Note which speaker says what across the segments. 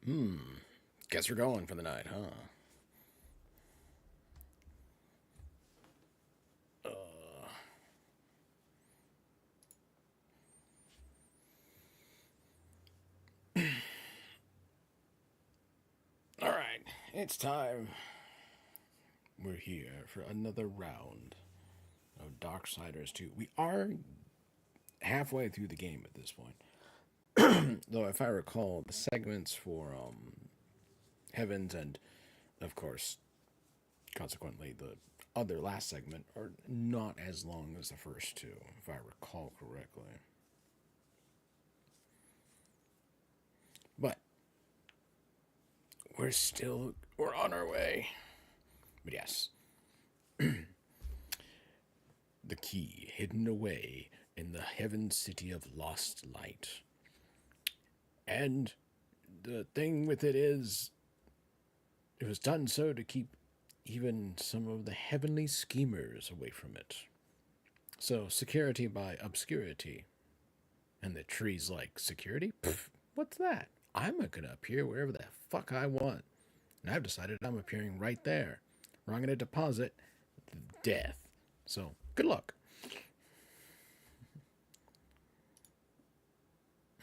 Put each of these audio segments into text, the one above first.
Speaker 1: Guess we're going for the night, huh? Alright, it's time. We're here for another round of Darksiders 2. We are halfway through the game at this point. Though, if I recall, the segments for Heavens and, of course, consequently, the other last segment are not as long as the first two, if I recall correctly. But we're on our way. But yes, the key hidden away in the heaven city of lost light. And the thing with it is, it was done so to keep even some of the heavenly schemers away from it. So, security by obscurity. And the tree's like, security? Pfft, what's that? I'm gonna appear wherever the fuck I want. And I've decided I'm appearing right there. Where I'm gonna deposit death. So, good luck.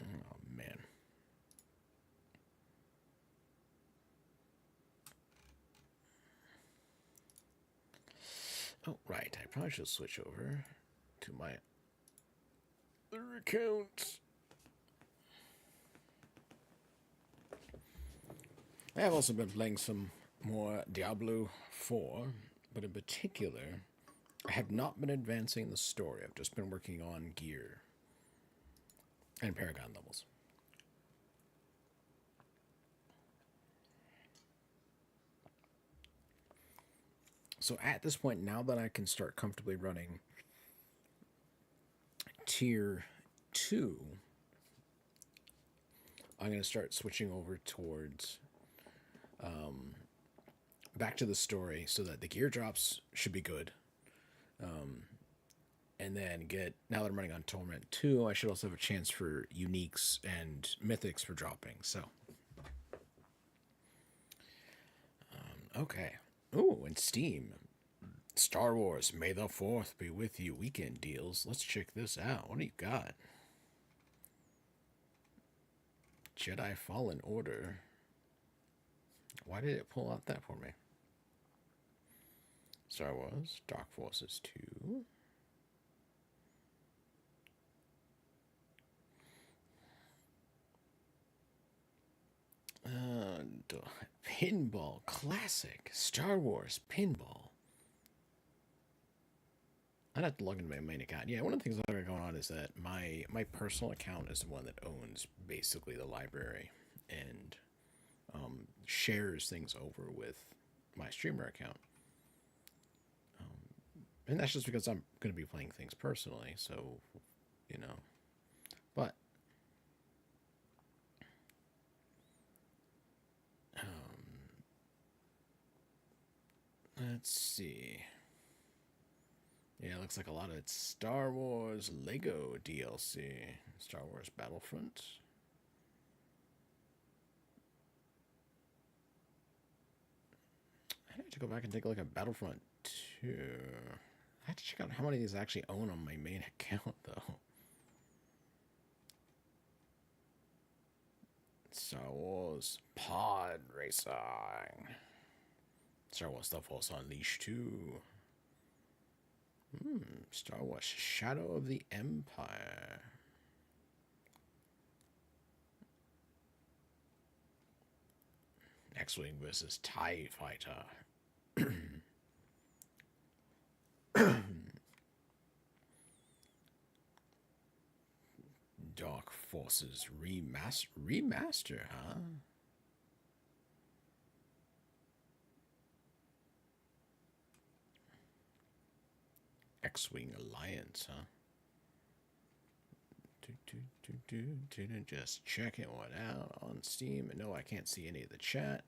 Speaker 1: Oh, man. Oh, right. I probably should switch over to my other account. I have also been playing some more Diablo 4, but in particular, I have not been advancing the story. I've just been working on gear and Paragon levels. So at this point, now that I can start comfortably running Tier 2, I'm going to start switching over towards back to the story so that the gear drops should be good. And then now that I'm running on Torment 2, I should also have a chance for uniques and mythics for dropping. So, okay. Oh, and Steam. Star Wars, May the 4th be with you weekend deals. Let's check this out. What do you got? Jedi Fallen Order. Why did it pull out that for me? Star Wars, Dark Forces 2. Pinball Classic. Star Wars Pinball. I'd have to log into my main account. Yeah, one of the things that are going on is that my personal account is the one that owns basically the library and shares things over with my streamer account. And that's just because I'm going to be playing things personally, so, you know. But, let's see. Yeah, it looks like a lot of it's Star Wars Lego DLC. Star Wars Battlefront. I have to go back and take a look at Battlefront 2. I have to check out how many of these I actually own on my main account, though. Star Wars Pod Racing. Star Wars Star Force Unleashed 2. Star Wars Shadow of the Empire. X-Wing versus TIE Fighter. Dark Forces remaster, huh? X-Wing Alliance, huh? Just checking one out on Steam. No, I can't see any of the chat.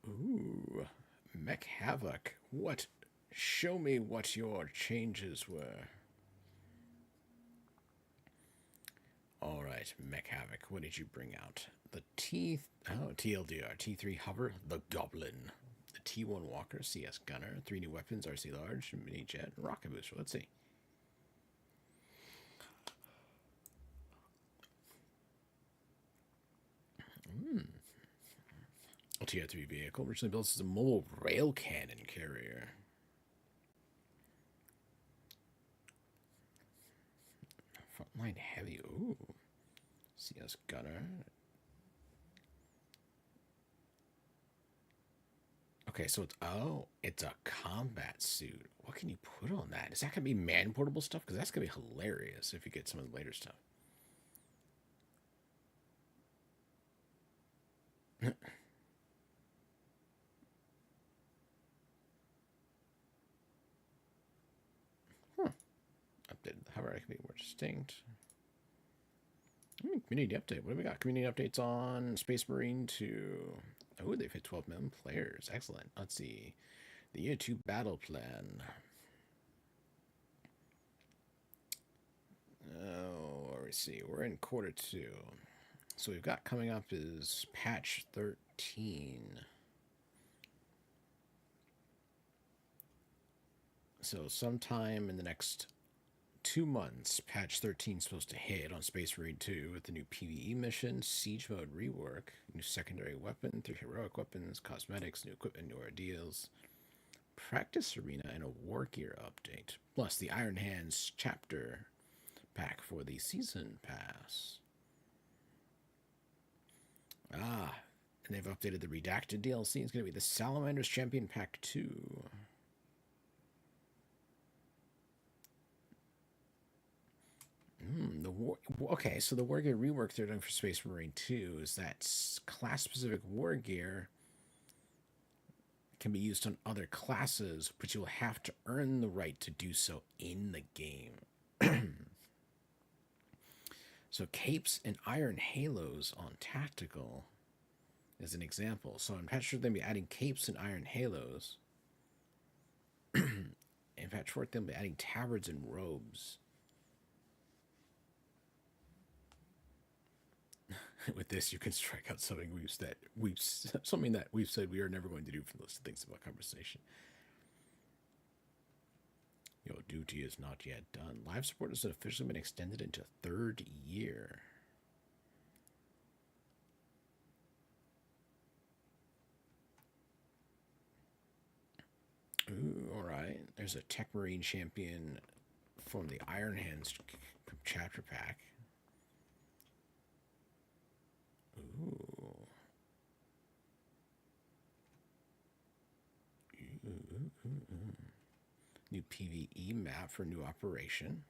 Speaker 1: Ooh, Mech Havoc. What? Show me what your changes were. All right, Mech Havoc. What did you bring out? The TLDR T3 Hover, the Goblin, the T1 Walker, CS Gunner, 3 new weapons, RC Large, Mini Jet, Rocket Booster. Let's see. A Tier 3 vehicle, originally built as a mobile rail cannon carrier. Frontline heavy. Ooh. CS Gunner. Okay, so it's a combat suit. What can you put on that? Is that gonna be man portable stuff? Because that's gonna be hilarious if you get some of the later stuff. Updated the hover can be more distinct. Community update. What do we got? Community updates on Space Marine 2. Oh, they've hit 12 million players. Excellent. Let's see. The Year 2 battle plan. Oh, let's see. We're in quarter 2. So we've got coming up is patch 13. So sometime in the next 2 months, patch 13 is supposed to hit on Space Marine 2 with the new PvE mission, Siege Mode rework, new secondary weapon, 3 heroic weapons, cosmetics, new equipment, new ordeals, practice arena, and a war gear update. Plus the Iron Hands chapter pack for the season pass. Ah, and they've updated the redacted DLC. It's going to be the Salamander's Champion Pack 2. Okay, so the war gear rework they're doing for Space Marine 2 is that class-specific war gear can be used on other classes, but you will have to earn the right to do so in the game. So capes and iron halos on tactical is an example. So in patch 4 they'll be adding capes and iron halos. In patch 4 they'll be adding tabards and robes. With this, you can strike out something that we've said we are never going to do for the list of things about conversation. Your duty is not yet done. Live support has officially been extended into 3rd year. Ooh, all right. There's a Tech Marine champion from the Iron Hands chapter pack. Ooh. New PvE map for new operation.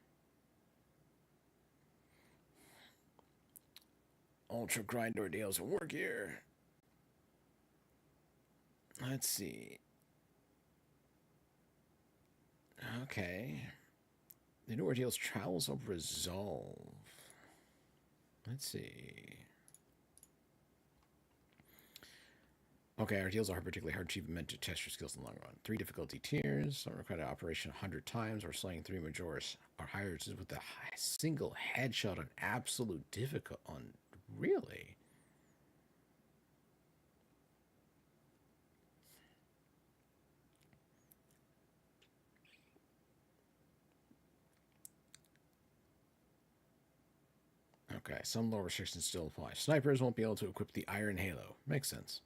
Speaker 1: Ultra grind ordeals and war gear. Let's see. Okay. The new ordeals travels of resolve. Let's see. Okay, our deals are particularly hard to achieve, meant to test your skills in the long run. 3 difficulty tiers, some require an operation 100 times, or slaying 3 Majoris are higher with a single headshot on absolute difficult. On really? Okay, some low restrictions still apply. Snipers won't be able to equip the Iron Halo. Makes sense.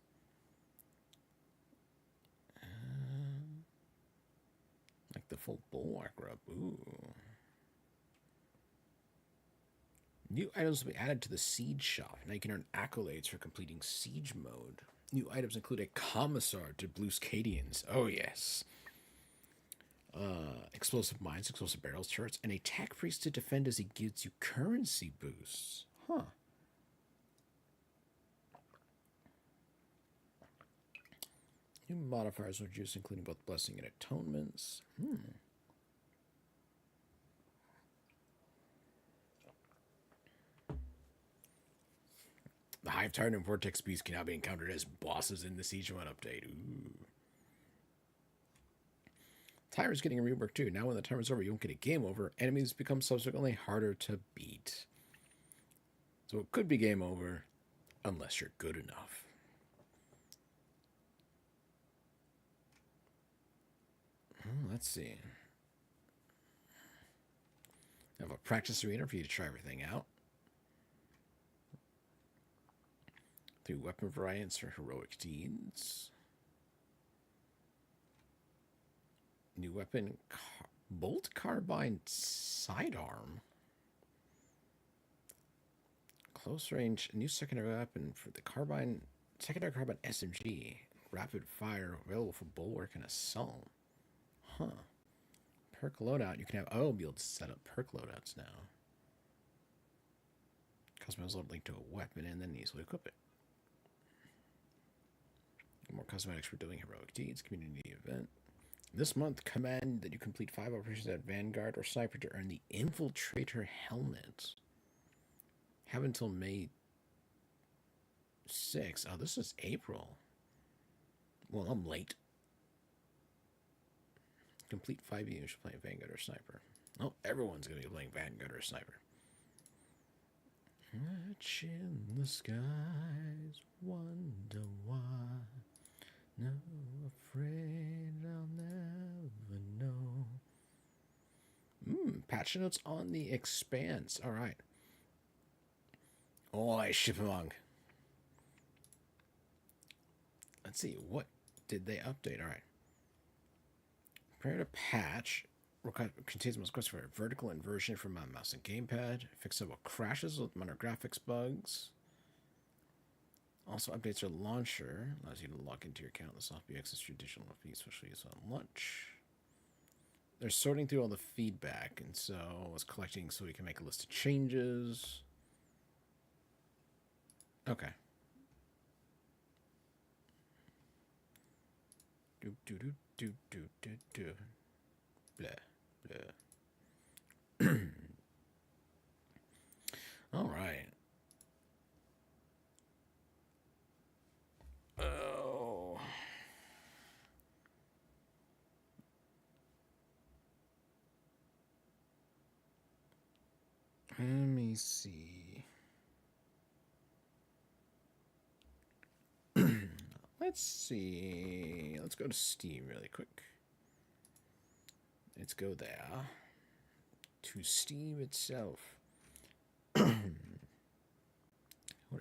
Speaker 1: Like the full bulwark rub. Ooh. New items will be added to the Siege shop. Now you can earn accolades for completing Siege mode. New items include a Commissar to Bluescadians. Oh, yes. Explosive mines, explosive barrels, turrets, and a Tech Priest to defend as he gives you currency boosts. Huh. New modifiers will juice, including both blessing and atonements. The Hive Tyrant and Vortex Beast can now be encountered as bosses in the Siege 1 update. Ooh. Tyrant's getting a rework too. Now when the timer's over, you won't get a game over. Enemies become subsequently harder to beat. So it could be game over unless you're good enough. Let's see. I have a practice arena for you to try everything out. 3 weapon variants for heroic deeds. New weapon, bolt carbine sidearm. Close range, new secondary weapon for the carbine, secondary carbine SMG. Rapid fire, available for bulwark and assault. Huh. Perk loadout. You can have, oh, be able to set up perk loadouts now. Customize load link to a weapon and then easily equip it. More cosmetics for doing heroic deeds. Community event. This month, command that you complete 5 operations at Vanguard or Sniper to earn the Infiltrator helmet. Have until May 6th. Oh, this is April. Well, I'm late. Complete 5 units playing Vanguard or Sniper. Oh, everyone's going to be playing Vanguard or Sniper. Watch in the skies, wonder why. No, afraid I'll never know. Patch notes on the Expanse. All right. Oh, I ship among. Let's see, what did they update? All right. Prepare to patch. Contains most requests for vertical inversion for my mouse and gamepad. Fixable crashes with minor graphics bugs. Also updates our launcher. Allows you to log into your account. This will be access traditional feed, especially use on launch. They're sorting through all the feedback, and so I was collecting so we can make a list of changes. Okay. Do do do do do do do. Blah blah. All right. Oh. Let me see. Let's see. Let's go to Steam really quick. Let's go there. To Steam itself. What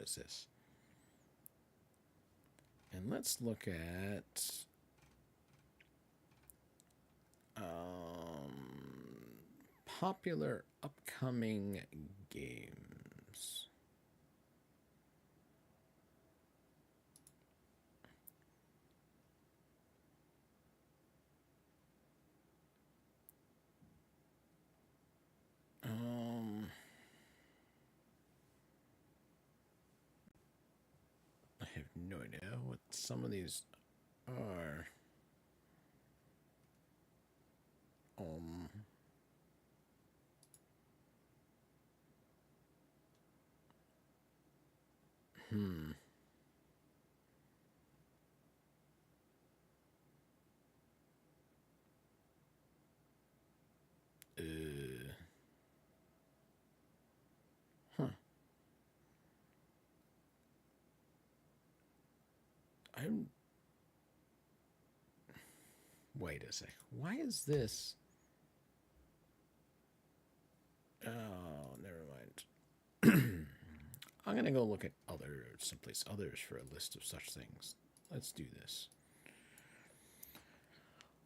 Speaker 1: is this? And let's look at popular upcoming games. I have no idea what some of these are. Wait a sec. Why is this? Oh, never mind. I'm gonna go look at someplace others for a list of such things. Let's do this.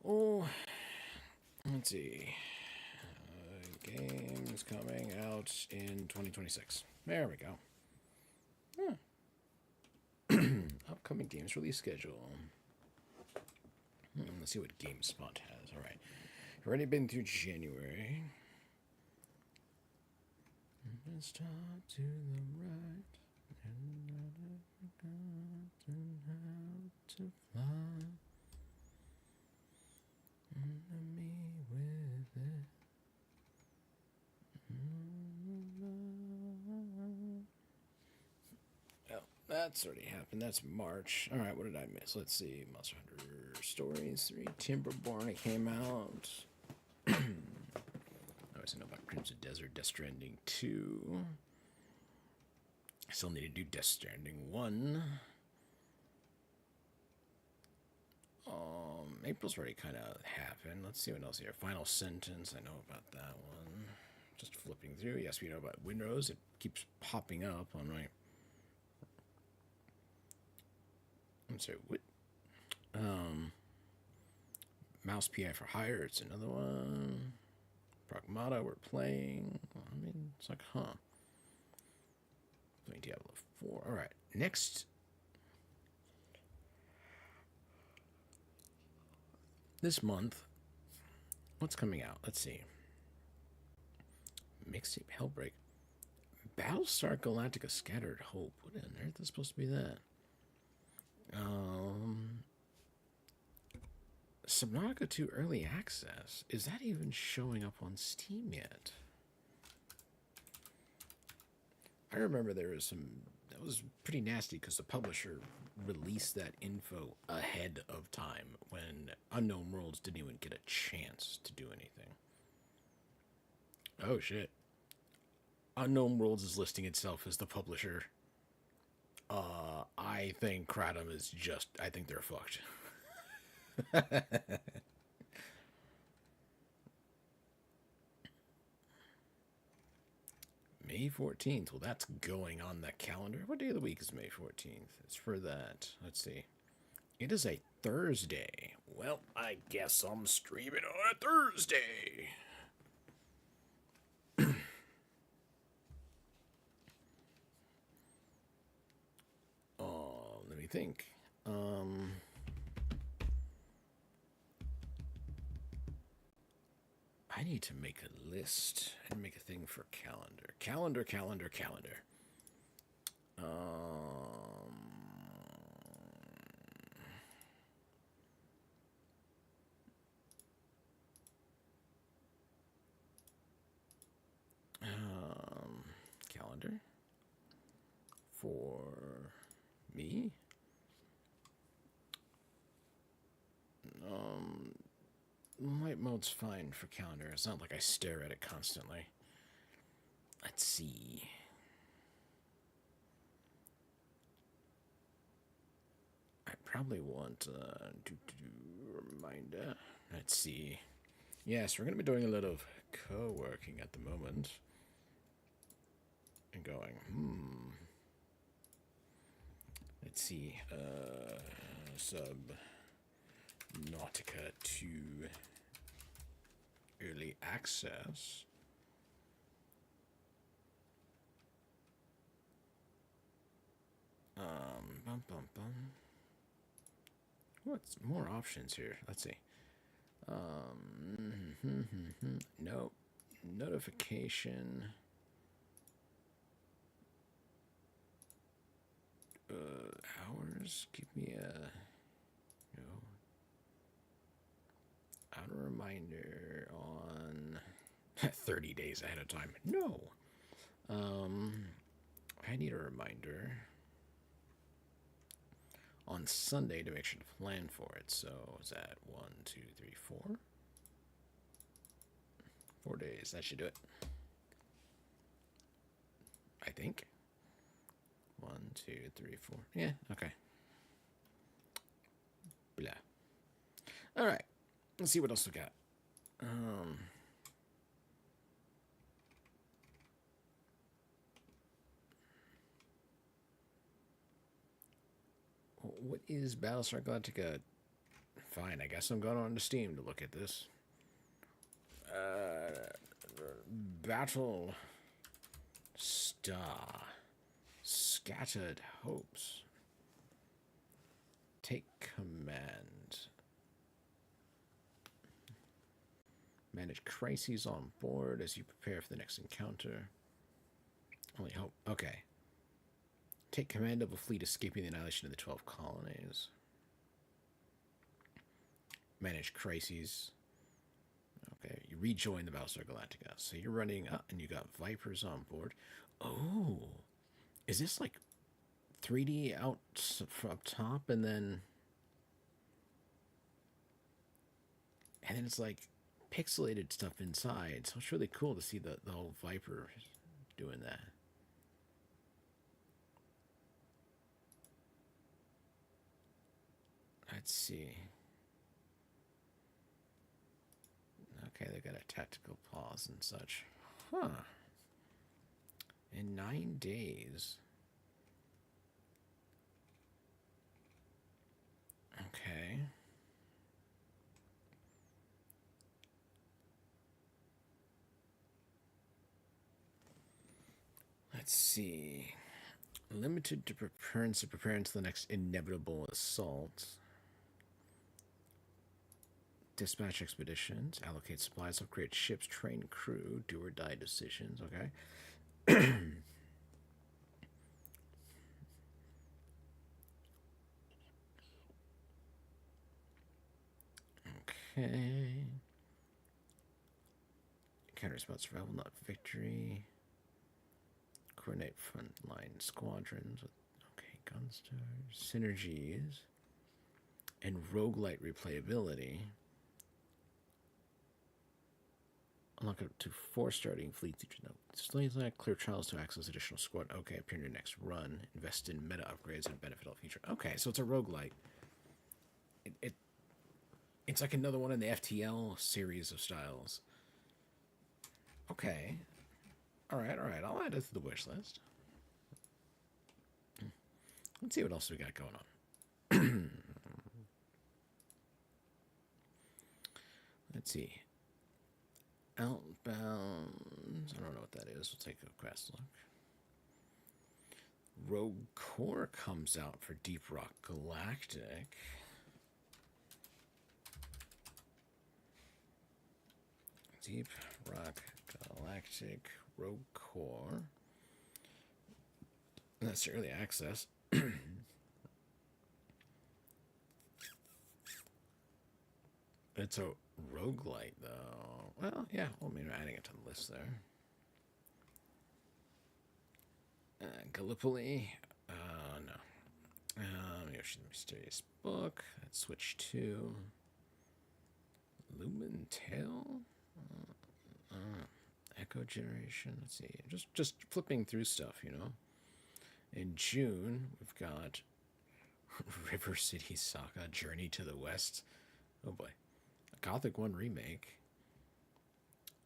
Speaker 1: Oh, let's see. Games coming out in 2026. There we go. Upcoming games release schedule. Let's see what GameSpot has. All right. Already been through January. Let's talk to the right. And I've forgotten how to fly. And me with it. Well, that's already happened. That's March. All right, what did I miss? Let's see. Monster Hunter Stories 3. Timberborn, it came out. I always know about Crimson Desert, Death Stranding 2. I still need to do Death Stranding 1. April's already kind of happened. Let's see what else here. Final Sentence. I know about that one. Just flipping through. Yes, we know about Windows. It keeps popping up on my... I'm sorry, what? Mouse PI for Hire. It's another one. Pragmata, we're playing. I mean, it's like, huh. Playing Diablo 4. Alright, next... This month, what's coming out? Let's see. Mixtape Hellbreak. Battlestar Galactica Scattered Hope. What on earth is supposed to be that? Subnautica 2 Early Access. Is that even showing up on Steam yet? I remember there was some... That was pretty nasty because the publisher released that info ahead of time when Unknown Worlds didn't even get a chance to do anything. Oh, shit. Unknown Worlds is listing itself as the publisher. I think Kratom is just... I think they're fucked. May 14th. Well, that's going on the calendar. What day of the week is May 14th? It's for that. Let's see. It is a Thursday. Well, I guess I'm streaming on a Thursday. Let me think. I need to make a list and make a thing for calendar. Calendar. Calendar for me. Light mode's fine for calendar. It's not like I stare at it constantly. Let's see. I probably want reminder. Let's see. Yes, we're going to be doing a lot of co-working at the moment. And going, Let's see. Subnautica 2 Early Access. What's more options here? Let's see. Nope. Notification. Hours. Give me a auto reminder on 30 days ahead of time. No. I need a reminder on Sunday to make sure to plan for it. So is that 1, 2, 3, 4? 4 days. That should do it. I think. 1, 2, 3, 4. Yeah, okay. Blah. All right. Let's see what else we got. What is Battlestar Galactica? Fine, I guess I'm going on to Steam to look at this. Battle Star Scattered Hopes. Take command. Manage crises on board as you prepare for the next encounter. Only hope. Okay. Take command of a fleet escaping the annihilation of the 12 colonies. Manage crises. Okay, you rejoin the Battlestar Galactica. So you're running up and you got Vipers on board. Oh, is this like 3D out from up top and then it's like pixelated stuff inside. So it's really cool to see the whole Viper doing that. Let's see. Okay, they got a tactical pause and such. Huh. In 9 days. Okay. Let's see. Limited to preparing to prepare into the next inevitable assault. Dispatch expeditions, allocate supplies, upgrade ships, train crew, do or die decisions. Okay. Okay. Counter response survival, not victory. Coordinate frontline squadrons. Okay, gunstars. Synergies. And roguelite replayability. Unlock up to 4 starting fleets each note. Displays that clear trials to access additional squad. Okay, appear in your next run. Invest in meta upgrades and benefit all future. Okay, so it's a roguelite. It's like another one in the FTL series of styles. Okay. Alright. I'll add it to the wish list. Let's see what else we got going on. Let's see. Outbound. I don't know what that is. We'll take a fast look. Rogue Core comes out for Deep Rock Galactic. Deep Rock Galactic Rogue Core. That's early access. It's a roguelite, though. Well, yeah. Well, I mean, we're adding it to the list there. Gallipoli. No. Yoshi's Mysterious Book. Let's switch to Lumen Tail. Echo Generation. Let's see. Just flipping through stuff, you know. In June, we've got River City Saga, Journey to the West. Oh boy. A Gothic 1 remake.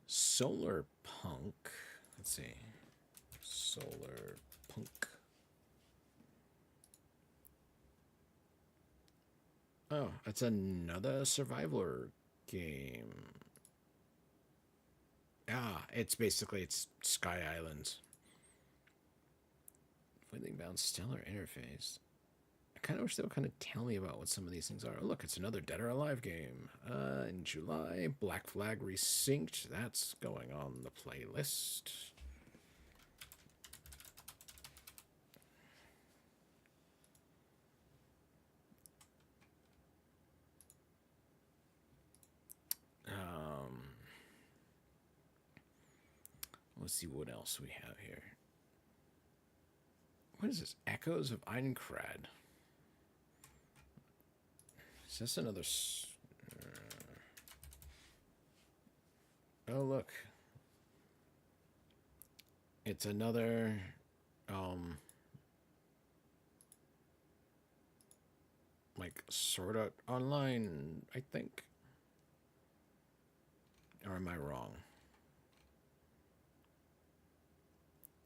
Speaker 1: Solar Punk. Let's see. Solar Punk. Oh, it's another survivor game. It's Sky Islands. Fleeting Bound Stellar Interface. I kind of wish they would kind of tell me about what some of these things are. Oh, look, it's another Dead or Alive game. In July, Black Flag Resynced. That's going on the playlist. Let's see what else we have here. What is this? Echoes of Einkrad. Is this another... oh, look. It's another... like, Sword Art Online, I think. Or am I wrong?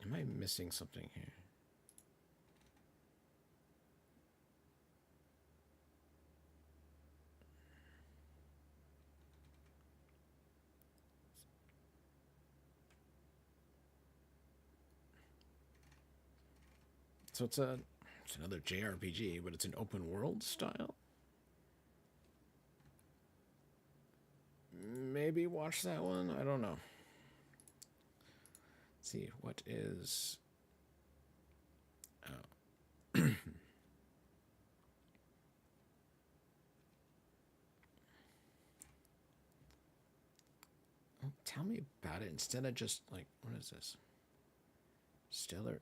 Speaker 1: Am I missing something here? So it's another JRPG, but it's an open world style. Maybe watch that one. I don't know. Let's see what is. Oh. Well, tell me about it instead of just like, what is this? Stellar.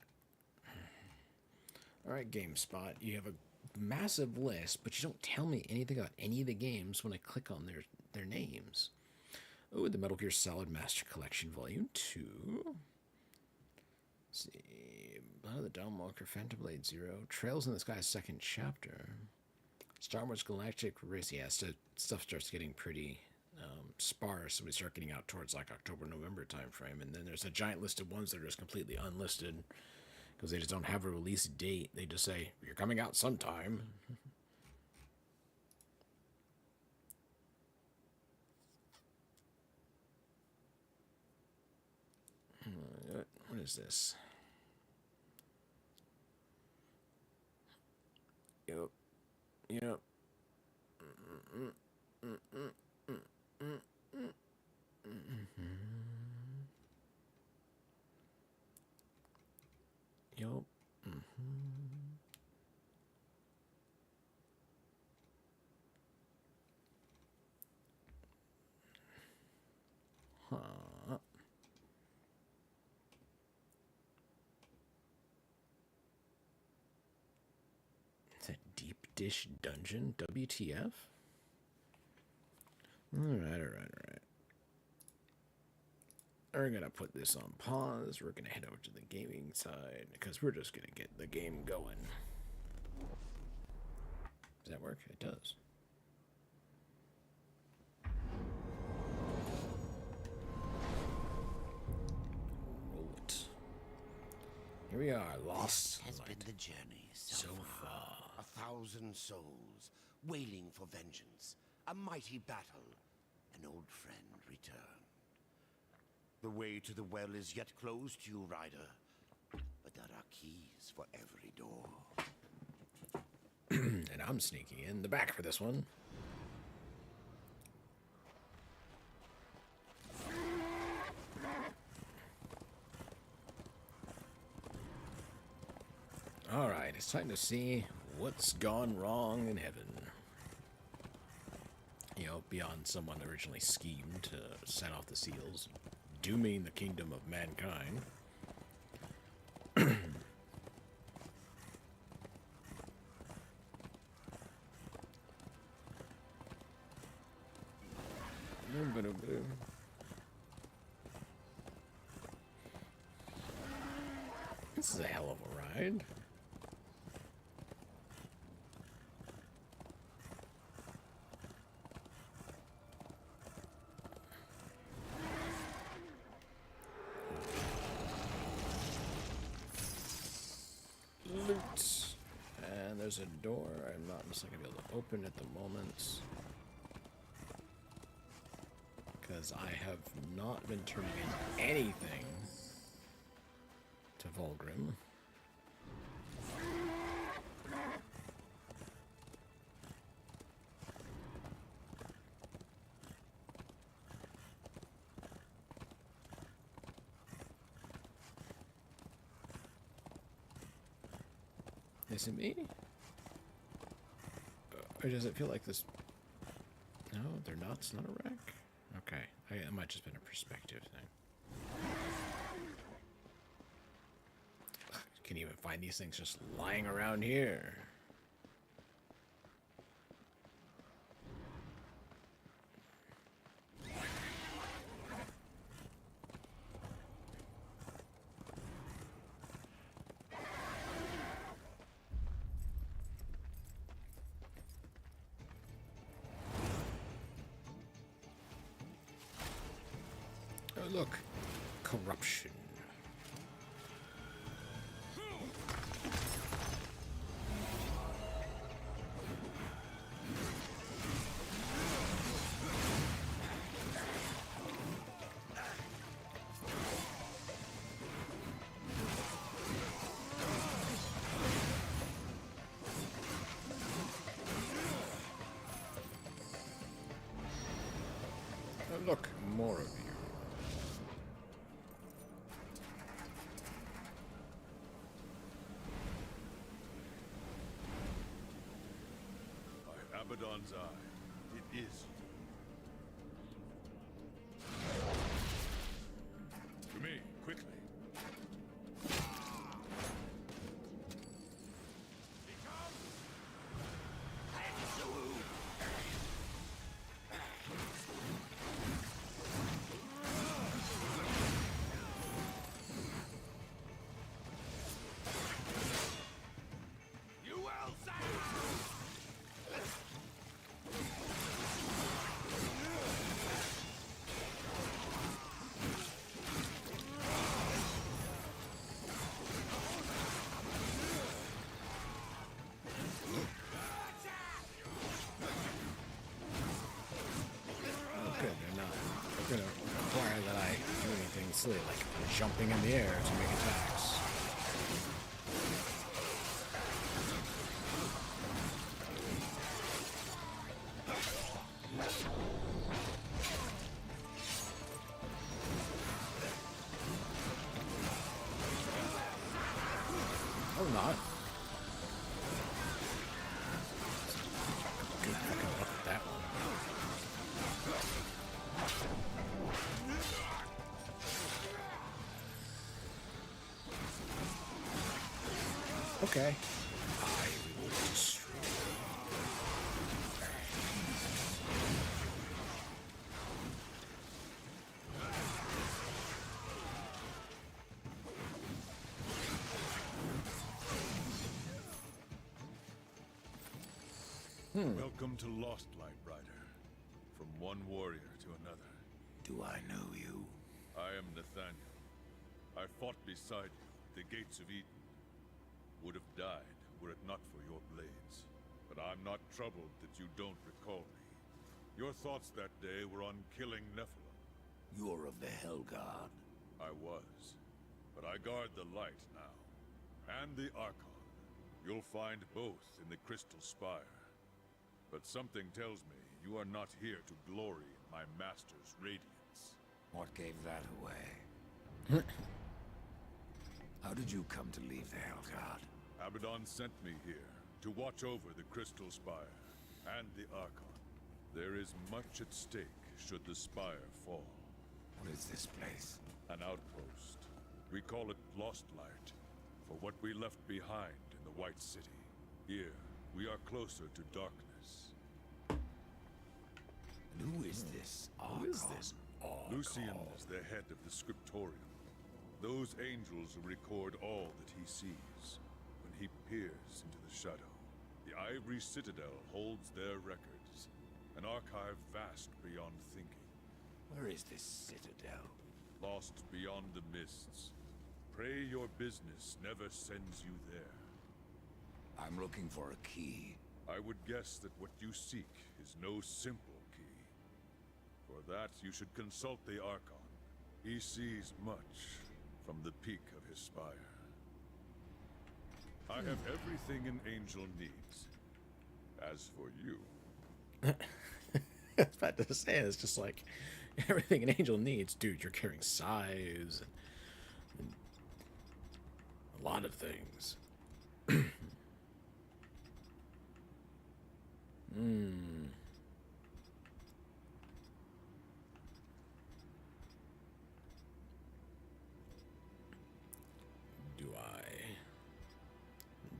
Speaker 1: All right, GameSpot. You have a massive list, but you don't tell me anything about any of the games when I click on their names. Oh, the Metal Gear Solid Master Collection Volume 2. Let's see. Blood of the Dawnwalker, Phantom Blade Zero, Trails in the Sky, second chapter. Star Wars Galactic Race, yeah, stuff starts getting pretty sparse. We start getting out towards like October, November time frame, and then there's a giant list of ones that are just completely unlisted because they just don't have a release date. They just say you're coming out sometime. What is this? Yep. Yep. Yep. Huh. It's a deep dish dungeon? WTF? Alright. We're gonna put this on pause. We're gonna head over to the gaming side because we're just gonna get the game going. Does that work? It does. Roll it. Here we are, lost.
Speaker 2: This has been the journey
Speaker 1: So far.
Speaker 2: 1,000 souls wailing for vengeance, a mighty battle, an old friend return. The way to the well is yet closed to you, rider, but there are keys for every door.
Speaker 1: And I'm sneaking in the back for this one. Alright, it's time to see what's gone wrong in heaven. You know, beyond someone originally schemed to set off the seals, dooming the kingdom of mankind. This is a hell of a ride. Loot. And there's a door I'm not necessarily going to be able to open at the moment. Because I have not been turning in anything to Volgrim. Is it me? Or does it feel like this? No, they're not. It's not a wreck. Okay, it might just been a perspective thing. Can you even find these things just lying around here? Oh, look. Corruption. Oh, look, more of you.
Speaker 3: By Abaddon's eye, it is. To me, quickly.
Speaker 1: constantly like jumping in the air to make attacks. Or not. Good fucking luck with that one. Okay. I will destroy.
Speaker 3: Welcome to Lost Light, Rider. From one warrior to another.
Speaker 2: Do I know you?
Speaker 3: I am Nathaniel. I fought beside you at the gates of Eden. Would have died were it not for your blades. But I'm not troubled that you don't recall me. Your thoughts that day were on killing Nephilim.
Speaker 2: You're of the Hellguard.
Speaker 3: I was. But I guard the light now. And the Archon. You'll find both in the Crystal Spire. But something tells me you are not here to glory in my master's radiance.
Speaker 2: What gave that away? How did you come to leave the Hellguard?
Speaker 3: Abaddon sent me here to watch over the Crystal Spire and the Archon. There is much at stake should the Spire fall.
Speaker 2: What is this place?
Speaker 3: An outpost. We call it Lost Light, for what we left behind in the White City. Here, we are closer to darkness.
Speaker 2: And who is this Archon?
Speaker 1: Who is this?
Speaker 3: Lucian is the head of the Scriptorium. Those angels who record all that he sees when he peers into the shadow. The Ivory Citadel holds their records, an archive vast beyond thinking.
Speaker 2: Where is this citadel?
Speaker 3: Lost beyond the mists. Pray your business never sends you there.
Speaker 2: I'm looking for a key.
Speaker 3: I would guess that what you seek is no simple key. For that, you should consult the Archon. He sees much from the peak of his spire. I have everything an angel needs. As for you...
Speaker 1: I was about to say, it's just like everything an angel needs. Dude, you're carrying size and a lot of things.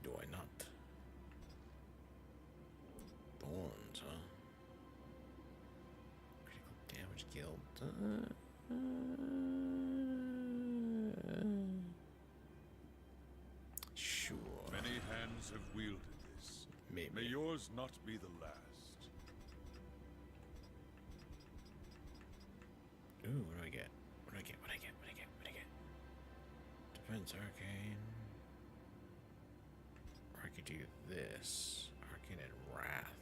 Speaker 1: Do I not? Thorns, huh? Critical damage guild. Sure.
Speaker 3: Many hands have wielded this.
Speaker 1: Maybe.
Speaker 3: May yours not be the last.
Speaker 1: Ooh, what do I get? What do I get? What do I get? What do I get? What do I get? Defense Arcane. Or I could do this. Arcane and Wrath.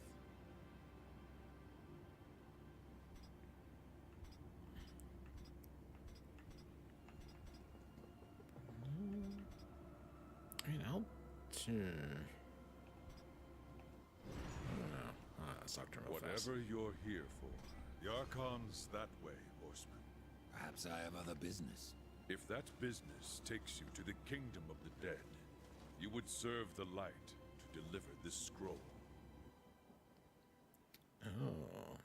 Speaker 1: I mean, I'll... I don't know. That's October
Speaker 3: Whatever you're here for, the Archon's that way, horseman.
Speaker 2: Perhaps I have other business.
Speaker 3: If that business takes you to the kingdom of the dead, you would serve the light to deliver this scroll.
Speaker 1: Oh.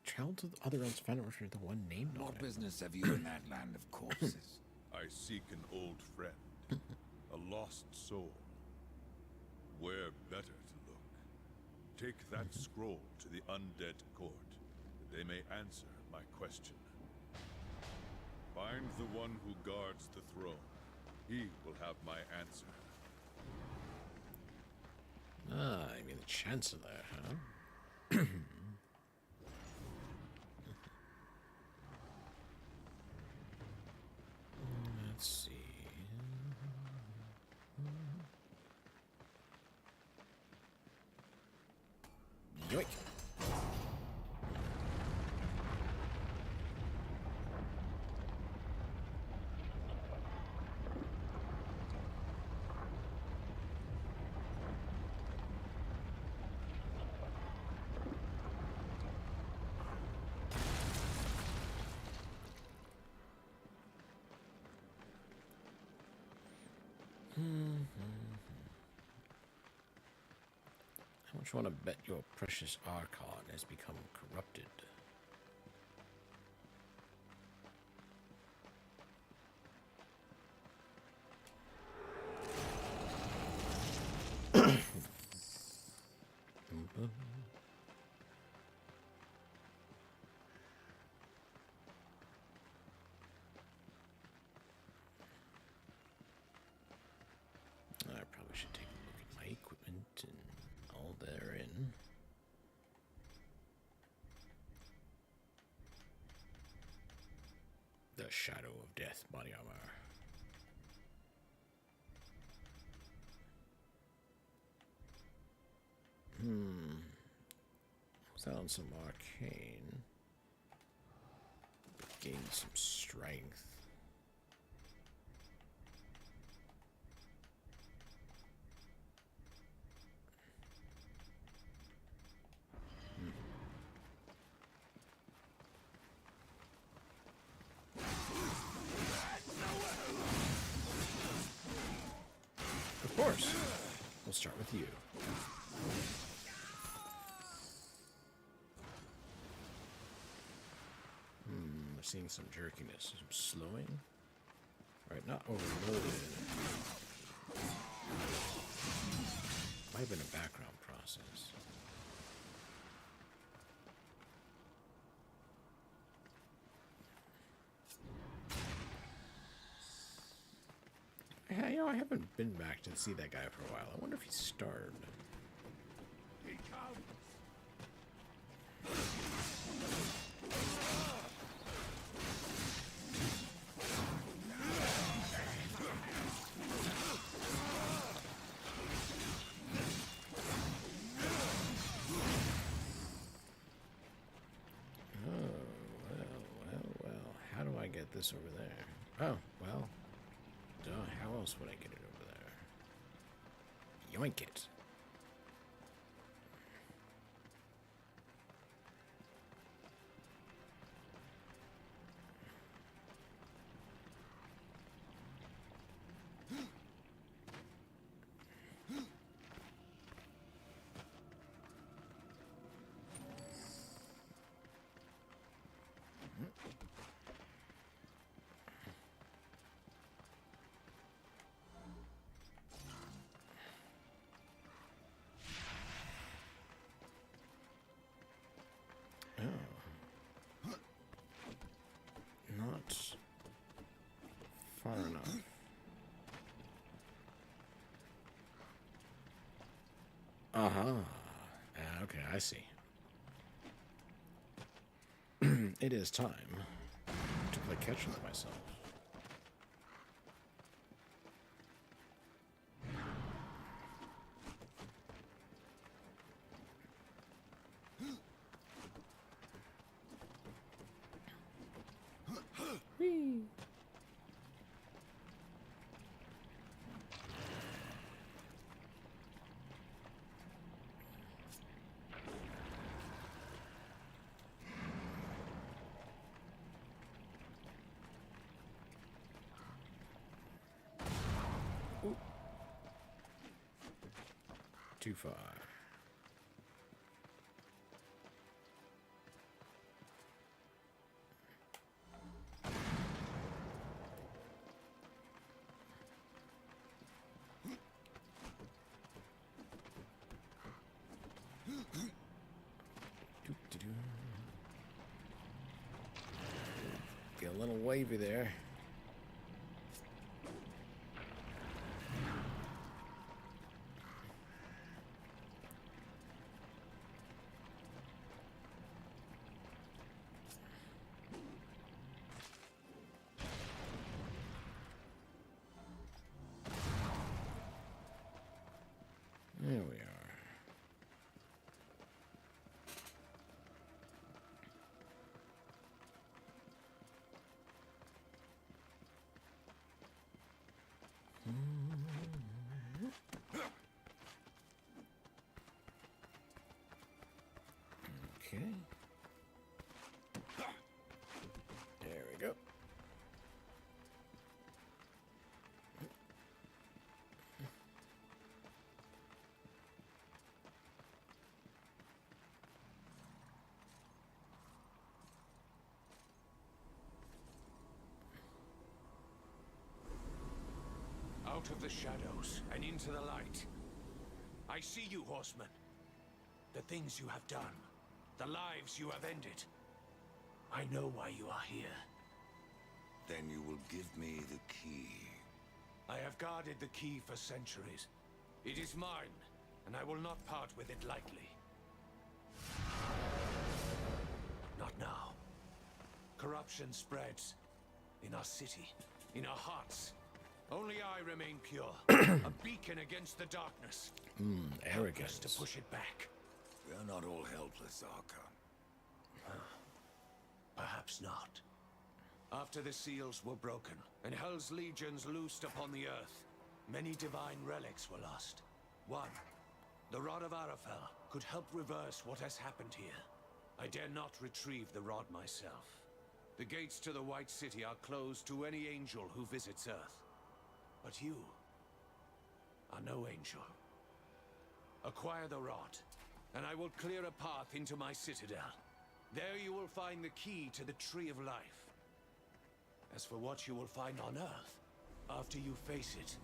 Speaker 1: Travel to the other realms, find out which the one named on
Speaker 2: What
Speaker 1: it.
Speaker 2: business have you in that land of corpses?
Speaker 3: I seek an old friend, a lost soul. Where better to look? Take that scroll to the undead court, that they may answer my question. Find the one who guards the throne. He will have my answer.
Speaker 1: Ah, I mean the Chancellor, huh? Let's see. Yoink. How much you want to bet your precious Archon has become corrupted? I probably should take a look at my equipment and all therein. The Shadow of Death body armor. Sounds some arcane. Gain some strength. Of course. We'll start with you. We're seeing some jerkiness, some slowing. Right, not overloaded. Might have been a background process. Yeah, you know, I haven't been back to see that guy for a while. I wonder if he's starved.
Speaker 2: He comes.
Speaker 1: Well. How do I get this over there? Oh, well. Duh, how else would I get it over there? Yoink it. Not far enough. Uh-huh. Okay, I see. It is time to play catch with myself. Whee! Ooh. Too far. Get a little wavy there. There we are. Okay. There we go.
Speaker 4: Out of the shadows and into the light. I see you, horsemen. The things you have done. The lives you have ended. I know why you are here.
Speaker 2: Then you will give me the key.
Speaker 4: I have guarded the key for centuries. It is mine, and I will not part with it lightly. Not now. Corruption spreads. In our city, in our hearts. Only I remain pure. A beacon against the darkness.
Speaker 1: Arrogance.
Speaker 4: To push it back.
Speaker 2: We are not all helpless, Archon.
Speaker 4: Perhaps not. After the seals were broken, and Hell's legions loosed upon the earth, many divine relics were lost. One, the Rod of Arafel, could help reverse what has happened here. I dare not retrieve the rod myself. The gates to the White City are closed to any angel who visits Earth. But you are no angel. Acquire the rod, and I will clear a path into my citadel. There you will find the key to the Tree of Life. As for what you will find on Earth, after you face it,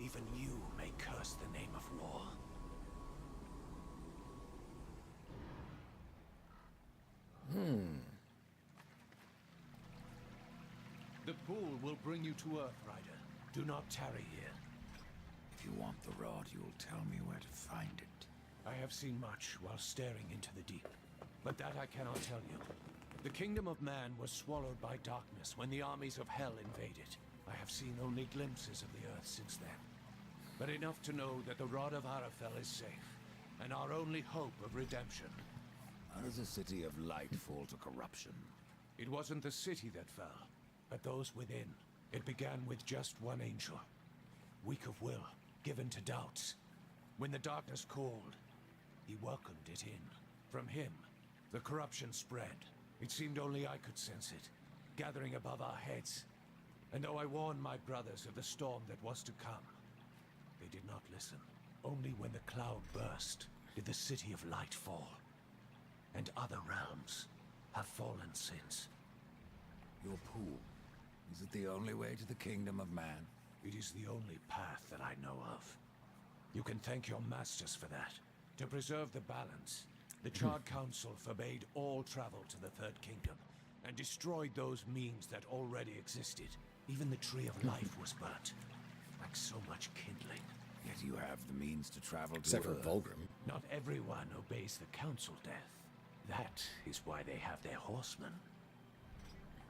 Speaker 4: even you may curse the name of war. The pool will bring you to Earth, Rider. Do not tarry here.
Speaker 2: If you want the rod, you'll tell me where to find it.
Speaker 4: I have seen much while staring into the deep, but that I cannot tell you. The kingdom of man was swallowed by darkness when the armies of hell invaded. I have seen only glimpses of the earth since then, but enough to know that the Rod of Arafel is safe, and our only hope of redemption.
Speaker 2: How does a city of light fall to corruption?
Speaker 4: It wasn't the city that fell, but those within. It began with just one angel, weak of will, given to doubts. When the darkness called, he welcomed it in. From him, the corruption spread. It seemed only I could sense it, gathering above our heads. And though I warned my brothers of the storm that was to come, they did not listen. Only when the cloud burst did the City of Light fall. And other realms have fallen since.
Speaker 2: Your pool, is it the only way to the kingdom of man?
Speaker 4: It is the only path that I know of. You can thank your masters for that. To preserve the balance, the Charred Council forbade all travel to the Third Kingdom, and destroyed those means that already existed. Even the Tree of Life was burnt, like so much kindling.
Speaker 2: Yet you have the means to travel to
Speaker 1: Except for
Speaker 2: Earth.
Speaker 1: Vulgrim.
Speaker 4: Not everyone obeys the Council, Death. That is why they have their horsemen.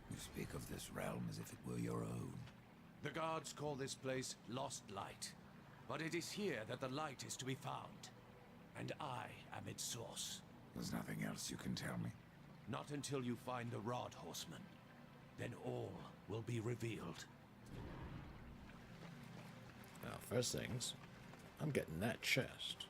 Speaker 2: You speak of this realm as if it were your own.
Speaker 4: The guards call this place Lost Light, but it is here that the light is to be found. And I am its source.
Speaker 2: There's nothing else you can tell me?
Speaker 4: Not until you find the rod, horseman. Then all will be revealed.
Speaker 1: Now, first things, I'm getting that chest.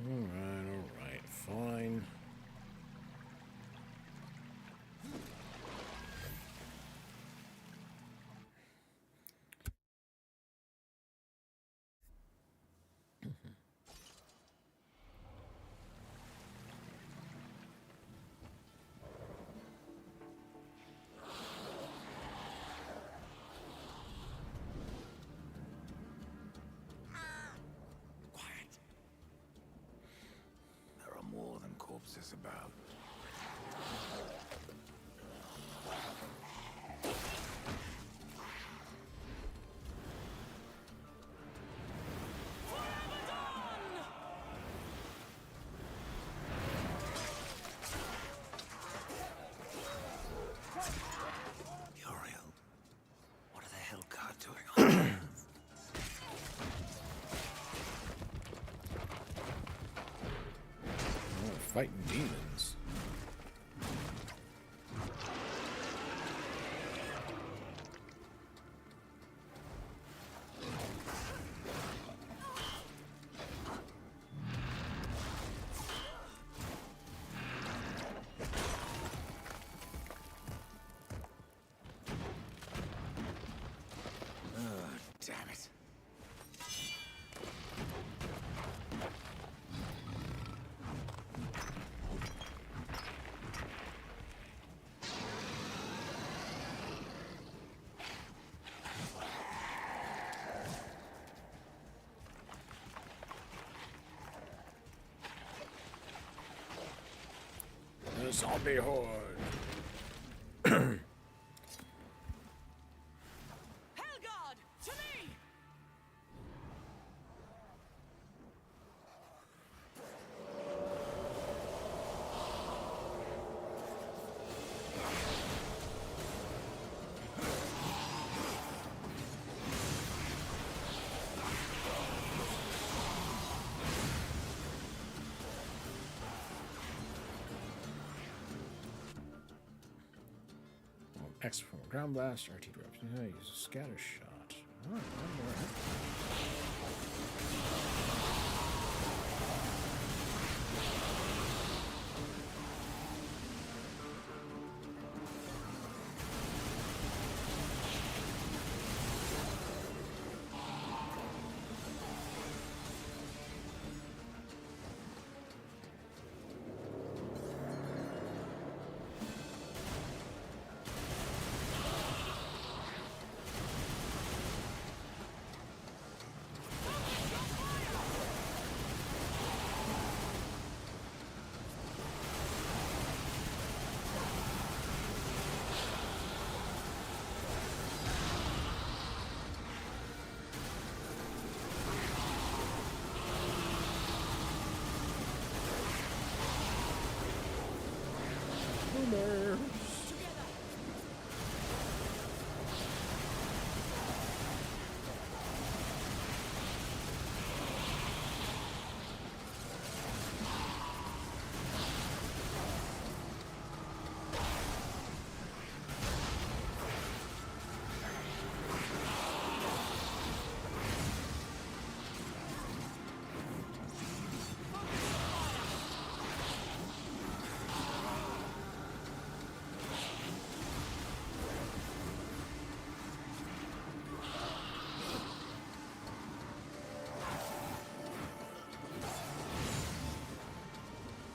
Speaker 1: Alright, fine.
Speaker 2: There are more than corpses about. Uriel, what are the Hellguard doing on Earth?
Speaker 1: Oh, fighting demons. the zombie horde.
Speaker 5: Helgard, to me!
Speaker 1: X from ground blast, RT drops. Yeah, use a scatter shot. Oh, alright.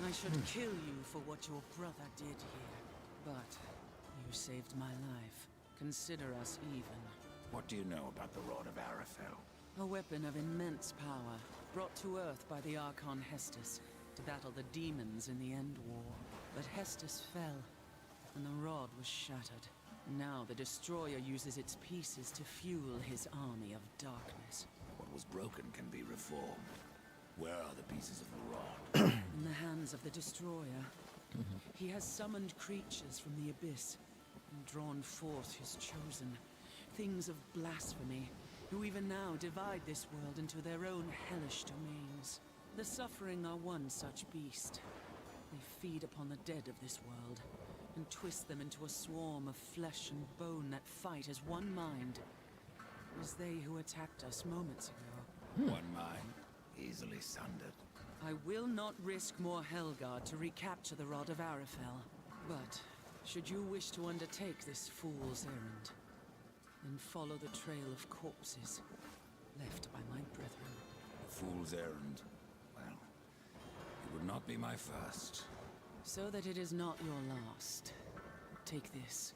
Speaker 5: I should kill you for what your brother did here. But you saved my life. Consider us even.
Speaker 4: What do you know about the Rod of Arafel?
Speaker 5: A weapon of immense power, brought to Earth by the Archon Hestus to battle the demons in the End War. But Hestus fell, and the rod was shattered. Now the Destroyer uses its pieces to fuel his army of darkness.
Speaker 4: What was broken can be reformed. Where are the pieces of the rod?
Speaker 5: In the hands of the Destroyer. He has summoned creatures from the abyss and drawn forth his chosen. Things of blasphemy, who even now divide this world into their own hellish domains. The Suffering are one such beast. They feed upon the dead of this world and twist them into a swarm of flesh and bone that fight as one mind. It was they who attacked us moments ago.
Speaker 4: One mind, easily sundered.
Speaker 5: I will not risk more Helgard to recapture the Rod of Arafel. But, should you wish to undertake this fool's errand, then follow the trail of corpses left by my brethren.
Speaker 4: A fool's errand. Well, it would not be my first.
Speaker 5: So that it is not your last. Take this.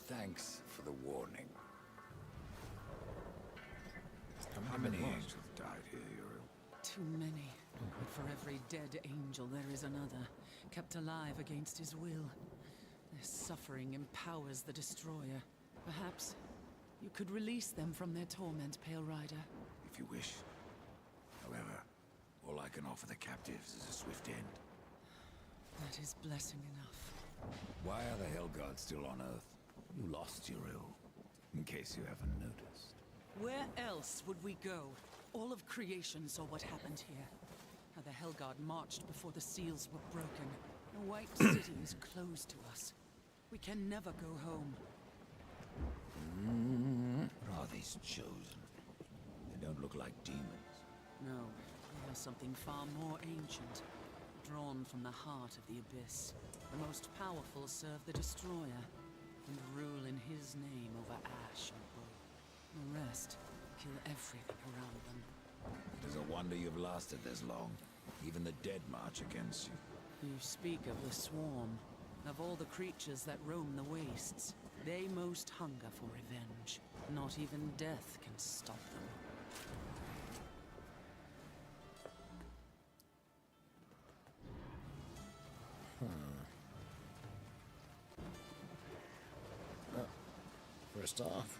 Speaker 4: Thanks for the warning. How many angels died here, Uriel?
Speaker 5: Too many. But for every dead angel, there is another, kept alive against his will. Their suffering empowers the Destroyer. Perhaps you could release them from their torment, Pale Rider.
Speaker 4: If you wish. However, all I can offer the captives is a swift end.
Speaker 5: That is blessing enough.
Speaker 4: Why are the Helguards still on Earth? You lost Uriel, in case you haven't noticed.
Speaker 5: Where else would we go? All of creation saw what happened here. How the Helguard marched before the seals were broken. The White City is closed to us. We can never go home.
Speaker 4: What are these chosen? They don't look like demons.
Speaker 5: No, they are something far more ancient. Drawn from the heart of the Abyss. The most powerful serve the Destroyer, and rule in his name over ash and woe. The rest kill everything around them.
Speaker 4: It is a wonder you've lasted this long. Even the dead march against you.
Speaker 5: You speak of the Swarm. Of all the creatures that roam the wastes, they most hunger for revenge. Not even death can stop them.
Speaker 1: first off.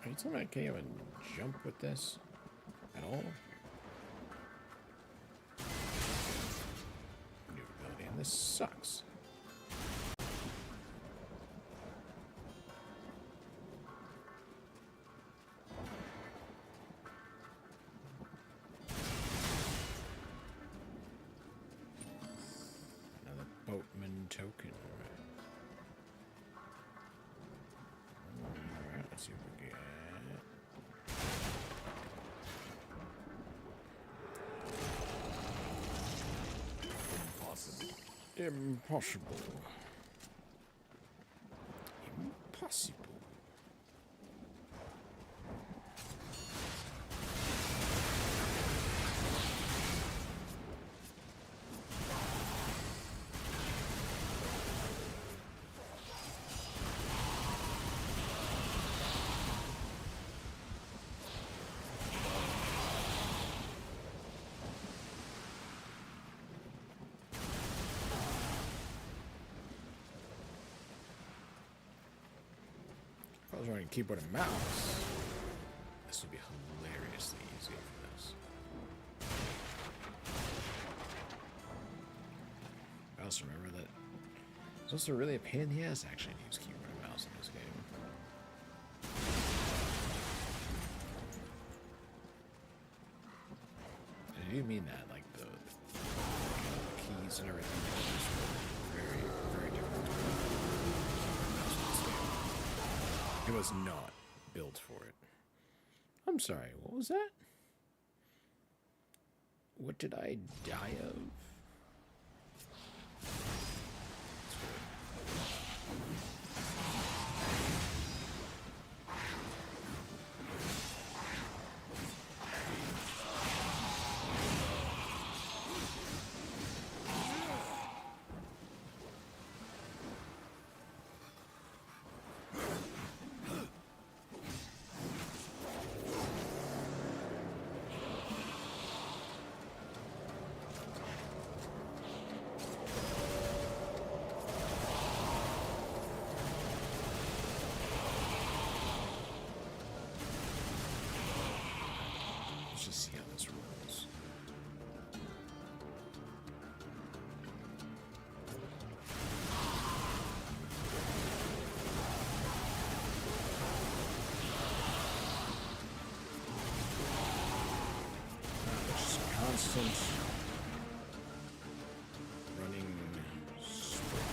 Speaker 1: Are you telling me I can't even jump with this at all? New ability, and this sucks. Another boatman token. Alright, let's see what we get. Impossible. Impossible. If I was running keyboard and mouse, this would be hilariously easy for this. I also remember that it's also really a pain in the ass actually to use keyboard and mouse in this game. And I do mean that, like the keys and everything are just very, very different. It was not built for it. I'm sorry, what was that? What did I die of? Let's just see how this rolls. Just constant running sprint.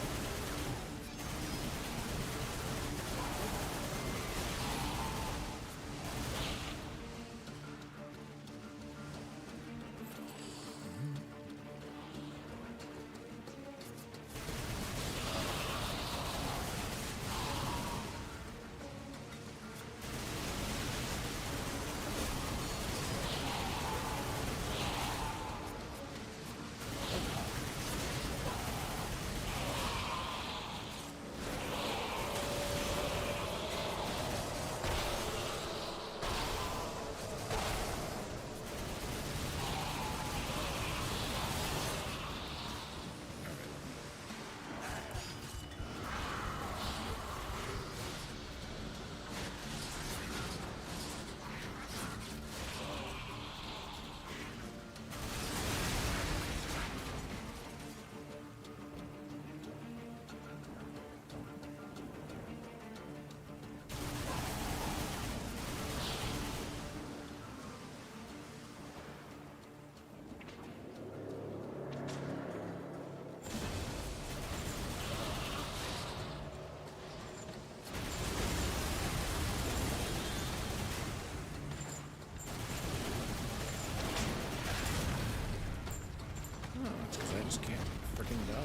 Speaker 1: Because I just can't freaking die.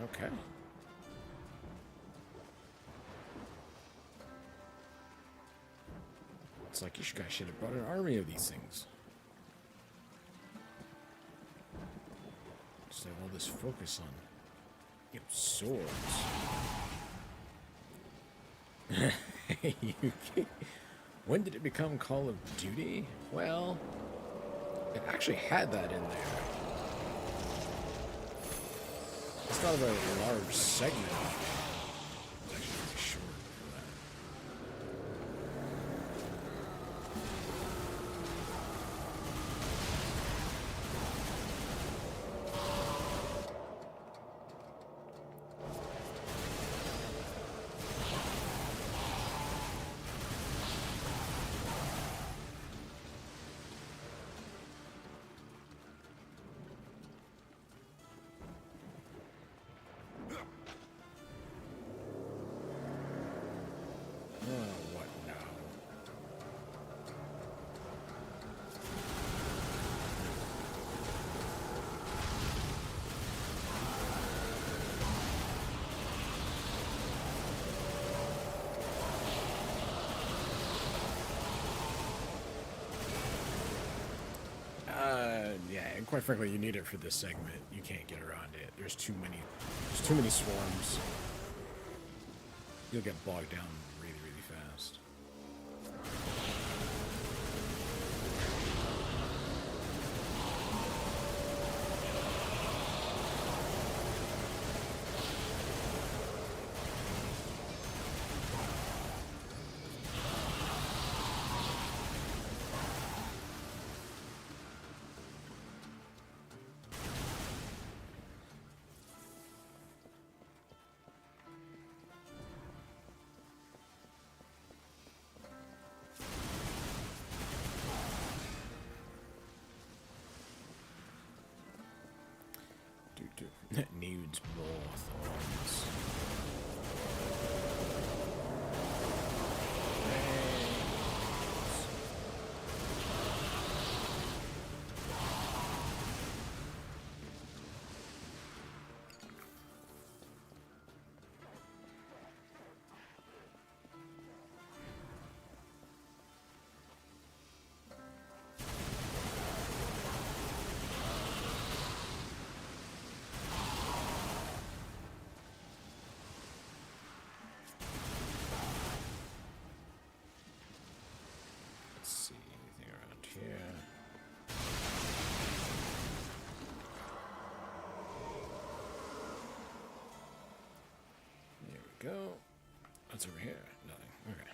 Speaker 1: Okay. It's like you guys should have brought an army of these things. Just have all this focus on, you know, swords. When did it become Call of Duty? Well, it actually had that in there. It's not a very large segment. It's actually really short for that. What now? Yeah, and quite frankly, you need it for this segment. You can't get around it. There's too many swarms. You'll get bogged down really, really fast. Needs more thorns. Let's see, anything around here? There we go. What's over here? Nothing. Okay.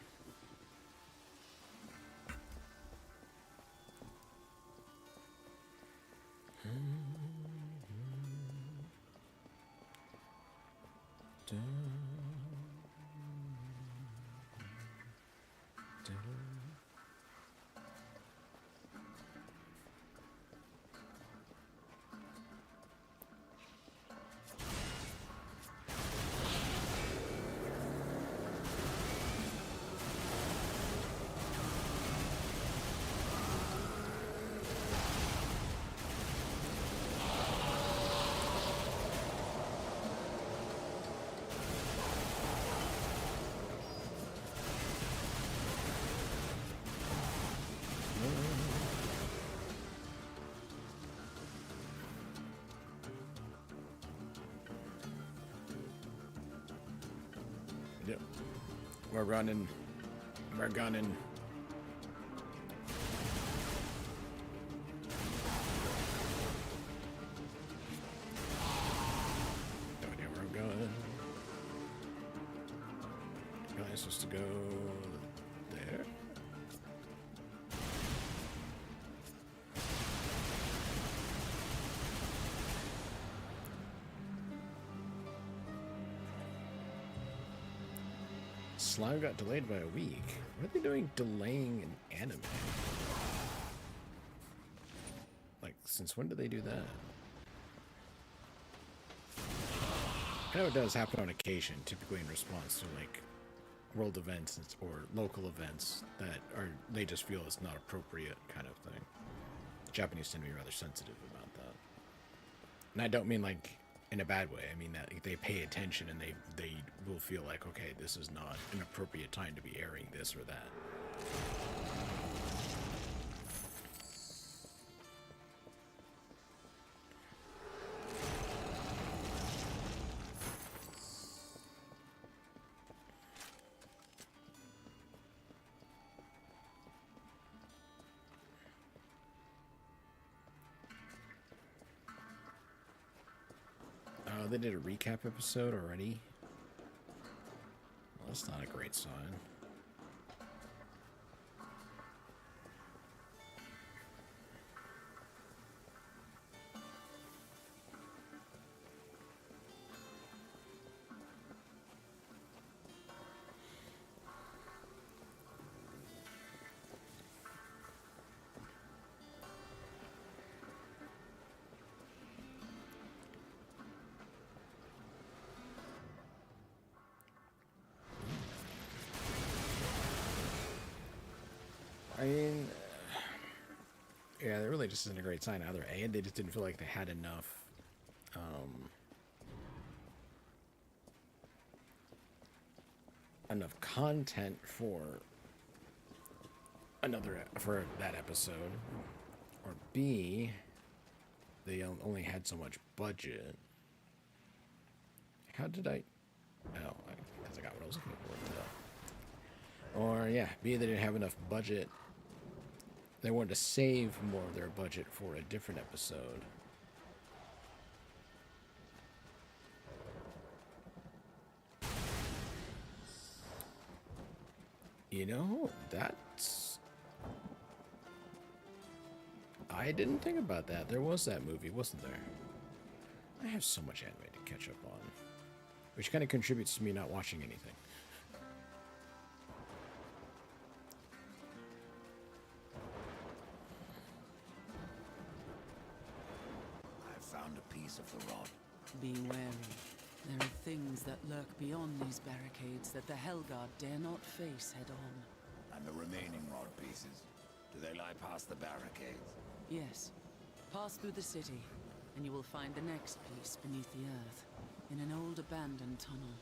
Speaker 1: Yep. We're running. We're gunning. No idea where I'm going. Am I supposed to go there? Slime got delayed by a week. What are they doing delaying an anime? Like, since when did they do that? I know it does happen on occasion, typically in response to, like, world events or local events that are, they just feel it's not appropriate kind of thing. Japanese tend to be rather sensitive about that. And I don't mean, like, in a bad way. I mean that they pay attention and they will feel like, okay, this is not an appropriate time to be airing this or that. They did a recap episode already. Well, that's not a great sign. I mean, yeah, that really just isn't a great sign either. A, they just didn't feel like they had enough, enough content for that episode. Or B, they only had so much budget. How did I? Oh, I guess I got what I was looking for. Or yeah, B, they didn't have enough budget. They wanted to save more of their budget for a different episode. You know, that's... I didn't think about that. There was that movie, wasn't there? I have so much anime to catch up on. Which kind of contributes to me not watching anything.
Speaker 2: Of the rod.
Speaker 5: Be wary. There are things that lurk beyond these barricades that the Hellguard dare not face head-on.
Speaker 2: And the remaining rod pieces, do they lie past the barricades?
Speaker 5: Yes. Pass through the city, and you will find the next piece beneath the earth, in an old abandoned tunnel.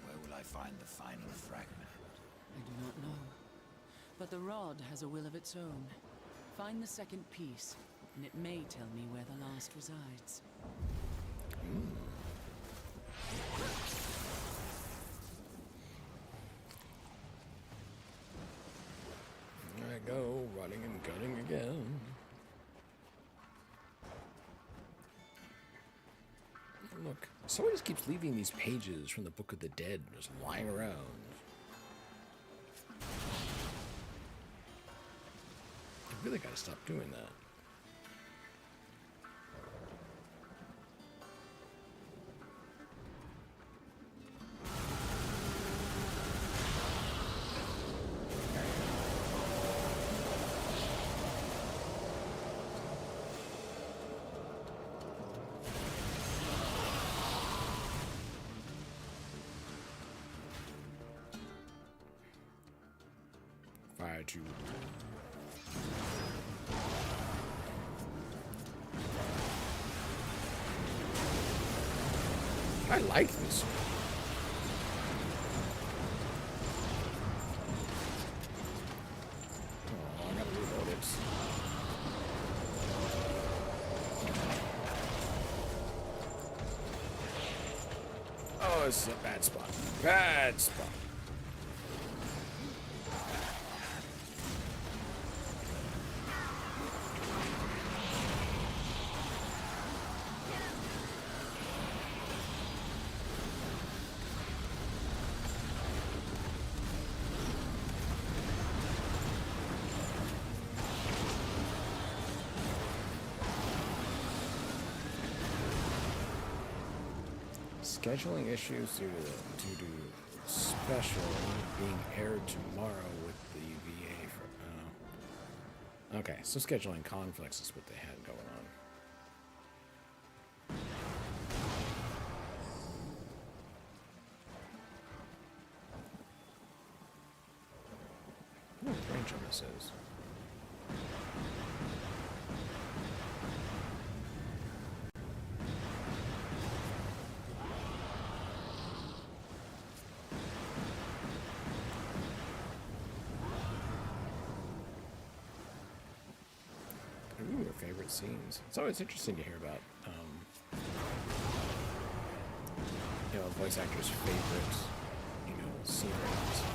Speaker 2: Where will I find the final fragment?
Speaker 5: I do not know. But the rod has a will of its own. Find the second piece, and it may tell me where the last resides.
Speaker 1: There I go, running and gunning again. Look, someone just keeps leaving these pages from the Book of the Dead just lying around. I really gotta stop doing that. Fire to... I like this. Oh, I gotta reload it. Oh, this is a bad spot. Bad spot. Scheduling issues due to special being aired tomorrow with the VA for... okay, so scheduling conflicts is what they had going on. What range on this is? favorite scenes. It's always interesting to hear about, you know, a voice actor's favorite, you know, scenery and such.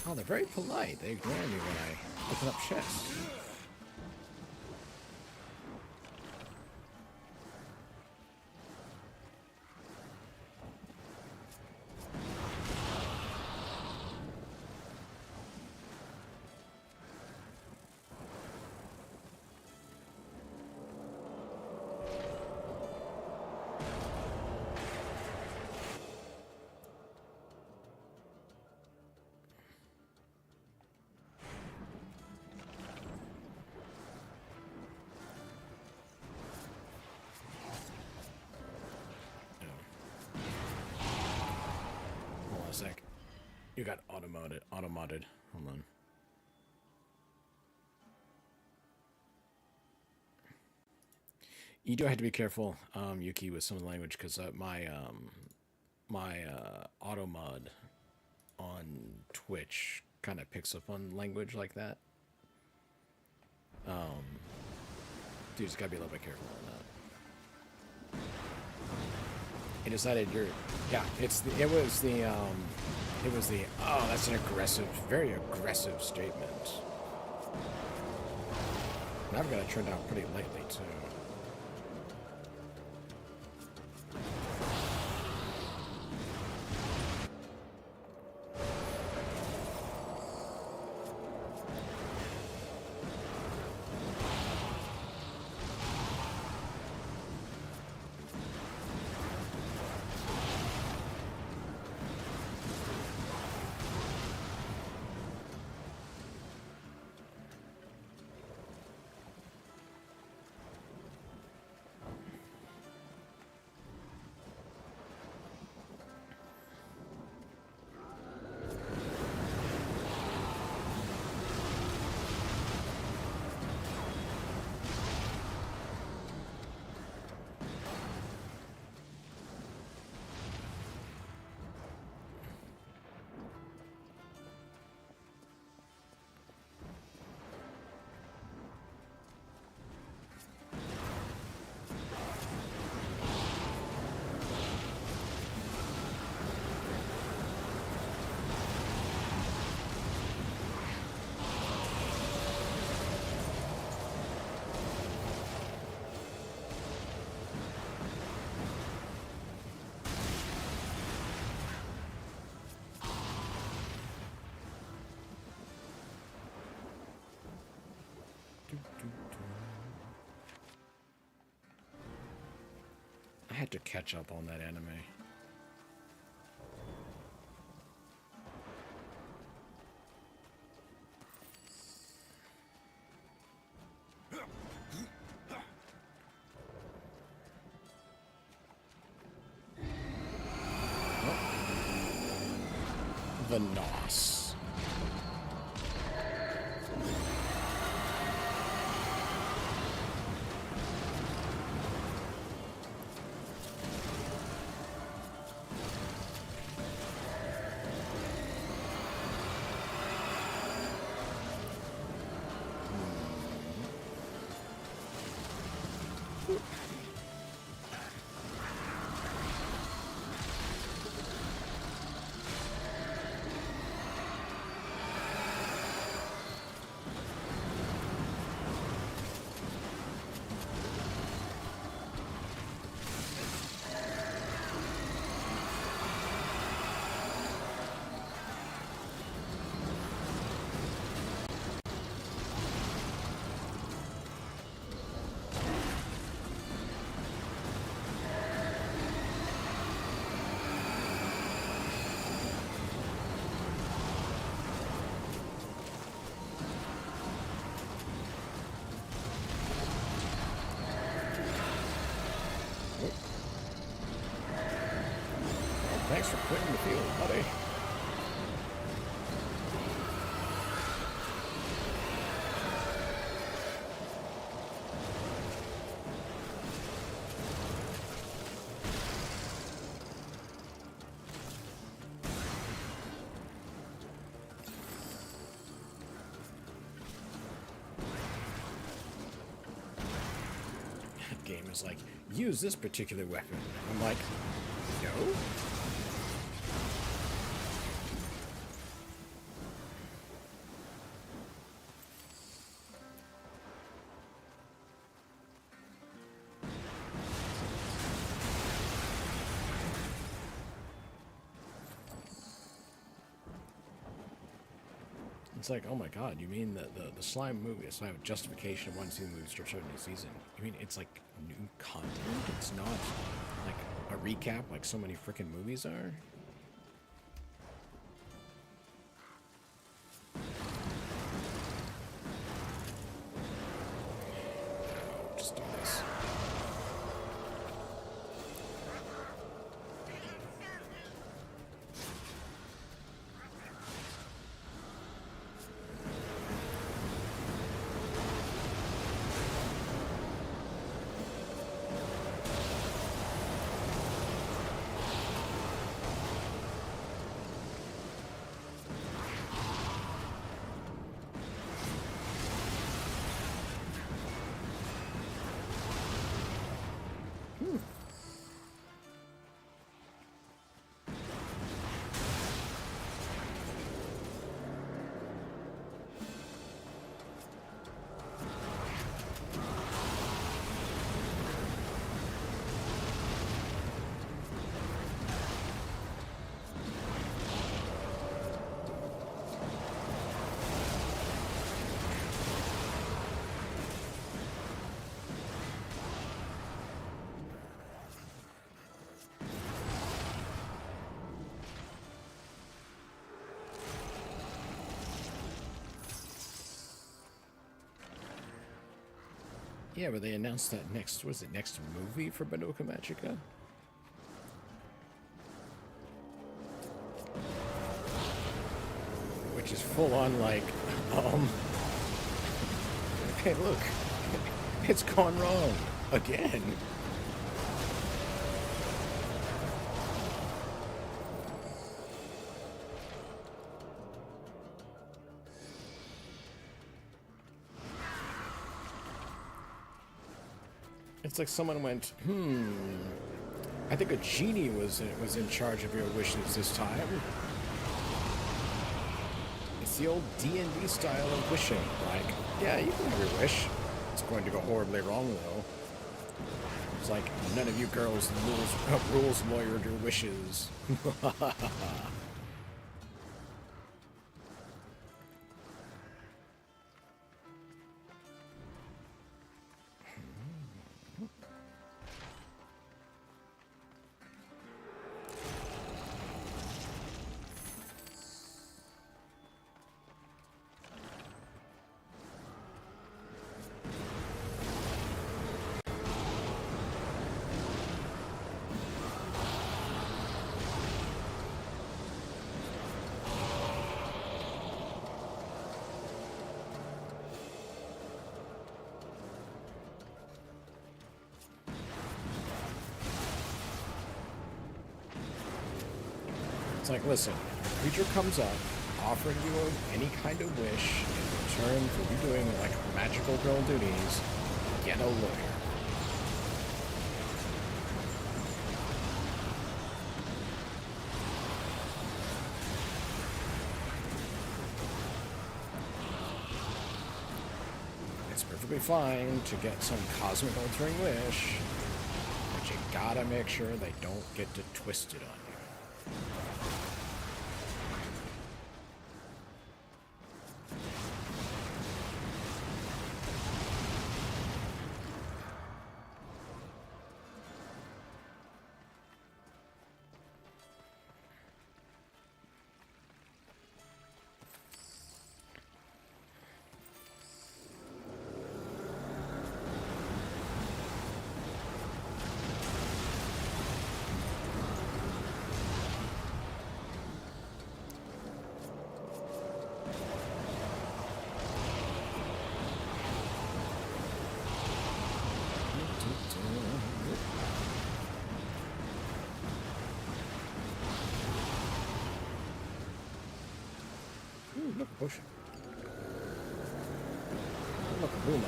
Speaker 1: Oh, they're very polite. They ignore me when I open up chests. Hold on a sec. You got automodded. Hold on. You do have to be careful, Yuki, with some of the language, because my auto mod on Twitch kind of picks up on language like that. You just gotta be a little bit careful on that. He decided oh, that's an aggressive, very aggressive statement. And I've got it turned out pretty lightly too. I had to catch up on that anime. The Nos. Thanks for quitting the field, buddy. Game is like, use this particular weapon. I'm like, no? It's like, oh my god, you mean the slime movie, so I have a justification of wanting to see the movie start a new season. You mean it's like new content? It's not like a recap like so many freaking movies are? Just do this. Yeah, but they announced that next, was it next movie for Madoka Magica? Which is full on like, hey look, it's gone wrong again. It's like someone went, I think a genie was in charge of your wishes this time. It's the old D&D style of wishing. Like, yeah, you can have your wish. It's going to go horribly wrong, though. It's like, none of you girls rules lawyered your wishes. It's like, listen, if a creature comes up, offering you any kind of wish in return for you doing, like, magical girl duties, get a lawyer. It's perfectly fine to get some cosmic altering wish, but you gotta make sure they don't get to twist it on you. Look, a potion. Oh, look, a Luna.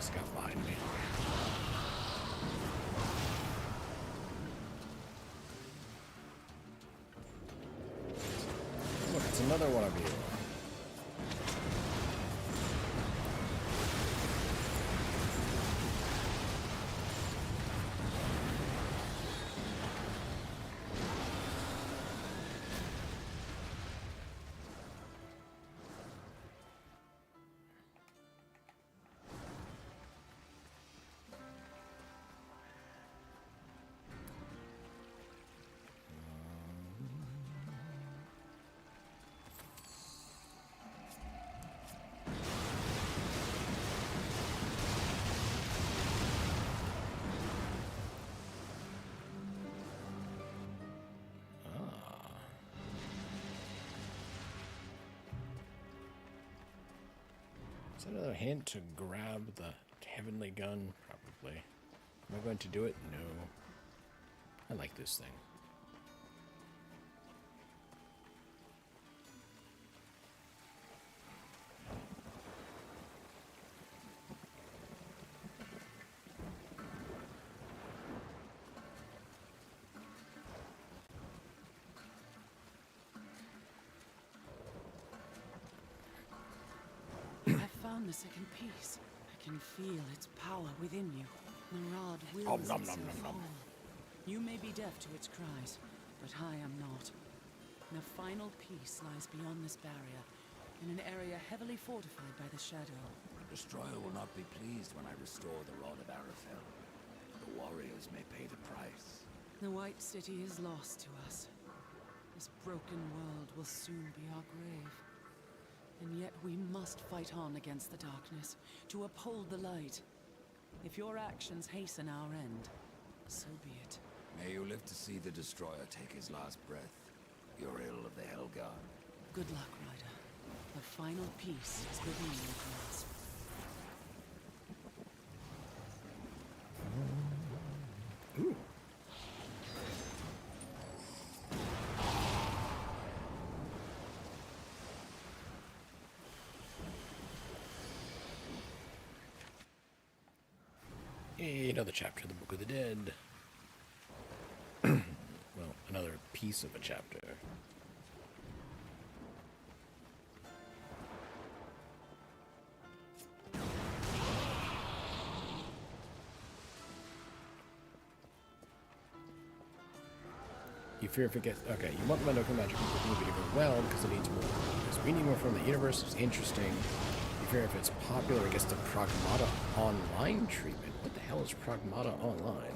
Speaker 1: Scuff behind me. Look, it's another one of you. Is that another hint to grab the heavenly gun? Probably. Am I going to do it? No. I like this thing.
Speaker 5: The second piece. I can feel its power within you. The rod wills
Speaker 1: Nom, nom,
Speaker 5: itself
Speaker 1: nom, nom, nom.
Speaker 5: all. You may be deaf to its cries, but I am not. The final piece lies beyond this barrier, in an area heavily fortified by the shadow.
Speaker 6: The Destroyer will not be pleased when I restore the Rod of Arafel. The warriors may pay the price.
Speaker 5: The White City is lost to us. This broken world will soon be our grave. And yet we must fight on against the darkness, to uphold the light. If your actions hasten our end, so be it.
Speaker 6: May you live to see the Destroyer take his last breath. Your ill of the Helgard.
Speaker 5: Good luck, Ryder. The final piece is within your grasp.
Speaker 1: Ooh. Yay, another chapter of the Book of the Dead. Well, another piece of a chapter. You fear if it gets... Okay, you want the medical magic movie to go well because it needs more. Because we need more from the universe. It's interesting. You fear if it's popular, it gets the Pragmata Online treatment. What the hell is Pragmata Online?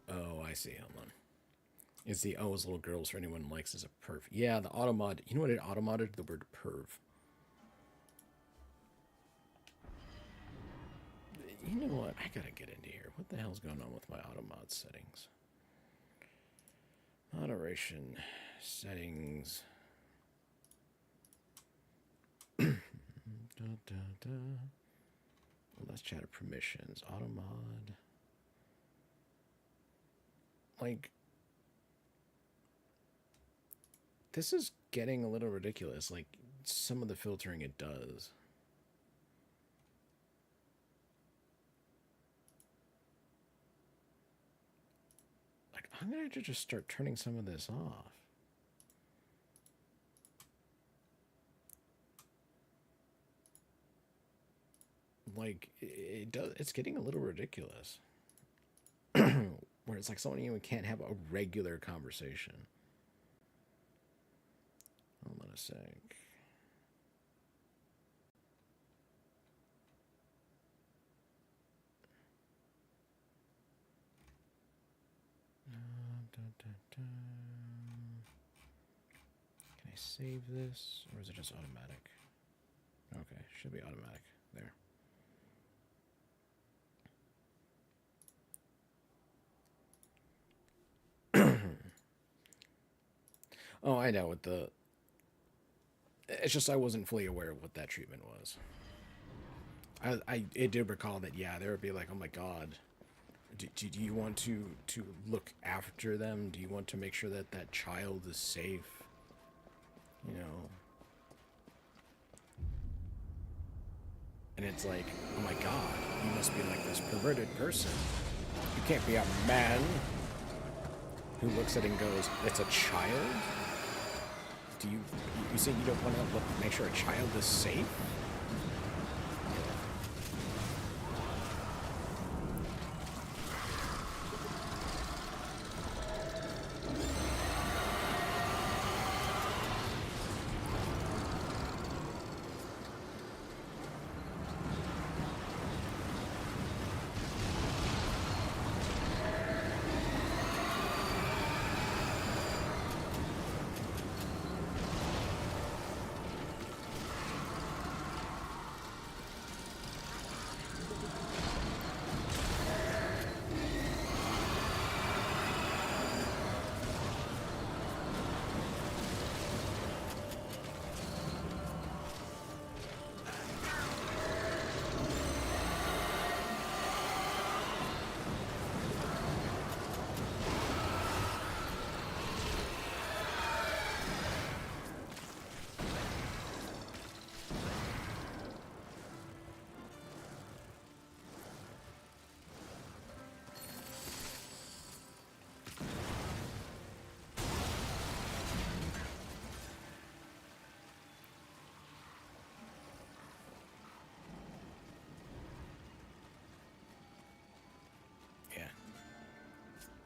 Speaker 1: Oh, I see. Hold on. It's the O as little girls for anyone who likes as a perv. Yeah, the automod. You know what it automodded? The word perv. I gotta get into here. What the hell's going on with my auto mod settings? Moderation settings. Da, da, da. Well, let's chat permissions. Auto mod. Like, this is getting a little ridiculous. Like, some of the filtering it does. Like, I'm gonna have to just start turning some of this off. Like, it does. It's getting a little ridiculous. Where it's like someone even can't have a regular conversation. Hold on a sec. Can I save this? Or is it just automatic? Okay, should be automatic. There. Oh, I know what the... It's just I wasn't fully aware of what that treatment was. I did recall that, yeah, there would be like, oh my god, do you want to look after them? Do you want to make sure that that child is safe? You know? And it's like, oh my god, you must be like this perverted person. You can't be a man who looks at it and goes, it's a child? Do you say you don't want to make sure a child is safe?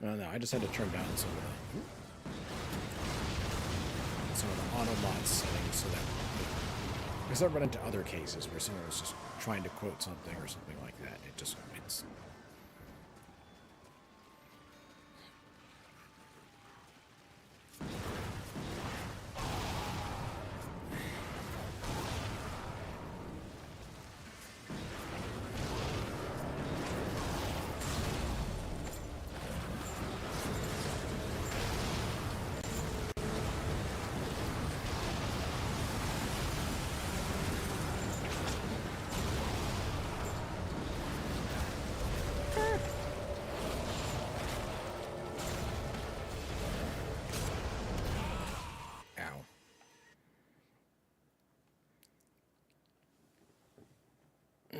Speaker 1: No, I just had to turn down some of the auto mod settings so that, because I've run into other cases where someone was just trying to quote something or something like that. It's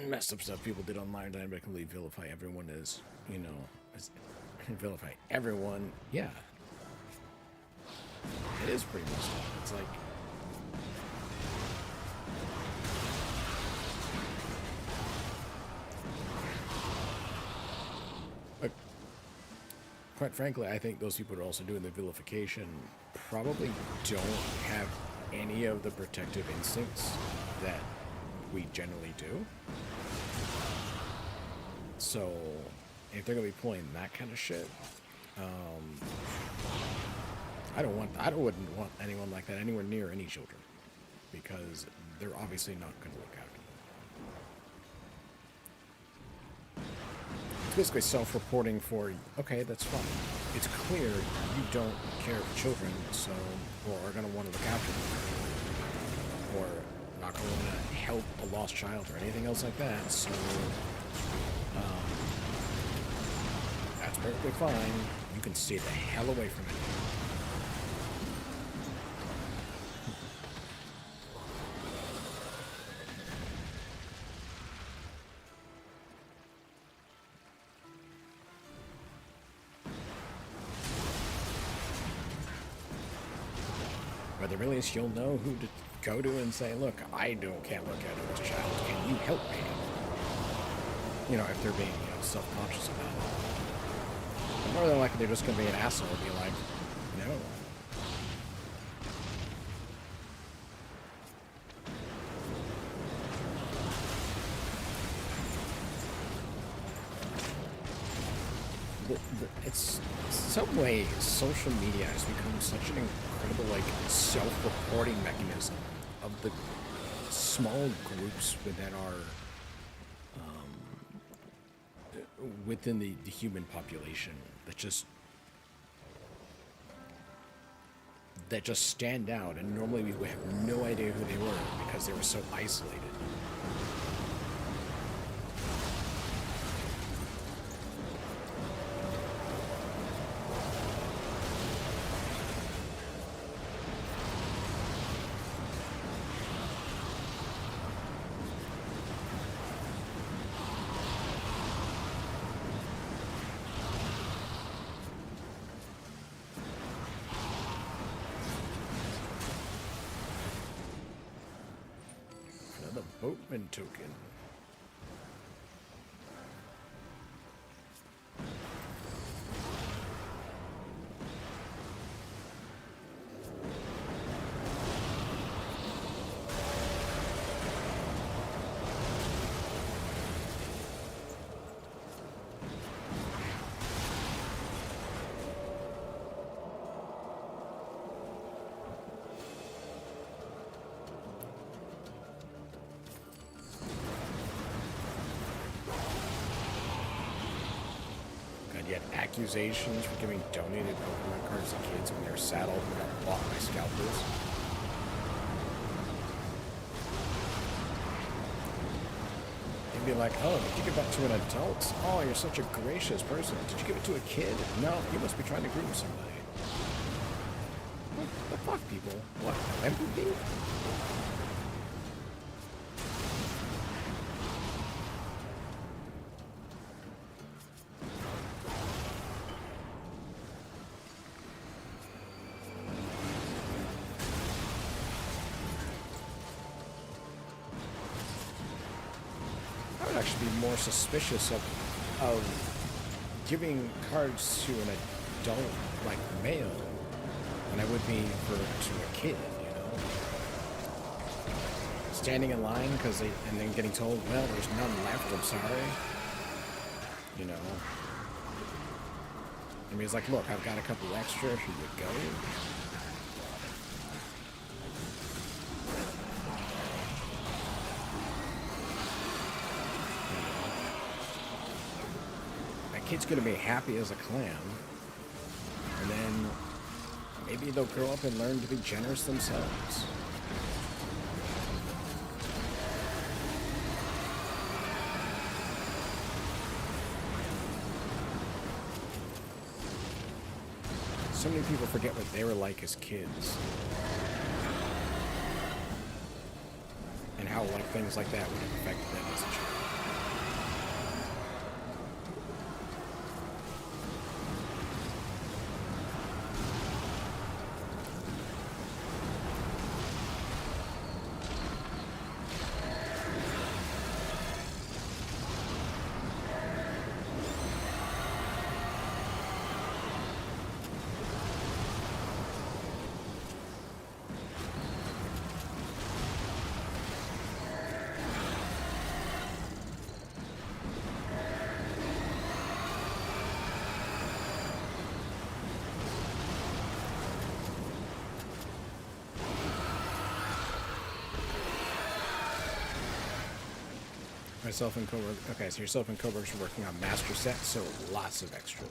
Speaker 1: messed up stuff people did online dynamically vilify everyone as, you know, vilify everyone. Yeah. It is pretty messed up. It's like, quite frankly, I think those people who are also doing the vilification probably don't have any of the protective instincts that we generally do. So, if they're gonna be pulling that kind of shit, I wouldn't want anyone like that anywhere near any children, because they're obviously not gonna look after them. basically self-reporting for, okay, that's fine. It's clear you don't care for children, so, or are going to want to look after them, or not going to want to help a lost child or anything else like that, so that's perfectly fine. You can stay the hell away from it. But the really is, you'll know who to go to and say, look, can't look at this child. Can you help me? You know, if they're being, self-conscious about it. But more than likely, they're just going to be an asshole and be like, no. It's some ways social media has become such an incredible self-reporting mechanism of the small groups that are within the human population that just stand out, and normally we have no idea who they were because they were so isolated. Another boatman token. Yet accusations for giving donated Pokemon cards to kids when they're saddled and got bought by scalpers. They'd be like, oh, did you give that to an adult? Oh, you're such a gracious person. Did you give it to a kid? No, you must be trying to groom somebody. What the fuck, people? What, empathy? Actually be more suspicious of giving cards to an adult like male than I would be to a kid, standing in line and then getting told, well, there's none left, I'm sorry, I mean, it's like, look, I've got a couple extra, here you go. Kid's gonna be happy as a clam, and then maybe they'll grow up and learn to be generous themselves. So many people forget what they were like as kids, and how things like that would have affected them as a child. Myself and coworker. Okay, so yourself and coworkers are working on master sets, so lots of extras.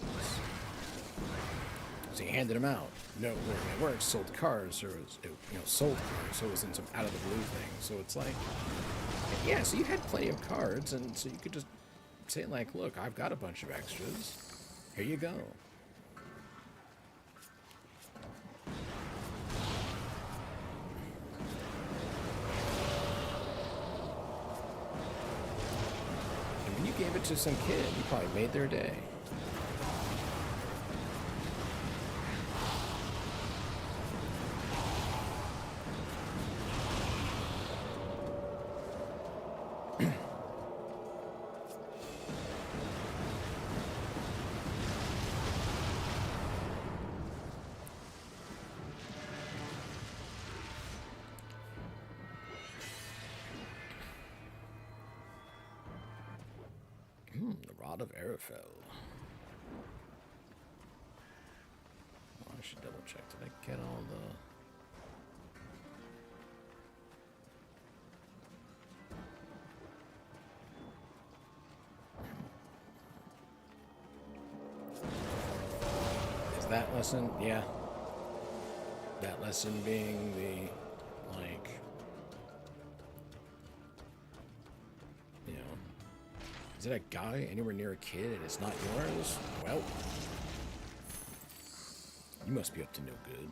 Speaker 1: So you handed them out. No, it worked. Sold cars, or sold cars. So it wasn't some out of the blue thing. So it's like, yeah. So you had plenty of cards, and so you could just say like, look, I've got a bunch of extras. Here you go. And when you gave it to some kid, you probably made their day. The Rod of Arafel. Oh, I should double check. Did I get all the... Is that lesson? Yeah. That lesson being the, like... Is it a guy anywhere near a kid and it's not yours? Well, you must be up to no good.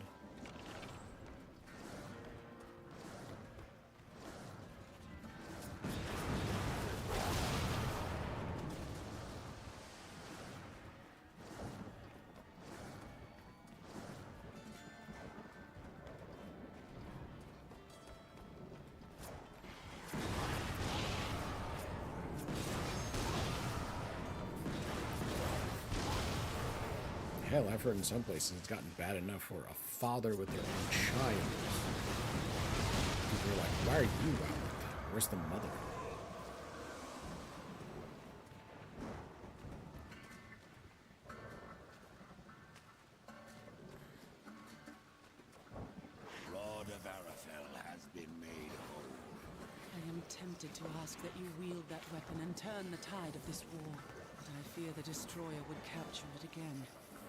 Speaker 1: Hell, I've heard in some places it's gotten bad enough for a father with their own child. People are like, why are you out with that? Where's the mother?
Speaker 6: Rod of Arafel has been made whole.
Speaker 5: I am tempted to ask that you wield that weapon and turn the tide of this war. But I fear the Destroyer would capture it again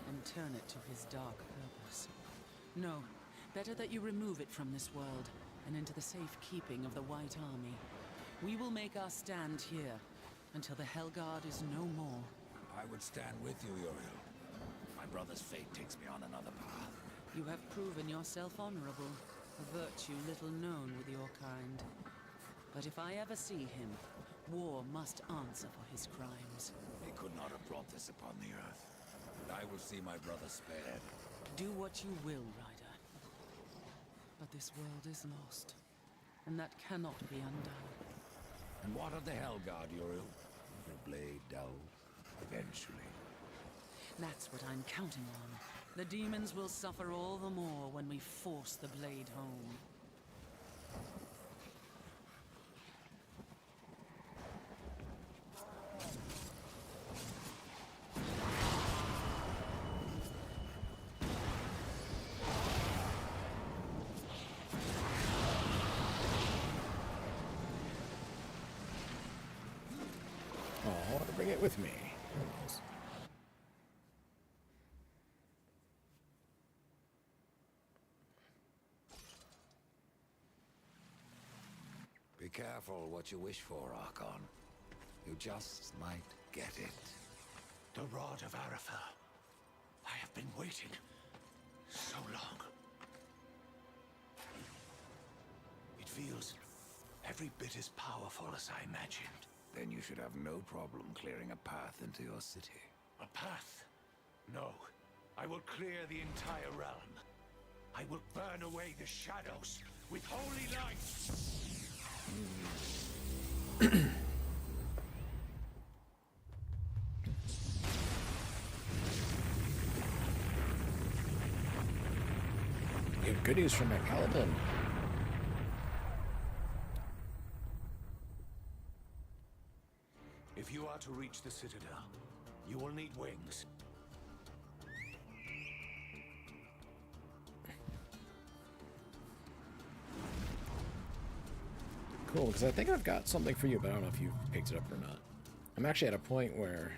Speaker 5: and turn it to his dark purpose. No, better that you remove it from this world and into the safekeeping of the White Army. We will make our stand here until the Helguard is no more.
Speaker 6: I would stand with you, Uriel. My brother's fate takes me on another path.
Speaker 5: You have proven yourself honorable, a virtue little known with your kind. But if I ever see him, war must answer for his crimes.
Speaker 6: They could not have brought this upon the earth. I will see my brother spared.
Speaker 5: Do what you will, Ryder. But this world is lost, and that cannot be undone.
Speaker 6: And what of the Helguard, Uriel? Will blade dull eventually?
Speaker 5: That's what I'm counting on. The demons will suffer all the more when we force the blade home.
Speaker 1: Oh, bring it with me.
Speaker 6: Be careful what you wish for, Archon. You just might get it.
Speaker 4: The Rod of Arafel. I have been waiting so long. It feels every bit as powerful as I imagined.
Speaker 6: Then you should have no problem clearing a path into your city.
Speaker 4: A path? No. I will clear the entire realm. I will burn away the shadows with holy light.
Speaker 1: You have goodies from my paladin.
Speaker 4: If you are to reach the Citadel, you will need wings.
Speaker 1: cool, because I think I've got something for you, but I don't know if you've picked it up or not. I'm actually at a point where,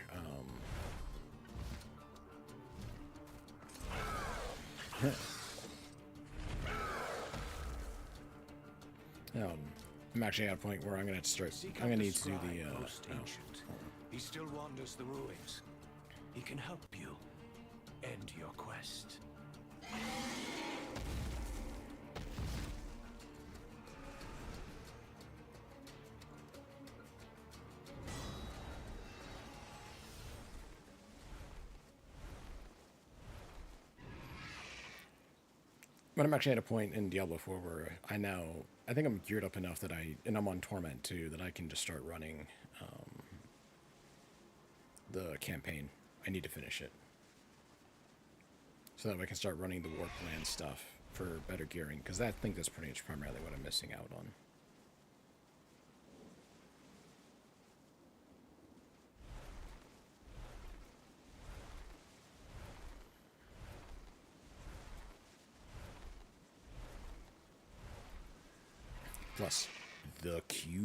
Speaker 1: I'm actually at a point where I'm gonna have to start. I'm gonna need to do the.
Speaker 4: Most ancient. He still wanders the ruins. He can help you end your quest.
Speaker 1: But I'm actually at a point in Diablo 4 where I think I'm geared up enough that and I'm on Torment too, that I can just start running the campaign. I need to finish it. So that I can start running the war plan stuff for better gearing, because I think that's pretty much primarily what I'm missing out on. Plus, the cube.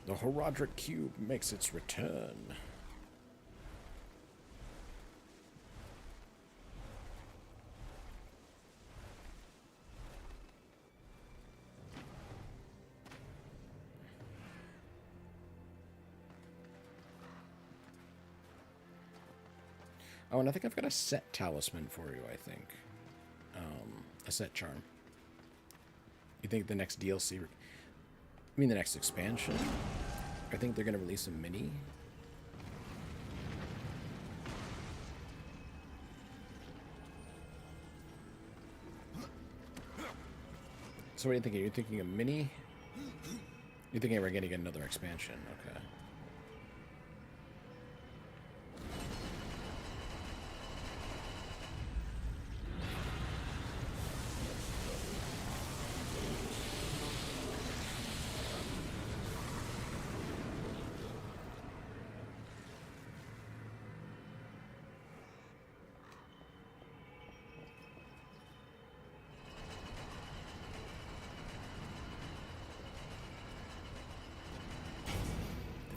Speaker 1: The Horadric cube makes its return. Oh, and I think I've got a set talisman for you, I think. A set charm. You think the next DLC... I mean the next expansion? I think they're going to release a mini. So what are you thinking? You're thinking a mini? You're thinking we're going to get another expansion. Okay.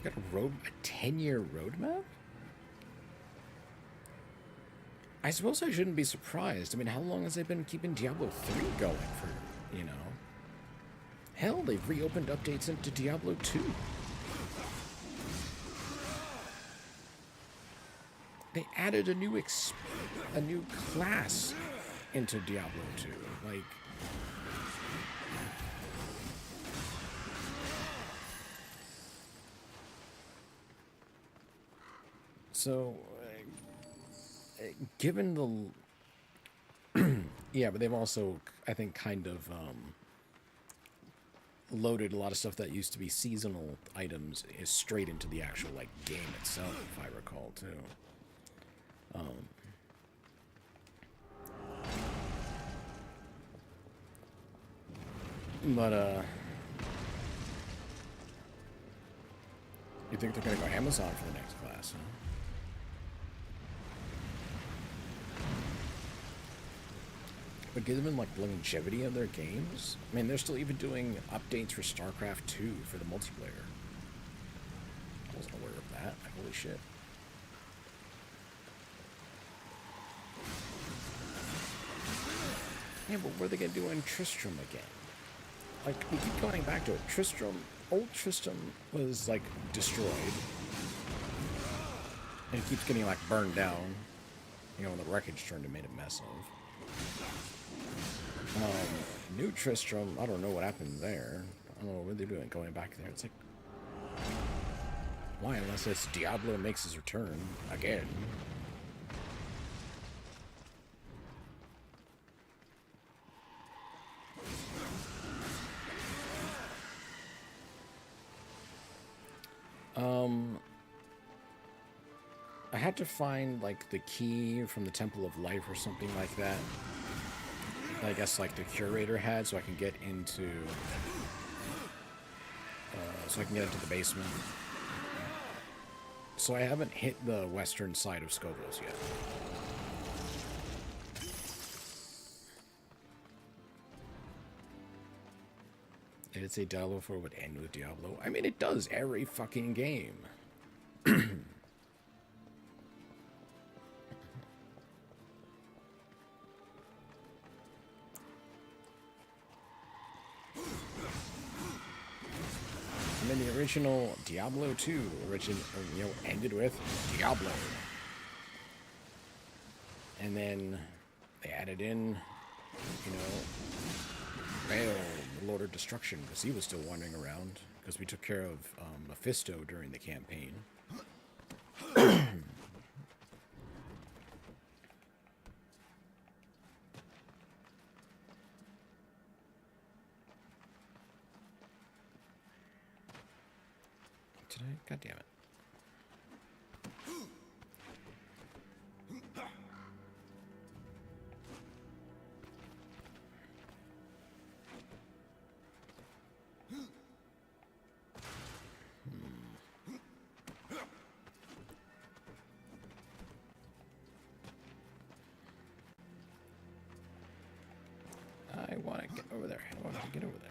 Speaker 1: Got a 10-year roadmap? I suppose I shouldn't be surprised. I mean, how long has they been keeping Diablo 3 going for, you know? Hell, they've reopened updates into Diablo 2. They added a new class into Diablo 2. Like, so, given the... yeah, but they've also, I think, kind of loaded a lot of stuff that used to be seasonal items is straight into the actual, like, game itself, if I recall, too. You think they're going to go Amazon for the next class, huh? But given, like, the longevity of their games, I mean, they're still even doing updates for StarCraft 2 for the multiplayer. I wasn't aware of that. Like, holy shit. Yeah, but what are they going to do in Tristram again? Like, we keep going back to it. Old Tristram was, like, destroyed. And it keeps getting, like, burned down. You know, the wreckage turned and made a mess of. New Tristram, I don't know what happened there. I don't know what they're doing going back there. It's like, why? Unless it's Diablo makes his return again. I had to find, like, the key from the Temple of Life or something like that. I guess, like, the curator had, so I can get into... the basement. So I haven't hit the western side of Scoville's yet. Did it say Diablo 4 would end with Diablo? I mean, it does every fucking game. And then the original Diablo 2 ended with Diablo. And then they added in, Baal, the Lord of Destruction, because he was still wandering around, because we took care of Mephisto during the campaign. Did I? God damn it. I want to get over there. I want to get over there.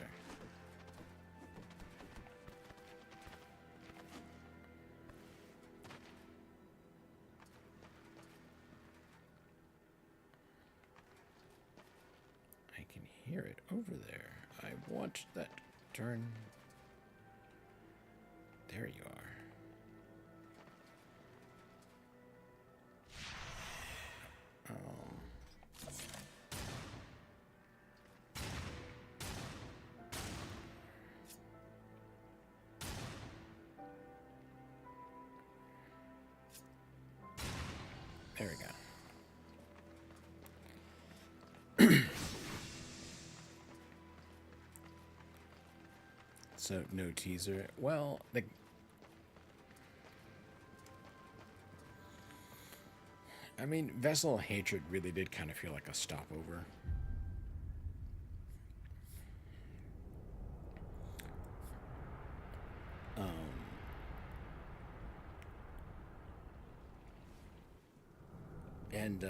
Speaker 1: I can hear it over there. I want that turn. There you are. There we go. So, no teaser. Well, I mean, Vessel Hatred really did kind of feel like a stopover. And,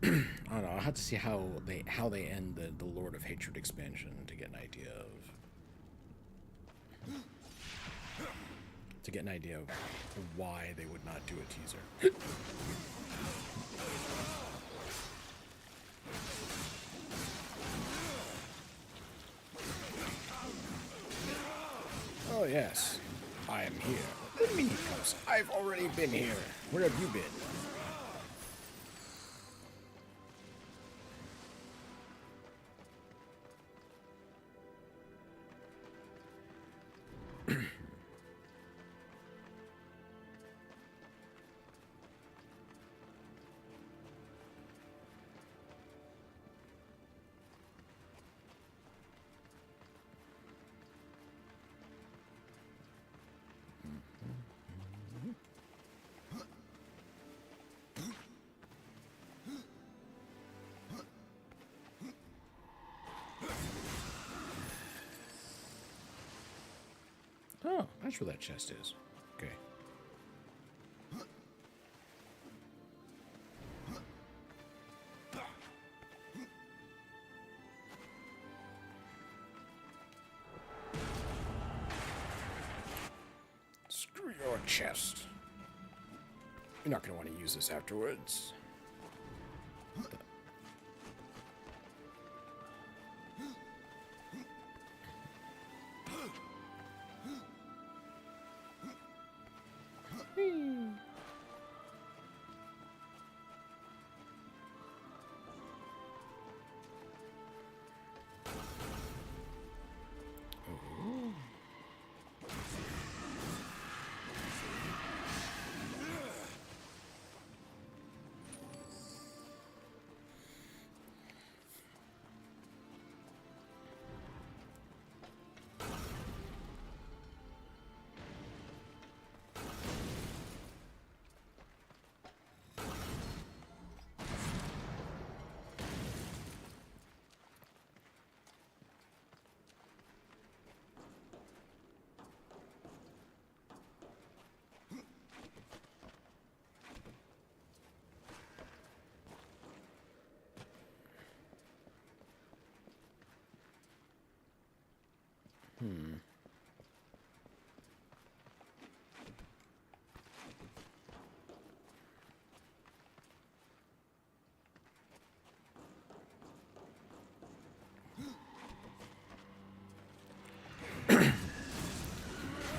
Speaker 1: I don't know. I'll have to see how they end the Lord of Hatred expansion to get an idea of why they would not do a teaser. Oh yes, I am here. What do you mean he comes? I've already been here. Where have you been? Oh, that's where that chest is. Okay. Screw your chest. You're not going to want to use this afterwards.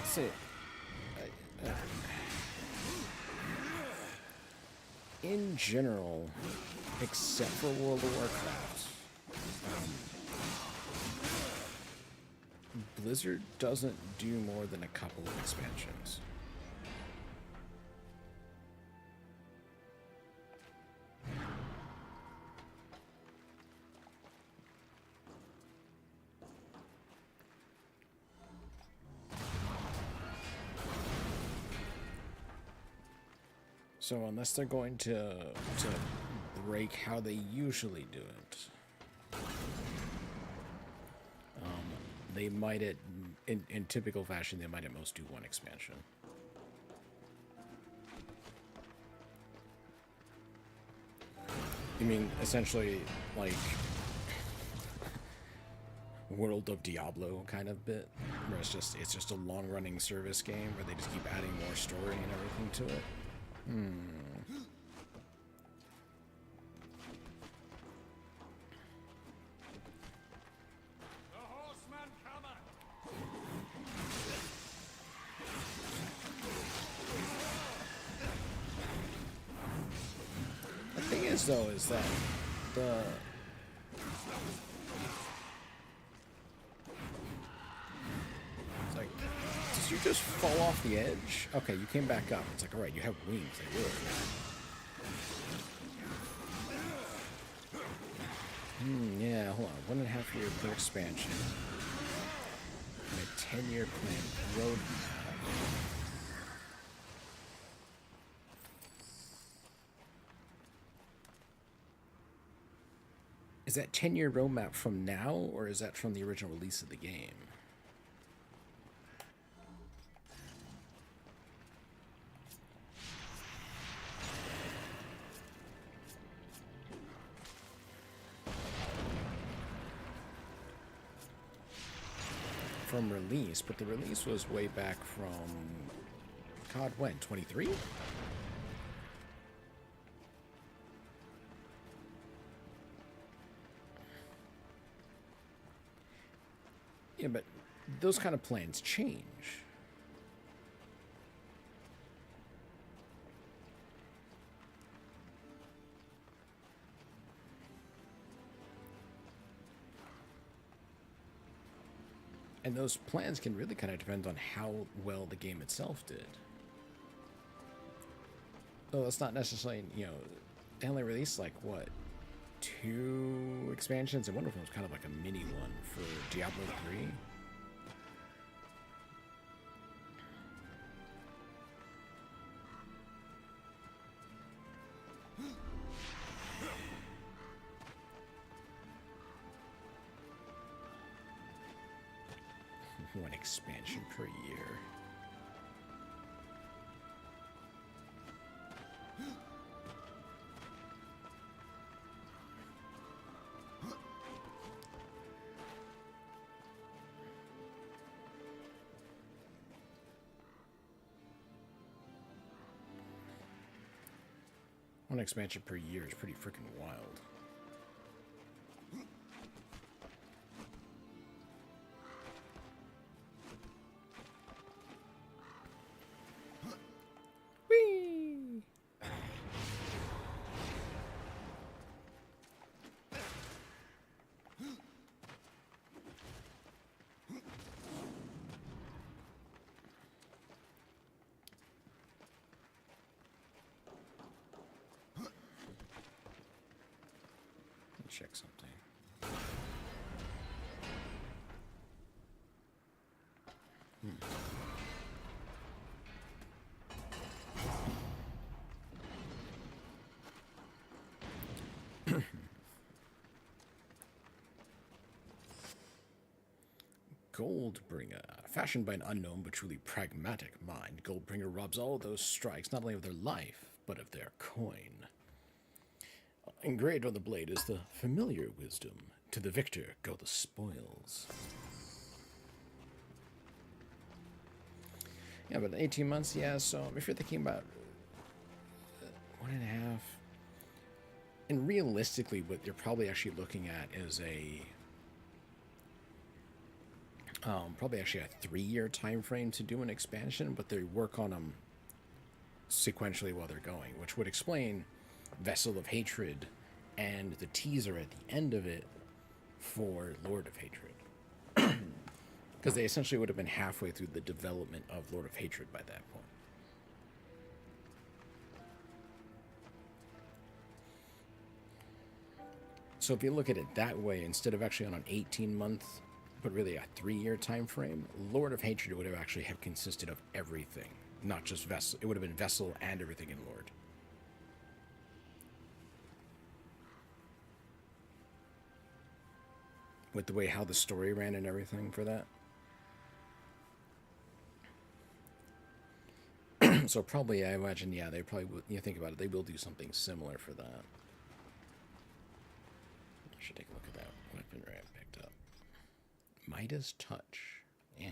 Speaker 1: See, in general, except for World of Warcraft, Blizzard doesn't do more than a couple of expansions. So unless they're going to break how they usually do it, they might in typical fashion, they might at most do one expansion. You mean essentially like World of Diablo kind of bit, where it's just a long running service game where they just keep adding more story and everything to it.
Speaker 4: The horseman cometh!
Speaker 1: The thing is, though, is that the it's like, did you just fall off the edge? Okay, you came back up. It's like, all right, you have wings. They work. Yeah, hold on. 1.5 year per expansion. And a 10-year plan roadmap. Is that 10-year roadmap from now, or is that from the original release of the game? From release, but the release was way back from, God, when? 23? Yeah, but those kind of plans change. And those plans can really kind of depend on how well the game itself did. So it's not necessarily, you know, they only released like, what, 2 expansions? And one of them was kind of like a mini one for Diablo 3. One expansion per year. One expansion per year is pretty freaking wild. Whee! Check something. Goldbringer. Fashioned by an unknown but truly pragmatic mind, Goldbringer robs all those strikes not only of their life, but of their coin. Engraved on the blade is the familiar wisdom. To the victor go the spoils. Yeah, but 18 months, yeah, so if you're thinking about 1.5, and realistically, what you're probably actually looking at is probably actually a 3-year time frame to do an expansion, but they work on them sequentially while they're going, which would explain Vessel of Hatred and the teaser at the end of it for Lord of Hatred. Because they essentially would have been halfway through the development of Lord of Hatred by that point. So if you look at it that way, instead of actually on an 18-month, but really a 3-year time frame, Lord of Hatred would have actually have consisted of everything, not just Vessel. It would have been Vessel and everything in Lord. With the way how the story ran and everything for that. So probably, I imagine, yeah, they probably will, you think about it, they will do something similar for that. I should take a look at that weapon I picked up. Midas Touch. Yeah.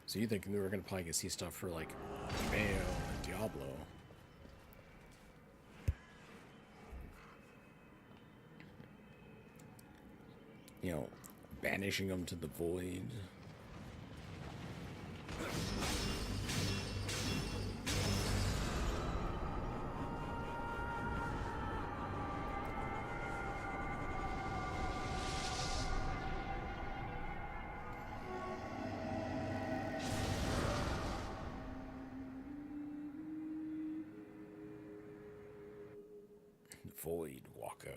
Speaker 1: So you think we were going to probably get see stuff for, like, Mayo and Diablo. You know, banishing them to the void. Void Walker.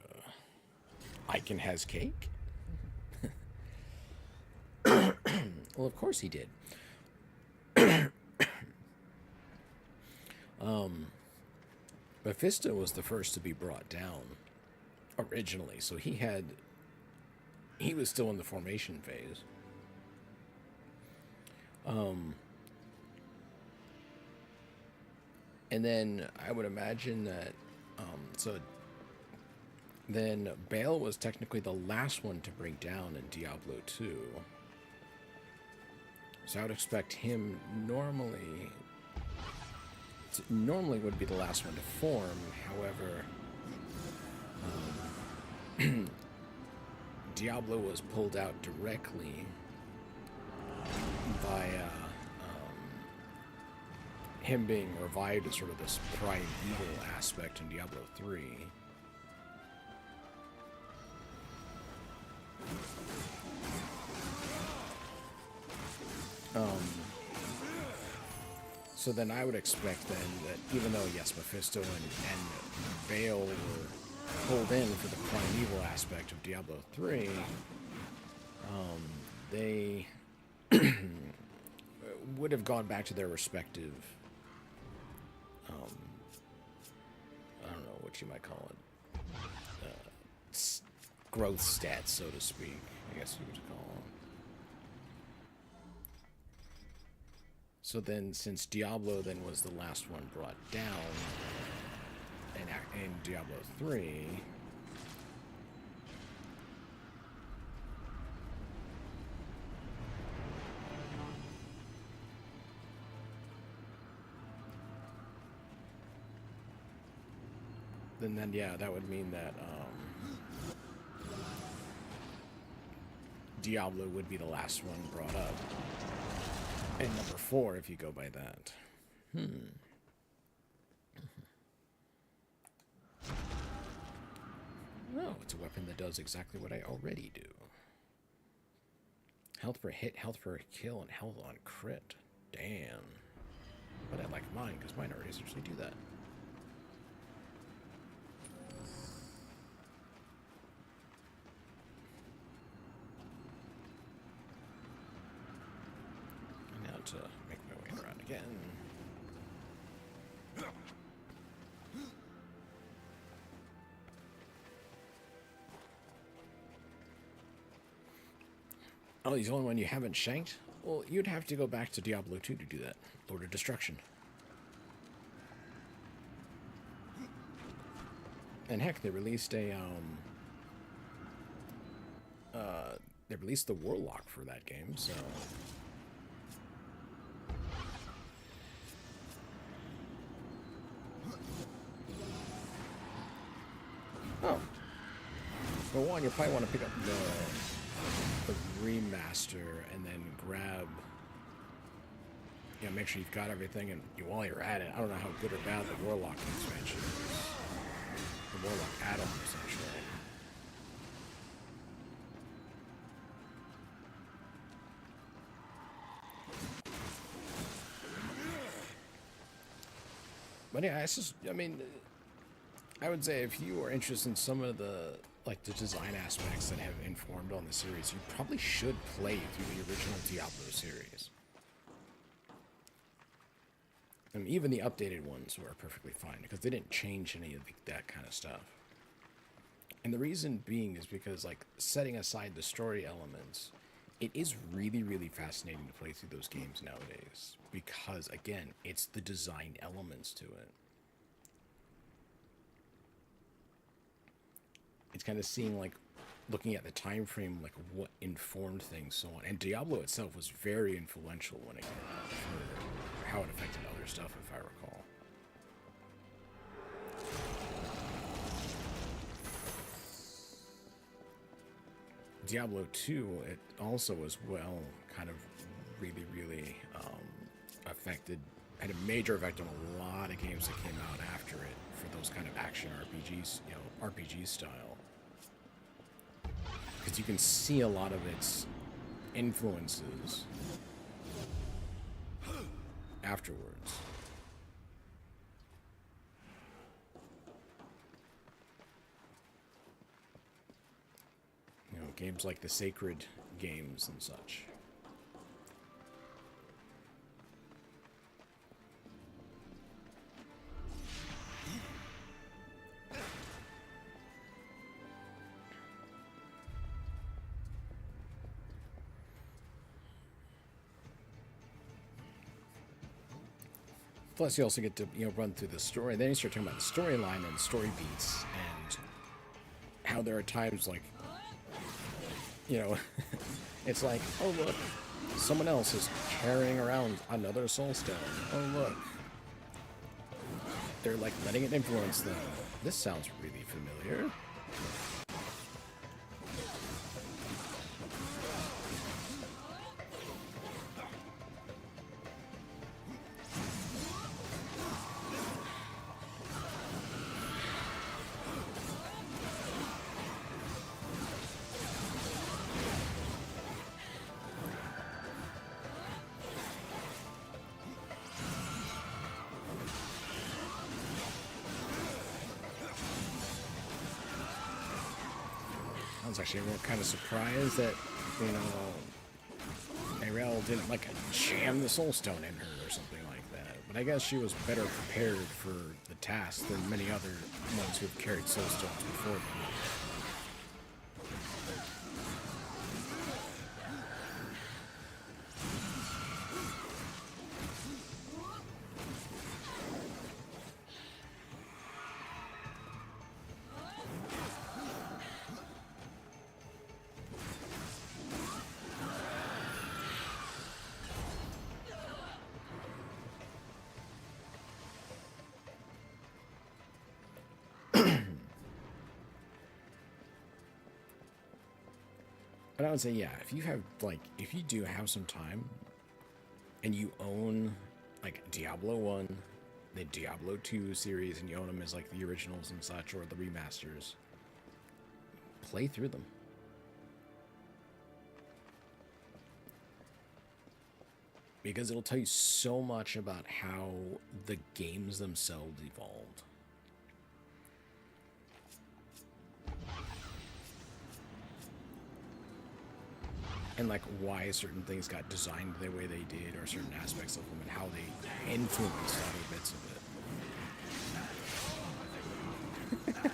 Speaker 1: Icon has cake? Well, of course he did. Mephisto was the first to be brought down originally, so he was still in the formation phase. And then I would imagine that so then Baal was technically the last one to bring down in Diablo 2. So I would expect him normally would be the last one to form. However, Diablo was pulled out directly via him being revived as sort of this primeval aspect in Diablo 3. So then I would expect then that even though, yes, Mephisto and Baal were pulled in for the primeval aspect of Diablo 3, they would have gone back to their respective, I don't know what you might call it, growth stats, so to speak, I guess you would call them. So then, since Diablo then was the last one brought down in Diablo 3, then yeah, that would mean that Diablo would be the last one brought up. And number 4, if you go by that. Oh, it's a weapon that does exactly what I already do. Health per hit, health per kill, and health on crit. Damn. But I like mine, because mine already essentially do that. To make my way around again. Oh, he's the only one you haven't shanked? Well, you'd have to go back to Diablo 2 to do that. Lord of Destruction. And heck, they released a they released the Warlock for that game, so... Oh. For one, you probably want to pick up the remaster and then grab... You know, make sure you've got everything, and while you're at it, I don't know how good or bad the Warlock expansion is. The Warlock add-on, essentially. But yeah, it's just, I mean, I would say if you are interested in some of the, like, the design aspects that have informed on the series, you probably should play through the original Diablo series. I mean, even the updated ones were perfectly fine, because they didn't change any of that kind of stuff. And the reason being is because, like, setting aside the story elements, it is really, really fascinating to play through those games nowadays. Because, again, it's the design elements to it. It's kind of seeing, like, looking at the time frame, like, what informed things, so on. And Diablo itself was very influential when it came for how it affected other stuff, if I recall. Diablo 2, it also as well kind of really, really affected, had a major effect on a lot of games that came out after it for those kind of action RPGs, you know, RPG style. Because you can see a lot of its influences afterwards. You know, games like the Sacred games and such. Plus, you also get to, you know, run through the story. Then you start talking about the storyline and story beats and how there are times like, you know, it's like, oh look, someone else is carrying around another soul stone. Oh look, they're like letting it influence them. This sounds really familiar. I was actually kind of surprised that, you know, Ariel didn't, like, jam the soul stone in her or something like that. But I guess she was better prepared for the task than many other ones who have carried soul stones before them. But I would say, yeah, if you have, like, if you do have some time and you own, like, Diablo 1, the Diablo 2 series, and you own them as, like, the originals and such, or the remasters, play through them. Because it'll tell you so much about how the games themselves evolved. And, like, why certain things got designed the way they did, or certain aspects of them, and how they influenced other bits of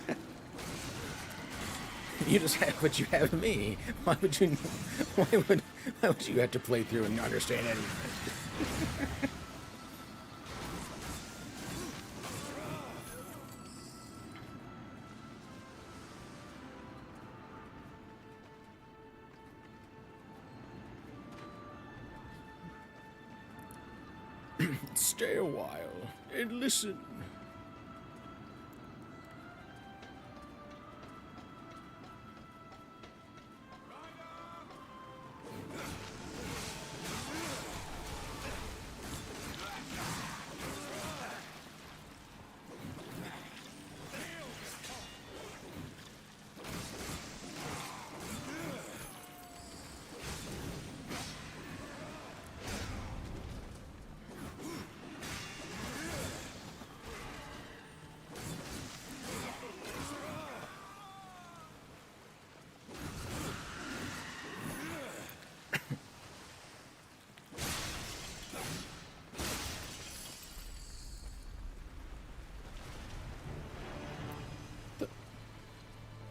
Speaker 1: it. You just have what you have me. Why would you have to play through and understand anything? Stay a while and listen.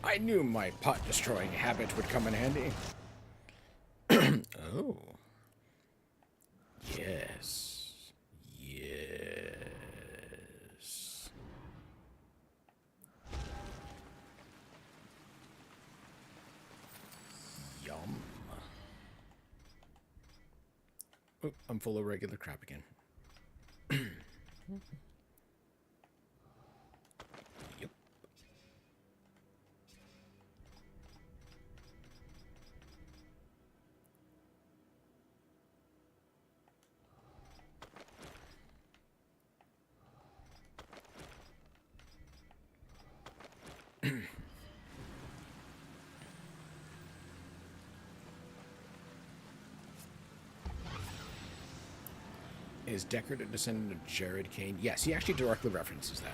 Speaker 1: I knew my pot-destroying habit would come in handy. Oh. Yes. Yes. Yum. Oh, I'm full of regular crap again. Yep. Is Deckard a descendant of Jared Kane? Yes, he actually directly references that.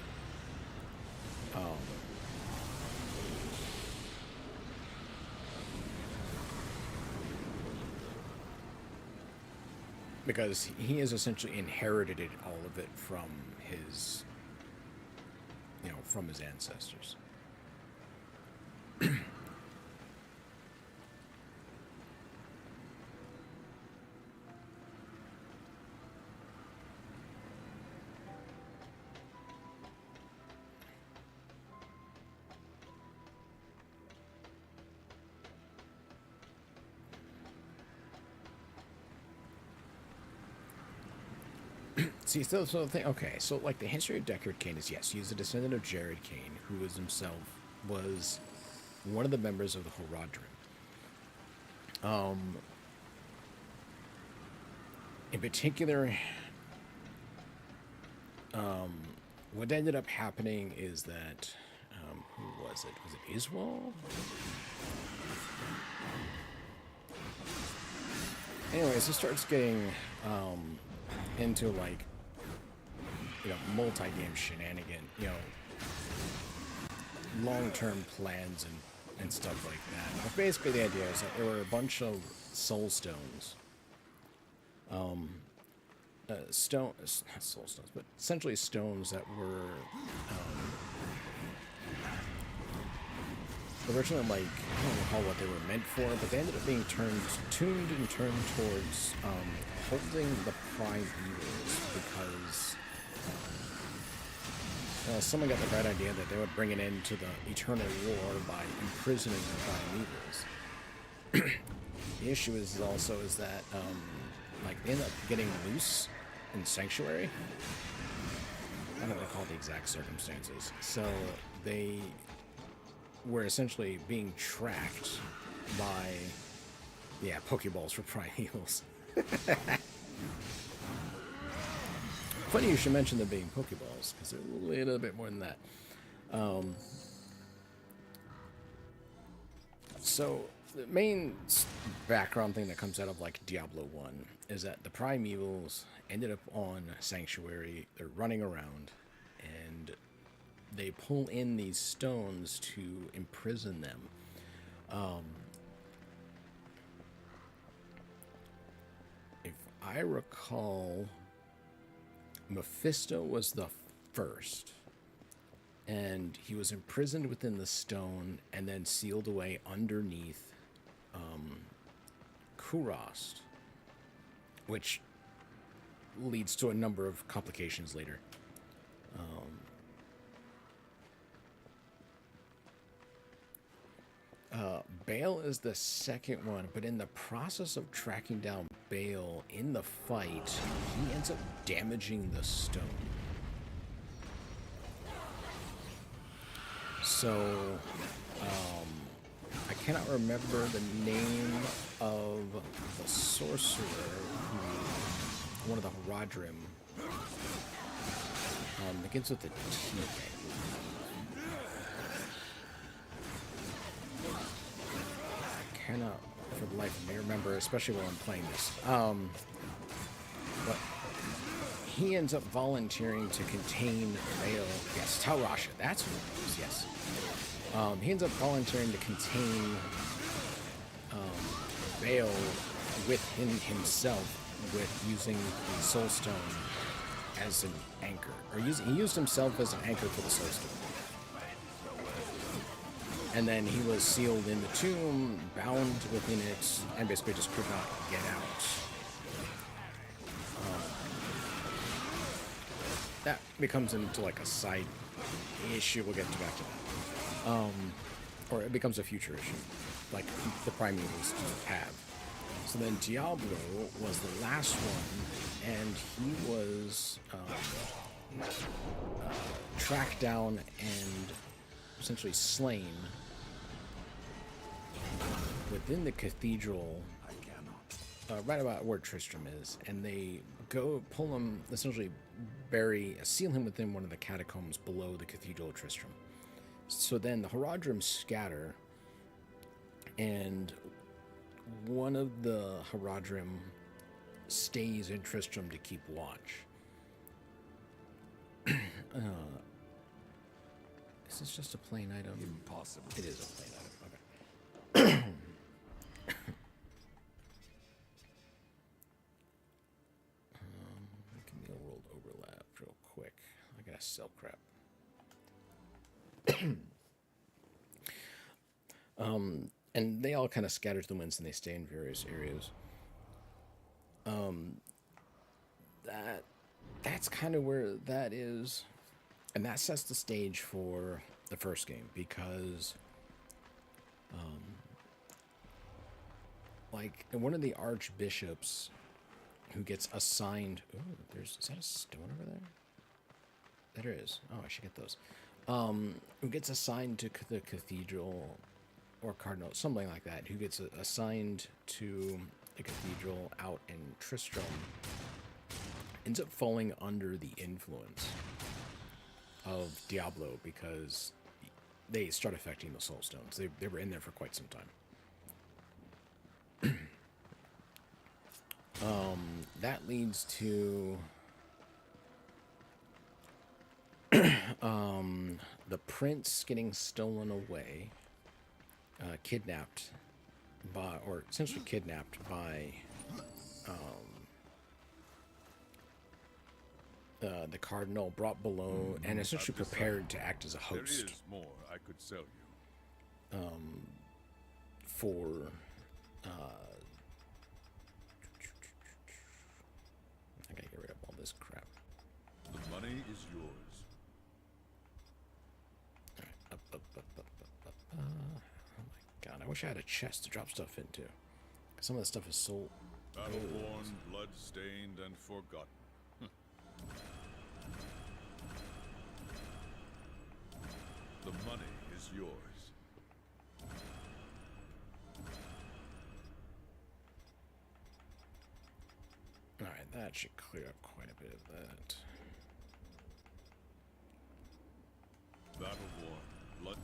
Speaker 1: Because he has essentially inherited it, all of it, from his, from his ancestors. See, so the thing, okay, so like the history of Deckard Cain is, yes, he's a descendant of Jared Cain, who was himself one of the members of the Horadrim. In particular, what ended up happening is that, who was it? Was it Iswal? Anyways, it starts getting into like, multi-game shenanigan, long-term plans and stuff like that. But basically the idea is that there were a bunch of soul stones. Not soul stones, but essentially stones that were originally, like, I don't recall what they were meant for, but they ended up being tuned and turned towards holding the prime evils, because someone got the bright idea that they would bring an end to the eternal war by imprisoning the prime evils. The issue is that like they end up getting loose in Sanctuary. I don't recall the exact circumstances. So they were essentially being tracked by, Pokeballs for prime evils. Funny you should mention them being Pokeballs, because they're a little bit more than that. So the main background thing that comes out of like Diablo 1 is that the Primevals ended up on Sanctuary. They're running around, and they pull in these stones to imprison them. If I recall, Mephisto was the first, and he was imprisoned within the stone and then sealed away underneath Kurast, which leads to a number of complications later. Bale is the second one, but in the process of tracking down Bale in the fight, he ends up damaging the stone. So, I cannot remember the name of the sorcerer who, one of the Haradrim, begins with a T. I cannot, for the life of me, remember, especially while I'm playing this. But he ends up volunteering to contain Bale. Yes, Taurasha, that's who it is, yes. He ends up volunteering to contain Bale within himself with using the Soul Stone as an anchor. Or he used himself as an anchor for the Soul Stone. And then he was sealed in the tomb, bound within it, and basically just could not get out. That becomes into like a side issue. We'll get back to that. Or it becomes a future issue, like the Primevals have. So then Diablo was the last one, and he was tracked down and essentially slain within the cathedral, right about where Tristram is, and they go pull him, essentially seal him within one of the catacombs below the Cathedral of Tristram. So then the Haradrim scatter, and one of the Haradrim stays in Tristram to keep watch. Is this just a plain item?
Speaker 6: Impossible.
Speaker 1: It is a plain item. Okay. Give me a world overlap real quick. I gotta sell crap. And they all kind of scatter to the winds and they stay in various areas. That's kind of where that is. And that sets the stage for the first game because like one of the archbishops who gets assigned, is that a stone over there? There is. Oh, I should get those. Who gets assigned to the cathedral, or cardinal, something like that, who gets assigned to the cathedral out in Tristram, ends up falling under the influence of Diablo because they start affecting the soul stones. They were in there for quite some time. That leads to the prince getting stolen away, kidnapped by, or essentially kidnapped by the cardinal, brought below, and essentially prepared to act as a
Speaker 3: There
Speaker 1: host
Speaker 3: is more I could sell you.
Speaker 1: for I gotta get rid of all this crap.
Speaker 3: The money is yours.
Speaker 1: Alright, up. Oh my god, I wish I had a chest to drop stuff into. Some of the stuff is so
Speaker 3: Battle-worn, blood-stained, and forgotten. The money is yours.
Speaker 1: Alright, that should clear up quite a bit of that.
Speaker 3: Battle-worn, blood.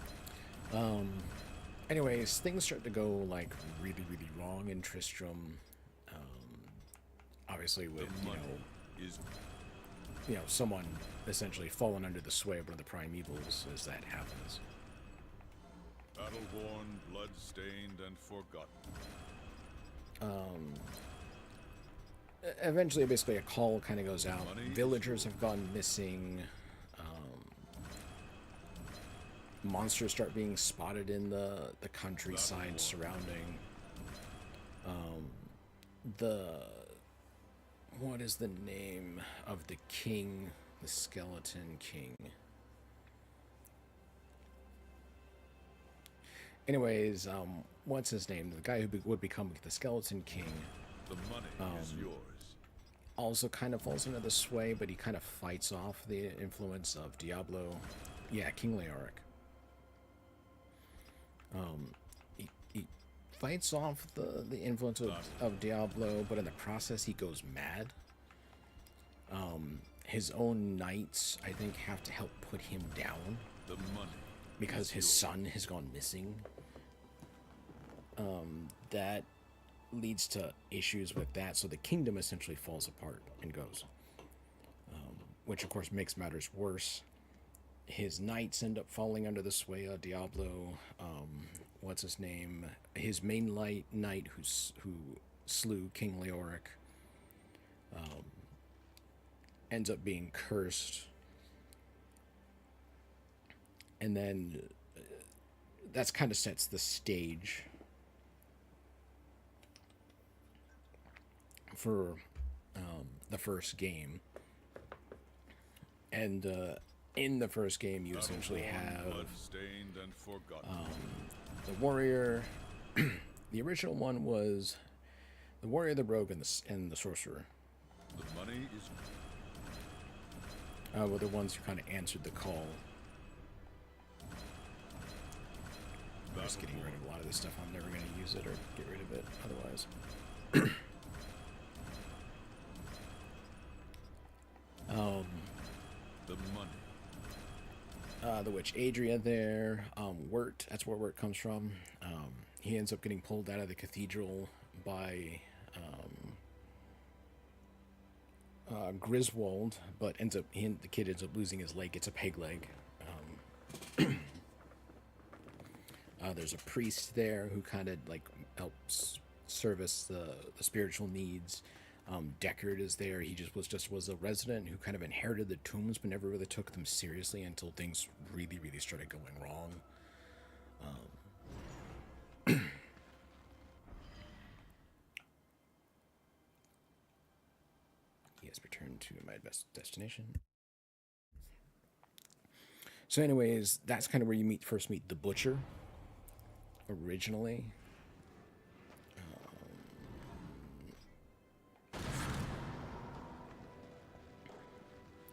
Speaker 1: Anyways, things start to go like really wrong in Tristram. Obviously with, someone essentially fallen under the sway of one of the primevals as that happens.
Speaker 3: Battle-worn, blood-stained, and forgotten.
Speaker 1: Eventually, basically, a call kind of goes out. Villagers have gone missing. Monsters start being spotted in the countryside surrounding. What is the name of the king, the skeleton king? Anyways, what's his name? The guy who would become the skeleton king
Speaker 3: The money is yours.
Speaker 1: Also kind of falls into the sway, but he kind of fights off the influence of Diablo. Yeah, King Leoric. He fights off the influence of Diablo, but in the process he goes mad. His own knights, I think, have to help put him down.
Speaker 3: The money.
Speaker 1: Because his son has gone missing. That leads to issues with that, so the kingdom essentially falls apart and goes. Which, of course, makes matters worse. His knights end up falling under the sway of Diablo. What's his name? His main knight who slew King Leoric ends up being cursed. And then that's kind of sets the stage for the first game. And in the first game, you essentially have
Speaker 3: blood-stained and forgotten.
Speaker 1: the warrior. The original one was the warrior, the rogue, and the sorcerer.
Speaker 3: The money is.
Speaker 1: Were the ones who kind of answered the call. I'm just getting rid of a lot of this stuff. I'm never going to use it or get rid of it otherwise.
Speaker 3: The money.
Speaker 1: The witch Adria there. Wirt, that's where Wirt comes from. He ends up getting pulled out of the cathedral by Griswold, but the kid ends up losing his leg. It's a peg leg. There's a priest there who kind of like helps service the spiritual needs. Deckard is there. He was a resident who kind of inherited the tombs, but never really took them seriously until things really, really started going wrong. He has returned to my best destination. So, anyways, that's kind of where you first meet the Butcher. Originally.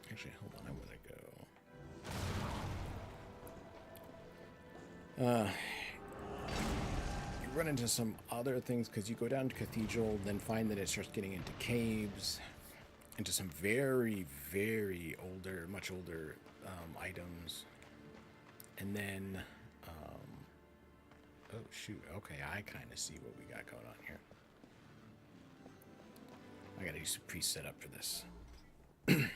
Speaker 1: Actually, hold on, I'm gonna go. You run into some other things because you go down to Cathedral, then find that it starts getting into caves, into some very, very much older items, and then. Oh shoot! Okay, I kind of see what we got going on here. I gotta do some pre-setup for this. Make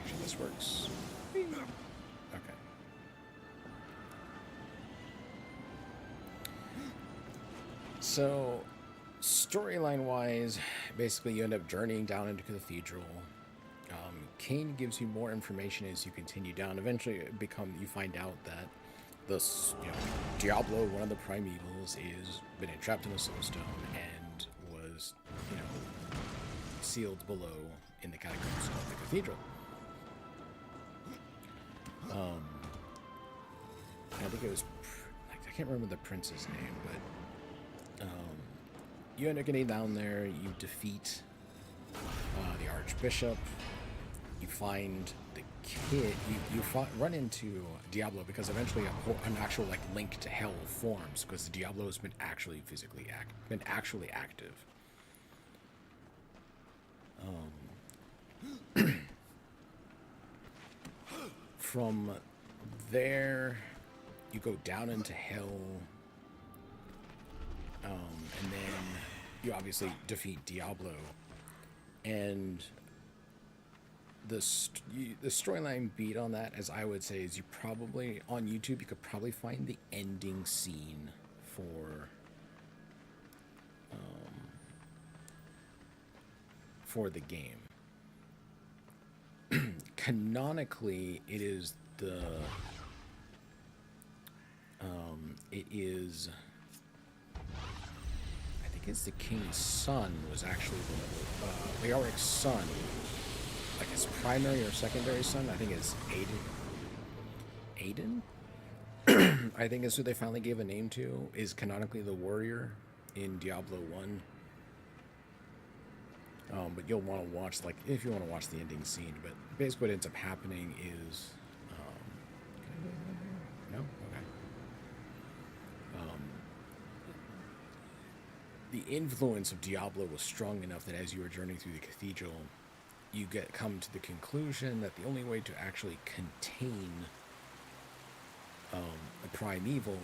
Speaker 1: sure this works. Okay. So, storyline-wise, basically you end up journeying down into the cathedral. Cain gives you more information as you continue down. Eventually, you find out that Diablo, one of the primevals, is been entrapped in a soulstone and was, sealed below in the catacombs of the cathedral. I think it was, I can't remember the prince's name, but you end up getting down there. You defeat the archbishop. You find the kid. You run into Diablo because eventually an actual link to hell forms because Diablo has been actually active. From there, you go down into hell, and then you obviously defeat Diablo, and the storyline beat on that, as I would say, is you probably on YouTube you could probably find the ending scene for the game. Canonically, it is I think it's the king's son was actually Leoric's son, like his primary or secondary son. I think it's Aiden. Aiden, I think is who they finally gave a name to, is canonically the warrior in Diablo 1. But you'll want to watch, like, if you want to watch the ending scene. But basically what ends up happening is... can I go in here? No? Okay. The influence of Diablo was strong enough that as you were journeying through the cathedral, you come to the conclusion that the only way to actually contain the primeval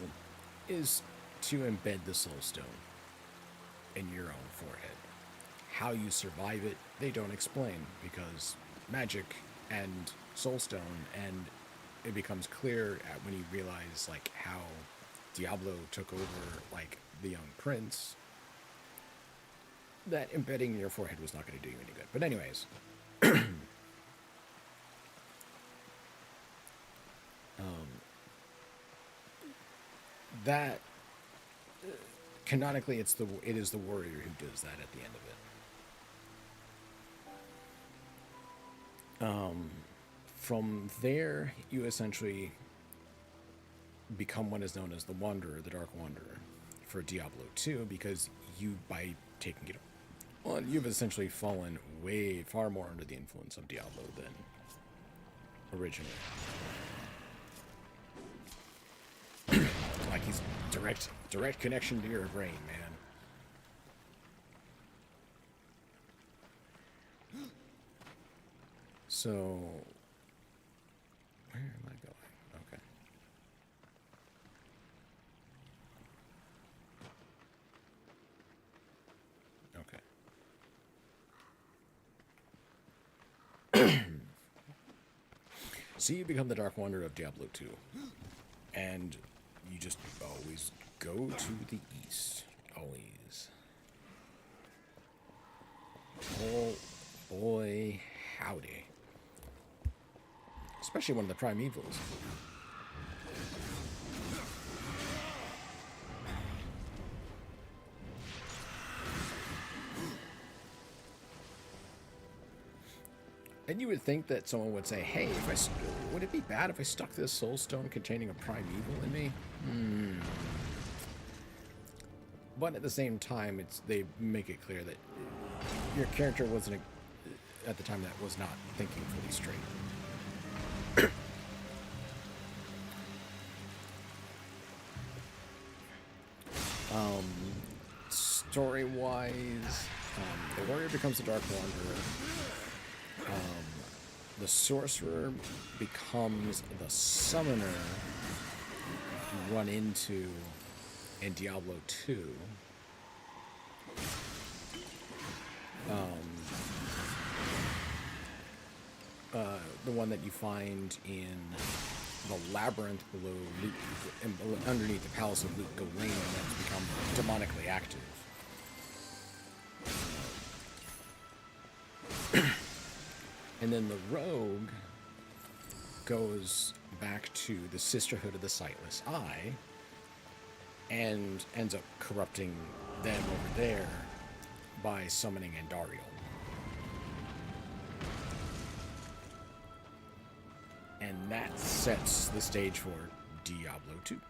Speaker 1: is to embed the soul stone in your own forehead. How you survive it, they don't explain, because magic and soulstone, and it becomes clear when you realize like how Diablo took over like the young prince, that embedding in your forehead was not going to do you any good. But anyways, that canonically it is the warrior who does that at the end of it. From there, you essentially become what is known as the Wanderer, the Dark Wanderer, for Diablo 2, because you, by taking it on, you've essentially fallen far more under the influence of Diablo than originally. Like he's direct connection to your brain, man. So, where am I going? Okay. Okay. So you become the Dark Wanderer of Diablo 2. And you just always go to the east. Always. Oh, boy, howdy. Especially one of the primevals. And you would think that someone would say, hey, would it be bad if I stuck this soul stone containing a primeval in me? But at the same time, they make it clear that your character wasn't, at the time, that was not thinking fully straight. Story-wise, the warrior becomes the Dark Wanderer. The sorcerer becomes the summoner you run into in Diablo 2. The one that you find in the labyrinth below underneath the palace of Luke Gawain that's become demonically active. And then the rogue goes back to the Sisterhood of the Sightless Eye and ends up corrupting them over there by summoning Andariel. And that sets the stage for Diablo 2.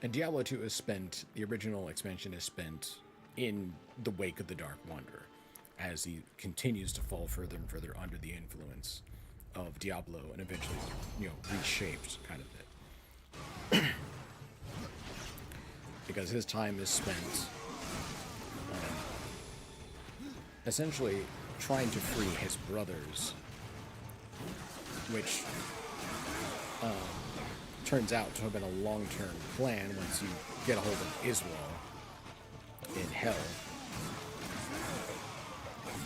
Speaker 1: And Diablo 2 is spent, the original expansion is spent in the wake of the Dark Wanderer, as he continues to fall further and further under the influence of Diablo and eventually, reshaped kind of it. Because his time is spent essentially trying to free his brothers, which turns out to have been a long-term plan once you get a hold of Israel in Hell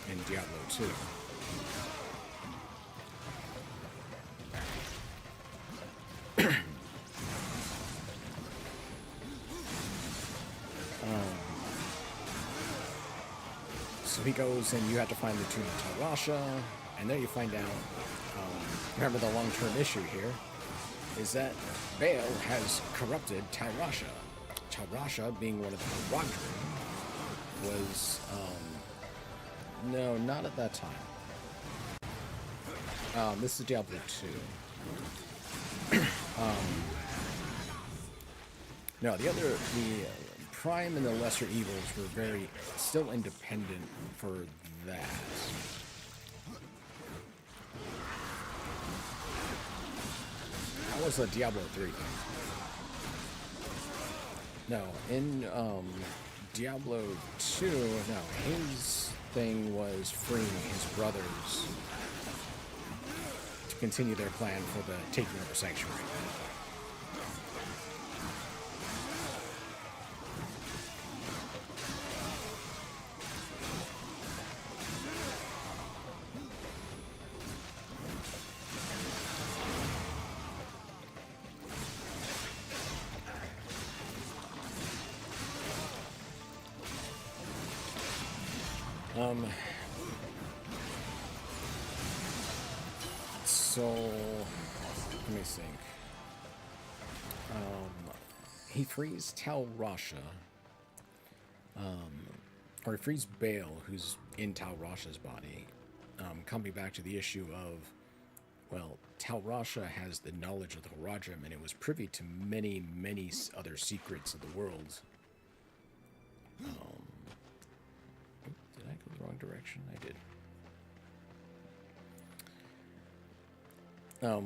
Speaker 1: in Diablo 2. So he goes and you have to find the tomb of Tarasha, and then you find out, remember the long-term issue here, is that Baal has corrupted Tal Rasha. Tal Rasha, being one of the Haradrim, was, no, not at that time. This is Diablo 2. No, the Prime and the Lesser Evils were still independent for that. That was a Diablo 3 thing. No, in Diablo 2, no, his thing was freeing his brothers to continue their plan for the taking over Sanctuary. So, let me think. He frees Tal Rasha, or he frees Baal, who's in Tal Rasha's body, coming back to the issue of, well, Tal Rasha has the knowledge of the Haradrim, and it was privy to many, many other secrets of the world. Did I go the wrong direction? I did.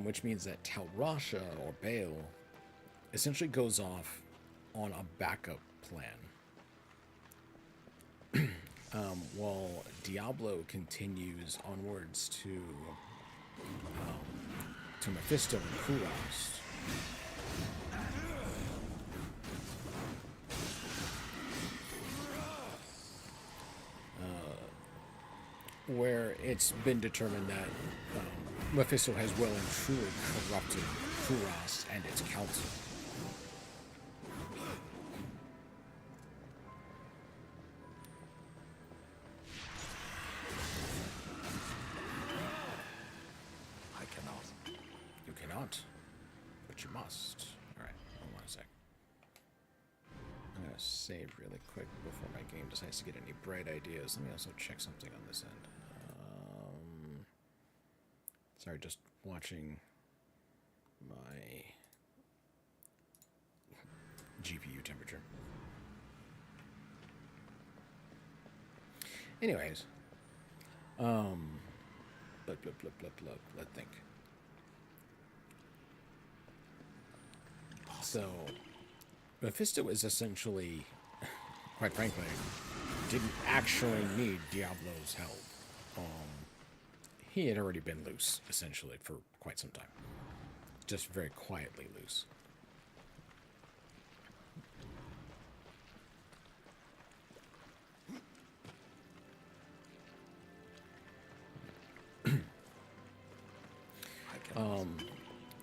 Speaker 1: Which means that Tal Rasha, or Baal, essentially goes off on a backup plan. While Diablo continues onwards to Mephisto and Kuros. Where it's been determined that Mephisto has well and truly corrupted Kuros and its council.
Speaker 6: I cannot.
Speaker 1: You cannot, but you must. Alright, hold on a sec. I'm gonna save really quick before my game decides to get any bright ideas. Let me also check something on this end. Sorry, just watching my GPU temperature. Anyways, let's think. So, Mephisto is essentially, quite frankly, didn't actually need Diablo's help. He had already been loose, essentially, for quite some time. Just very quietly loose.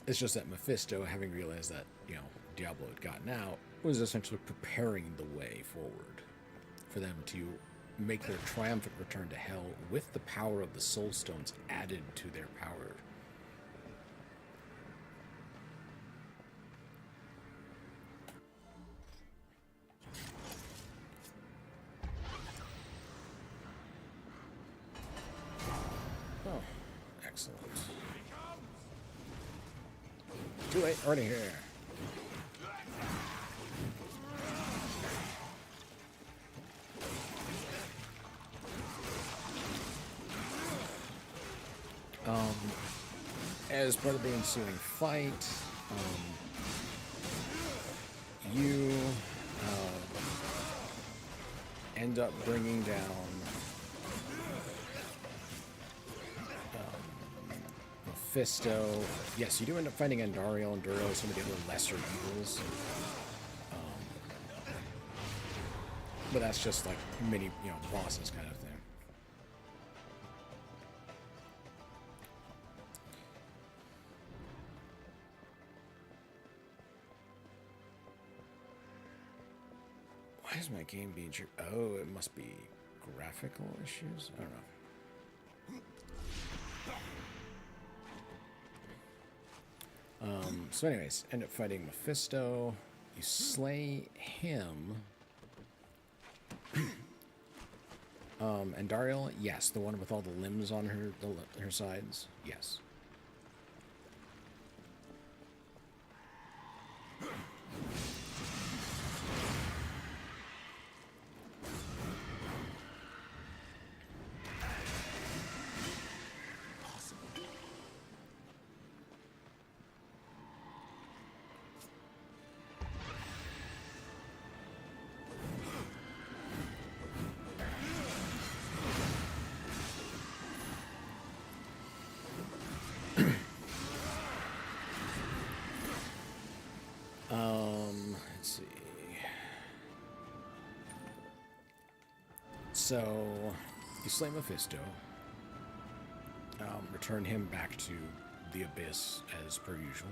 Speaker 1: It's just that Mephisto, having realized that, you know, Diablo had gotten out, was essentially preparing the way forward for them to make their triumphant return to hell with the power of the Soul Stones added to their power. Oh, excellent. Too late, already here. As part of the ensuing fight, you end up bringing down Mephisto. Yes, you do end up fighting Andariel and Duro, some of the other lesser evils. But that's just like mini, you know, bosses kind of thing. Why is my game being true? Oh, it must be graphical issues? I don't know. So anyways, end up fighting Mephisto. You slay him. And Dariel, yes, the one with all the limbs on her sides, yes. Let's see. So, you slay Mephisto. Return him back to the Abyss as per usual.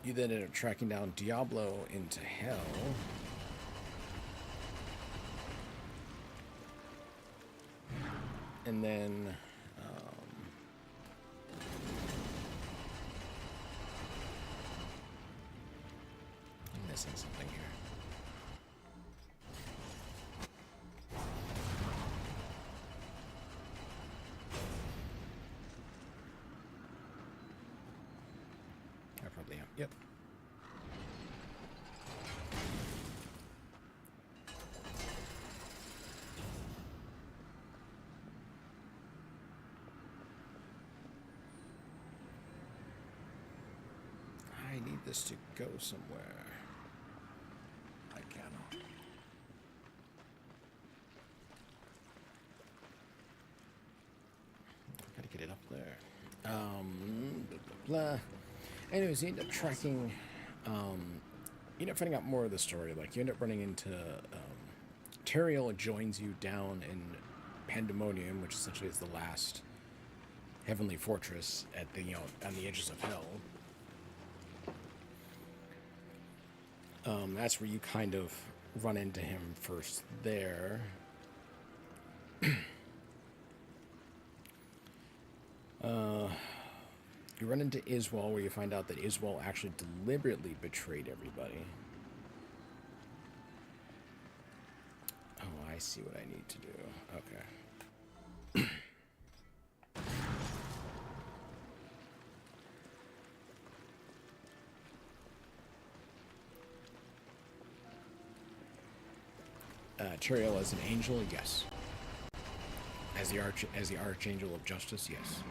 Speaker 1: You then end up tracking down Diablo into hell. And then, I'm missing something here. I probably am. Yep. I need this to go somewhere.
Speaker 6: I cannot.
Speaker 1: Gotta get it up there. Blah, blah, blah. Anyways, you end up tracking, you end up finding out more of the story. Like, you end up running into, Teriel joins you down in Pandemonium, which essentially is the last heavenly fortress at the, on the edges of hell. That's where you kind of run into him first there. You run into Iswal, where you find out that Iswal actually deliberately betrayed everybody. Oh, I see what I need to do. Okay. Teriel as an angel, yes. As the archangel of justice, yes.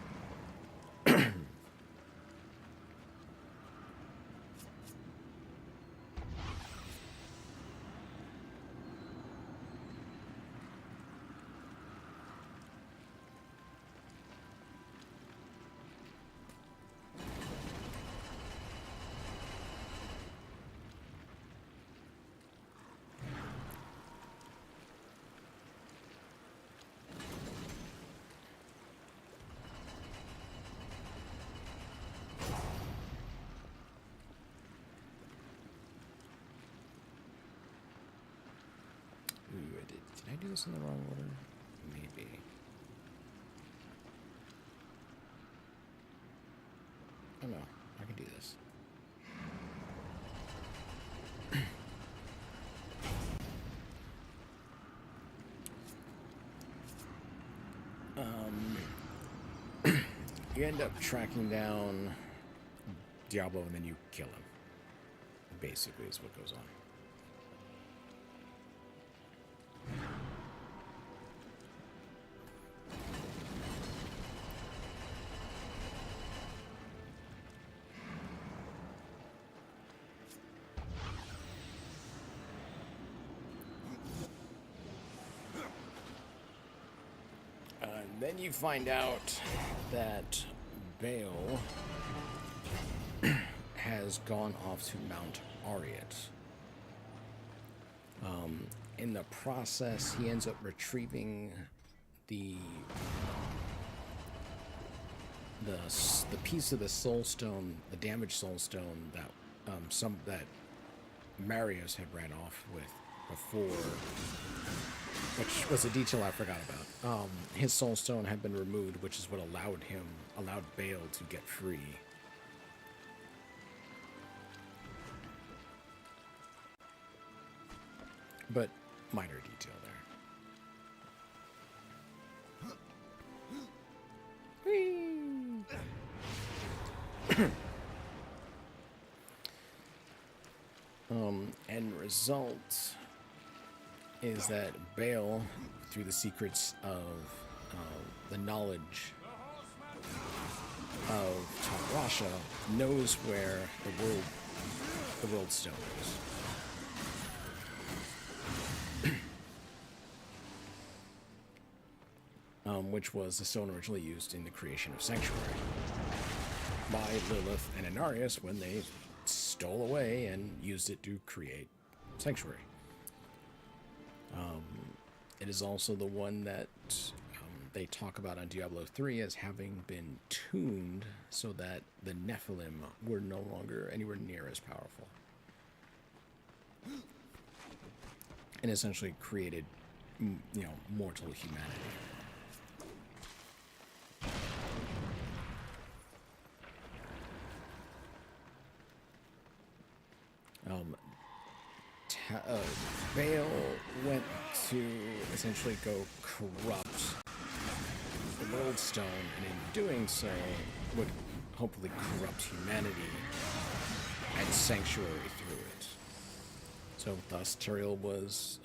Speaker 1: Did I do this in the wrong order? Maybe. Oh no, I can do this. You end up tracking down Diablo and then you kill him. Basically is what goes on. Then you find out that Bale has gone off to Mount Ariat. In the process, he ends up retrieving the piece of the soul stone, the damaged soul stone that that Marius had ran off with before which was a detail I forgot about. His soul stone had been removed, which is what allowed Bale to get free. But minor detail there. Whee! End result is that Bale, through the secrets of the knowledge of Taurasha, knows where the world stone is. Which was the stone originally used in the creation of Sanctuary by Lilith and Inarius when they stole away and used it to create Sanctuary. It is also the one that they talk about on Diablo 3 as having been tuned so that the Nephilim were no longer anywhere near as powerful. And essentially created, mortal humanity. Bale went to essentially go corrupt the World Stone, and in doing so would hopefully corrupt humanity and Sanctuary through it. So thus Tyrael was,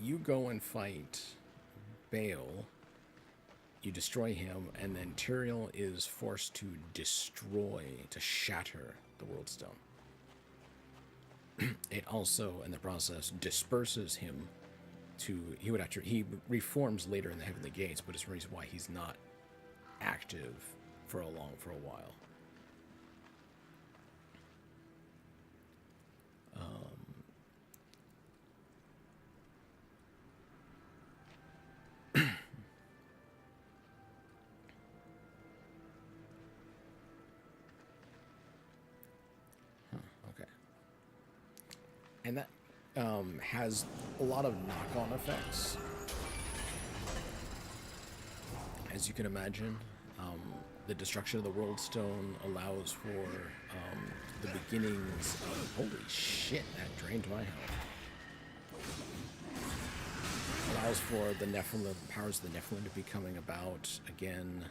Speaker 1: you go and fight Bale, you destroy him, and then Tyrael is forced to shatter the World Stone. It also, in the process, disperses him to... He reforms later in the Heavenly Gates, but it's the reason why he's not active for a while. And that has a lot of knock-on effects. As you can imagine, the destruction of the World Stone allows for the beginnings of... Holy shit, that drained my health. Allows for the Nephilim, powers of the Nephilim to be coming about again.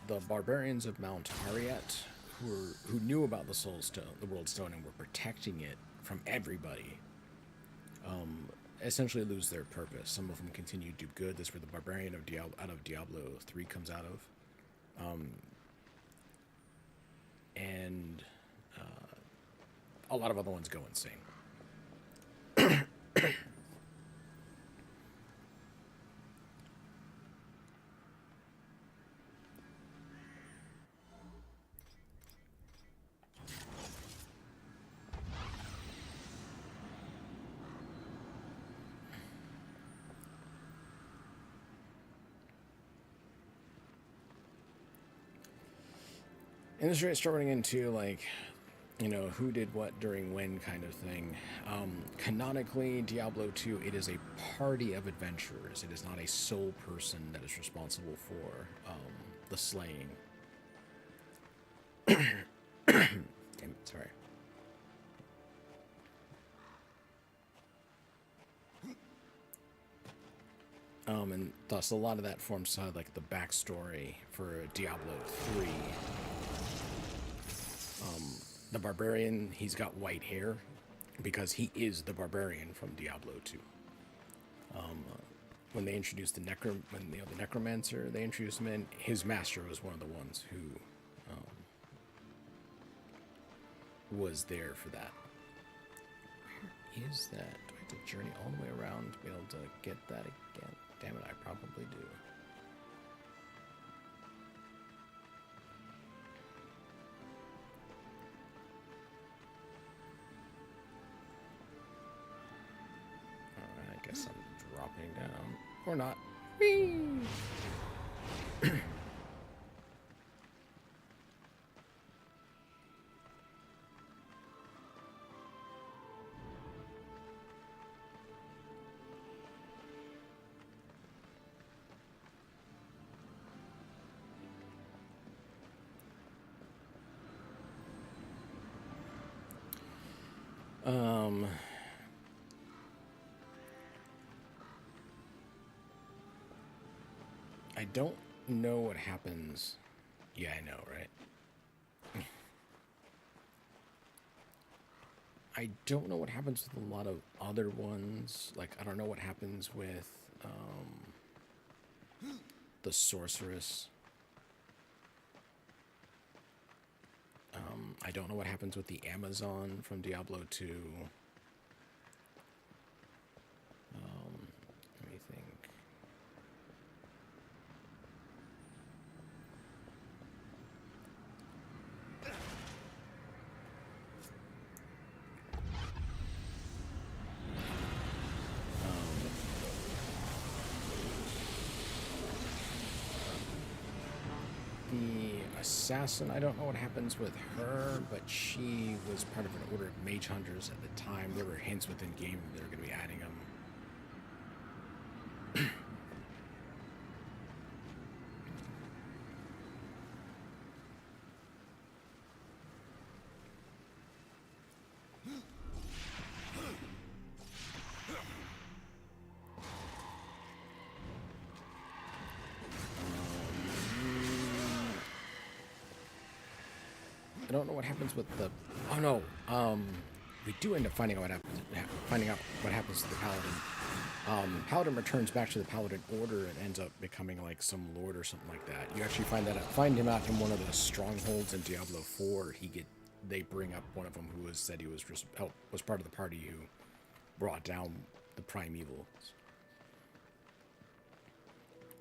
Speaker 1: The barbarians of Mount Ariat, who knew about the Soul Stone, the World Stone, and were protecting it from everybody, essentially lose their purpose. Some of them continue to do good. That's where the barbarian out of Diablo 3 comes out of, and a lot of other ones go insane. And this is starting into, like, who did what during when kind of thing. Canonically, Diablo 2, it is a party of adventurers. It is not a sole person that is responsible for the slaying. Damn it, sorry. And thus a lot of that forms like the backstory for Diablo 3. The barbarian, he's got white hair because he is the barbarian from Diablo 2. When they introduced the necromancer, they introduced him in. His master was one of the ones who was there for that. Where is that? Do I have to journey all the way around to be able to get that again? Damn it, I probably do. Alright, I guess I'm dropping down. Or not. Whee! I don't know what happens. Yeah, I know, right? I don't know what happens with a lot of other ones. Like, I don't know what happens with the sorceress. I don't know what happens with the Amazon from Diablo 2. Let me think. The assassin, I don't know what happens with her, but she was part of an order of mage hunters at the time. There were hints within game that they were going to be adding them. I don't know what happens with the. Oh no. We do end up finding out what happens to the paladin. Paladin returns back to the paladin order and ends up becoming like some lord or something like that. You actually find him out in one of the strongholds in Diablo 4. They bring up one of them who said he was part of the party who brought down the primeval.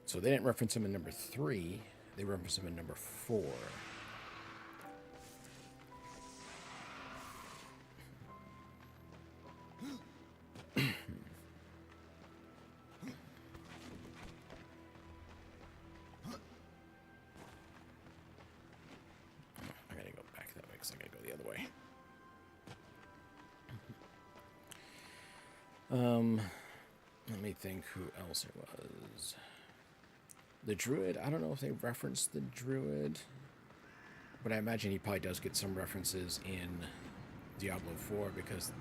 Speaker 1: So they didn't reference him in number 3. They reference him in number 4. Let me think who else it was. The druid, I don't know if they referenced the druid, but I imagine he probably does get some references in Diablo 4 because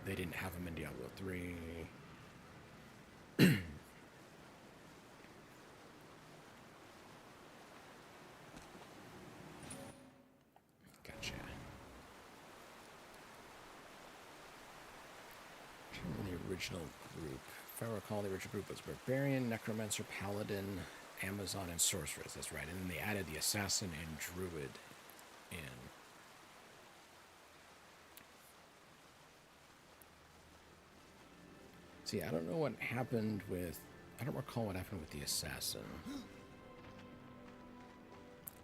Speaker 1: they didn't have him in Diablo 3. Gotcha. The original group. If I recall, the original group was Barbarian, Necromancer, Paladin, Amazon, and Sorceress. That's right. And then they added the Assassin and Druid in. See, I don't know what happened with... I don't recall what happened with the Assassin.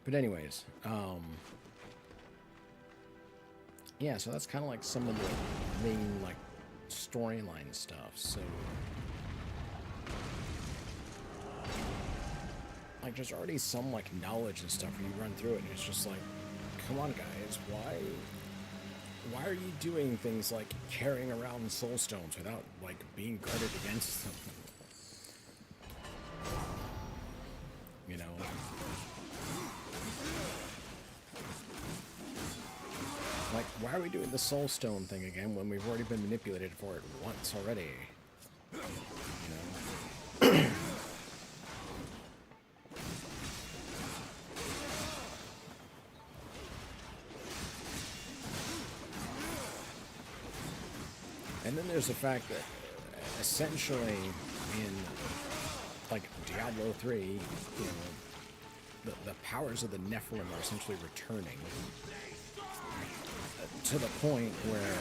Speaker 1: But anyways, yeah, so that's kind of like some of the main, like, storyline stuff. So like there's already some like knowledge and stuff when you run through it, and it's just like, come on guys, why are you doing things like carrying around soul stones without like being guarded against them, you know? Like, why are we doing the soul stone thing again when we've already been manipulated for it once already? You know? And then there's the fact that essentially in like Diablo 3, you know, the powers of the Nephilim are essentially returning. To the point where,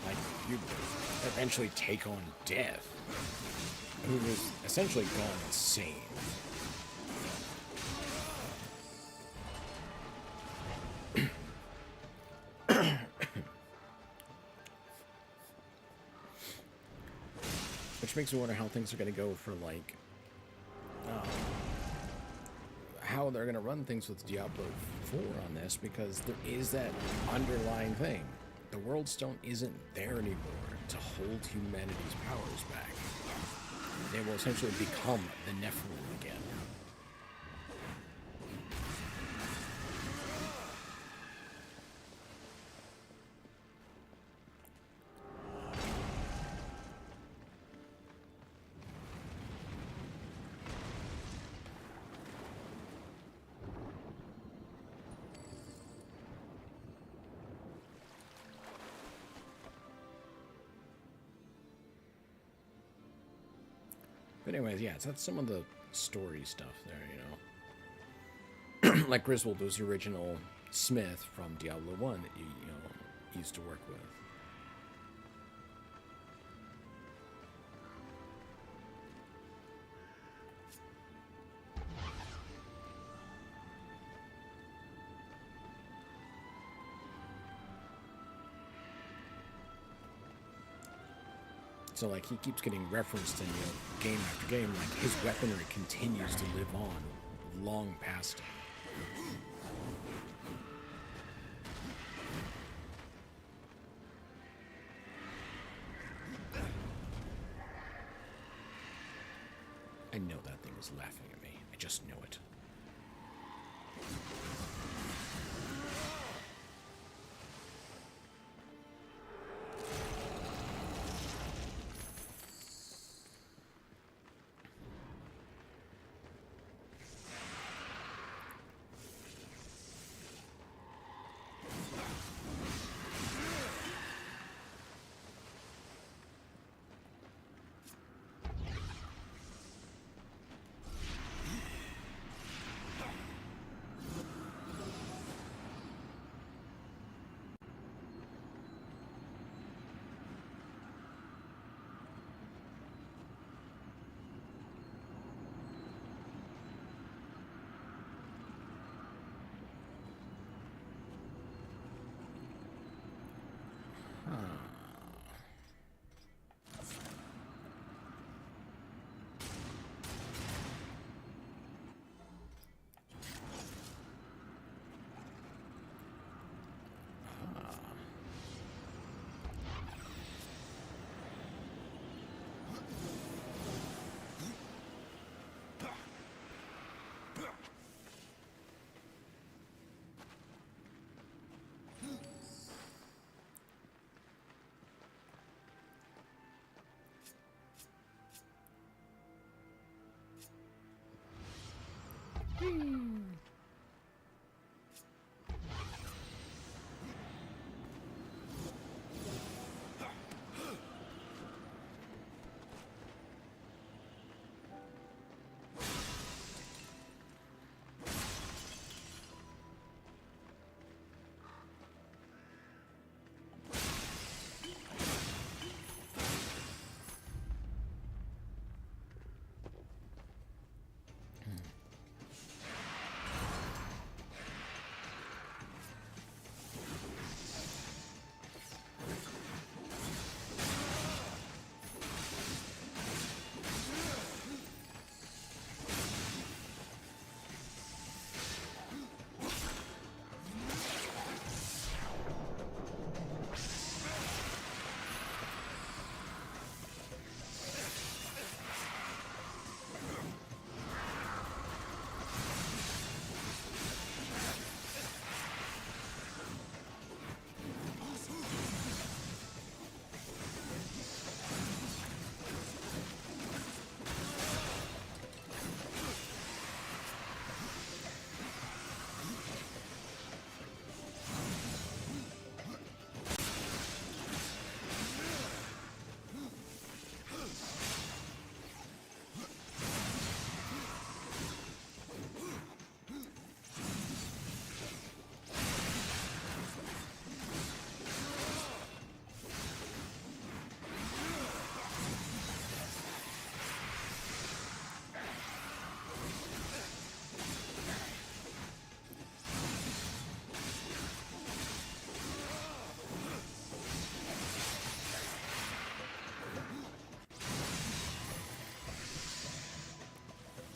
Speaker 1: like, you eventually take on Death, who is essentially gone insane. Which makes me wonder how things are going to go for, like, how they're going to run things with Diablo 4 on this, because there is that underlying thing. The World Stone isn't there anymore to hold humanity's powers back. They will essentially become the Nephilim again. But anyways, yeah, so that's some of the story stuff there, you know. Like Griswold was the original smith from Diablo 1 that you used to work with. So, like, he keeps getting referenced in, game after game. Like, his weaponry continues to live on long past him. I know that thing is laughing at me. I just know it.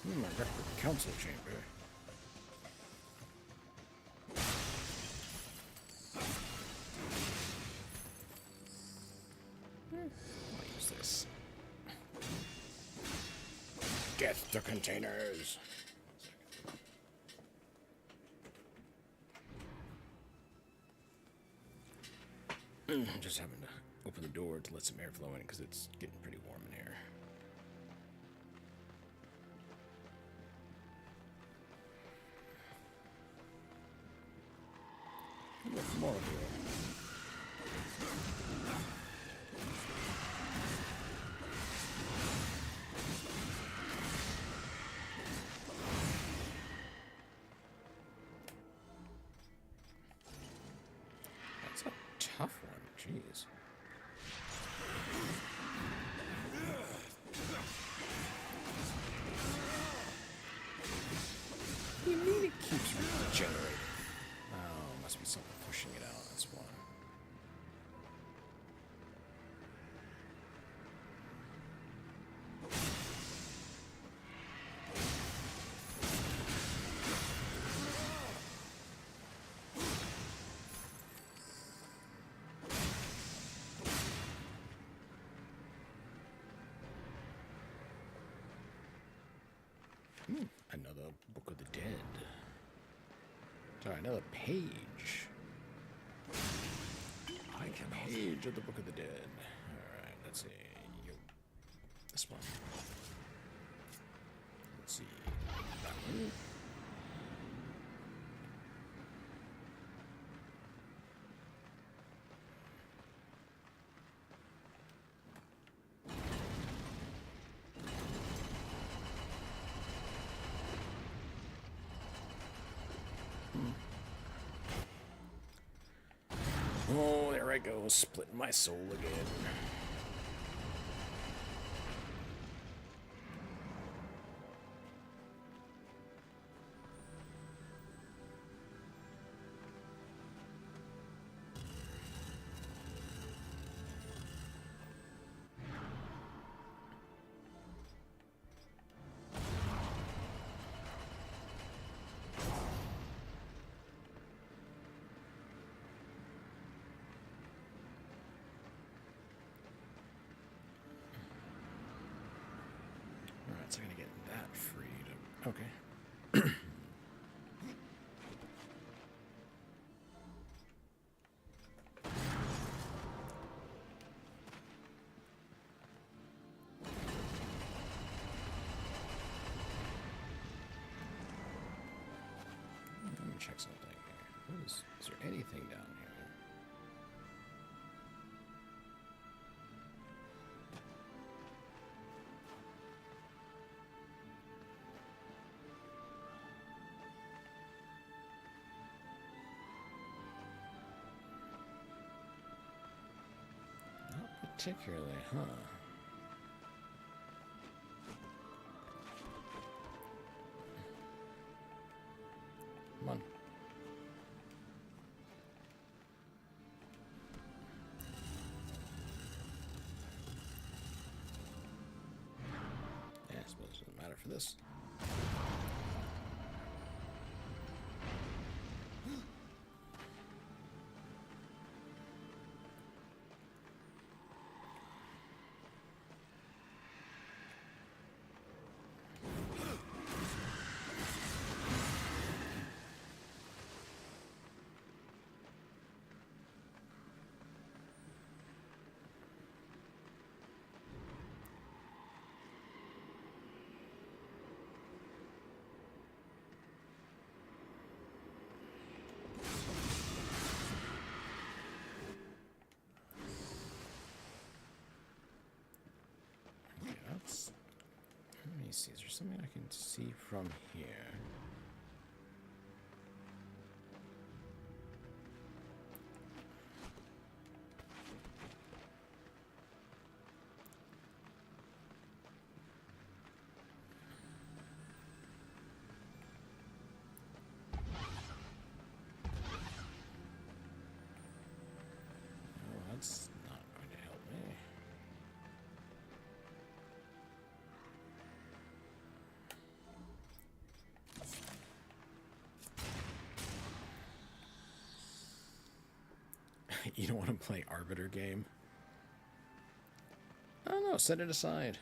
Speaker 1: I got the council chamber. I'll use this. Get the containers. I'm just having to open the door to let some air flow in because it's getting pretty warm in here. More of you. Book of the Dead. Sorry, another page.
Speaker 6: I cannot.
Speaker 1: Page of the Book of the Dead. Alright, let's see. This one. Let's see. That one. Oh, there I go, splitting my soul again. Alright, so I'm gonna get that freed. Okay. Let me check something here. Is there anything down here? Not particularly, huh? Come on. Yeah, I suppose it doesn't matter for this. Let me see, is there something I can see from here? Oh, that's not going to help me. You don't want to play Arbiter game? I don't know, set it aside.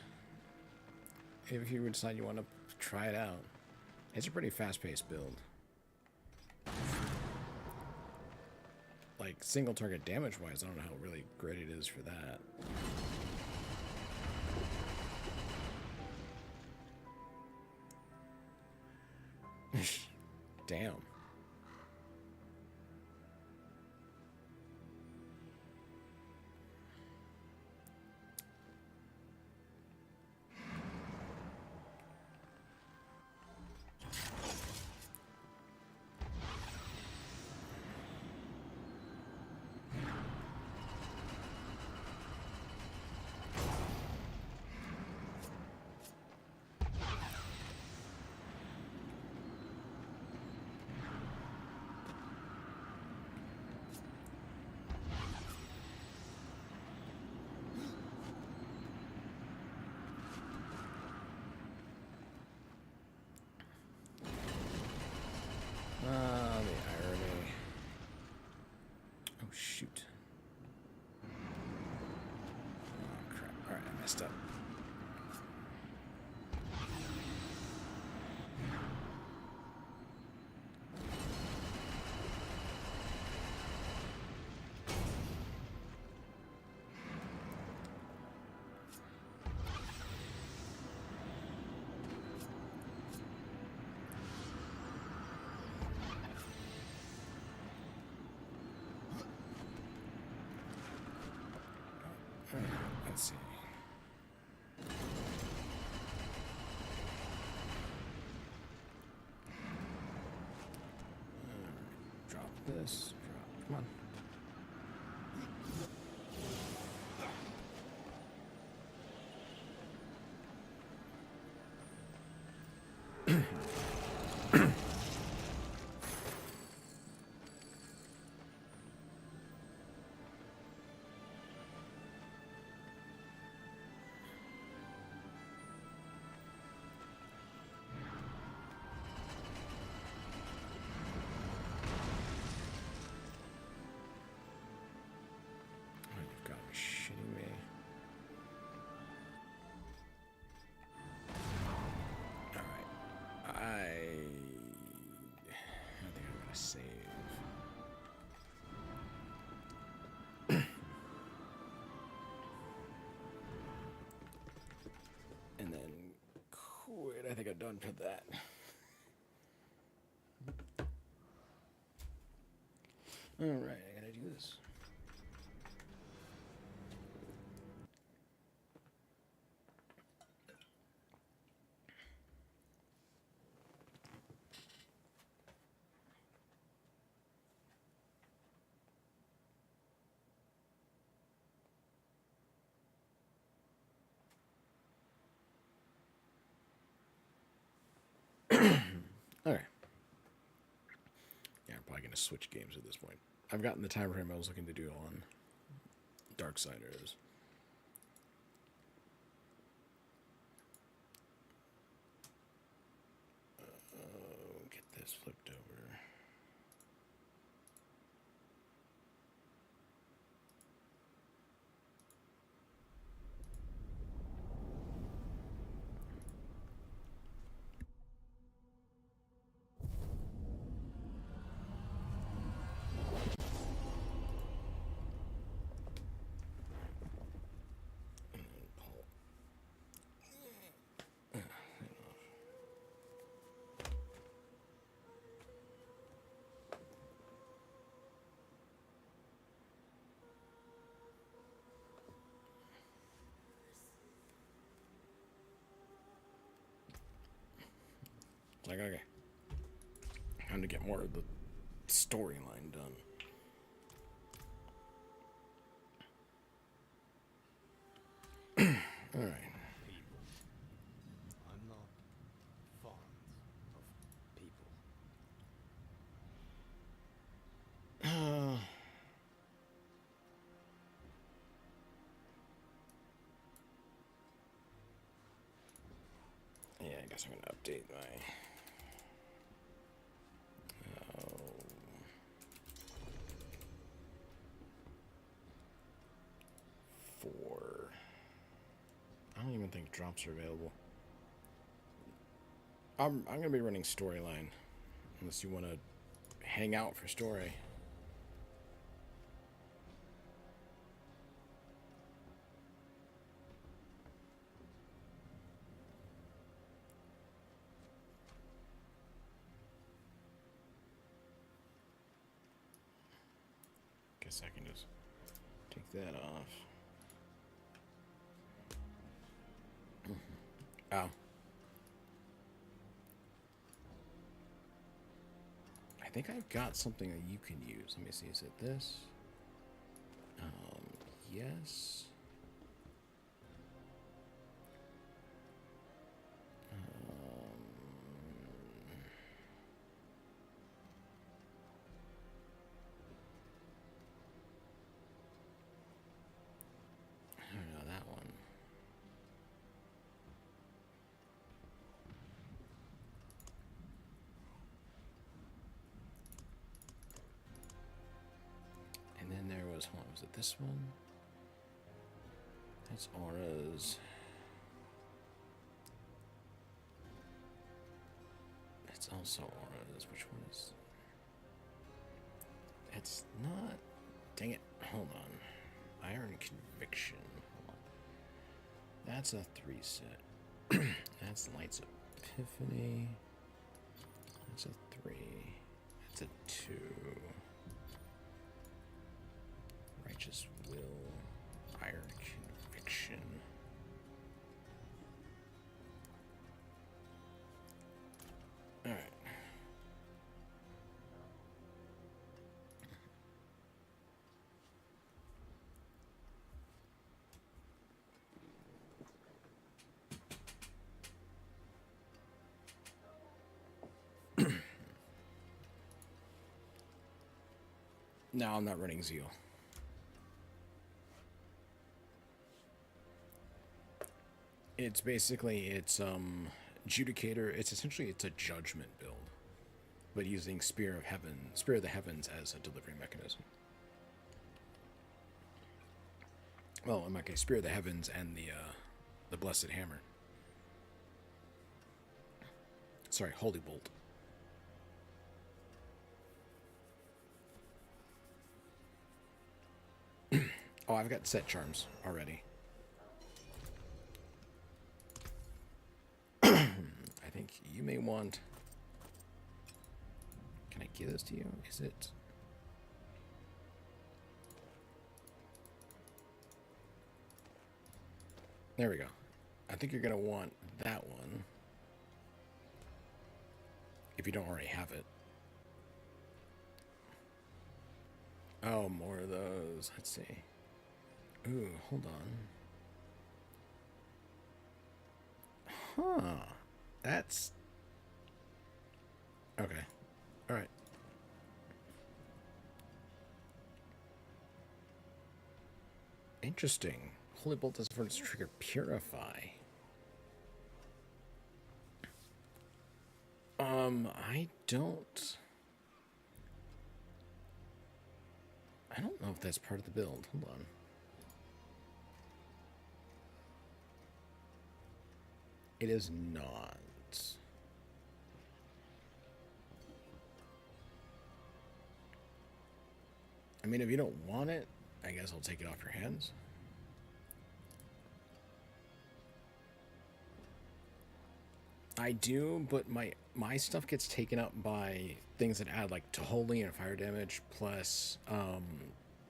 Speaker 1: If you decide you want to try it out. It's a pretty fast-paced build. Like, single target damage-wise, I don't know how really great it is for that. Damn. Ah, the irony. Oh, shoot. Oh, crap. Alright, I messed up. Alright, let's see. Alright, drop this. Drop. Come on. You've got to be shitting me. Alright. I think I'm gonna save. And then quit. I think I'm done for that. Alright, I gotta do this. Okay. Yeah, I'm probably going to switch games at this point. I've gotten the time frame I was looking to do on Darksiders. Get this flipped over. Like, okay. Time to get more of the storyline done. Alright.
Speaker 7: I'm not fond of people.
Speaker 1: Yeah, I guess I'm gonna update my. For. I don't even think drops are available. I'm gonna be running storyline, unless you want to hang out for story. Guess I can just take that off. Oh. I think I've got something that you can use. Let me see. Is it this? Yes. I don't know that one. And then there was one. Was it this one? That's auras. It's also auras. Which one is? It's not. Dang it. Hold on. Iron Conviction. Hold on. That's a 3 set. That's Lights Epiphany. That's a 3. That's a 2. Righteous Will. Iron Conviction. No, I'm not running Zeal. It's basically, it's Judicator. It's essentially, it's a judgment build, but using Spear of the Heavens as a delivery mechanism. Well, in my case, Spear of the Heavens and the Blessed Hammer. Sorry, Holy Bolt. Oh, I've got set charms already. I think you may want... Can I give this to you? Is it... There we go. I think you're going to want that one. If you don't already have it. Oh, more of those. Let's see. Ooh, hold on. Huh. That's... Okay. Alright. Interesting. Holy Bolt does for its trigger Purify. I don't know if that's part of the build. Hold on. It is not. I mean, if you don't want it, I guess I'll take it off your hands. I do, but my stuff gets taken up by things that add like to holy and fire damage, plus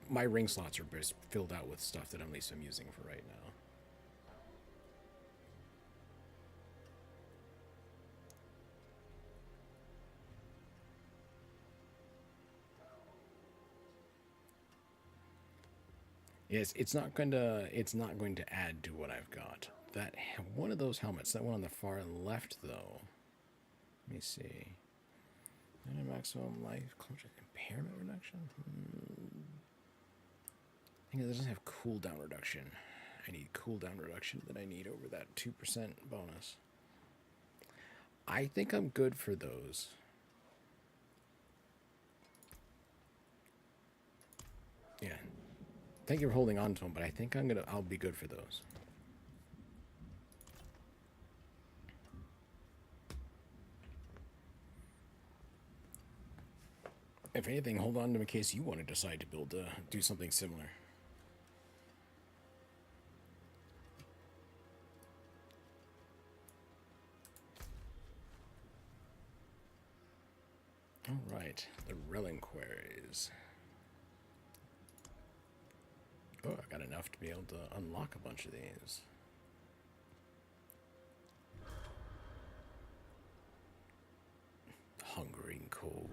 Speaker 1: my ring slots are just filled out with stuff that at least I'm using for right now. Yes, it's not going to add to what I've got. That one of those helmets, that one on the far left though. Let me see. Maximum life, impairment reduction. I think it doesn't have cooldown reduction. I need cooldown reduction that I need over that 2% bonus. I think I'm good for those. Yeah. Thank you for holding on to them, but I think I'll be good for those. If anything, hold on to them in case you want to decide to do something similar. All right, the reliquaries. Oh, I got enough to be able to unlock a bunch of these. Hungering cold.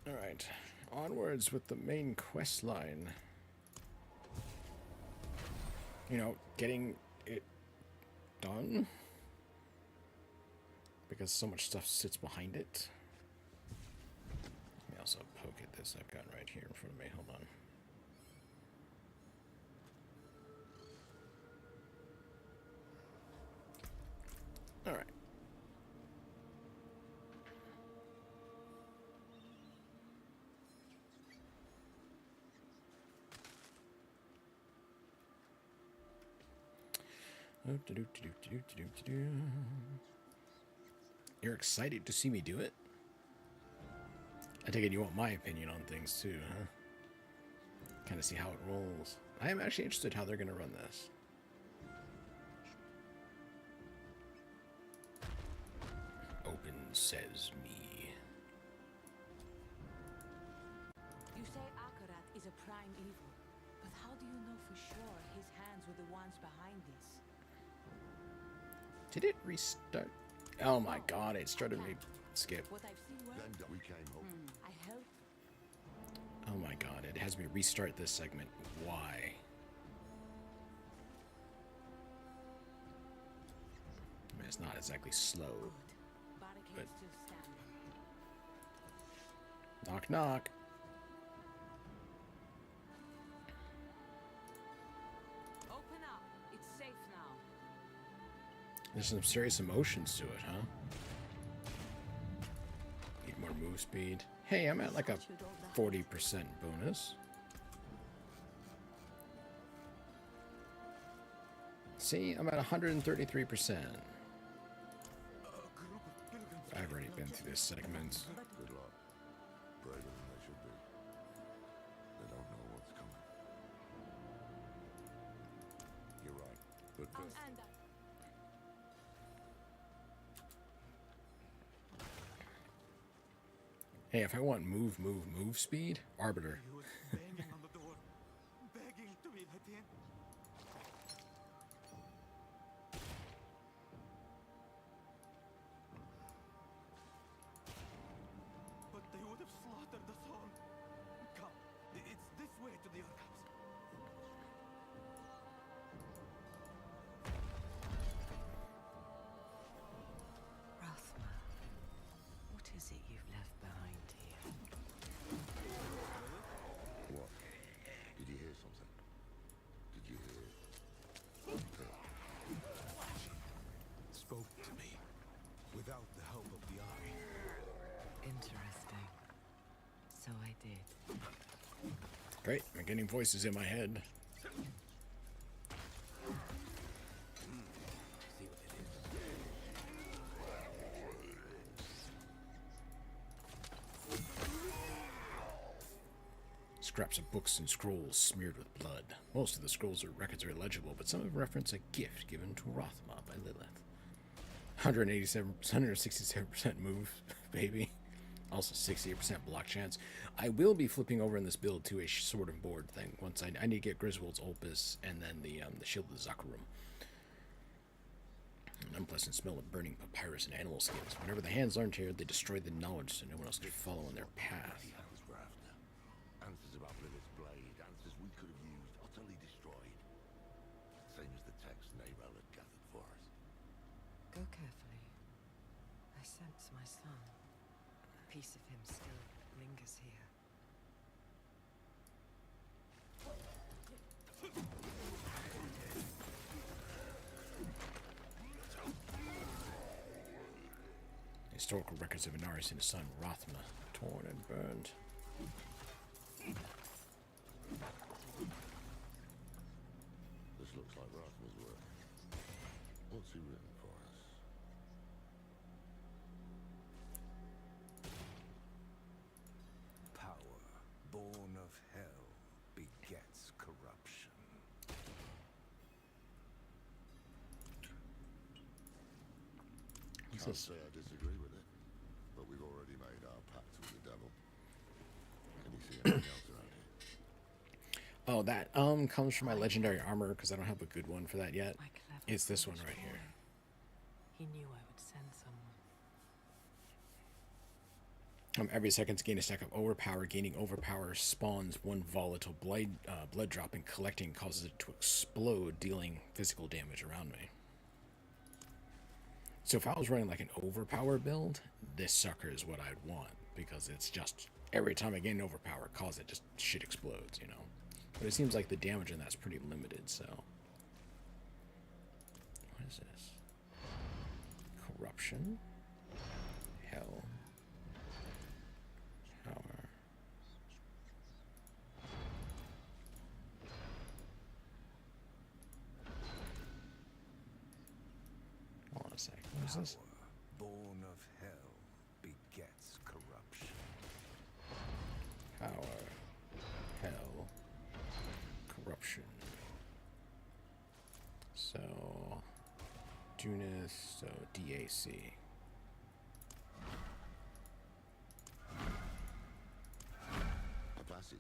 Speaker 1: All right, onwards with the main quest line. You know, getting it done because so much stuff sits behind it. Let me also poke at this I've got right here in front of me. Hold on. All right. You're excited to see me do it? I take it you want my opinion on things too, huh? Kind of see how it rolls. I am actually interested how they're going to run this. Open says me.
Speaker 8: You say Akarat is a prime evil, but how do you know for sure his hands were the ones behind this?
Speaker 1: Did it restart? Oh my god, it started me skip.
Speaker 8: What I've seen
Speaker 3: Then we came home.
Speaker 8: I help?
Speaker 1: Oh my god, it has me restart this segment. Why? I mean, it's not exactly slow.
Speaker 8: Good. Barricade still standing.
Speaker 1: Knock, knock.
Speaker 8: Open up. It's safe now.
Speaker 1: There's some serious emotions to it, huh? Need more move speed. Hey, I'm at like a 40% bonus. See, I'm at 133%. I've already been through this segment.
Speaker 3: Good luck. Braver than they should be. They don't know what's coming. You're right. But first,
Speaker 8: And
Speaker 1: Hey, if I want move speed, Arbiter.
Speaker 7: He was banging on the door, begging to be let in. But they would have slaughtered us all. Come, it's this way to the archives.
Speaker 9: Rathma, what is it you've left behind here?
Speaker 3: what? Did you hear something? Did you hear?
Speaker 4: Spoke to me without the help of the eye.
Speaker 9: Interesting. So I did.
Speaker 1: Great, I'm getting voices in my head.
Speaker 6: See what it is.
Speaker 1: Scraps of books and scrolls smeared with blood. Most of the scrolls or records are illegible, but some of them reference a gift given to Rothma by Lilith. 167% move, baby. Also 68% block chance. I will be flipping over in this build to a sword and board thing. Once I need to get Griswold's Opus and then the Shield of Zakarum. An unpleasant smell of burning papyrus and animal skins. Whenever the hands learned here, they destroyed the knowledge so no one else could follow in their path.
Speaker 3: That was we're after. Answers about Lilith's blade. Answers we could have used. Utterly destroyed. Same as the text Nayrel had gathered for us.
Speaker 9: Go carefully. I sense my son. A piece of him still lingers here.
Speaker 1: Historical records of Inaris and his son Rothma, torn and burned.
Speaker 3: This looks like Rathma's work. What's he written for us?
Speaker 4: Power, born of hell, begets corruption.
Speaker 1: What's
Speaker 3: Can't
Speaker 1: this?
Speaker 3: say I disagree with it, but we've already made our pact with the devil. Can you see anything else around here?
Speaker 1: Oh, that comes from my legendary armor because I don't have a good one for that yet.
Speaker 9: My clever
Speaker 1: It's this one
Speaker 9: foolish
Speaker 1: right here.
Speaker 9: boy. He knew I would send someone.
Speaker 1: Every second to gain a stack of overpower. Gaining overpower spawns one volatile blood drop, and collecting causes it to explode, dealing physical damage around me. So if I was running like an overpower build, this sucker is what I'd want, because it's just every time I gain overpower, cause it just shit explodes, you know. But it seems like the damage in that's pretty limited. So what is this? Corruption. Hell. Power. Hold on a sec. What is this?
Speaker 4: Born of hell, begets corruption.
Speaker 1: Power. Hell. Corruption. So Junith, so DAC.
Speaker 3: A passage.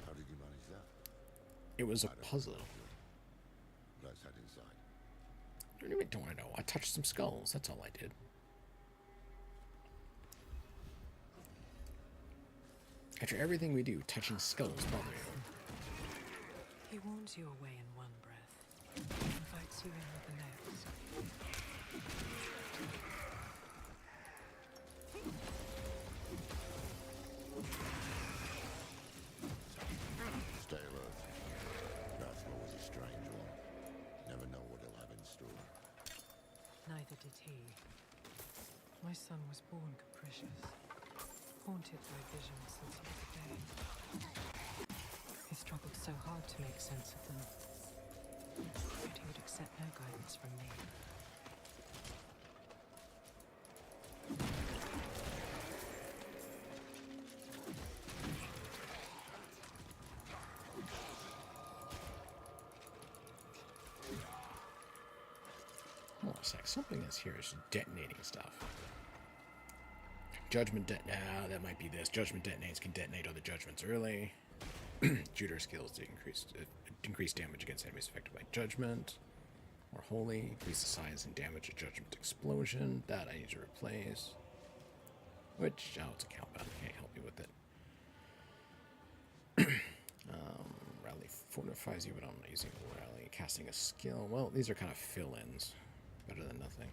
Speaker 3: How did you manage that?
Speaker 1: It was a
Speaker 3: I don't
Speaker 1: puzzle.
Speaker 3: know. Let's head inside.
Speaker 1: What do you mean, don't I know? I touched some skulls. That's all I did. After everything we do, touching skulls bother you.
Speaker 9: He warns you away in one breath, invites you in with the next.
Speaker 2: Stay alert. That's always a strange one. Never know what he'll have in store.
Speaker 9: Neither did he. My son was born capricious, haunted by visions since he was a babe. He struggled so hard to make sense of them, but he would accept no guidance from me.
Speaker 1: Hold on a sec. Something is here is detonating stuff. Judgment that might be this. Judgment detonates can detonate other judgments early. Shooter skills to increase damage against enemies affected by judgment. Or holy, increase the size and damage of judgment explosion. That I need to replace. Which, oh, it's a count battle. Can't help me with it. Rally fortifies you, but I'm not using rally. Casting a skill. Well, these are kind of fill-ins. Better than nothing.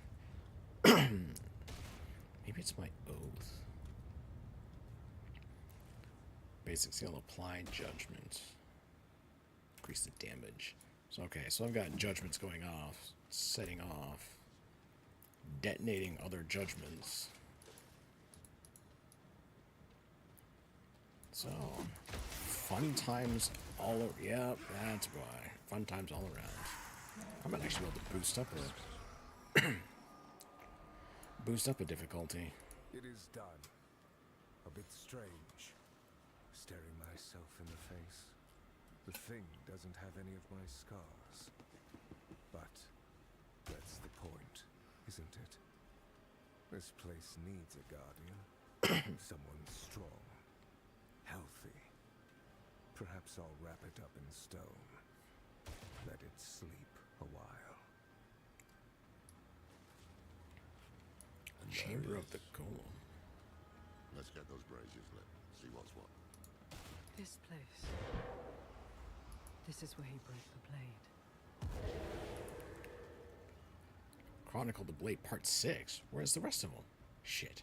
Speaker 1: Maybe it's my oath. Basic skill, applied judgment. Increase the damage. So okay, so I've got judgments going off, setting off, detonating other judgments. So fun times all over. Yep, that's why. Fun times all around. I might actually be able to boost up a difficulty.
Speaker 10: It is done. A bit strange. Staring myself in the face. The thing doesn't have any of my scars. But that's the point, isn't it? This place needs a guardian. Someone strong. Healthy. Perhaps I'll wrap it up in stone. Let it sleep a while.
Speaker 1: Chamber of the Golem.
Speaker 2: Let's get those braziers lit. See what's what.
Speaker 9: This place. This is where he broke the blade.
Speaker 1: Chronicle the Blade Part 6. Where's the rest of them? Shit.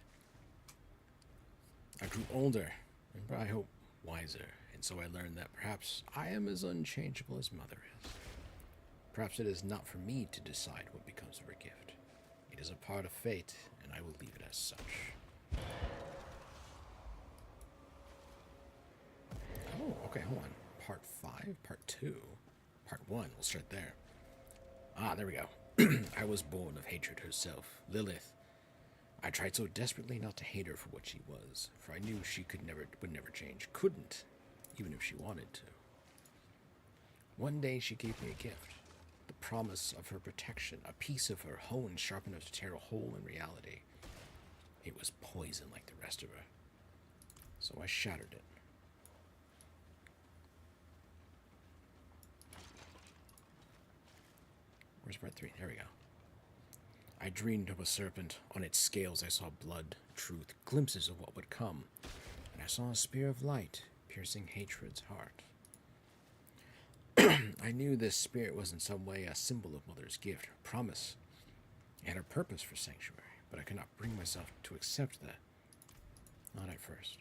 Speaker 1: I grew older, and I hope wiser, and so I learned that perhaps I am as unchangeable as Mother is. Perhaps it is not for me to decide what becomes of her gift. It is a part of fate, and I will leave it as such. Oh, okay, hold on. Part 5? Part 2? Part 1, we'll start there. Ah, there we go. I was born of hatred herself, Lilith. I tried so desperately not to hate her for what she was, for I knew she would never change. Couldn't, even if she wanted to. One day she gave me a gift. The promise of her protection, a piece of her hone sharp enough to tear a hole in reality. It was poison like the rest of her. So I shattered it. Where's part 3? There we go. I dreamed of a serpent. On its scales I saw blood, truth, glimpses of what would come. And I saw a spear of light piercing hatred's heart. I knew this spirit was in some way a symbol of Mother's gift, her promise, and her purpose for Sanctuary, but I could not bring myself to accept that. Not at first.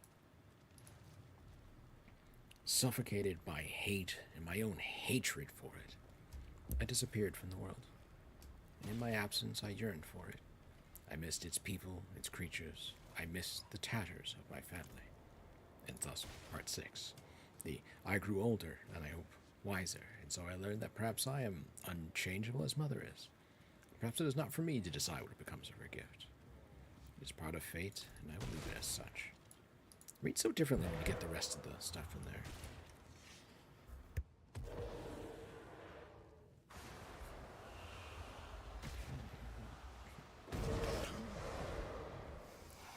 Speaker 1: Suffocated by hate and my own hatred for it, I disappeared from the world. And in my absence, I yearned for it. I missed its people, its creatures. I missed the tatters of my family. And thus, part 6. I grew older, and I hope wiser, and so I learned that perhaps I am unchangeable as Mother is. Perhaps it is not for me to decide what becomes of her gift. It is part of fate, and I will leave it as such. Read so differently when you get the rest of the stuff in there.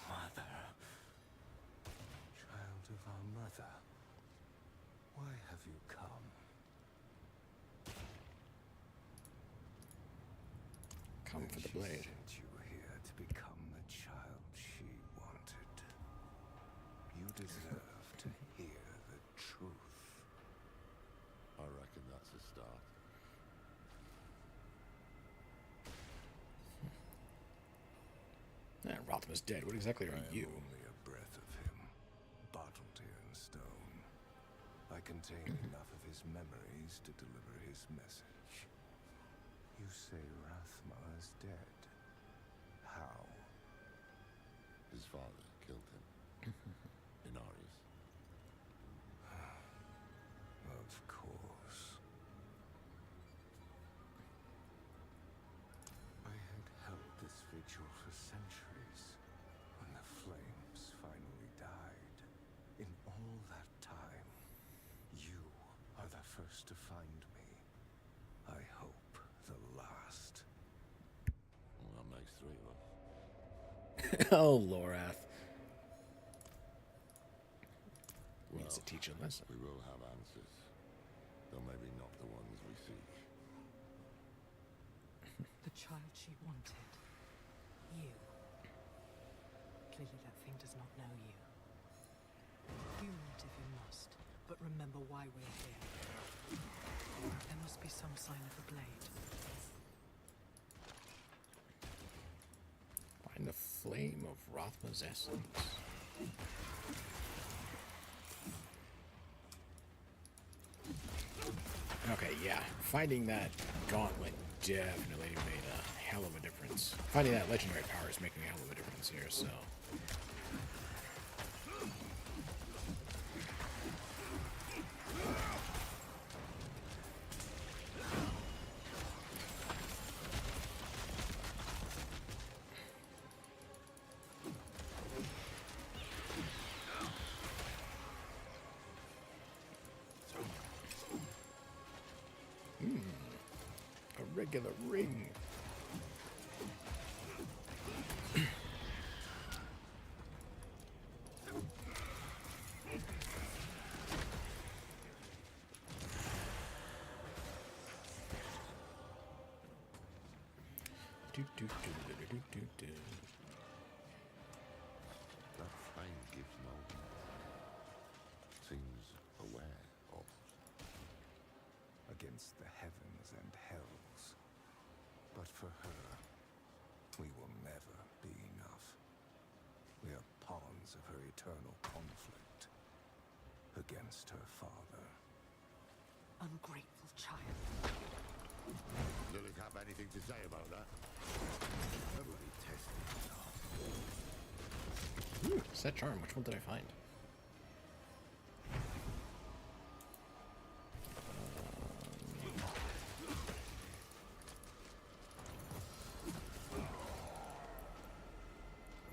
Speaker 10: Mother. Child of our mother. Why have you come?
Speaker 1: Come for the blade.
Speaker 10: She sent you here to become the child she wanted. You deserve to
Speaker 11: start.
Speaker 1: Rothma's dead. What exactly are you?
Speaker 10: Only a breath of him, bottled here in stone. I contain enough of his memories to deliver his message. You say Rathma is dead. How?
Speaker 11: His father killed him. Inarius.
Speaker 10: Of course. I had held this vigil for centuries. When the flames finally died, in all that time, you are the first to find me. I hope the last.
Speaker 11: Well, that makes 3 of us.
Speaker 1: Oh, Lorath. Needs to teach a lesson.
Speaker 11: We will have answers, though maybe not the ones we seek.
Speaker 9: The child she wanted. You. Clearly that thing does not know you. Human it if you must, but remember why we're here. There must be some sign of the blade.
Speaker 1: Find the flame of Rothma's essence. Okay, yeah. Finding that gauntlet definitely made a hell of a difference. Finding that legendary power is making a hell of a difference here, so... a regular ring.
Speaker 11: That flame gives no... seems aware of...
Speaker 10: Against the heavens and hells. But for her, we will never be enough. We are pawns of her eternal conflict. Against her father.
Speaker 9: Ungrateful child.
Speaker 11: Lilith have anything to say about that? Nobody tested it.
Speaker 1: Ooh, set charm. Which one did I find?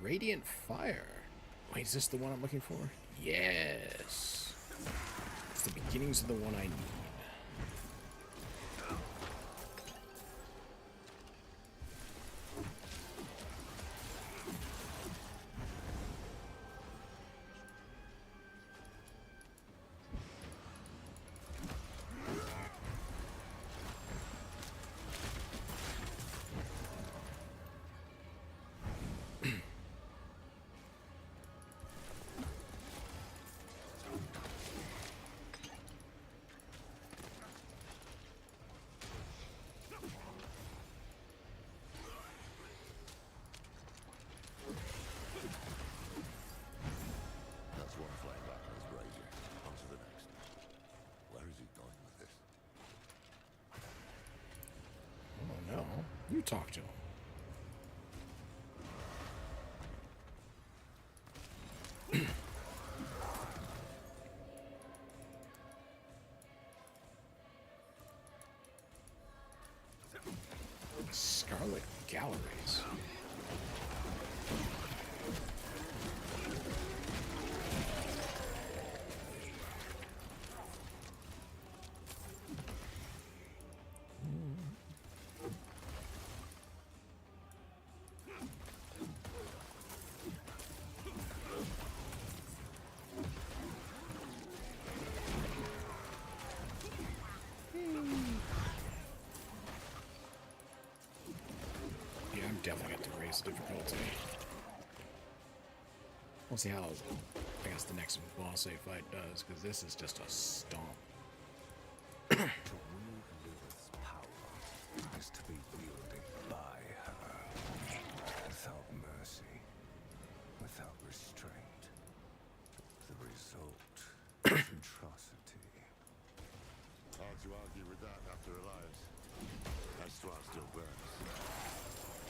Speaker 1: Radiant Fire. Wait, is this the one I'm looking for? Yes. It's the beginnings of the one I need.
Speaker 11: That's one flame back in his brazier. On to the next. Where is he going with this?
Speaker 1: Oh no. You talk to him. Scarlet Galleries. Yeah, I'm definitely going to raise the difficulty. We'll see how, I guess, the next boss fight does, because this is just a stomp.
Speaker 10: To wield
Speaker 11: to argue with that after Elias. Histoire still burns.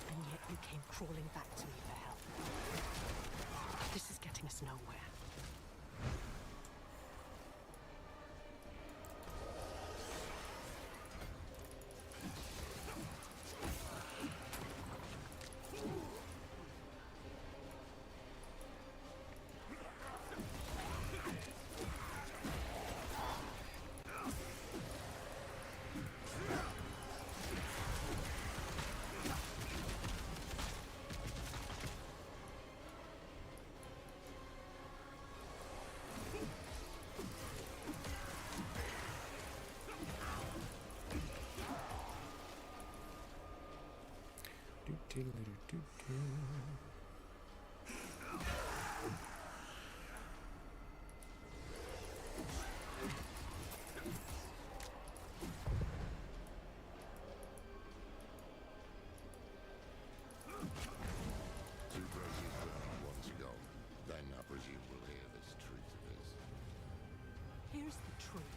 Speaker 9: And yet you came crawling back to me for help. This is getting us nowhere.
Speaker 11: Two braziers burned, one's gone. Then I presume we'll hear this truth of his.
Speaker 9: Here's the truth.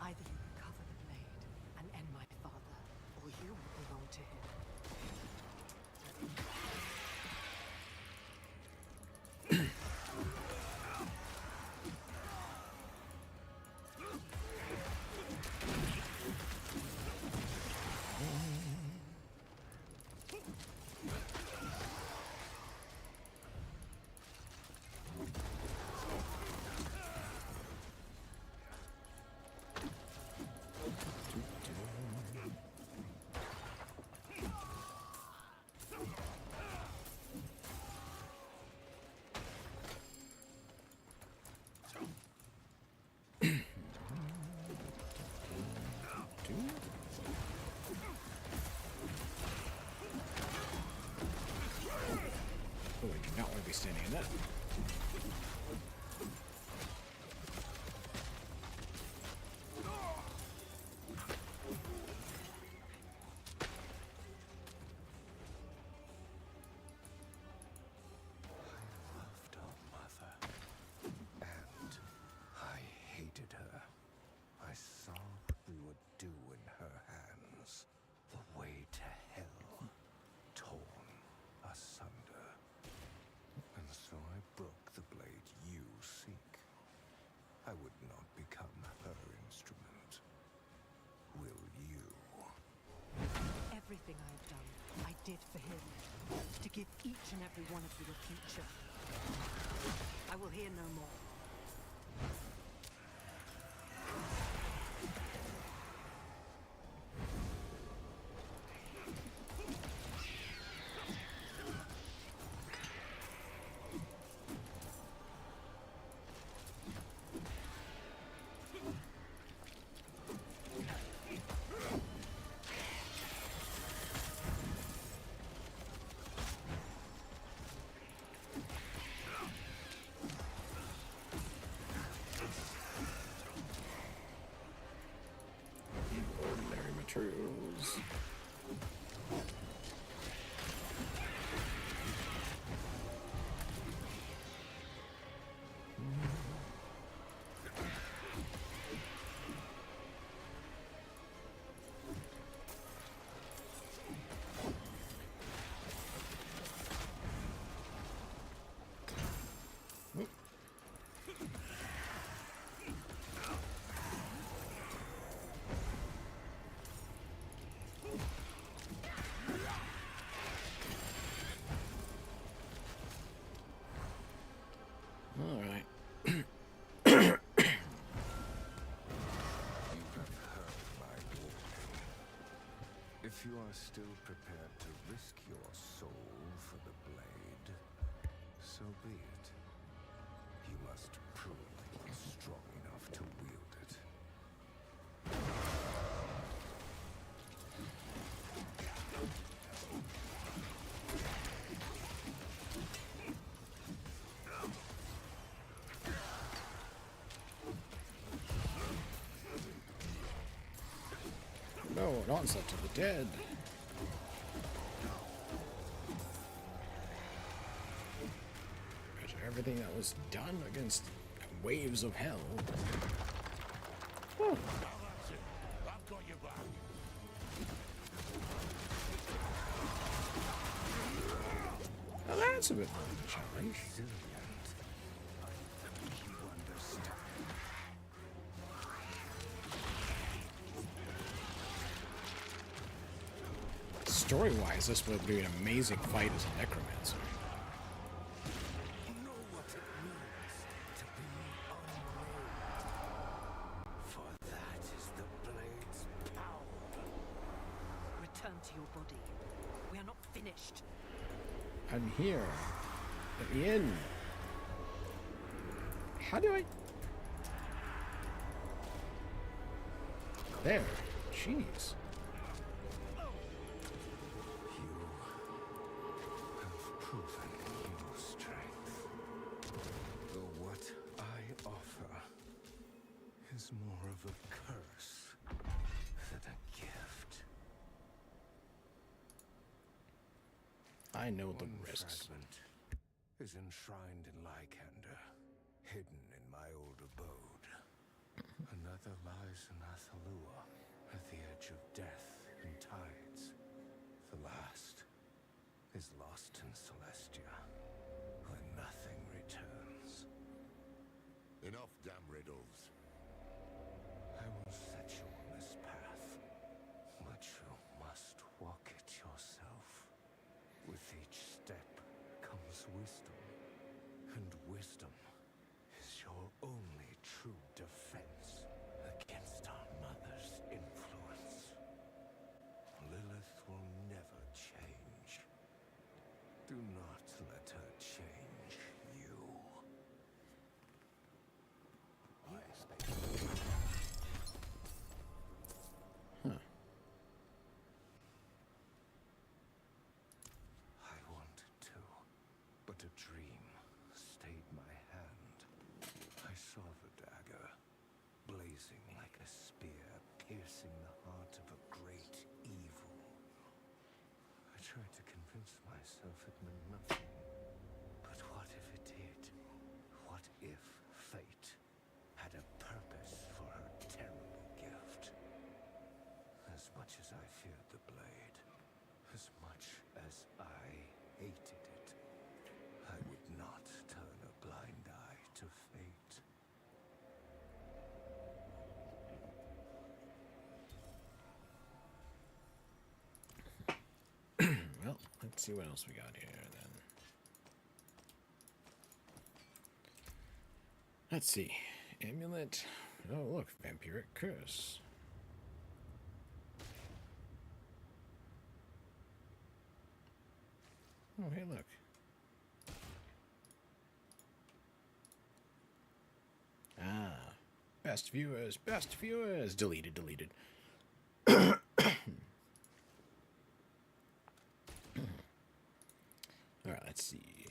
Speaker 9: Either you recover the blade and end my father, or you will belong to him.
Speaker 1: Oh, we do not want to be standing in that.
Speaker 10: Loved our mother, and I hated her. I saw what we would do in her hands. The way to hell, torn asunder. And so I broke the blade you seek. I would not become her instrument. Will you?
Speaker 9: Everything I've done, I did for him. To give each and every one of you a future. I will hear no more.
Speaker 1: Ordinary materials. All right.
Speaker 10: You have heard my warning. If you are still prepared to risk your soul for the blade, so be it. You must prove strong enough to wield it.
Speaker 1: No, an onslaught to the dead. After everything that was done against waves of hell. Whew.
Speaker 11: Now that's it.
Speaker 1: That's a bit more of a challenge. Story-wise, this would be an amazing fight as a necromancer.
Speaker 10: Know what it means to be unmade. For that is the blade's power.
Speaker 9: Return to your body. We are not finished.
Speaker 1: I'm here. Let me in. How do I... There. Jeez.
Speaker 10: Proven your strength. Though what I offer is more of a curse than a gift.
Speaker 1: I know the
Speaker 10: One
Speaker 1: risks.
Speaker 10: fragment is enshrined in Lycander, hidden in my old abode. Another lies in Athalua, at the edge of death and tides. The last is lost in Celestia, where nothing returns.
Speaker 11: Enough damn riddles.
Speaker 10: I will set you on this path, but you must walk it yourself. With each step comes wisdom, and wisdom is your only true defense against our mother's influence. Lilith will never change. Do not let her change you. I expect. I wanted to, but a dream stayed my hand. I saw the dagger, blazing like a spear, piercing the heart of a great evil. I tried to convince myself it meant nothing. But what if it did? What if fate had a purpose for her terrible gift? As much as I feared the blade, as much as I hated it, I would not turn a blind eye to fate.
Speaker 1: Well, let's see what else we got here then. Let's see. Amulet. Oh, look. Vampiric Curse. Oh, hey, look. Ah. Best viewers. Best viewers. Deleted, deleted. Alright, let's see.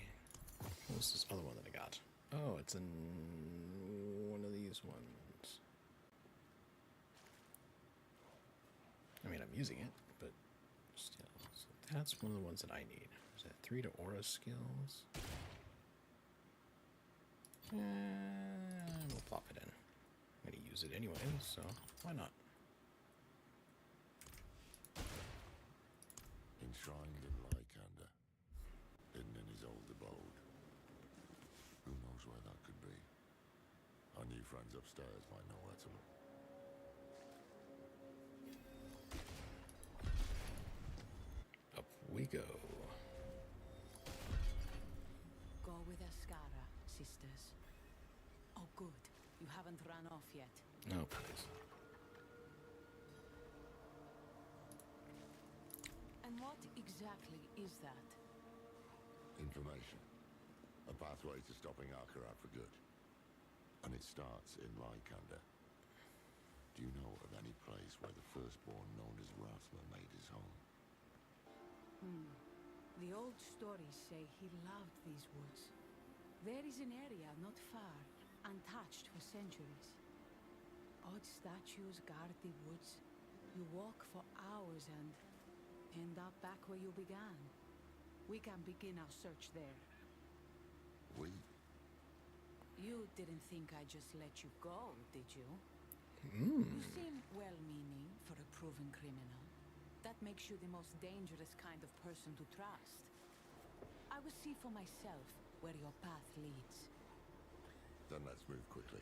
Speaker 1: What's this other one that I got? Oh, it's in one of these ones. I mean, I'm using it, but still. So that's one of the ones that I need. Is that 3 to aura skills? We'll plop it in. I'm going to use it anyway, so why not?
Speaker 11: Enshrined in Lycander, hidden in his old abode. Who knows where that could be? Our new friends upstairs might know where to look.
Speaker 1: Up we go.
Speaker 8: Go with Ascara, sisters. Oh, good. You haven't run off yet.
Speaker 1: No, please.
Speaker 8: And what exactly is that?
Speaker 11: Information. A pathway to stopping Akarat for good. And it starts in Lycander. Do you know of any place where the firstborn known as Rathma made his home?
Speaker 8: The old stories say he loved these woods. There is an area not far, untouched for centuries. Odd statues guard the woods. You walk for hours and end up back where you began. We can begin our search there.
Speaker 11: We?
Speaker 8: You didn't think I just let you go, did you? You seem well-meaning for a proven criminal. That makes you the most dangerous kind of person to trust. I will see for myself where your path leads.
Speaker 11: Then let's move quickly.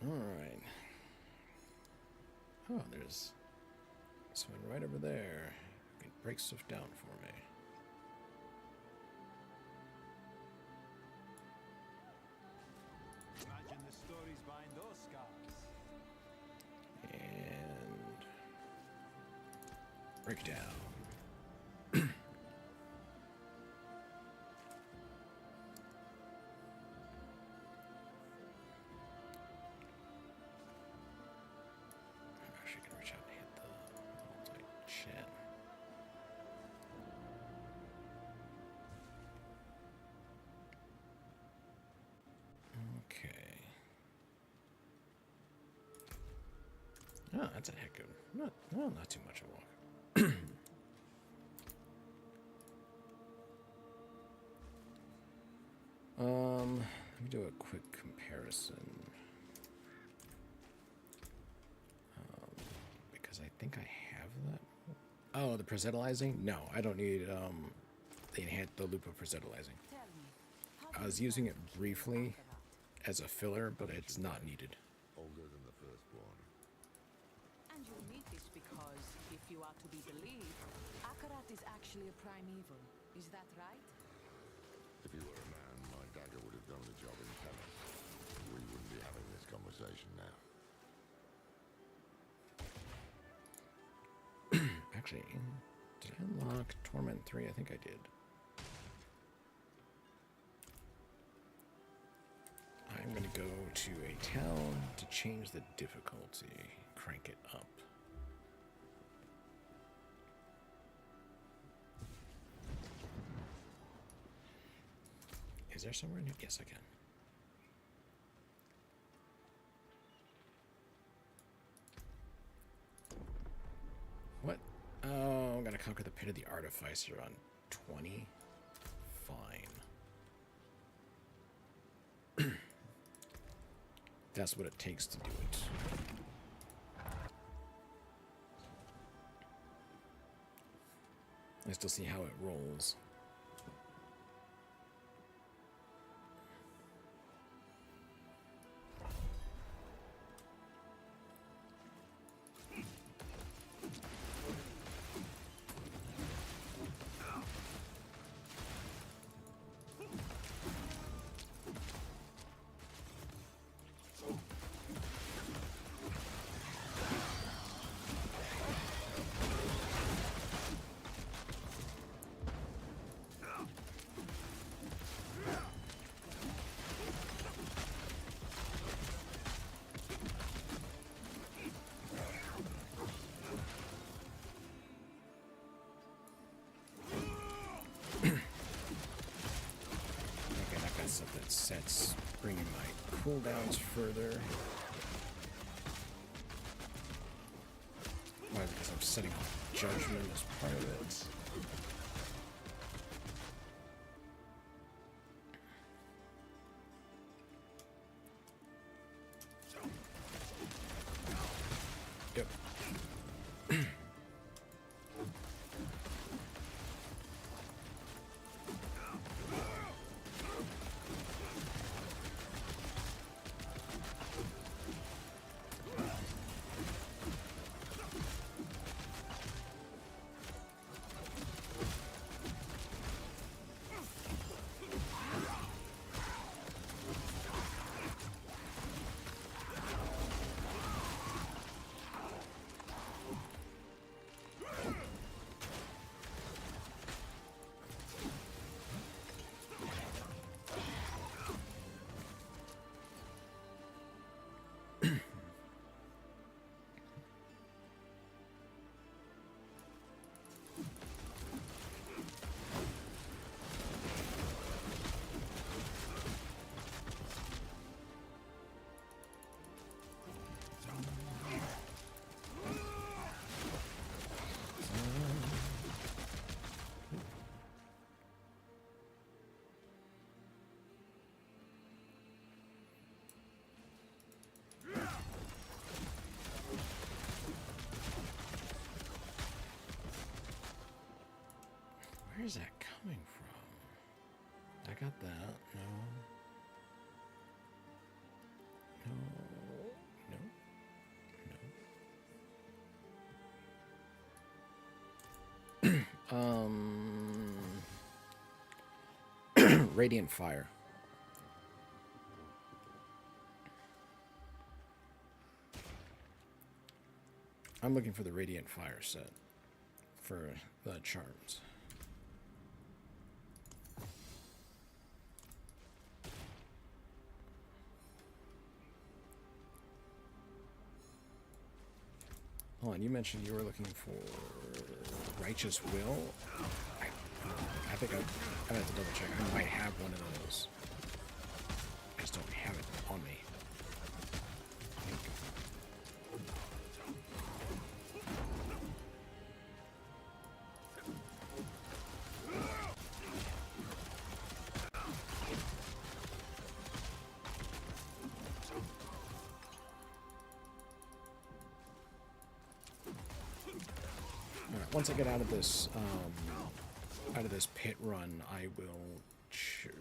Speaker 1: Alright. Oh, there's someone right over there who can break stuff down for me.
Speaker 7: Imagine the stories behind those scars.
Speaker 1: And break down. I'm actually gonna reach out and hit the multi-chat. Okay. Oh, that's a heck of not too much of a walk. Let me do a quick comparison. Because I think I have that. Oh, the presentalizing? No, I don't need the loop of presentalizing.
Speaker 8: Tell me,
Speaker 1: I was using it briefly as a filler, but it's not needed.
Speaker 11: Older than the firstborn.
Speaker 8: and you need this because, if you are to be believed, Akarat is actually a primeval. Is that right?
Speaker 11: If you were a man, my dagger would have done the job in tennis. We wouldn't be having this conversation now.
Speaker 1: Actually, did I unlock Torment 3? I think I did. I'm going to go to a town to change the difficulty. Crank it up. Is there somewhere in here? Yes, I can. What? Oh, I'm gonna conquer the pit of the artificer on 20. Fine. That's what it takes to do it. I still see how it rolls. That sets, bringing my cooldowns further. Why? Because I'm setting off judgment as part of it. Yep. Radiant Fire. I'm looking for the Radiant Fire set for the charms. Hold on, you mentioned you were looking for Righteous Will. I think I have to double check. I might have one of those. I just don't have it on me. Alright, once I get out of this pit run, I will check.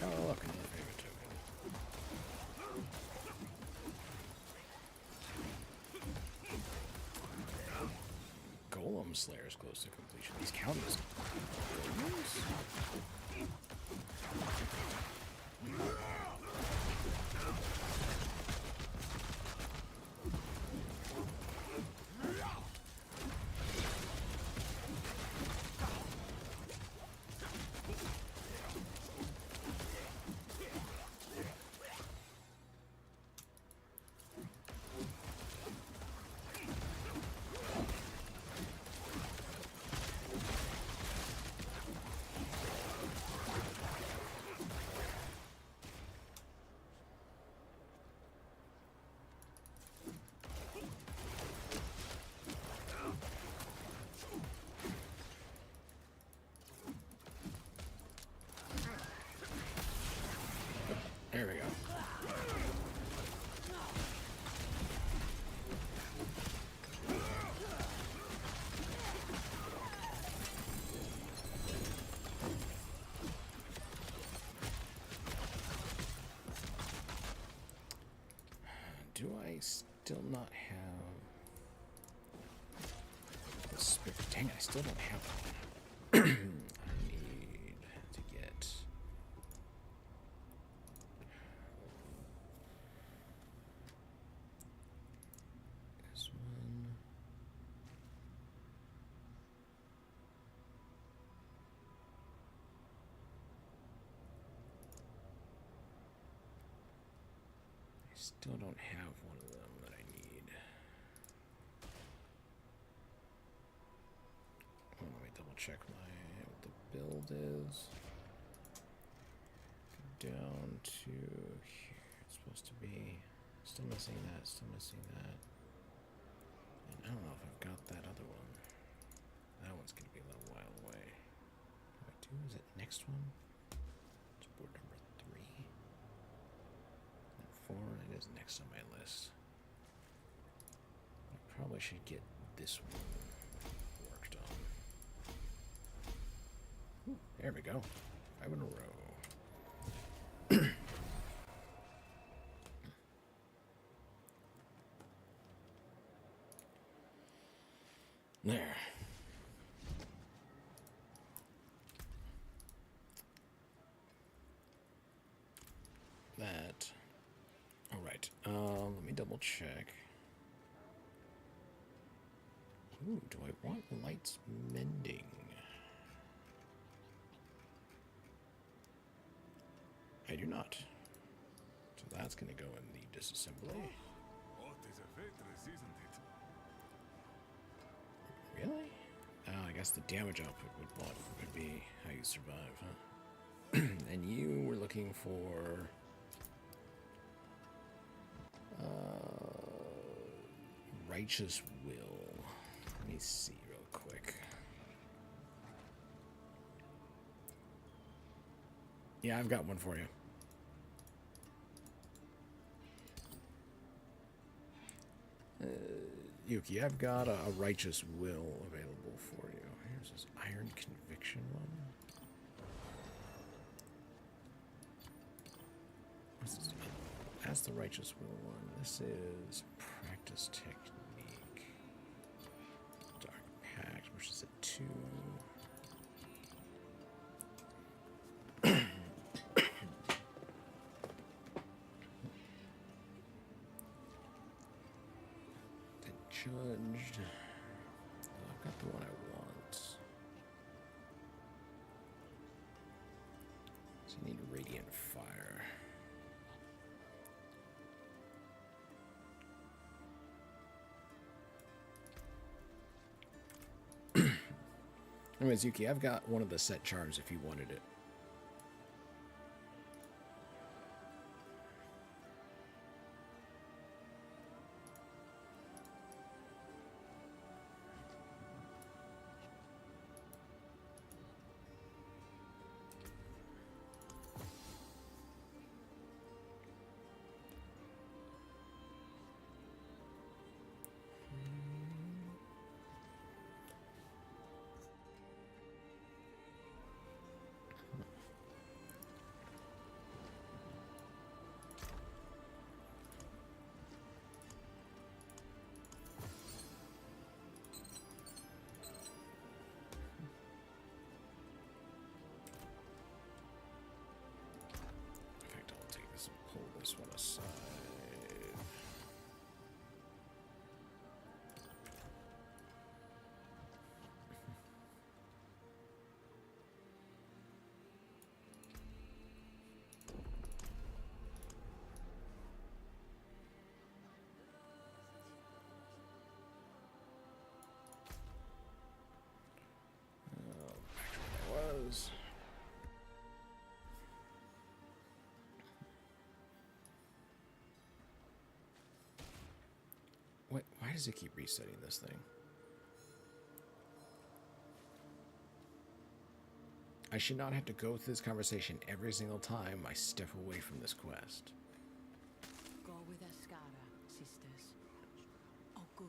Speaker 1: Oh, look, another favorite token. Golem Slayer is close to completion. These count as golems? There we go. Do I still not have the spirit? Dang, I still don't have one. I need to get. This one. I still don't have one of them that I need. Oh, let me double check what the build is. Go down to here. It's supposed to be. Still missing that. Still missing that. And I don't know if I've got that other one. That one's gonna be a little while away. Do I do Ooh, is it next one? It's board number 3. And 4, it is next on my list. I probably should get this one worked on. Ooh, there we go. 5 in a row. There. That. All right. Let me double check. Ooh, do I want lights mending? I do not. So that's going to go in the disassembly.
Speaker 3: What is a Fortress, isn't it?
Speaker 1: Really? Oh, I guess the damage output would be how you survive, huh? And you were looking for righteous will. Let me see real quick. Yeah, I've got one for you. Yuki, I've got a righteous will available for you. Here's this iron conviction one. What's this? That's the righteous will one. This is practice technique. Dark pact, which is a 2. Judged. Oh, I've got the one I want. So you need radiant fire. Anyways, Yuki, I've got one of the set charms if you wanted it. Pull this one aside. Back to where I was. Why does it keep resetting this thing? I should not have to go through this conversation every single time I step away from this quest.
Speaker 8: Go with Ascara, sisters. Oh, good.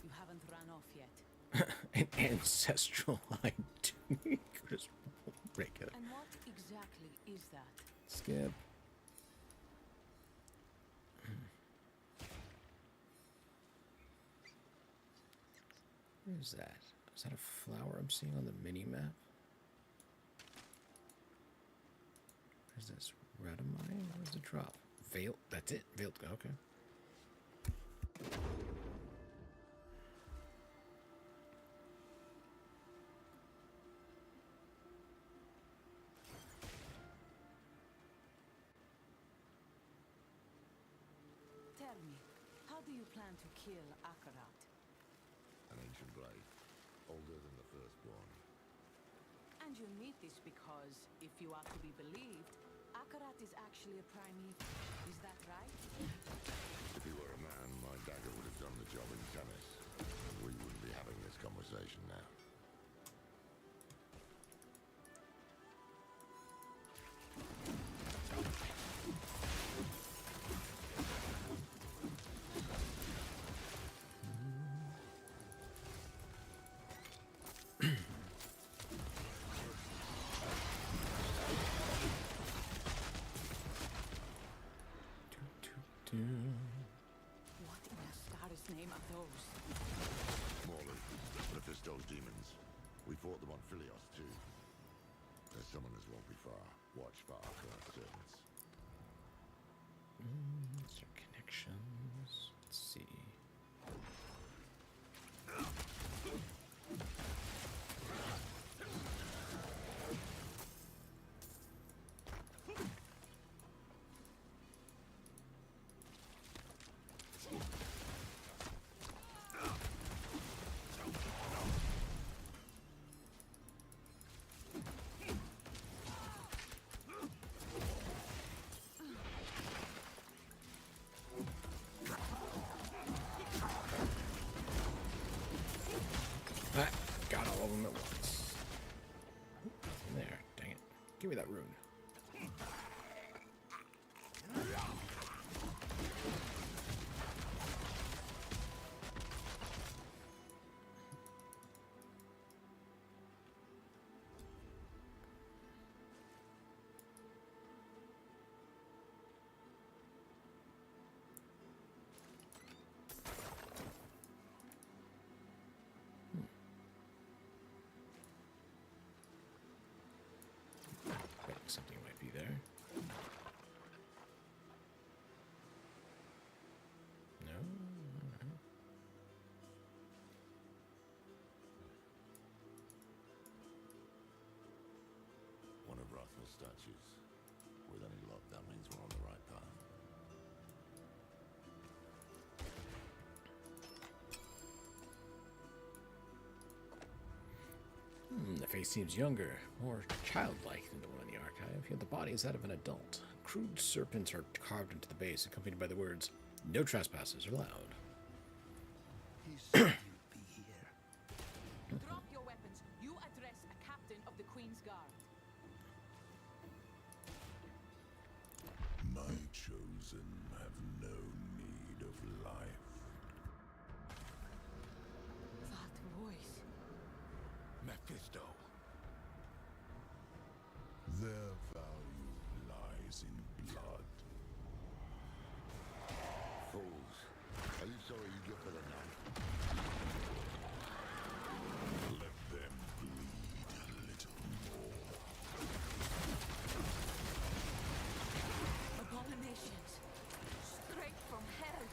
Speaker 8: You haven't run off yet.
Speaker 1: An ancestral line tunic. Just break it.
Speaker 8: And what exactly is that?
Speaker 1: Skip. What is that? Is that a flower I'm seeing on the mini-map? What is this? Radamine? Where's the drop? Veil? That's it? Veiled. Okay.
Speaker 8: Tell me, how do you plan to kill Akarat?
Speaker 11: An ancient blade, older than the firstborn.
Speaker 8: And you need this because, if you are to be believed, Akarat is actually a primeval. Is that right?
Speaker 11: If he were a man, my dagger would have done the job in tennis. We wouldn't be having this conversation now.
Speaker 8: God's name are those?
Speaker 11: Morley, Mephisto's demons. We fought them on Philios too. Their summoners won't be far. Watch for Archer servants.
Speaker 1: Is there connections? Let's see. Ah, got all of them at once. Nothing there. Dang it. Give me that rune. Something might be there. No? Alright.
Speaker 11: One of Rothman's statues. With any luck, that means we're on the right path.
Speaker 1: The face seems younger, more childlike than the one in the archive, yet the body is that of an adult. Crude serpents are carved into the base, accompanied by the words, "No trespassers allowed."
Speaker 2: He said you'd be here.
Speaker 8: Drop your weapons. You address a captain of the Queen's Guard.
Speaker 3: My chosen have no need of life.
Speaker 8: That voice.
Speaker 4: Mephisto.
Speaker 3: Their value lies in blood.
Speaker 11: Fools. Are you sorry you gifted a knife?
Speaker 3: Let them bleed a little more.
Speaker 8: Abominations. Straight from hell.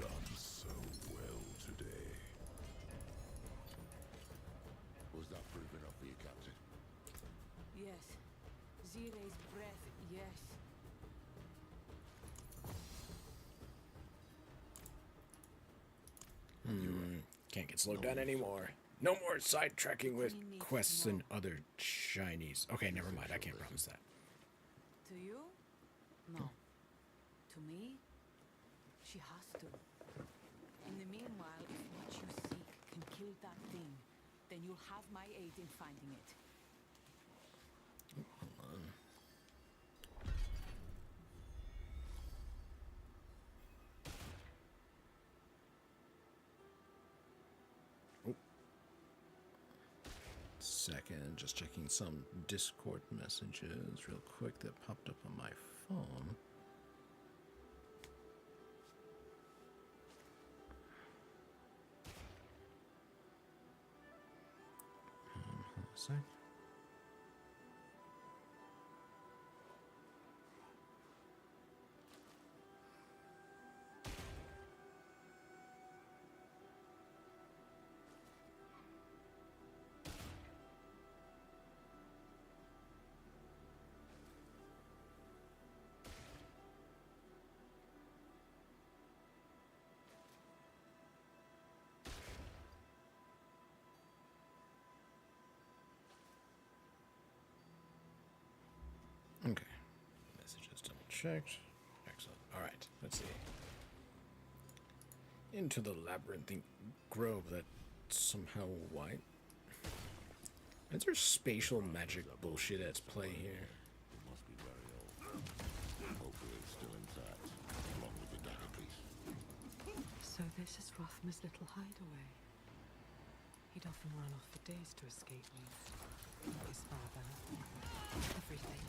Speaker 3: Done so well today.
Speaker 11: Was that proof enough for you, Captain?
Speaker 8: Yes. Zire's breath, yes.
Speaker 1: Can't get slowed down anymore. No more sidetracking with quests and other shinies. Okay, never mind. I can't promise that.
Speaker 8: To you? No. To me? She has to. In the meanwhile, if what you seek can kill that thing, then you'll have my aid in finding it.
Speaker 1: Hold on. Oh. Second, just checking some Discord messages real quick that popped up on my phone. Hold on a sec. Okay. Messages double checked. Excellent. Alright, let's see. Into the labyrinthine grove that's somehow white. Is there spatial magic bullshit at play here?
Speaker 11: It must be very old. Hopefully it's still intact, along with the dagger piece.
Speaker 9: So this is Rothma's little hideaway. He'd often run off for days to escape me. His father. Everything.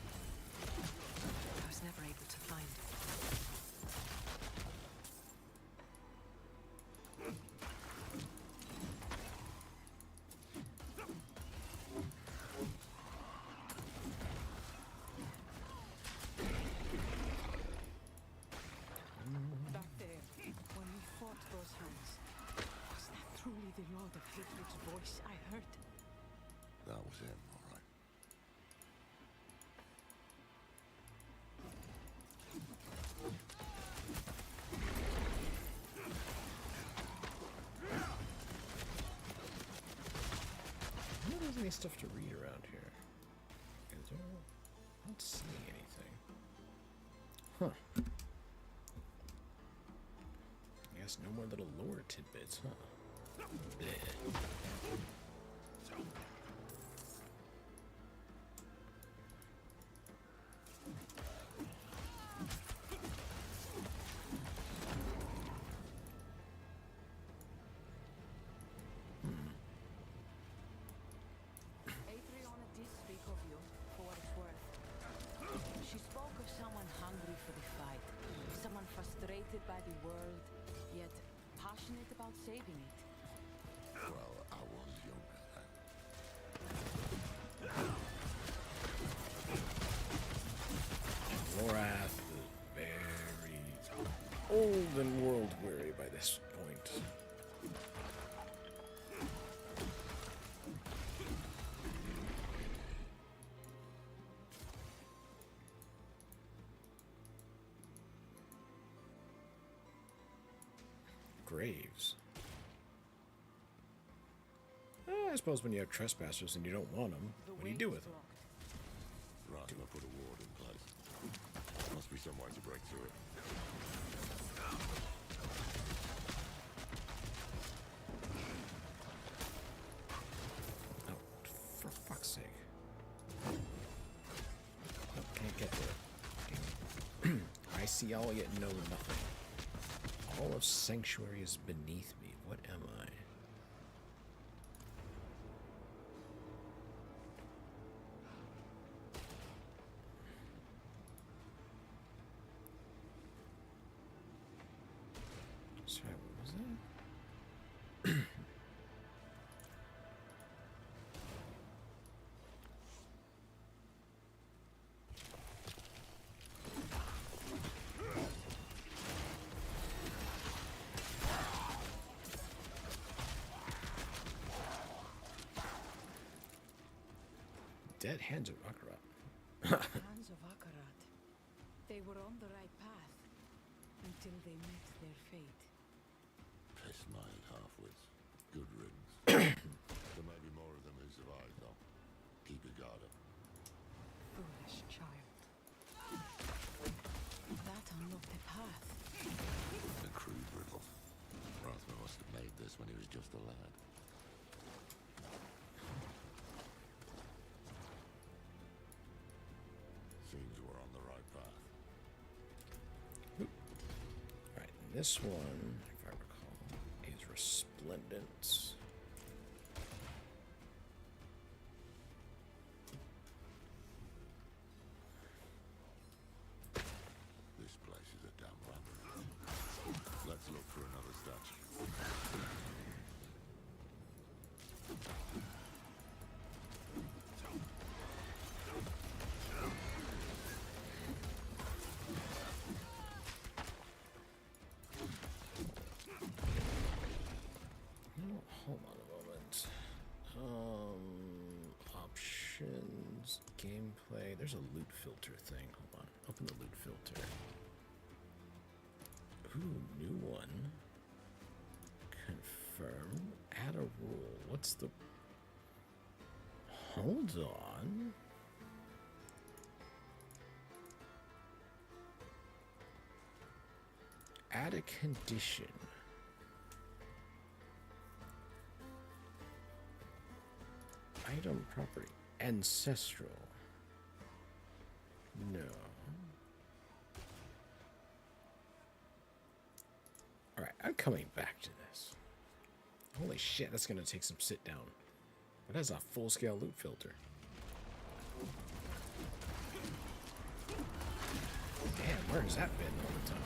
Speaker 9: How
Speaker 1: stuff to read around here? Is there? I'm not seeing anything. Huh. I guess no more little lore tidbits, huh? Bleh.
Speaker 8: By the world, yet passionate about saving it.
Speaker 11: Well, I was younger then.
Speaker 1: Lorath is very old and world-weary by this point. Graves. I suppose when you have trespassers and you don't want them, what do you do with them?
Speaker 11: Ratma put a ward in place. Must be some way to break through it.
Speaker 1: Oh, for fuck's sake. Oh, can't get there. I see all yet know nothing. All of Sanctuary is beneath me. What am I? Sorry, what was that? Dead hands of Akarat.
Speaker 8: Hands of Akarat. They were on the right path until they met their fate.
Speaker 11: Piss-made half-wits. Good riddance. There may be more of them who survive, though. Keep your guard up.
Speaker 9: Foolish child.
Speaker 8: That unlocked a path.
Speaker 11: A crude riddle. Ratma must have made this when he was just a lad. Seems we're on the right path.
Speaker 1: Alright, this one, if I recall, is Resplendent.
Speaker 11: This place is a damn labyrinth. Let's look for another statue.
Speaker 1: Hold on a moment. Options, gameplay. There's a loot filter thing. Hold on. Open the loot filter. Ooh, new one. Confirm. Add a rule. What's the... Hold on. Add a condition. Item property. Ancestral. No. Alright, I'm coming back to this. Holy shit, that's gonna take some sit down. But that's a full-scale loot filter. Damn, where has that been all the time?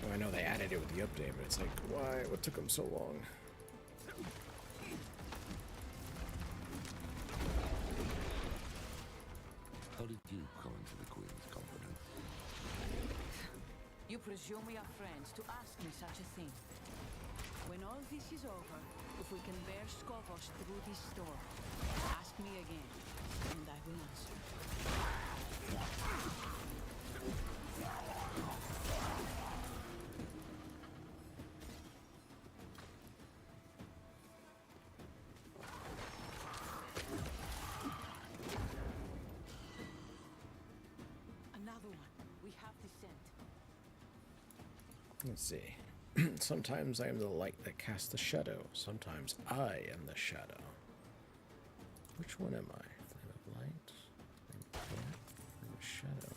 Speaker 1: Oh, I know they added it with the update, but it's like, why? What took them so long?
Speaker 11: How did you come into the Queen's confidence?
Speaker 8: You presume we are friends to ask me such a thing. When all this is over, if we can bear Scuff through this storm, ask me again, and I will answer. Another one. We have the scent.
Speaker 1: Let's see. Sometimes I am the light that casts the shadow. Sometimes I am the shadow. Which one am I? Flame of light? Flame of dark? Flame of shadow?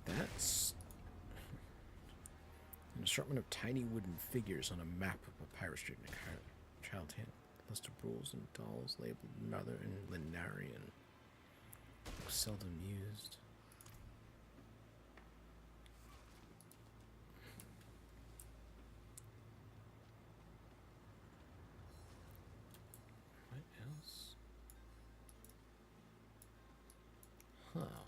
Speaker 1: That's an assortment of tiny wooden figures on a map of Papyrus Street in a child hand. List of rules and dolls labeled Mother and Linarian. Seldom used. What else? Huh.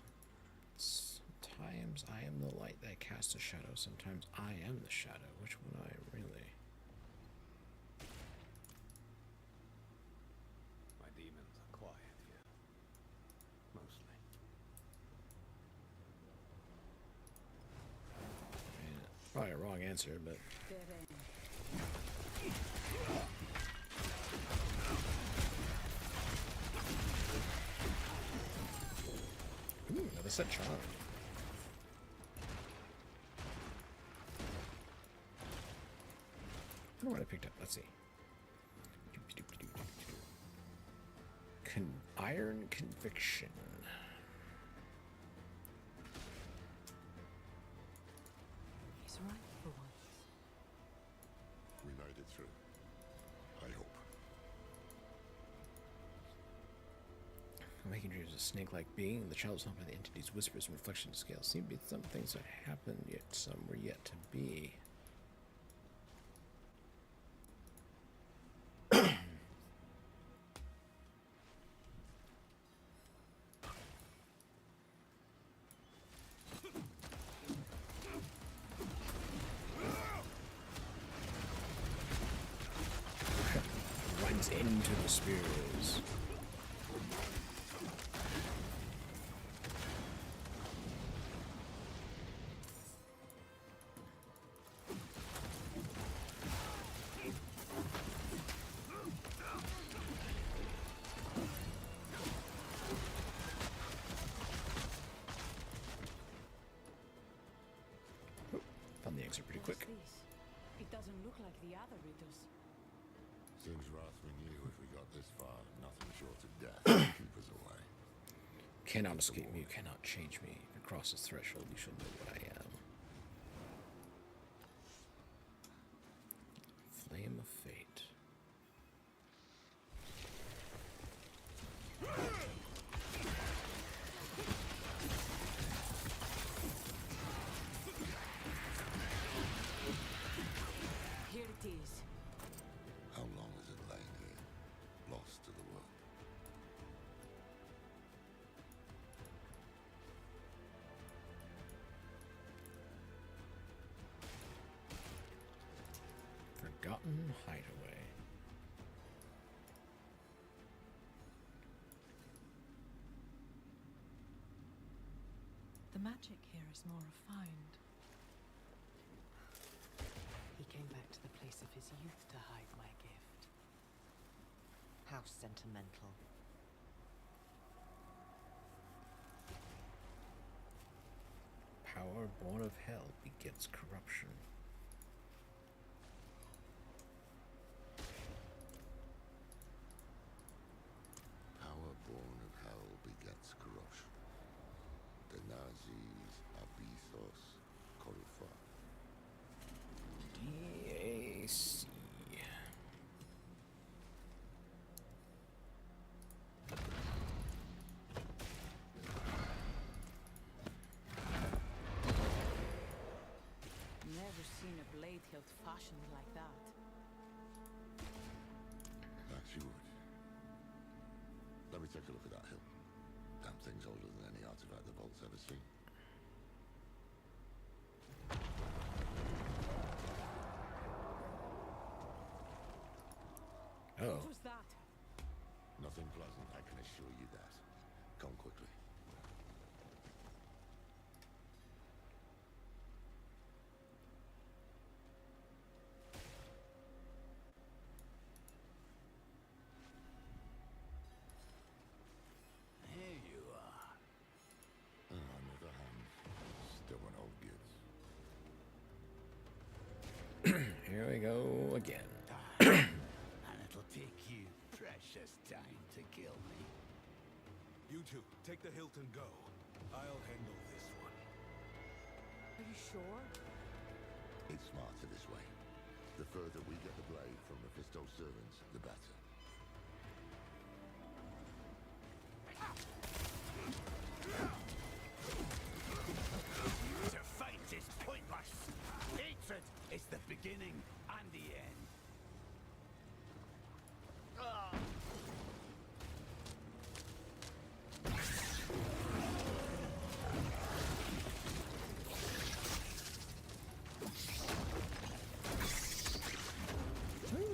Speaker 1: Sometimes I am the light that casts a shadow. Sometimes I am the shadow. Which one I really?
Speaker 6: My demons are quiet here. Mostly.
Speaker 1: Probably a wrong answer, but ooh, another set charm. I don't know what I picked up. Let's see. Iron Conviction.
Speaker 9: He's right for once.
Speaker 11: We made it through. I hope.
Speaker 1: Making dreams a snake-like being. The child is haunted by the entity's whispers and reflection scales. Seem to be some things that happened, yet some were yet to be. Runs into the spears. Found the exit pretty quick.
Speaker 8: What's this? It doesn't look like the other riddles.
Speaker 11: Seems Wrath we knew if we got this far, nothing short of death would keep us away.
Speaker 1: Cannot escape me, you cannot change me. If you cross this threshold, you should know what I am. Flame of Fate.
Speaker 8: Here it is.
Speaker 11: How long has it lain here, lost to the world?
Speaker 1: Forgotten Hideaway.
Speaker 9: The magic here is more refined. He came back to the place of his youth to hide my gift.
Speaker 12: How sentimental.
Speaker 1: Power born of hell begets corruption.
Speaker 11: Power born of hell begets corruption. The Nazis abithos corrufa.
Speaker 1: DAC.
Speaker 8: Never seen a blade hilt fashioned like that.
Speaker 11: That you would. Let me take a look at that hill. Damn thing's older than any artifact the Vault's ever seen.
Speaker 1: Oh.
Speaker 8: What was that?
Speaker 11: Nothing pleasant, I can assure you that. Come quickly.
Speaker 6: Here you are.
Speaker 11: Another hand. Still an old gids.
Speaker 1: Here we go again.
Speaker 6: And it'll take you precious time to kill me.
Speaker 10: You two, take the hilt and go. I'll handle this one.
Speaker 8: Are you sure?
Speaker 11: It's smarter this way. The further we get the blade from Mephisto's servants, the better.
Speaker 6: To fight is pointless. Hatred is the beginning and the end.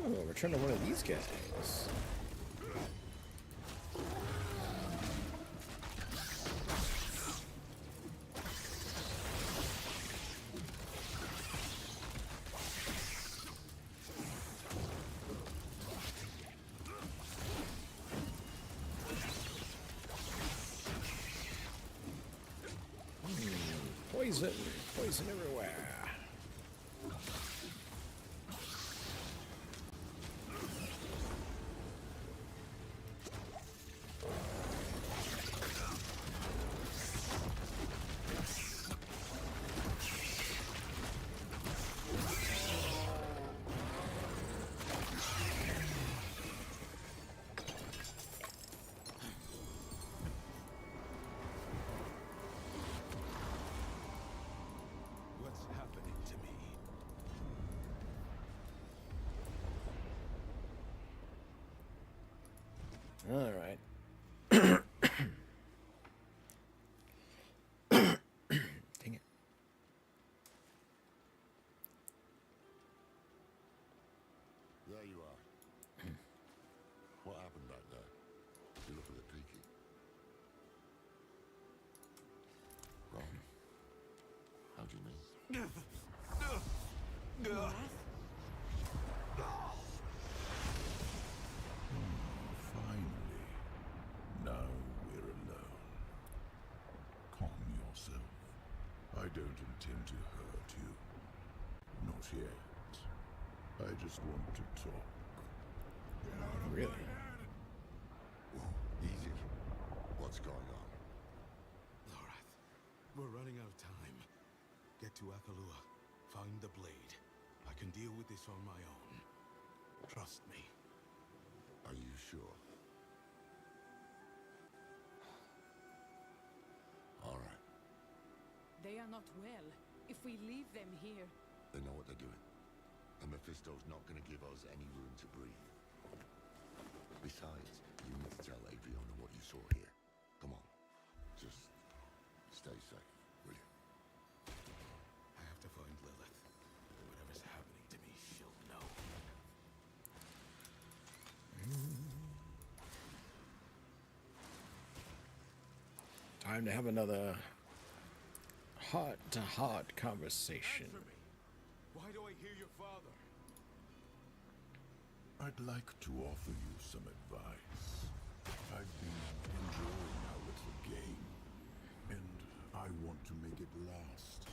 Speaker 1: Oh, return to one of these guys. Poison, poison everywhere.
Speaker 10: What's happening to me?
Speaker 1: All right. Dang it.
Speaker 11: There you are. What happened back there? You look a bit peaky. Wrong. How do you mean?
Speaker 3: Finally. Now we're alone. Calm yourself. I don't intend to hurt you. Not yet. I just want to talk.
Speaker 1: Really?
Speaker 11: Whoa, easy. What's going on?
Speaker 10: Lorath, we're running out of time. Get to Akalua. Find the blade. I can deal with this on my own. Trust me.
Speaker 11: Are you sure? All right.
Speaker 8: They are not well. If we leave them here...
Speaker 11: They know what they're doing. And Mephisto's not going to give us any room to breathe. Besides, you need to tell Adriana what you saw here. Come on. Just stay safe, will you?
Speaker 10: I have to find Lilith. Whatever's happening to me, she'll know.
Speaker 1: Time to have another heart-to-heart conversation.
Speaker 10: Answer me. Why do I hear your father?
Speaker 3: I'd like to offer you some advice. I've been enjoying our little game, and I want to make it last.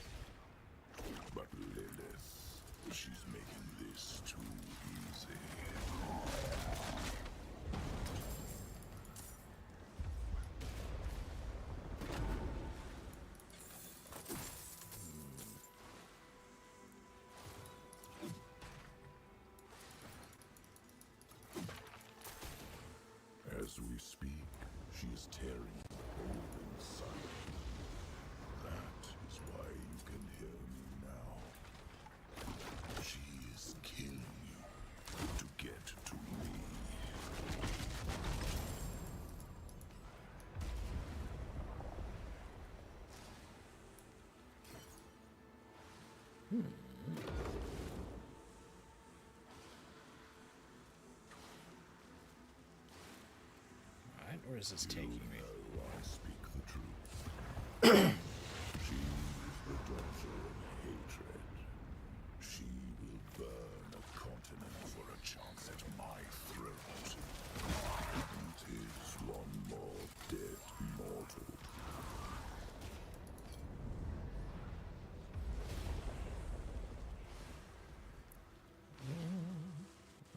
Speaker 3: But Lilith, she's making this too easy. As we speak, she is tearing the hole inside. That is why you can hear me now. She is killing you to get to me.
Speaker 1: is this taking me?
Speaker 11: I speak the truth. She is the daughter of hatred. She will burn a continent for a chance at my throat. It is one more dead mortal.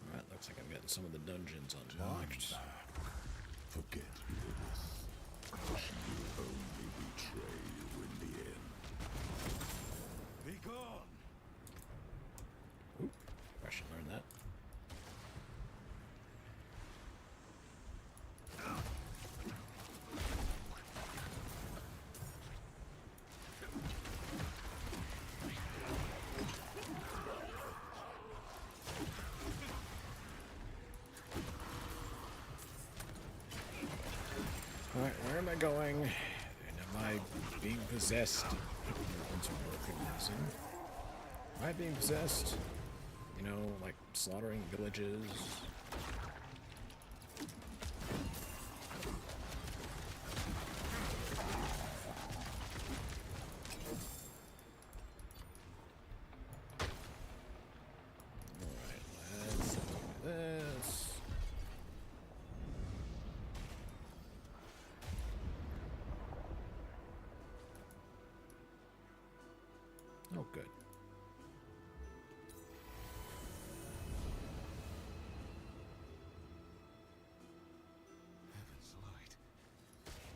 Speaker 1: Alright, looks like I'm getting some of the dungeons unlocked.
Speaker 11: Forget Lilith. She will only betray you in the end.
Speaker 7: Be gone!
Speaker 1: Oop, I should learn that. Alright, where am I going? And am I being possessed? Once recognizing. Am I being possessed? You know, like slaughtering villages? Alright, let's do this. Oh, good.
Speaker 4: Heaven's light.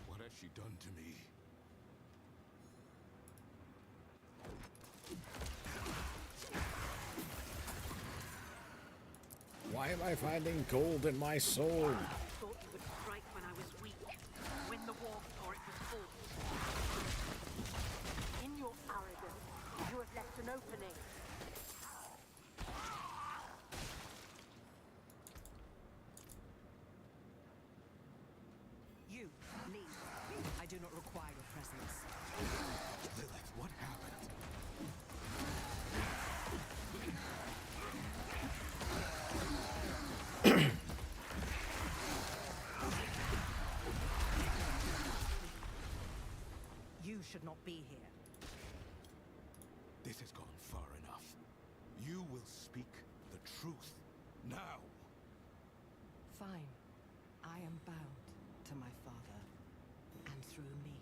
Speaker 4: What has she done to me?
Speaker 1: Why am I finding gold in my soul?
Speaker 12: Thought you would strike when I was weak, when the war before it was full. In your arrogance, you have left an opening.
Speaker 5: You, leave. I do not require your presence.
Speaker 4: Lilith, what happened?
Speaker 12: You should not be here.
Speaker 4: This has gone far enough. You will speak the truth now.
Speaker 5: Fine. I am bound to my father. And through me,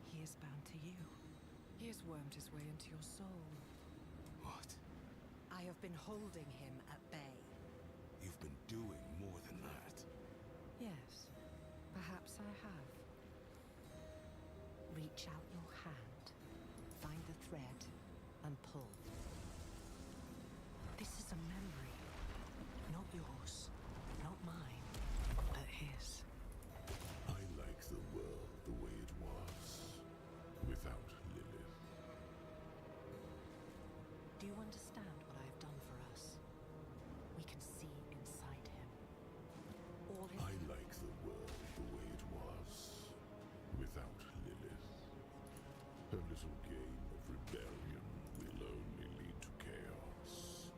Speaker 5: he is bound to you. He has wormed his way into your soul.
Speaker 4: What?
Speaker 12: I have been holding him at bay.
Speaker 4: You've been doing more than that.
Speaker 5: Yes, perhaps I have.
Speaker 12: Reach out your hand, find the thread, and pull. This is a memory. Not yours, not mine, but his.
Speaker 11: I like the world the way it was, without Lilith.
Speaker 12: Do you understand what I have done for us? We can see inside him. All his...
Speaker 11: I like the world the way it was, without Lilith. Her little game of rebellion will only lead to chaos.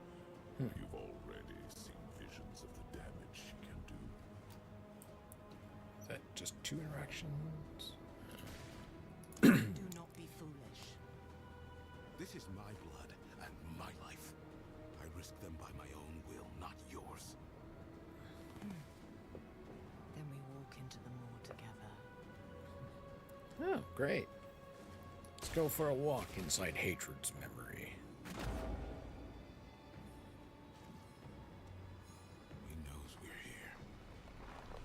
Speaker 11: You've already seen visions of the damage she can do.
Speaker 1: Is that just 2 interactions?
Speaker 12: Do not be foolish.
Speaker 4: This is my blood and my life. I risk them by my own will, not yours.
Speaker 12: Then we walk into the moor together.
Speaker 1: Oh, great. Let's go for a walk inside Hatred's memory.
Speaker 4: He knows we're here.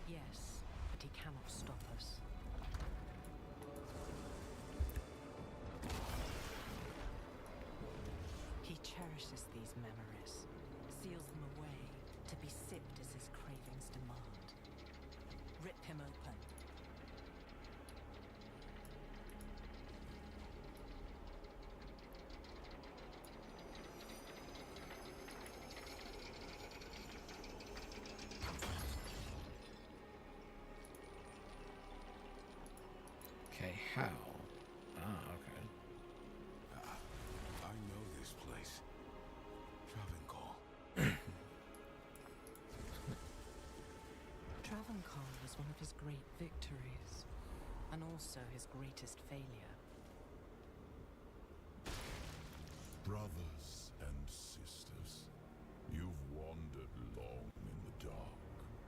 Speaker 12: Yes, but he cannot stop us. He cherishes these memories, seals them away to be sipped as his cravings demand. Rip him open.
Speaker 1: Okay, how? Ah, okay.
Speaker 4: I know this place. Travancore.
Speaker 12: Travancore was one of his great victories. also his greatest failure.
Speaker 3: Brothers and sisters, you've wandered long in the dark,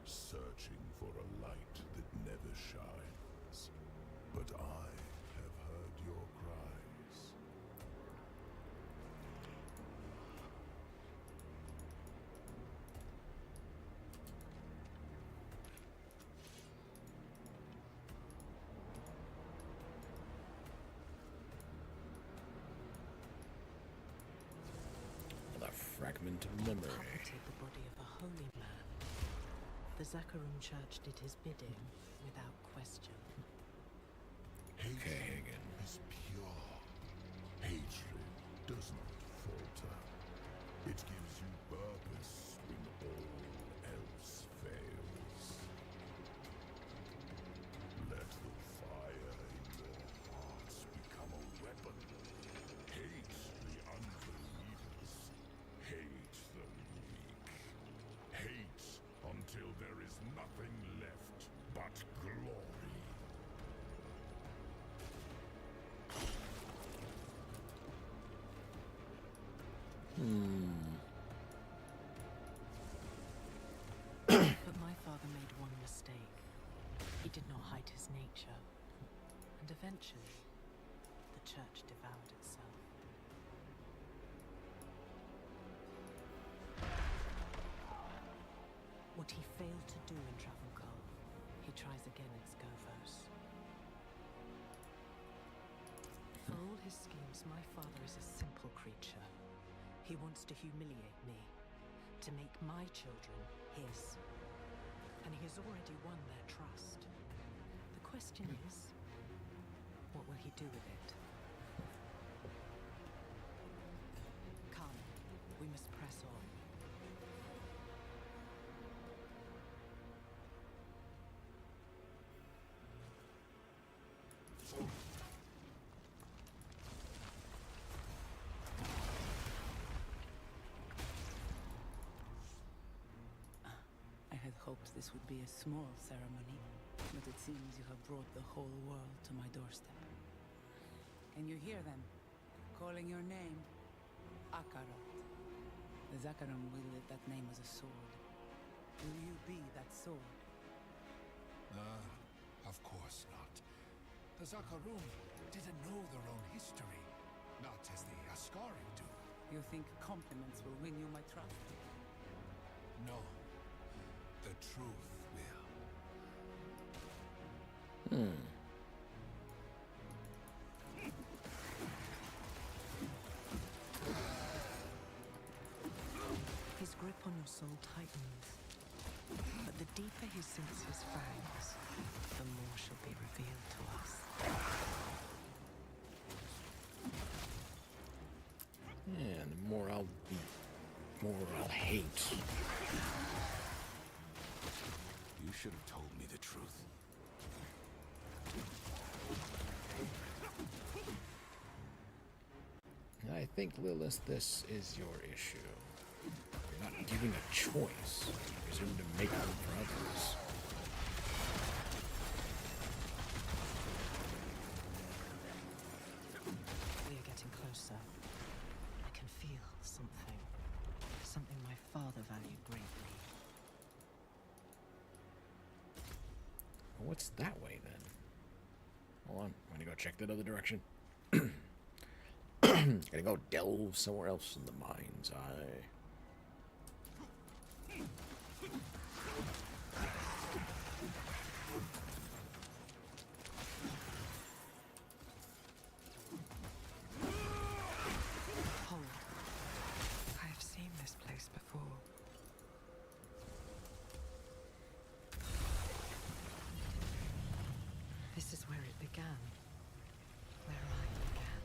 Speaker 3: searching for a light that never shines. But I have heard your cries.
Speaker 1: Another fragment of memory.
Speaker 12: Pocketed the body of a holy man. The Zakarum Church did his bidding without question.
Speaker 3: Hatred
Speaker 1: Hagen.
Speaker 3: is pure. Hatred does not falter. It gives you purpose when all else fails. Let the fire in your hearts become a weapon. Hate the unbelievers. Hate the weak. Hate until there is nothing left but glory.
Speaker 12: But my father made one mistake. He did not hide his nature. And eventually, the church devoured itself. What he failed to do in Travelcove, he tries again in Scovos. For all his schemes, my father is a simple creature. He wants to humiliate me, to make my children his. And he has already won their trust. The question is, what will he do with it? Come, we must press on.
Speaker 5: I had hoped this would be a small ceremony, but it seems you have brought the whole world to my doorstep. Can you hear them? Calling your name? Akarat. The Zakarum wielded that name as a sword. Will you be that sword?
Speaker 6: Of course not. The Zakarum didn't know their own history, not as the Ascari do.
Speaker 5: You think compliments will win you my trust?
Speaker 6: No. The truth will.
Speaker 12: His grip on your soul tightens. But the deeper he sinks his fangs, the more shall be revealed to us.
Speaker 1: Yeah, and the more I'll hate.
Speaker 6: You should have told me the truth.
Speaker 1: I think, Lilith, this is your issue. You're not giving a choice. You presume to make them for others.
Speaker 12: We are getting closer. I can feel something. Something my father valued greatly.
Speaker 1: Well, what's that way, then? Hold on. I'm gonna go check that other direction. Gonna go delve somewhere else in the mind's eye.
Speaker 9: Hold. I have seen this place before. This is where it began. Where I began.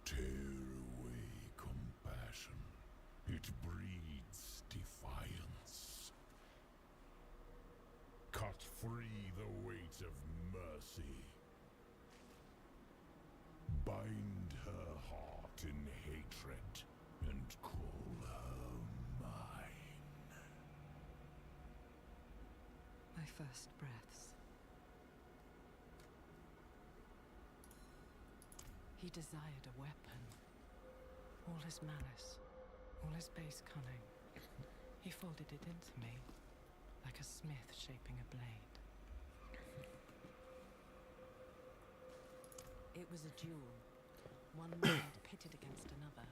Speaker 3: Tear away compassion. It breeds defiance. Cut free the weight of mercy. Bind her heart in hatred and call her mine.
Speaker 9: first breaths. He desired a weapon. All his malice, all his base cunning. He folded it into me, like a smith shaping a blade.
Speaker 12: It was a duel. One mind pitted against another.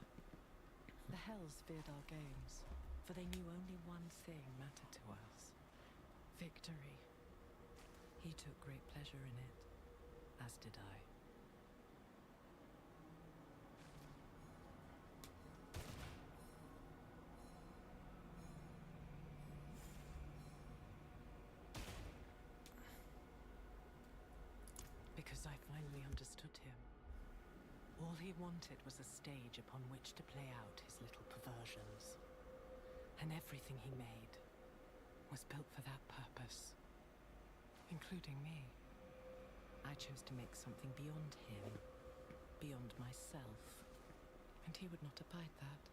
Speaker 12: The Hells feared our games, for they knew only one thing mattered to us. Victory. He took great pleasure in it, as did I. Because I finally understood him. All he wanted was a stage upon which to play out his little perversions. And everything he made was built for that purpose. Including me. I chose to make something beyond him, beyond myself. And he would not abide that.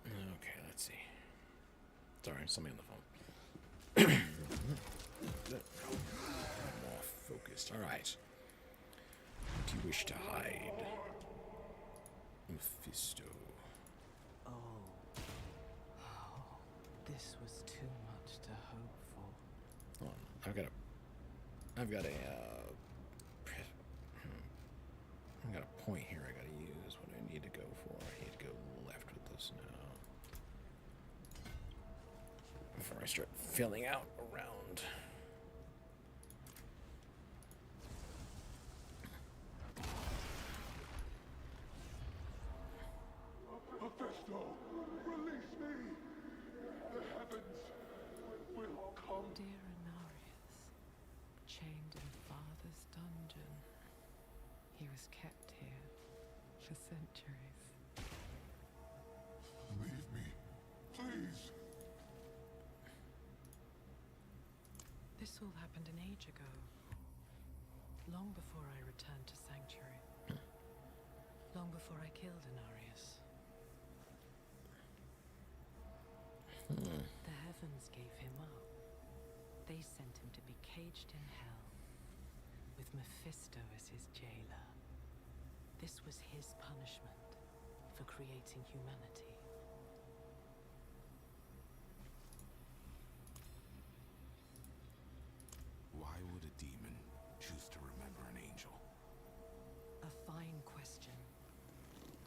Speaker 1: Okay, let's see. Sorry, somebody on the phone. More focused. All right. What do you wish to hide? Mephisto.
Speaker 12: Oh. Oh. This was too much to hope for.
Speaker 1: Hold on. I've got a point here I gotta use. What do I need to go for? I need to go left with this now. Before I start filling out around.
Speaker 3: Mephisto, release me! The heavens will come.
Speaker 9: Dear Inarius, chained in Father's dungeon. He was kept here for centuries.
Speaker 3: Leave me, please.
Speaker 9: This all happened an age ago. Long before I returned to Sanctuary. Long before I killed Inarius. The heavens gave him up. They sent him to be caged in hell, with Mephisto as his jailer. This was his punishment for creating humanity.
Speaker 4: Why would a demon choose to remember an angel?
Speaker 12: A fine question.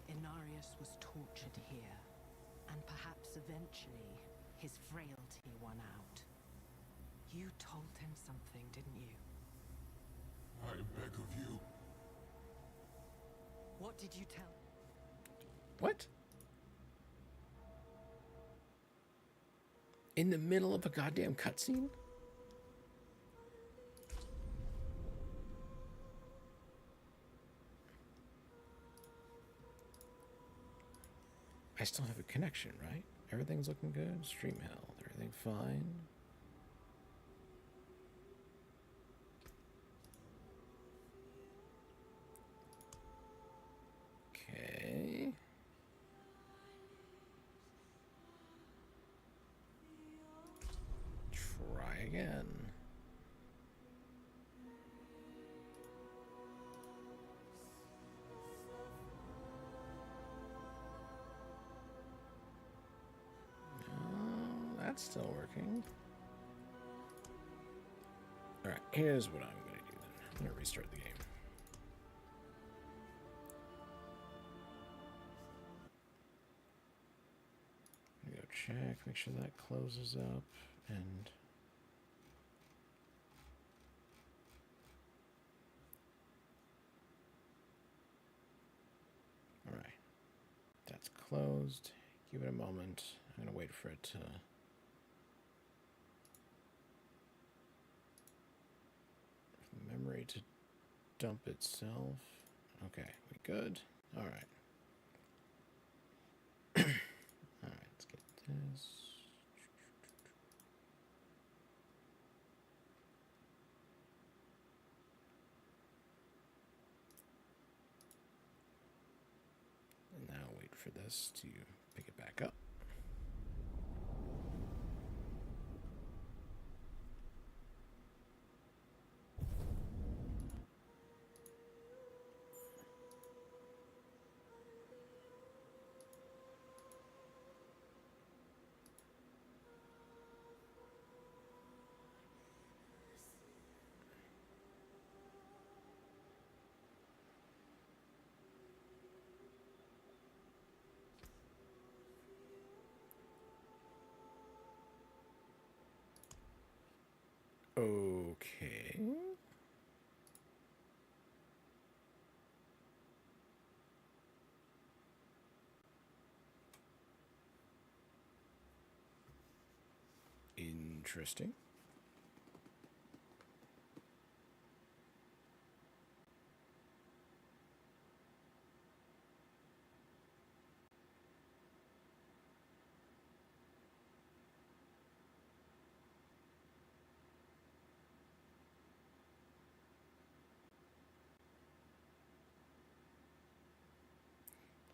Speaker 12: Inarius was tortured here, and perhaps eventually his frailty won out. You told him something, didn't you?
Speaker 3: I beg of you.
Speaker 12: What did you tell?
Speaker 1: What? In the middle of a goddamn cutscene? I still have a connection, right? Everything's looking good. Stream health, everything fine. Okay. Try again. That's still working. Alright, here's what I'm going to do then. I'm going to restart the game. I'm going to go check, make sure that closes up, and... Alright. That's closed. Give it a moment. I'm going to wait for it to... memory to dump itself. Okay, we good? All right. All right, let's get this. And now wait for this to pick it back up. Okay. Interesting.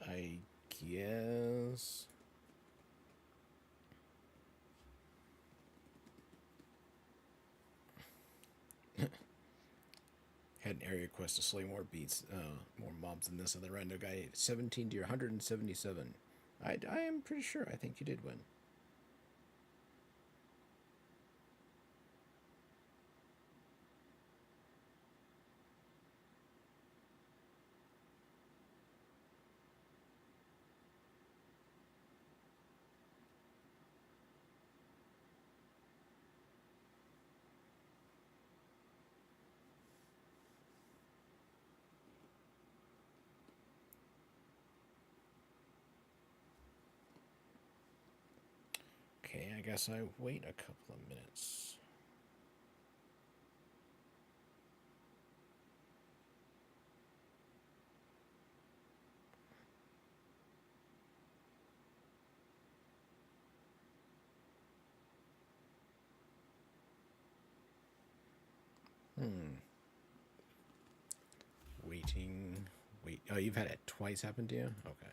Speaker 1: I guess. Had an area quest to slay more beats, more mobs than this other random guy. 17 to your 177. I am pretty sure. I think you did win. Okay, I guess I wait a couple of minutes. Waiting. Wait. Oh, you've had it twice happen to you? Okay.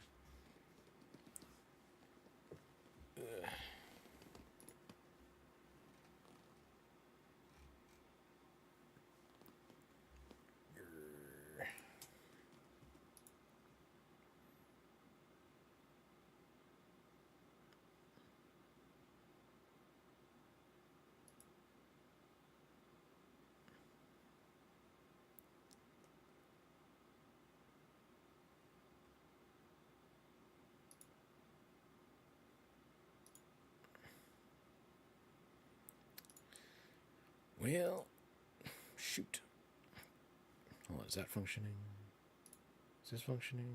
Speaker 1: Well, shoot. Oh, is that functioning? Is this functioning?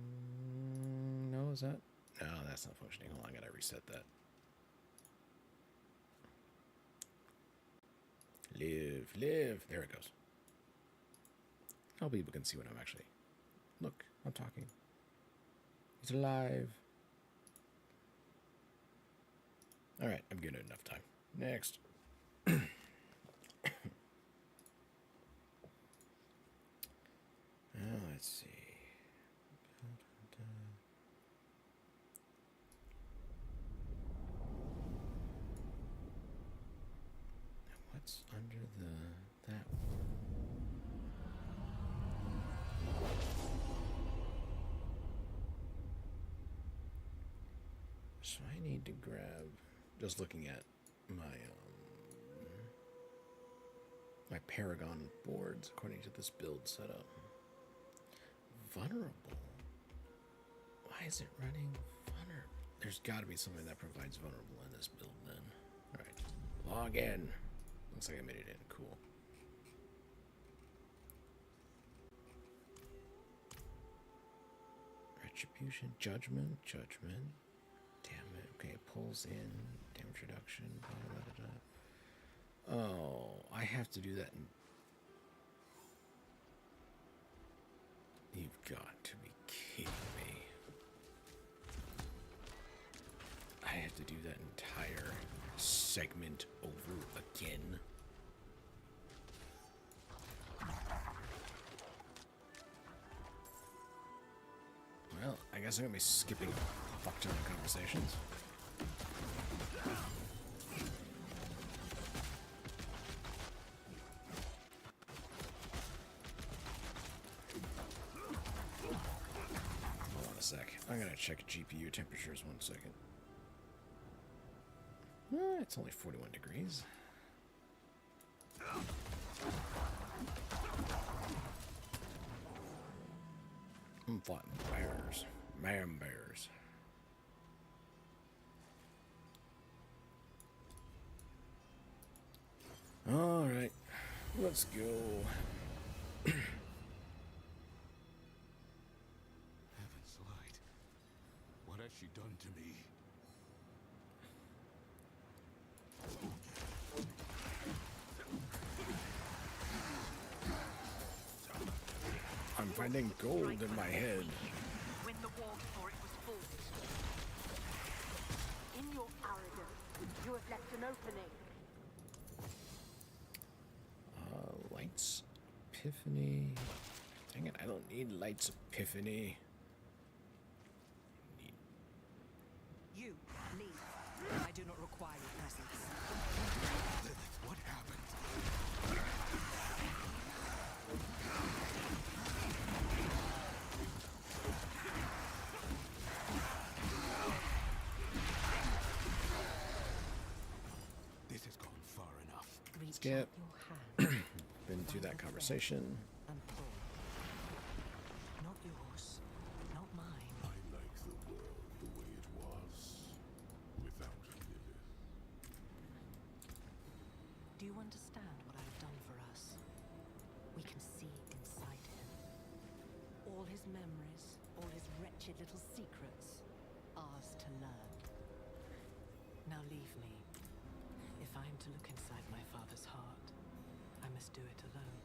Speaker 1: No, is that? No, that's not functioning. Hold on, I gotta reset that. Live, live. There it goes. Now people can see what I'm actually. Look, I'm talking. He's alive. All right, I'm giving it enough time. Next. Let's see. What's under that one? So I need to grab. Just looking at my Paragon boards according to this build setup. Vulnerable. Why is it running vulnerable? There's got to be something that provides vulnerable in this build then. All right, log in. Looks like I made it in. Cool. Retribution, judgment. Damn it. Okay, pulls in. Damage reduction. Blah, blah, blah, blah. Oh, I have to do that. You've got to be kidding me. I have to do that entire segment over again. Well, I guess I'm gonna be skipping a fuck ton of conversations. Hold on a sec. I'm gonna check GPU temperatures 1 second. It's only 41 degrees. I'm fighting bears. Man bears. Alright. Let's go.
Speaker 4: Heaven's light. What has she done to me?
Speaker 1: I'm finding gold in my head.
Speaker 12: Win the war before it was fought. In your arrogance, you have left an opening.
Speaker 1: Lights Epiphany. Dang it, I don't need Lights Epiphany.
Speaker 12: You, leave. I do not require your presence.
Speaker 4: What happened? This has gone far enough.
Speaker 1: Skip. Been through that conversation.
Speaker 12: And pull. Not yours, not mine.
Speaker 11: I like the world the way it was, without Lilith.
Speaker 12: Do you understand what I've done for us? We can see inside him. All his memories, all his wretched little secrets, ours to learn. Now leave me. If I am to look inside my father's heart, I must do it alone.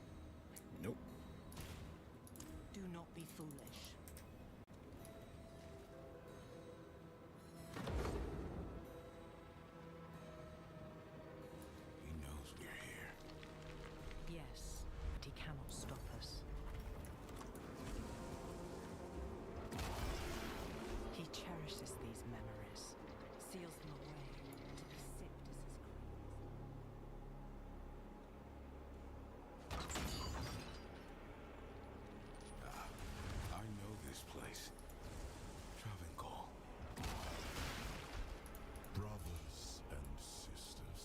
Speaker 1: Nope.
Speaker 12: Do not be foolish.
Speaker 4: He knows we're here.
Speaker 12: Yes, but he cannot stop us. He cherishes these memories, seals them away, to be sipped as his
Speaker 4: I know this place. Travancore.
Speaker 11: Brothers and sisters,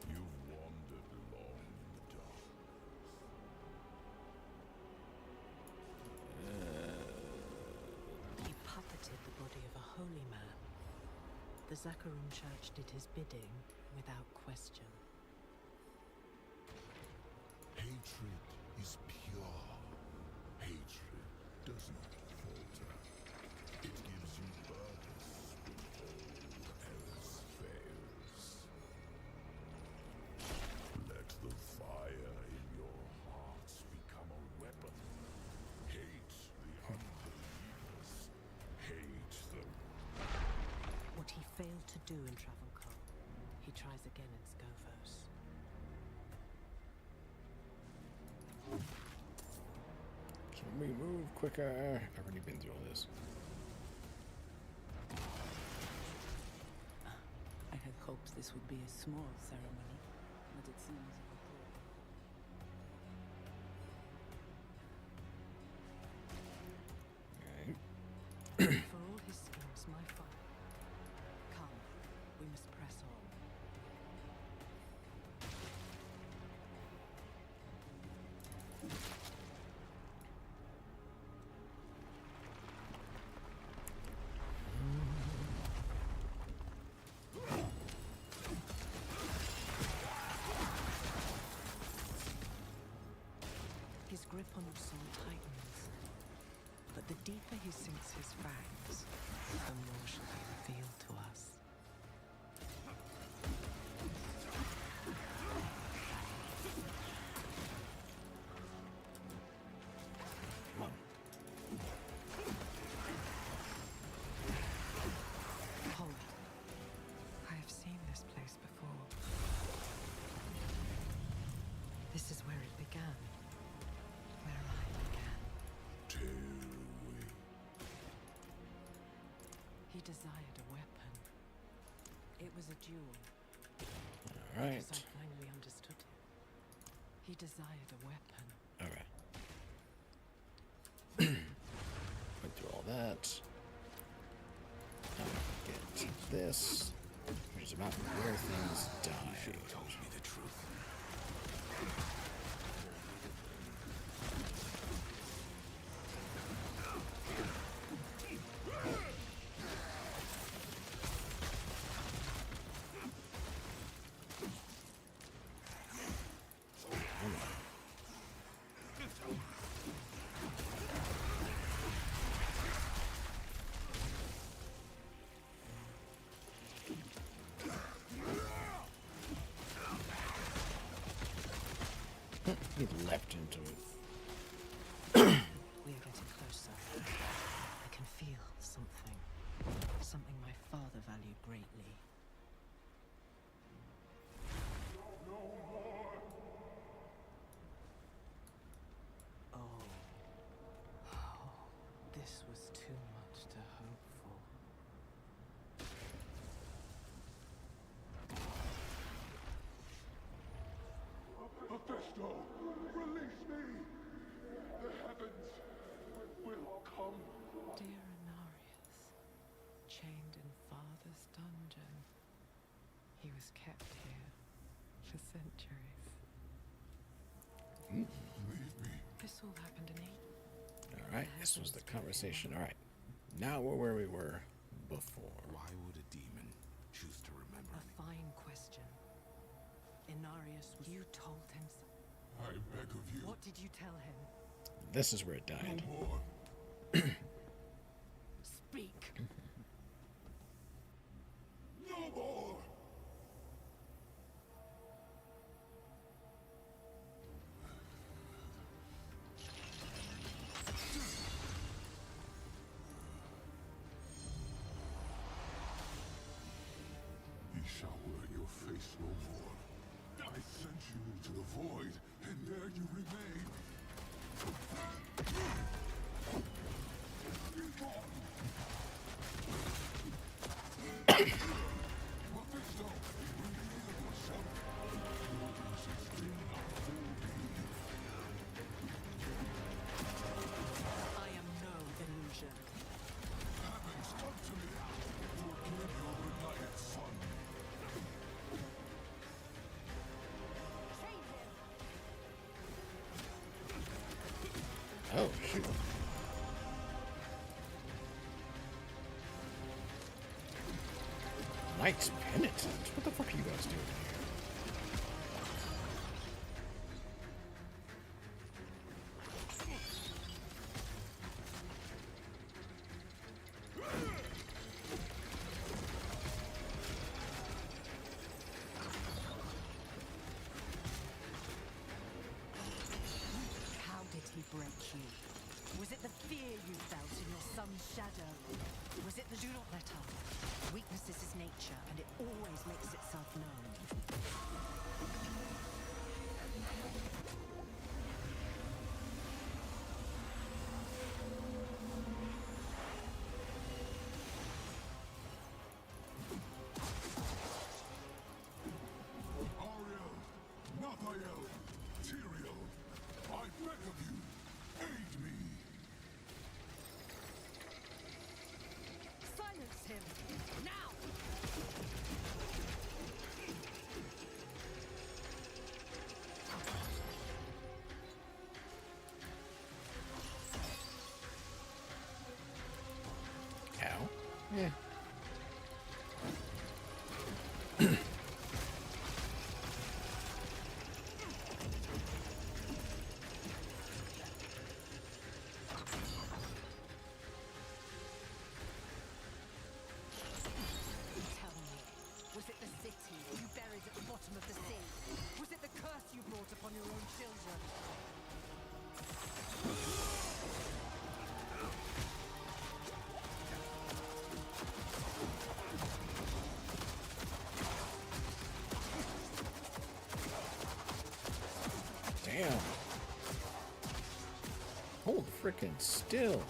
Speaker 11: you've wandered along in the darkness.
Speaker 12: He puppeted the body of a holy man. The Zakharum Church did his bidding without question.
Speaker 11: Hatred is pure. Hatred does not falter. It gives you purpose when all else fails. Let the fire in your hearts become a weapon. Hate the unbelievers. Hate them.
Speaker 12: What he failed to do in Travancore, he tries again in Scovos.
Speaker 1: Can we move quicker? I've already been through all this.
Speaker 5: I had hoped this would be a small ceremony, but it seems
Speaker 12: For all his schemes, my father. Come, we must press on. His grip on the soul tightens, but the deeper he sinks his fangs, the more shall be revealed to us. desired a weapon. It was a duel.
Speaker 1: All right.
Speaker 12: Because I finally understood him. He desired a weapon.
Speaker 1: All right. Went through all that. Now we get this, which is about where things die.
Speaker 6: You should have told me the truth.
Speaker 1: He leapt into it.
Speaker 12: We are getting closer. I can feel something. Something my father valued greatly. Oh, this was too much to hope for.
Speaker 3: Mephisto, release me! The heavens will come.
Speaker 12: Dear Inarius, chained in Father's dungeon. He was kept here for centuries.
Speaker 3: Leave me.
Speaker 12: This all happened in 8.
Speaker 1: All right, this was the conversation. All right, now we're where we were before.
Speaker 6: Why would a demon choose to remember
Speaker 12: A
Speaker 6: me?
Speaker 12: fine question. Inarius, you told him
Speaker 3: I beg of you.
Speaker 12: What did you tell him?
Speaker 1: This is where it died.
Speaker 3: No more.
Speaker 12: Speak.
Speaker 3: No more. Ye shall wear your face no more. I sent you to the void, and there you remain. Be gone. Mephisto, reveal yourself.
Speaker 12: I am no illusion.
Speaker 3: Heavens, come to me. Forgive your benighted son.
Speaker 1: Oh, shoot. Knights Penitent? What the fuck are you guys doing here?
Speaker 12: How did he break you? Was it the fear you felt in your son's shadow? Was it the do not let up? Weakness is his nature, and it always makes itself known.
Speaker 3: Ariel, Naphael, Tyrael, I beg of you, aid me.
Speaker 12: Silence him! Now!
Speaker 1: Ow. Yeah.
Speaker 12: Tell me, was it the city you buried at the bottom of the sea? Was it the curse you brought upon your own children?
Speaker 1: Damn. Hold frickin' still.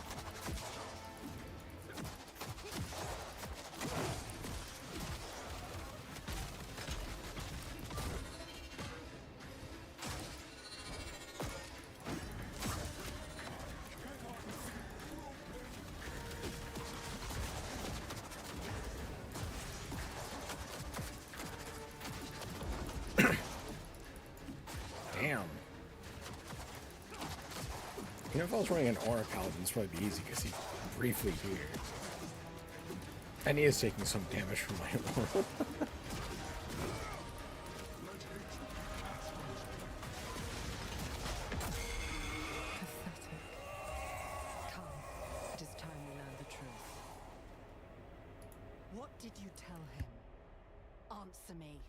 Speaker 1: if I was running an Aura Paladin, it's probably be easy because he's briefly here. And he is taking some damage from my Aura.
Speaker 12: Pathetic. Come, it is time we learn the truth. What did you tell him? Answer me.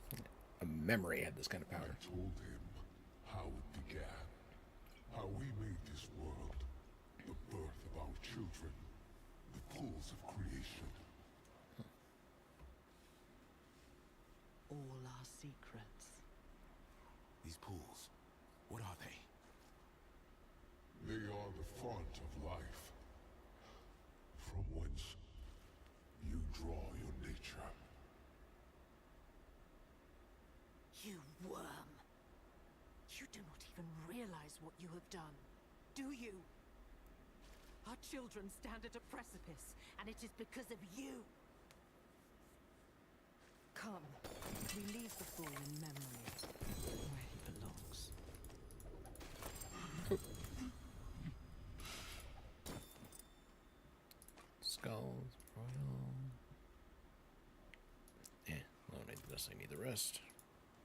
Speaker 1: A memory had this kind of power.
Speaker 11: I told him how it began. How we made this world. The birth of our children. The pools of creation.
Speaker 12: All our secrets.
Speaker 2: These pools, what are they?
Speaker 11: They are the font of life. From whence you draw your nature.
Speaker 12: You worm. You do not even realize what you have done, do you? Our children stand at a precipice, and it is because of you. Come, we leave the fool in memory, where he belongs.
Speaker 1: Skulls, royal. Well, I necessarily need the rest.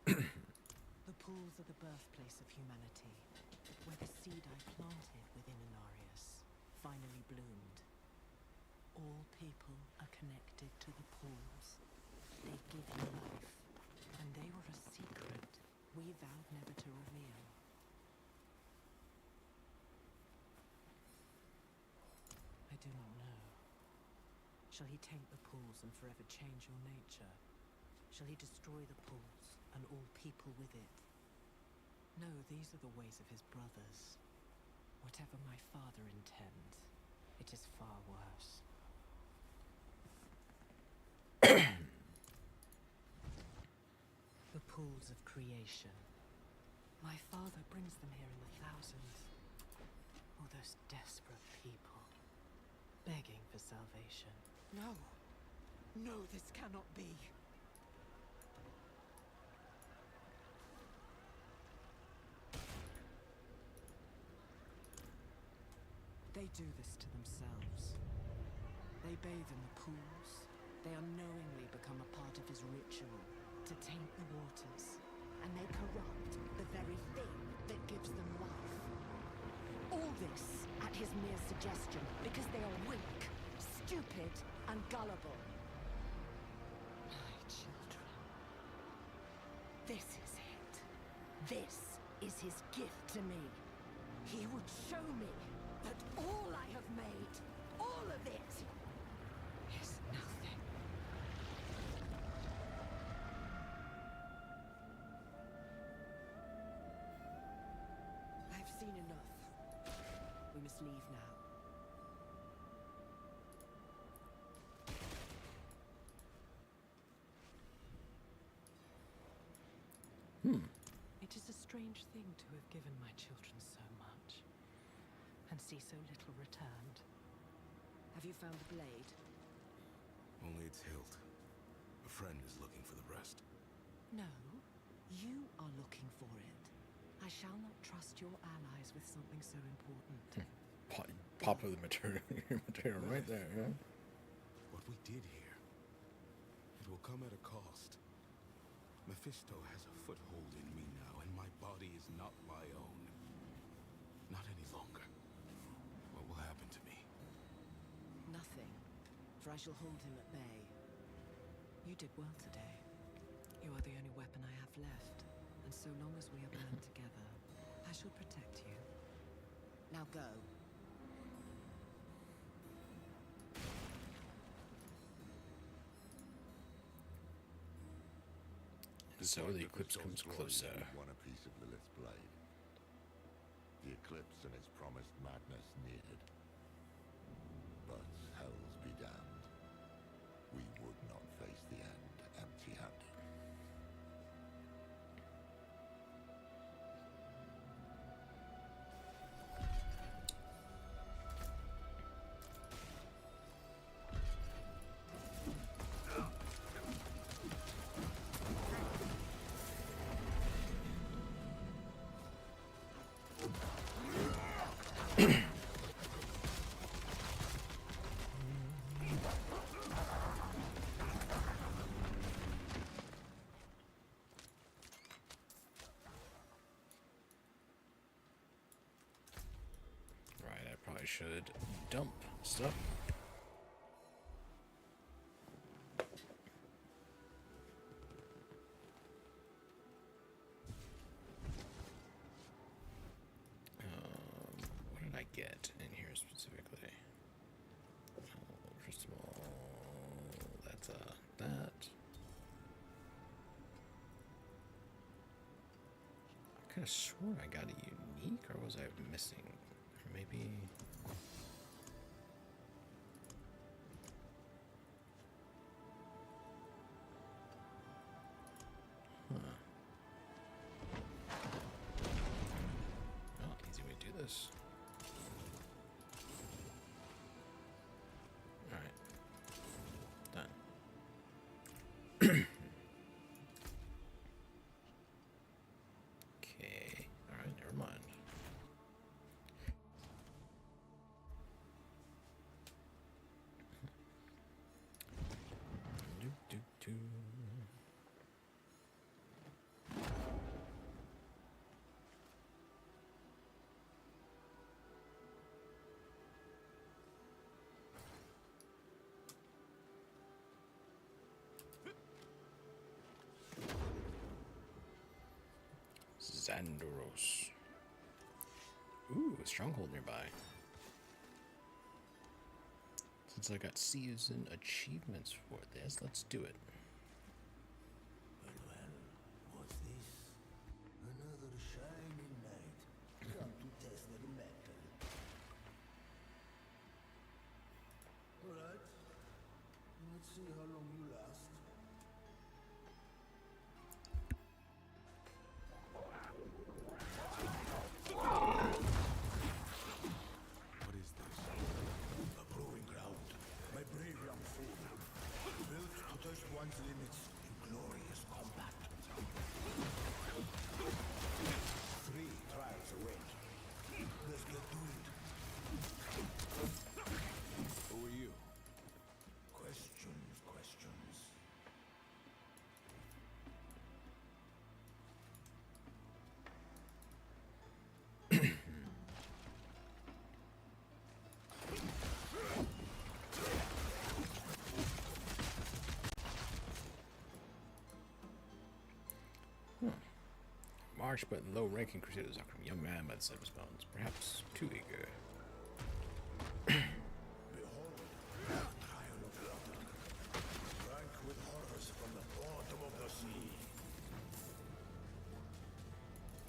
Speaker 12: The pools are the birthplace of humanity, where the seed I planted within Inarius finally bloomed. All people are connected to the pools. They give you life, and they were a secret we vowed never to reveal. I do not know. Shall he taint the pools and forever change your nature? Shall he destroy the pools and all people with it? No, these are the ways of his brothers. Whatever my father intends, it is far worse. The pools of creation. My father brings them here in the thousands. All those desperate people, begging for salvation. No! No, this cannot be! They do this to themselves. They bathe in the pools. They unknowingly become a part of his ritual to taint the waters. And they corrupt the very thing that gives them life. All this at his mere suggestion because they are weak, stupid, and gullible. My children. This is it. This is his gift to me. He would show me that all I have made, all of it, is nothing. I've seen enough. We must leave now. It is a strange thing to have given my children so much, and see so little returned. Have you found the blade?
Speaker 2: Only its hilt. A friend is looking for the rest.
Speaker 12: No, you are looking for it. I shall not trust your allies with something so important.
Speaker 1: Pop of the material right there, yeah?
Speaker 2: What we did here, it will come at a cost. Mephisto has a foothold in me now, and my body is not my own. Not any longer. What will happen to me?
Speaker 12: Nothing, for I shall hold him at bay. You did well today. You are the only weapon I have left, and so long as we are bound together, I shall protect you. Now go.
Speaker 1: So the eclipse comes closer.
Speaker 11: Won a piece of Lilith's blade. The eclipse and its promised madness neared. But hells be damned. We would not face the end empty-handed.
Speaker 1: should dump stuff. What did I get in here specifically? First of all, that's that. I could have sworn I got a unique, or was I missing? Or maybe. Huh. Oh, easy way to do this. Alright. Done. Okay. Alright, never mind. Do. Xandoros. Ooh, a stronghold nearby. Since I got season achievements for this, let's do it.
Speaker 2: Well, what's this? Another shining night. Come to test the metal. Alright. Let's see how long you last.
Speaker 10: What is this?
Speaker 2: A proving ground. My brave young fool. Built to test one's limits in glorious combat. 3 trials away. Let's get to it.
Speaker 10: Who are you?
Speaker 2: Questions.
Speaker 1: March, but low-ranking crusaders are from young man by the side of his bones, perhaps too eager.
Speaker 2: Behold, trial of love. Rank with horrors from the bottom of the sea.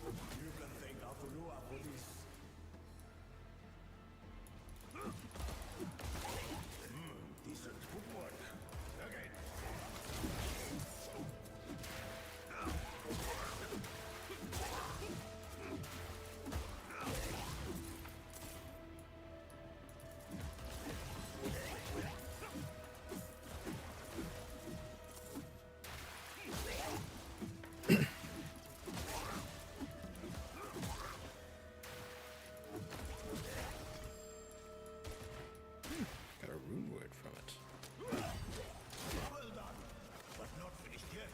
Speaker 2: You can thank Akulua for this. Decent footwork. Again.
Speaker 1: Got a rune word from it.
Speaker 2: Well done, but not finished yet.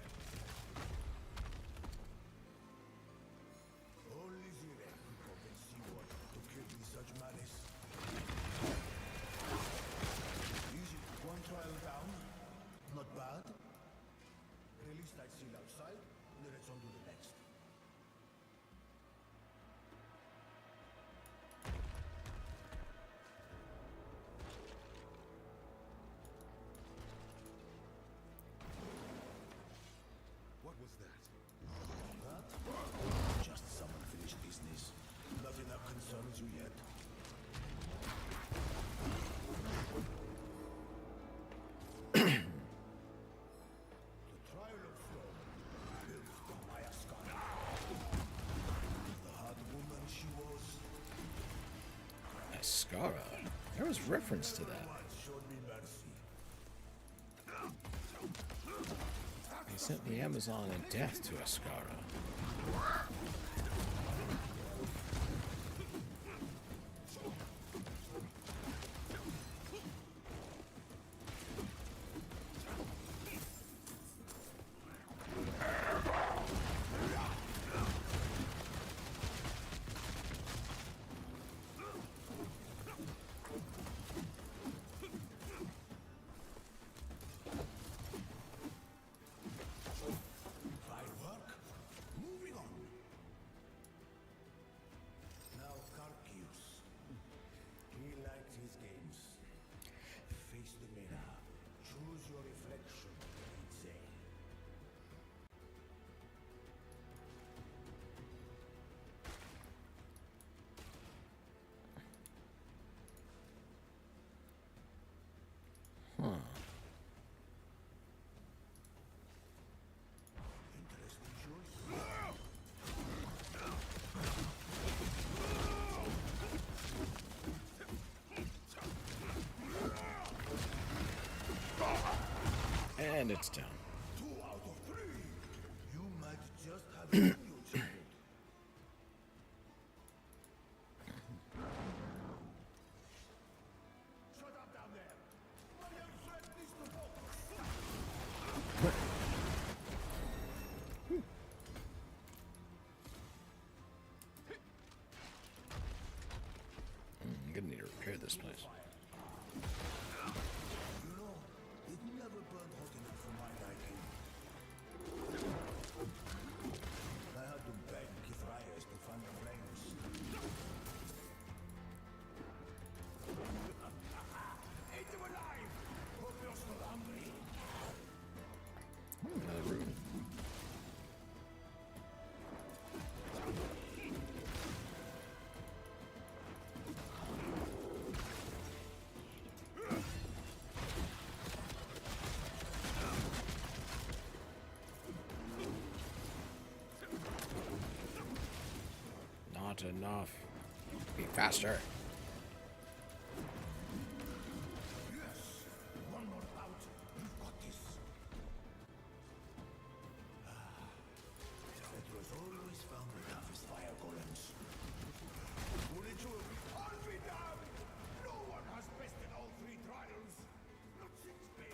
Speaker 2: Only Zire can convince Sabot to kill with such malice. Easy, 1 trial down. Not bad. Release that seal outside, then let's on to the next.
Speaker 10: What was that?
Speaker 2: That? Just some unfinished business. Nothing that concerns you yet. The trial of Flow, built by a scholar. The hard woman she was.
Speaker 1: Ascara? There was reference to that.
Speaker 2: Once showed me mercy.
Speaker 1: He sent the Amazon in death to Ascara. And it's down.
Speaker 10: 2 out of 3. You might just have a new child. Shut up down there. My young friend needs to focus.
Speaker 1: I'm gonna need to repair this place.
Speaker 10: You know, it never burned hot enough for my liking. I had to beg Kithrias to fan the flames. Eat them alive! Hope you're still hungry.
Speaker 1: Another room. Not enough. Be faster.
Speaker 10: Yes, one more bout. You've got this. It was always found the toughest fire golems. Ritual, I'll be damned! No one has bested all 3 trials. Not since me.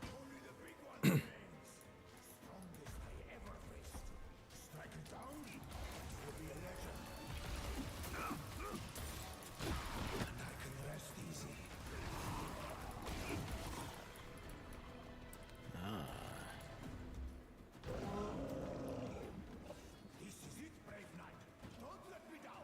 Speaker 10: Only the big one remains. Strongest I ever faced. Strike it down, it will be a legend. And I can rest easy. This is it, brave knight. Don't let me down.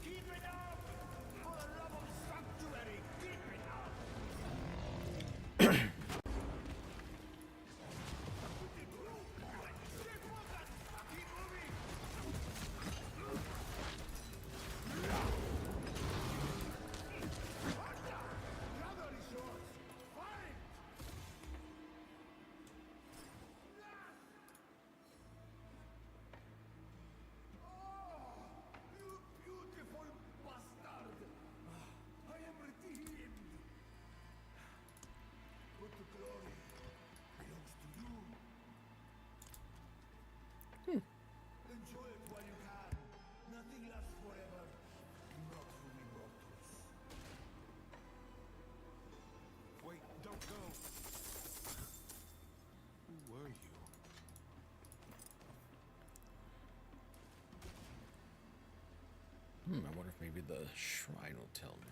Speaker 10: Keep it up! For the love of sanctuary, keep it up! Keep moving! Brother is yours! Fight! Oh, you beautiful bastard! I am redeemed! But the glory belongs to you. Enjoy it while you can. Nothing lasts forever. Not for we mortals.
Speaker 7: Wait, don't go. Who were you?
Speaker 1: I wonder if maybe the shrine will tell me.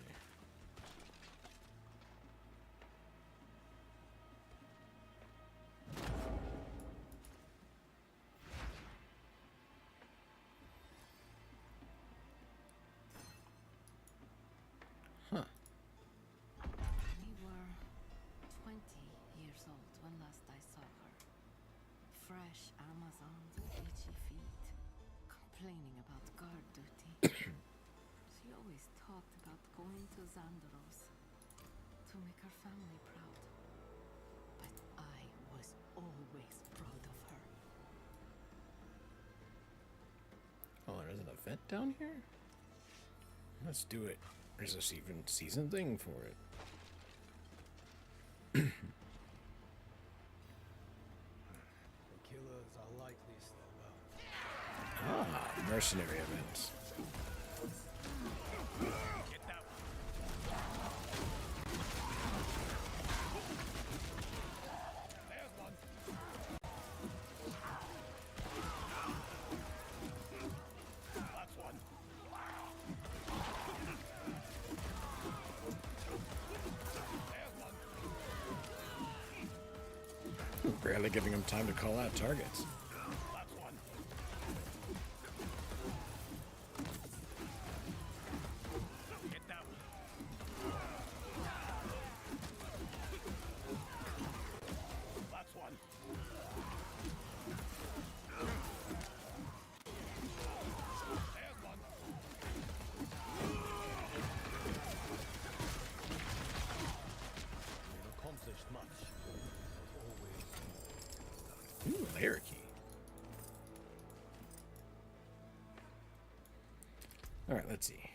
Speaker 1: Huh.
Speaker 13: We were 20 years old when last I saw her. Fresh Amazons with itchy feet, complaining about guard duty. She always talked about going to Xandaros to make her family proud. But I was always proud of her.
Speaker 1: Oh, there's an event down here? Let's do it. There's a season thing for it.
Speaker 7: The killers are likely still well.
Speaker 1: Ah, mercenary events.
Speaker 7: Get that one. There's one. That's one. There's one.
Speaker 1: Barely giving him time to call out targets.
Speaker 7: That's one. Get that one. That's one. There's one. We've accomplished much, but always more.
Speaker 1: Alright, let's see.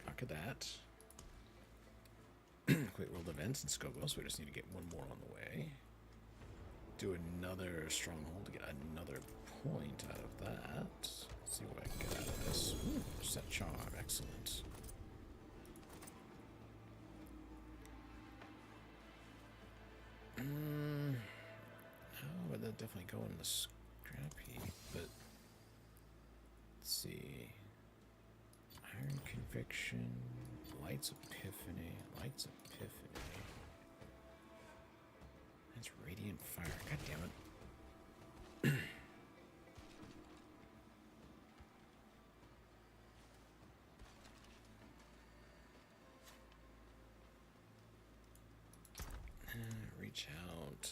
Speaker 1: Look at that. Quick world events and Scoville, so we just need to get one more on the way. Do another stronghold to get another point out of that. Let's see what I can get out of this. Ooh, set charm, excellent. Oh, but that definitely go in the scrap heap, but let's see. Iron Conviction, Light's Epiphany, Light's Epiphany. That's Radiant Fire, god damn it. Reach out,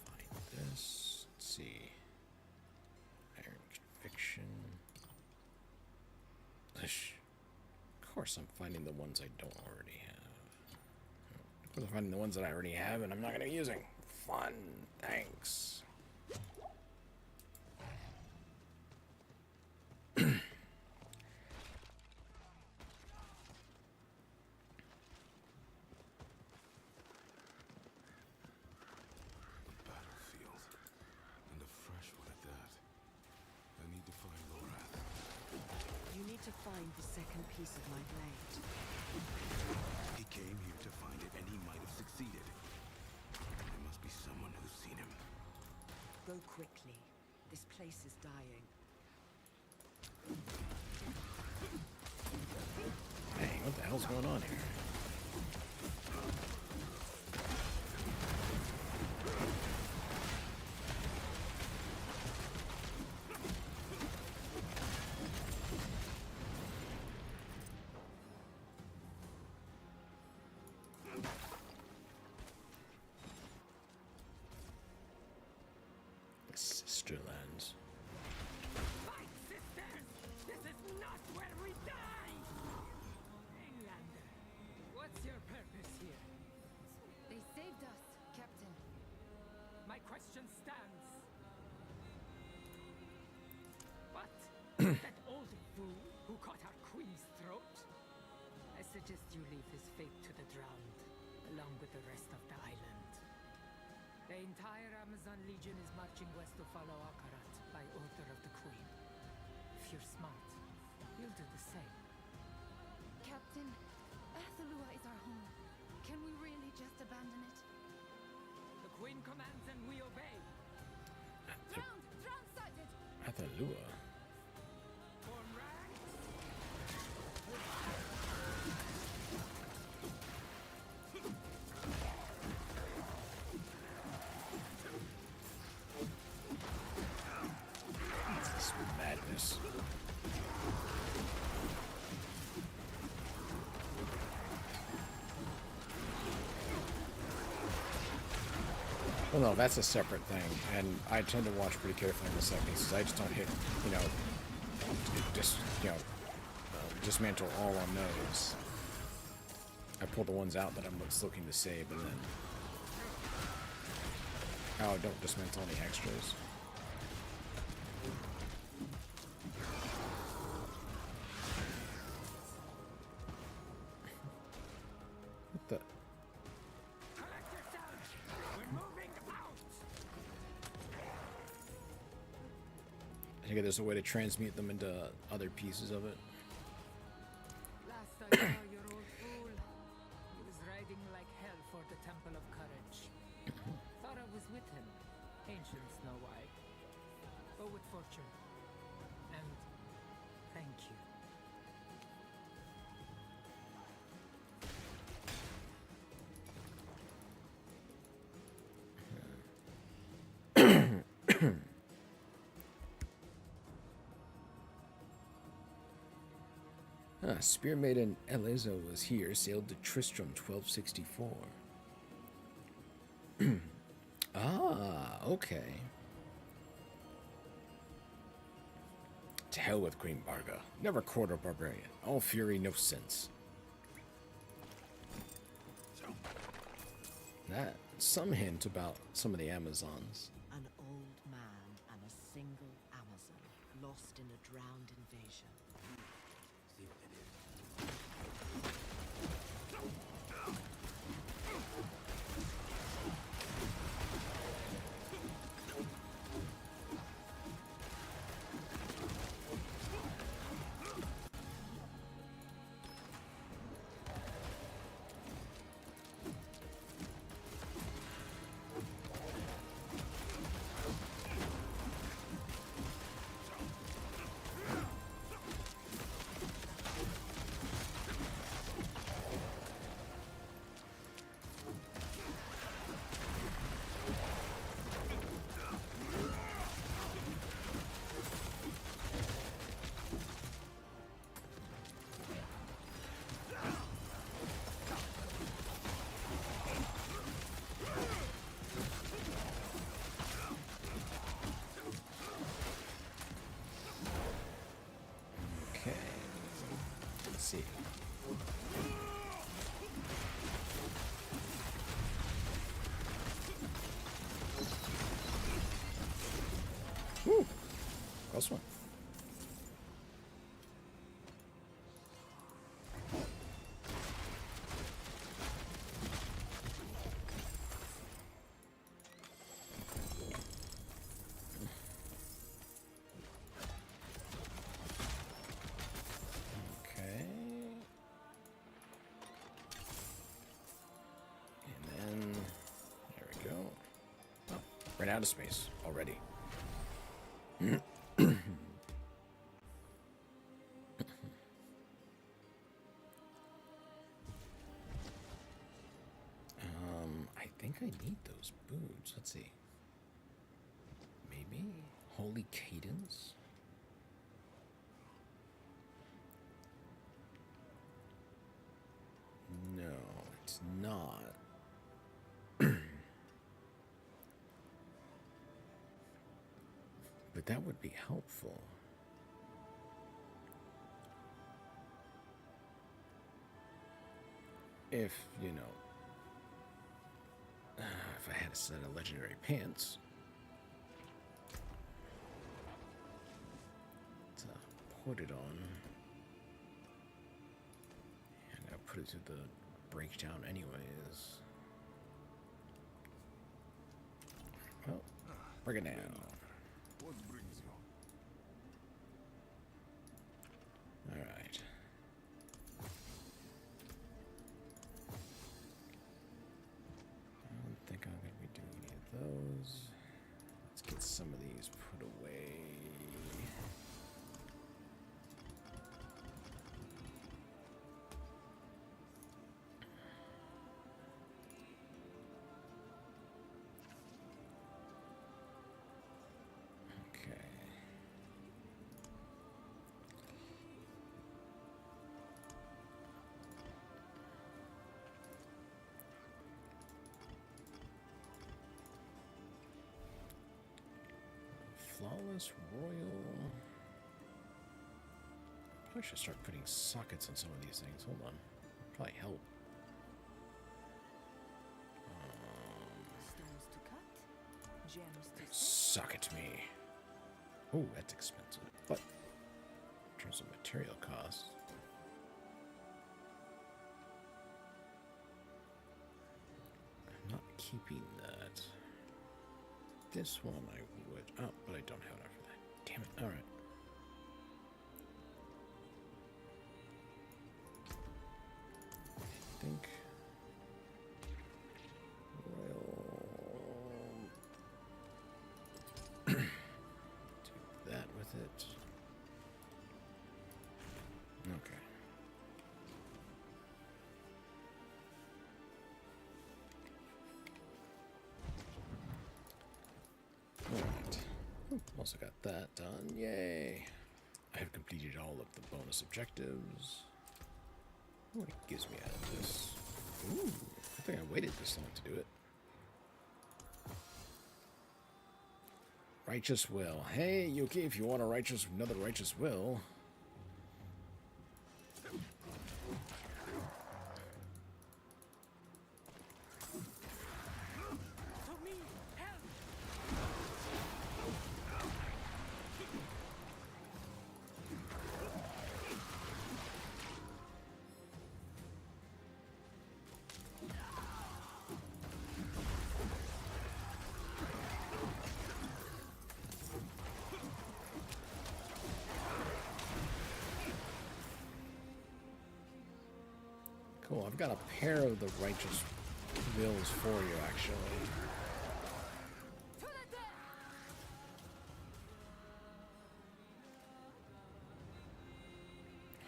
Speaker 1: find this, let's see. Iron Conviction. Of course I'm finding the ones I don't already have. Of course I'm finding the ones that I already have and I'm not going to be using. Fun, thanks.
Speaker 12: To find the second piece of my blade.
Speaker 7: He came here to find it, and he might have succeeded. There must be someone who's seen him.
Speaker 12: Go quickly. This place is dying.
Speaker 1: Dang, what the hell's going on here? Sisterlands.
Speaker 5: Fight, sisters! This is not where we die! Englander, what's your purpose here?
Speaker 13: They saved us, Captain.
Speaker 5: My question stands. What? That old fool who cut our queen's throat? I suggest you leave his fate to the drowned, along with the rest of the island. The entire Amazon Legion is marching west to follow Akarat by order of the Queen. If you're smart, you'll do the same.
Speaker 13: Captain, Athalua is our home. Can we really just abandon it?
Speaker 5: The Queen commands and we obey.
Speaker 13: Drowned-sided!
Speaker 1: Athalua.
Speaker 5: Form ranks!
Speaker 1: This madness. Well, no, that's a separate thing, and I tend to watch pretty carefully in the settings, because I just don't hit, dismantle all on those. I pull the ones out that I'm looking to save, and then... Oh, don't dismantle any extras. What the... I think there's a way to transmute them into other pieces of it.
Speaker 5: Last I saw your old fool, he was riding like hell for the Temple of Courage. Thought I was with him. Ancients know why. But with fortune. And thank you.
Speaker 1: Spear Maiden Eliza was here, sailed to Tristram 1264. Ah, okay. To hell with Queen Barga. Never court a barbarian. All fury, no sense. That, some hint about some of the Amazons.
Speaker 12: An old man and a single Amazon lost in a drowned invasion.
Speaker 7: gifted in.
Speaker 1: Okay. Let's see. Woo! Close one. Okay. And then, there we go. Oh, ran out of space already. I think I need those boots. Let's see. Maybe Holy Cadence? No, it's not. But that would be helpful. If, you know, if I had a set of legendary pants to put it on, and I put it to the breakdown anyways. Well, bring it down.
Speaker 7: What brings you?
Speaker 1: All right. I don't think I'm going to be doing any of those. Let's get some of these put away. Okay. Flawless Royal. Probably should start putting sockets on some of these things. Hold on. Probably help.
Speaker 8: Stones to cut, gems to set.
Speaker 1: Socket me. Oh, that's expensive. But in terms of material costs. I'm not keeping that. This one I would. Oh, but I don't have enough for that. Damn it. All right. I think we'll do that with it. Okay. Alright. Also got that done. Yay. I have completed all of the bonus objectives. What it gives me out of this. Ooh, I think I waited this long to do it. Righteous Will. Hey, Yuki, if you want another Righteous Will. Cool, I've got a pair of the righteous wills for you, actually.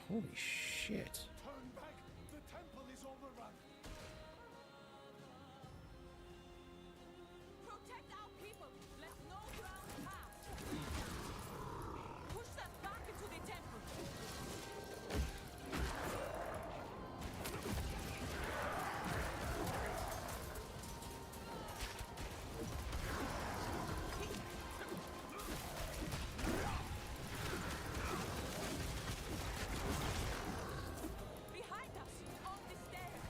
Speaker 1: Holy shit.
Speaker 4: Turn back! The temple is overrun!
Speaker 5: Protect our people! Let no ground pass! Push them back into the temple! Behind us! On the stairs!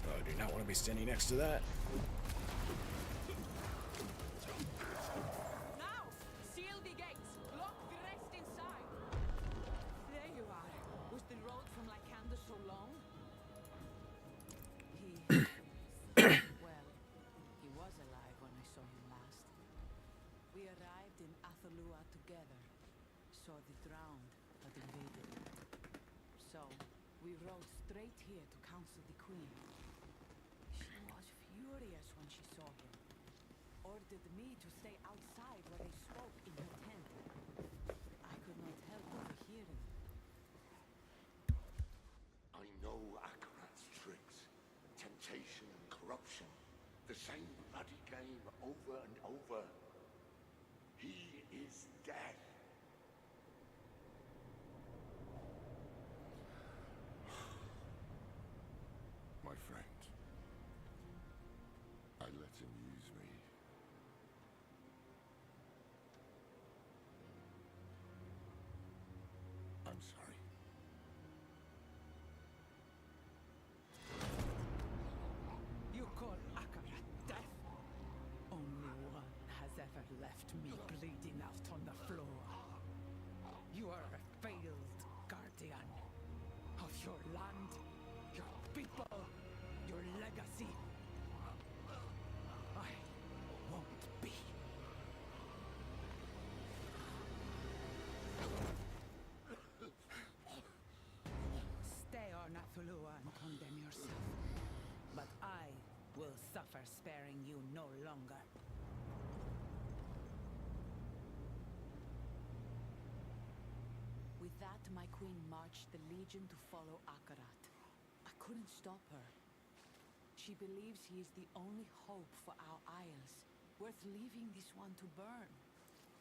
Speaker 1: Oh, I do not want to be standing next to that.
Speaker 5: Now! Seal the gates! Lock the rest inside! There you are. Was the road from Lycander so long? Well, he was alive when I saw him last. We arrived in Athalua together. Saw the drowned had invaded. So, we rode straight here to counsel the queen. She was furious when she saw him. Ordered me to stay outside where they spoke in her tent. I could not help overhearing.
Speaker 11: I know Akarat's tricks. Temptation and corruption. The same bloody game over and over. He is dead. My friend. I let him use me. I'm sorry.
Speaker 5: You call Akarat death? Only one has ever left me bleeding out on the floor. You are a failed guardian of your land, your people, your legacy. I won't be. Stay on Athalua and condemn yourself. But I will suffer sparing you no longer. With that, my queen marched the legion to follow Akarat. I couldn't stop her. She believes he is the only hope for our isles, worth leaving this one to burn.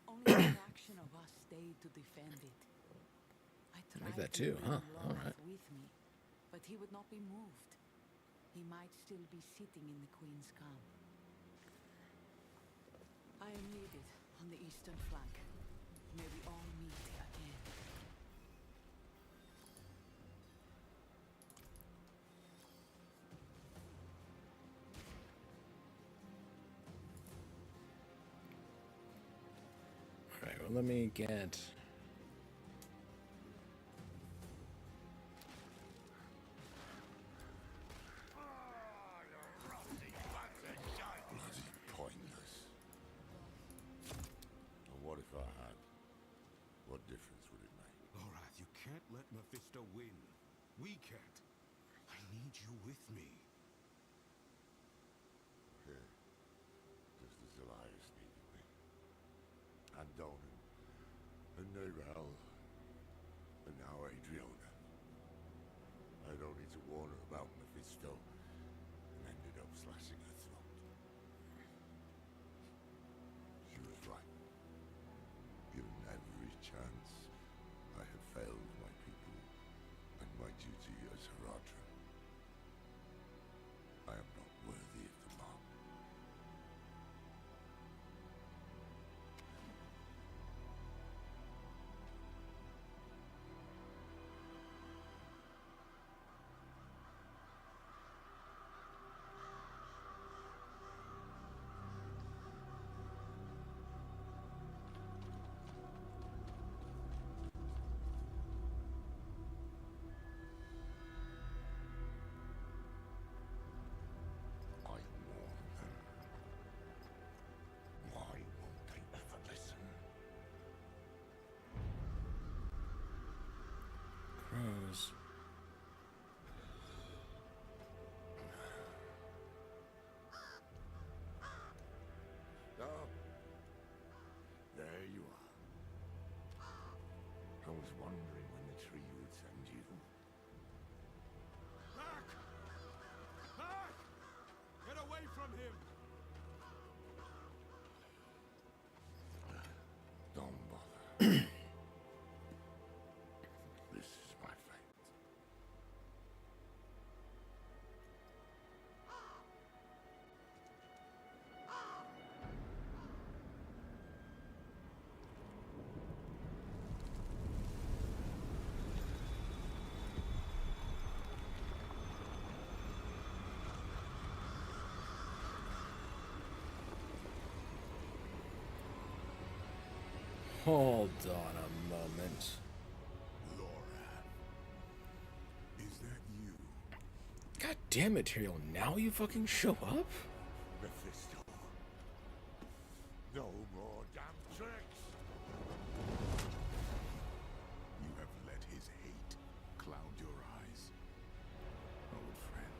Speaker 5: Only a fraction of us stayed to defend it. I tried
Speaker 1: Like that
Speaker 5: to
Speaker 1: too,
Speaker 5: bring
Speaker 1: huh?
Speaker 5: Lorth
Speaker 1: Alright.
Speaker 5: with me, but he would not be moved. He might still be sitting in the Queen's camp. I am needed on the eastern flank. May we all meet again.
Speaker 1: Alright, well, let me get...
Speaker 11: Bloody pointless. And what if I had? What difference would it make?
Speaker 7: Lorath, you can't let Mephisto win. We can't. I need you with me.
Speaker 11: Here. Just as Elias needed me. And Donan. And Nerel. And now Adriona. I'd only to warn her about Mephisto. And ended up slashing her throat. She was right. Given every chance, I have failed my people and my duty as Haradrim. I am not worthy of the mark.
Speaker 1: things.
Speaker 11: Oh, there you are. I was wondering when the tree would send you.
Speaker 7: Back! Back! Get away from him!
Speaker 11: Don't bother. This is my fate.
Speaker 1: Hold on a moment.
Speaker 7: Is that you?
Speaker 1: God damn it, Tyrael. Now you fucking show up?
Speaker 11: Mephisto. No more damn tricks.
Speaker 7: You have let his hate cloud your eyes, old friend.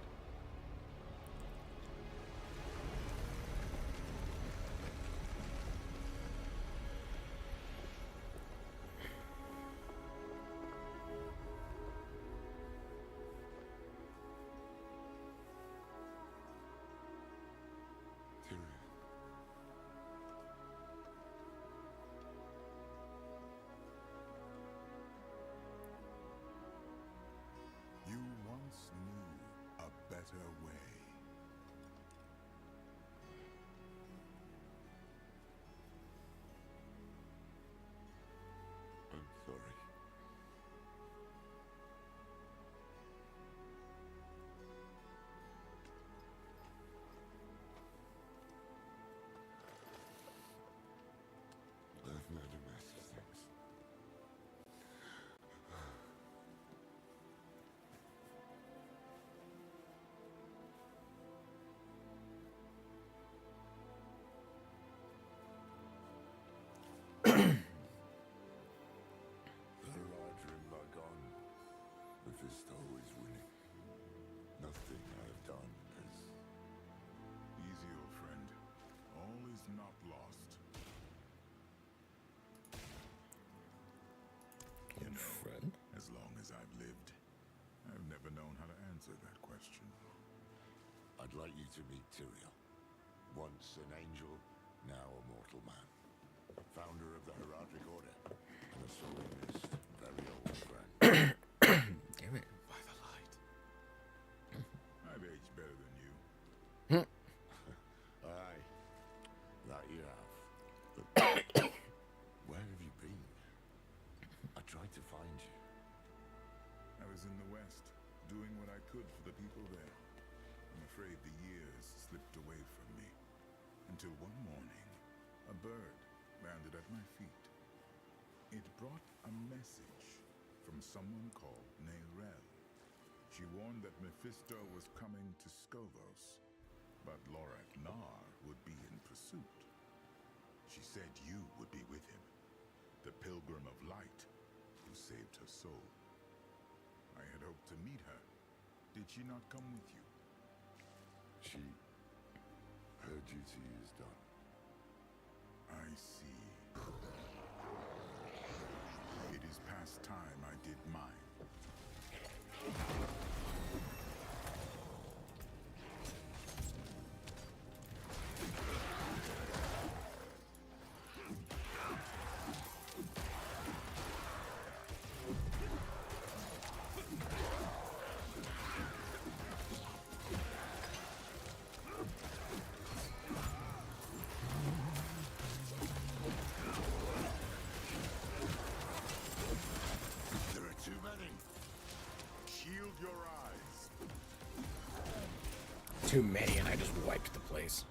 Speaker 7: You once knew a better way.
Speaker 11: I'm sorry. I've made a mess of things. The Eladrin are gone. Mephisto is winning. Nothing I have done is...
Speaker 7: Easy, old friend. All is not lost. You know,
Speaker 1: Friend?
Speaker 7: as long as I've lived, I've never known how to answer that question.
Speaker 11: I'd like you to meet Tyrael. Once an angel, now a mortal man. Founder of the Heraldric Order, and a sorely missed, very old friend.
Speaker 1: Damn it.
Speaker 7: By the light. I've aged better than you.
Speaker 11: Aye, that you have. But where have you been? I tried to find you.
Speaker 7: I was in the West, doing what I could for the people there. I'm afraid the years slipped away from me. Until one morning, a bird landed at my feet. It brought a message from someone called Neyrelle. She warned that Mephisto was coming to Skovos, but Lorath Nar would be in pursuit. She said you would be with him, the Pilgrim of Light who saved her soul. I had hoped to meet her. Did she not come with you?
Speaker 11: Her duty is done.
Speaker 7: I see. It is past time I did mine.
Speaker 1: Too many, and I just wiped the place.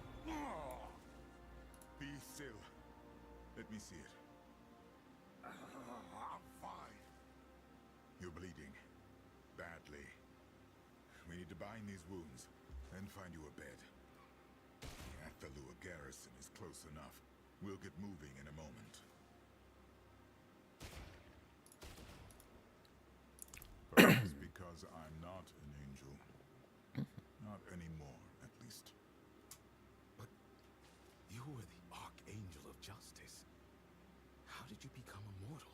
Speaker 7: Be still. Let me see it.
Speaker 11: I'm fine.
Speaker 7: You're bleeding. Badly. We need to bind these wounds, then find you a bed. The Athalua garrison is close enough. We'll get moving in a moment. because I'm not an angel. Not anymore, at least.
Speaker 10: But you were the Archangel of Justice. How did you become immortal?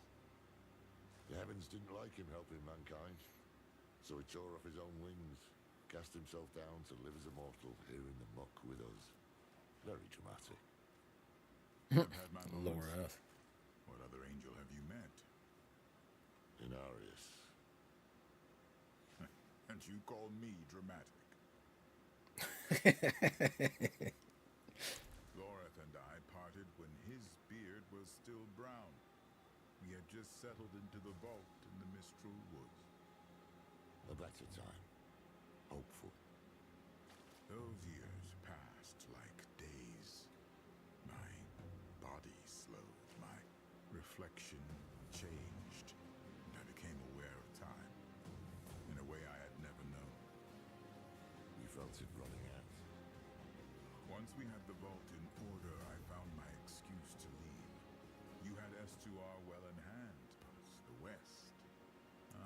Speaker 11: The heavens didn't like him helping mankind, so he tore off his own wings, cast himself down to live as a mortal here in the muck with us. Very dramatic.
Speaker 7: I've had my moments.
Speaker 1: Lower Earth.
Speaker 7: What other angel have you met?
Speaker 11: Inarius.
Speaker 7: And you call me dramatic? Loreth and I parted when his beard was still brown. We had just settled into the vault in the Mistral Woods.
Speaker 11: A better time. Hopeful.
Speaker 7: Those years passed like days. My body slowed, my reflection changed, and I became aware of time in a way I had never known.
Speaker 11: You felt it running out.
Speaker 7: Once we had the vault in order, I found my excuse to leave. You had S2R well in hand, but the West...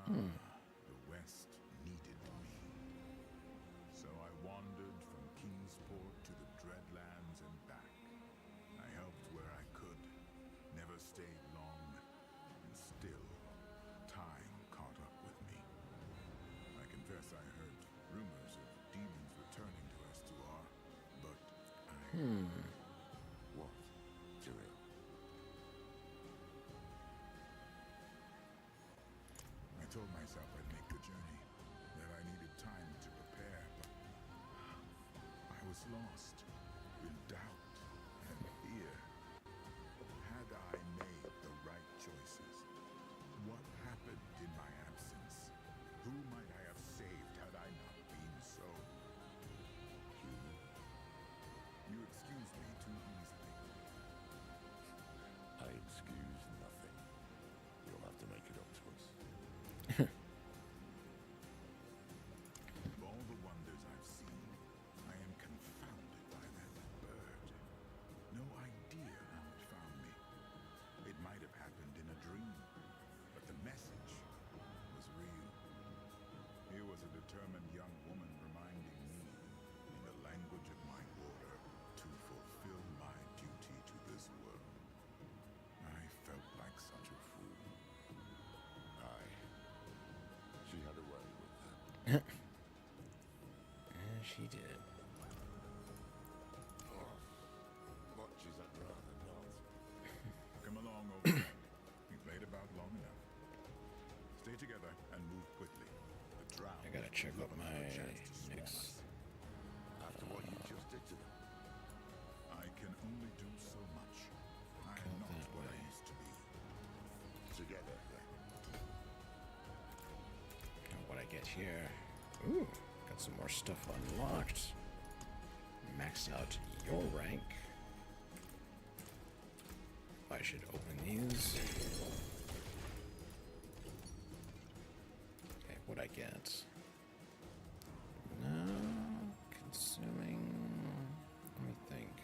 Speaker 7: the West needed me. So I wandered from Kingsport to the Dreadlands and back. I helped where I could, never stayed long, and still, time caught up with me. I confess I heard rumors of demons returning to S2R, but
Speaker 11: What? Tyrion?
Speaker 7: I told myself I'd make the journey, that I needed time to prepare, but I was lost, in doubt and fear. Had I made the right choices? What happened in my absence? Who might I have saved had I not been so
Speaker 11: Human?
Speaker 7: You excuse me too easily.
Speaker 11: I excuse nothing. You'll have to make it up to us.
Speaker 7: Of all the wonders I've seen, I am confounded by that bird. No idea how it found me. It might have happened in a dream, but the message was real. Here was a determined young woman reminding me, in the language of my order, to fulfill my duty to this world. I felt like such a fool.
Speaker 11: Aye. She had a way with that.
Speaker 1: And she did.
Speaker 11: Much as I'd rather not.
Speaker 7: Come along, old friend. We've made about long enough. Stay together and move quickly. The drow
Speaker 1: I gotta check
Speaker 7: will
Speaker 1: out
Speaker 7: look
Speaker 1: my
Speaker 7: for a chance to swarm
Speaker 1: next.
Speaker 7: us.
Speaker 11: After what you just did to them.
Speaker 7: I can only do so much. I am not
Speaker 1: that
Speaker 7: what I
Speaker 1: way.
Speaker 7: used to be.
Speaker 11: Together, then.
Speaker 1: What I get here. Ooh, got some more stuff unlocked. Max out your rank. I should open these. Okay, what I get? No, consuming. Let me think.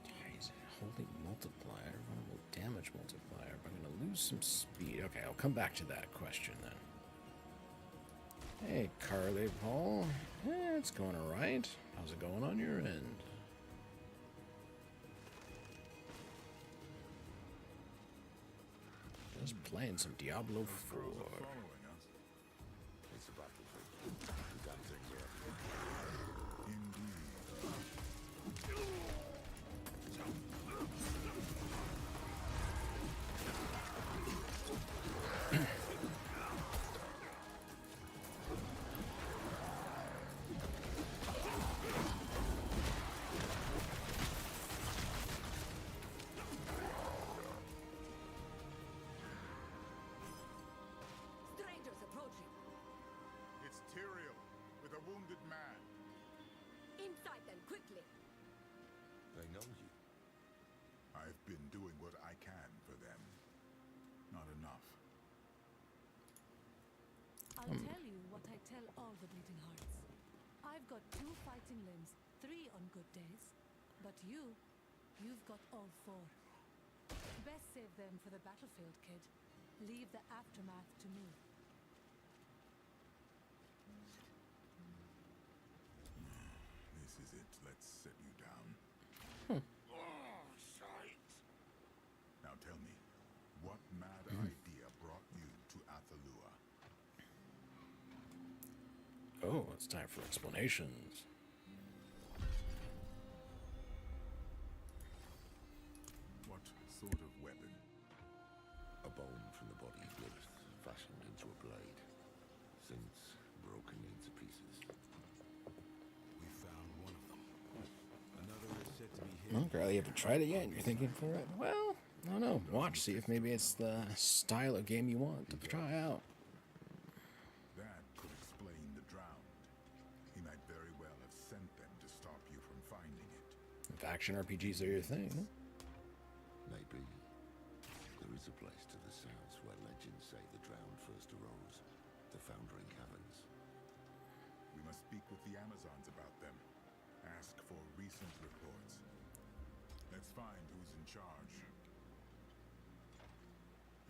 Speaker 1: Ties, holy multiplier, vulnerable damage multiplier. But I'm gonna lose some speed. Okay, I'll come back to that question then. Hey, Carly Paul. It's going alright. How's it going on your end? Just playing some Diablo 4.
Speaker 7: Following us.
Speaker 11: It's a battlefield. The damn things are everywhere.
Speaker 7: Indeed.
Speaker 8: Strangers approaching.
Speaker 7: It's Tyrion with a wounded man.
Speaker 8: Inside them, quickly.
Speaker 11: They know you.
Speaker 7: I've been doing what I can for them. Not enough.
Speaker 8: I'll tell you what I tell all the Bleeding Hearts. I've got 2 fighting limbs, 3 on good days. But you've got all 4. Best save them for the battlefield, kid. Leave the aftermath to me.
Speaker 7: This is it. Let's set you down.
Speaker 11: Oh, shite!
Speaker 7: Now tell me, what mad idea brought you to Athalua?
Speaker 1: Oh, it's time for explanations.
Speaker 7: What sort of weapon?
Speaker 11: A bone from the body of Lilith, fashioned into a blade, since broken into pieces.
Speaker 10: We found one of them. Another is said to be hidden.
Speaker 1: Well, girl, you haven't tried it yet? You're thinking for it? Well, I don't know. Watch, see if maybe it's the style of game you want to try out.
Speaker 7: That could explain the drowned. He might very well have sent them to stop you from finding it.
Speaker 1: If action RPGs are your thing.
Speaker 11: Maybe there is a place to the south where legends say the drowned first arose, the Foundering Caverns.
Speaker 7: We must speak with the Amazons about them. Ask for recent reports. Let's find who's in charge.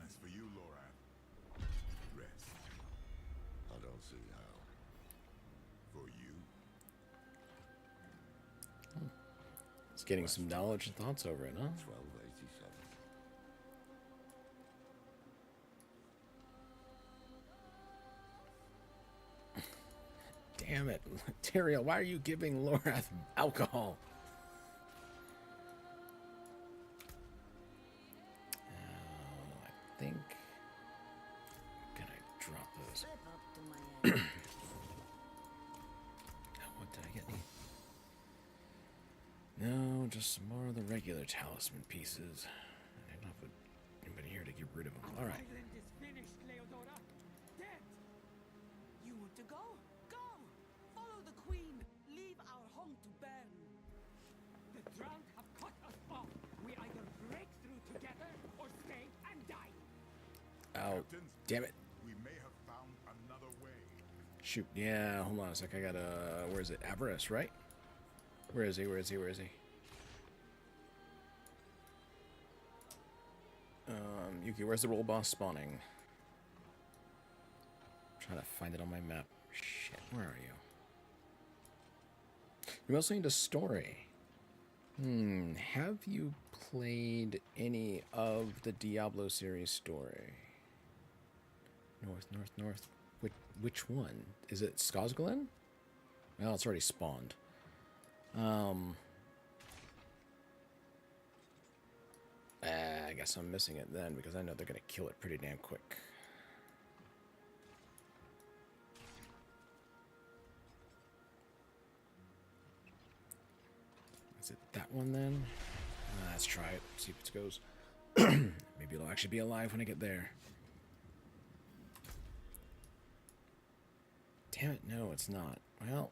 Speaker 7: As for you, Lorath, rest.
Speaker 11: I don't see how.
Speaker 7: For you?
Speaker 1: It's getting some knowledge and thoughts over it, huh?
Speaker 11: 1287.
Speaker 1: Damn it. Tyrael, why are you giving Lorath alcohol? I think... Can I drop those? What did I get? No, just some more of the regular talisman pieces. I don't put anybody here to get rid of them. All right.
Speaker 5: Island is finished, Leodora. Dead. You want to go? Go. Follow the queen. Leave our home to burn. The drowned have cut us off. We either break through together or stay and die.
Speaker 1: Oh, damn it.
Speaker 7: We may have found another way.
Speaker 1: Shoot. Yeah, hold on a sec. I got where is it? Avarice, right? Where is he? Where is he? Where is he? Yuki, where's the roll boss spawning? I'm trying to find it on my map. Shit, where are you? You mostly need a story. Have you played any of the Diablo series story? North, north, north. Which one? Is it Skosglen? Well, it's already spawned. I guess I'm missing it then because I know they're gonna kill it pretty damn quick. Is it that one then? Let's try it. See if it goes. Maybe it'll actually be alive when I get there. Damn it! No, it's not. Well.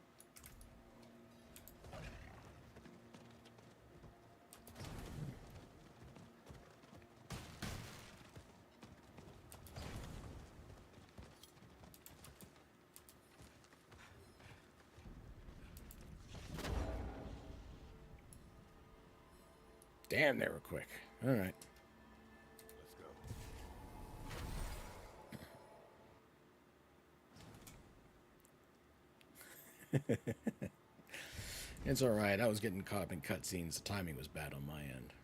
Speaker 1: Damn, they were quick. All right.
Speaker 11: Let's go.
Speaker 1: It's all right. I was getting caught up in cutscenes. The timing was bad on my end.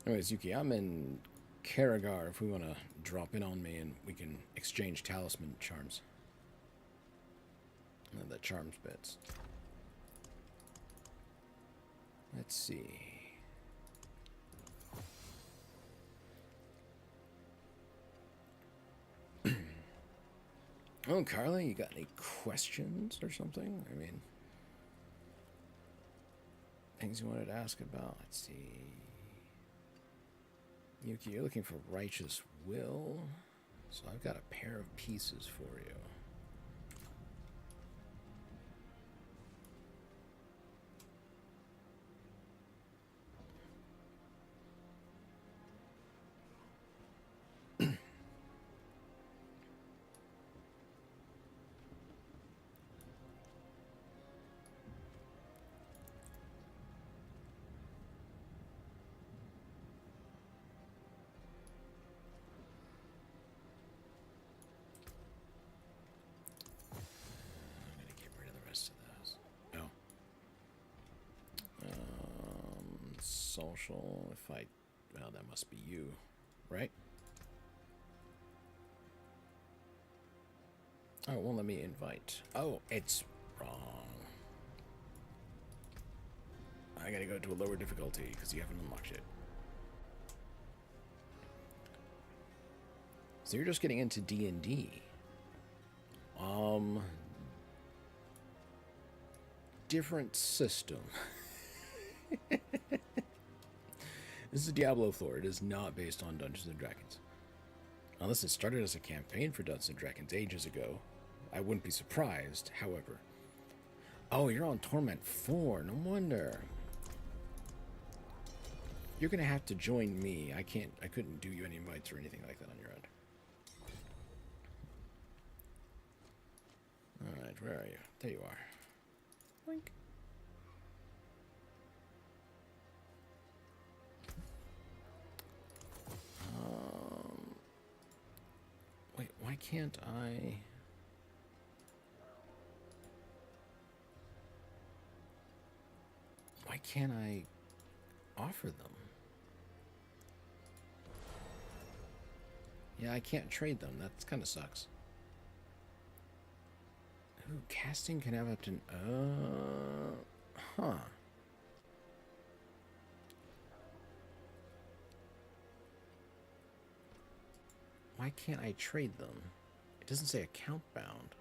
Speaker 1: Anyways, Yuki, I'm in Karagar if we want to drop in on me and we can exchange talisman charms. The charms bits. Let's see. Oh, Carly, you got any questions or something? I mean, things you wanted to ask about. Let's see. Yuki, you're looking for righteous will. So I've got a pair of pieces for you. social. If I... Well, that must be you, right? Oh, it won't let me invite. Oh, it's wrong. I gotta go to a lower difficulty because you haven't unlocked it. So you're just getting into D&D. Different system. This is Diablo 4. It is not based on Dungeons & Dragons. Unless it started as a campaign for Dungeons & Dragons ages ago. I wouldn't be surprised, however. Oh, you're on Torment 4. No wonder. You're gonna have to join me. I couldn't do you any invites or anything like that on your end. Alright, where are you? There you are. Blink. Wait, why can't I... Why can't I offer them? Yeah, I can't trade them. That kind of sucks. Ooh, casting can have up to... Huh. Why can't I trade them? It doesn't say account bound.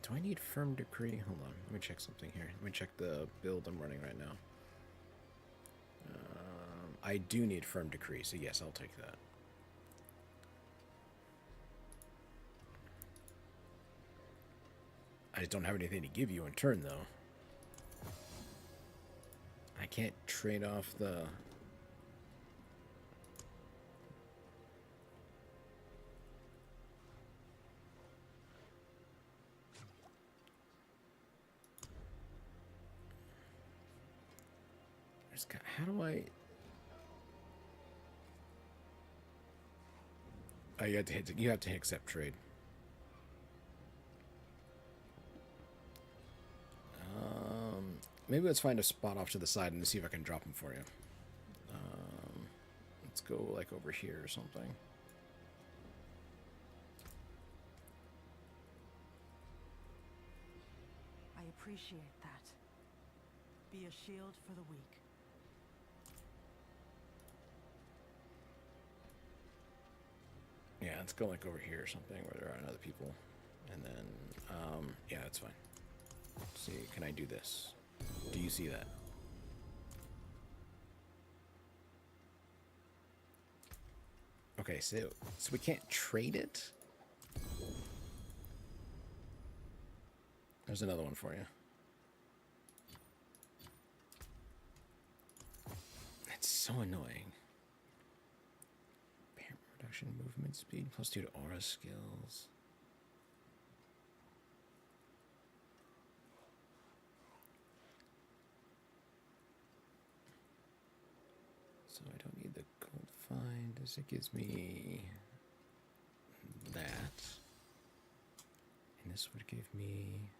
Speaker 1: Do I need firm decree? Hold on, let me check something here. Let me check the build I'm running right now. I do need firm decree, so yes, I'll take that. I just don't have anything to give you in turn, though. I can't trade off the... How do I... Oh, you have to hit accept trade. Maybe let's find a spot off to the side and see if I can drop them for you. Let's go like over here or something.
Speaker 12: I appreciate that. Be a shield for the weak.
Speaker 1: Yeah, let's go like over here or something where there aren't other people. And then, yeah, that's fine. Let's see, can I do this? Do you see that? Okay, so we can't trade it? There's another one for you. That's so annoying. Parent reduction, movement speed, +2 to aura skills. So I don't need the gold find, as it gives me that. And this would give me...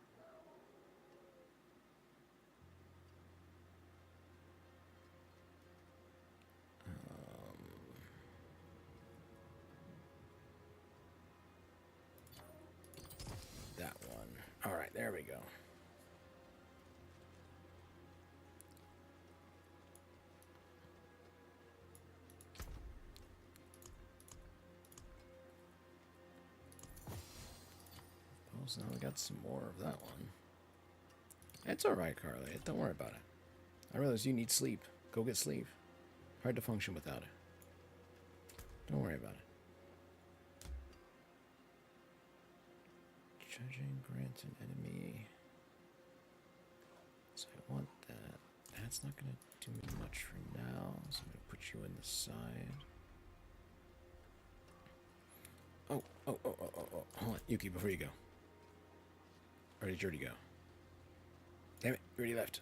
Speaker 1: that one. All right, there we go. So now we got some more of that one. It's alright, Carly. Don't worry about it. I realize you need sleep. Go get sleep. Hard to function without it. Don't worry about it. Judging grants an enemy. So I want that. That's not going to do me much for now. So I'm going to put you in the side. Oh. Hold on, Yuki, before you go. Or did you already go? Damn it, you already left.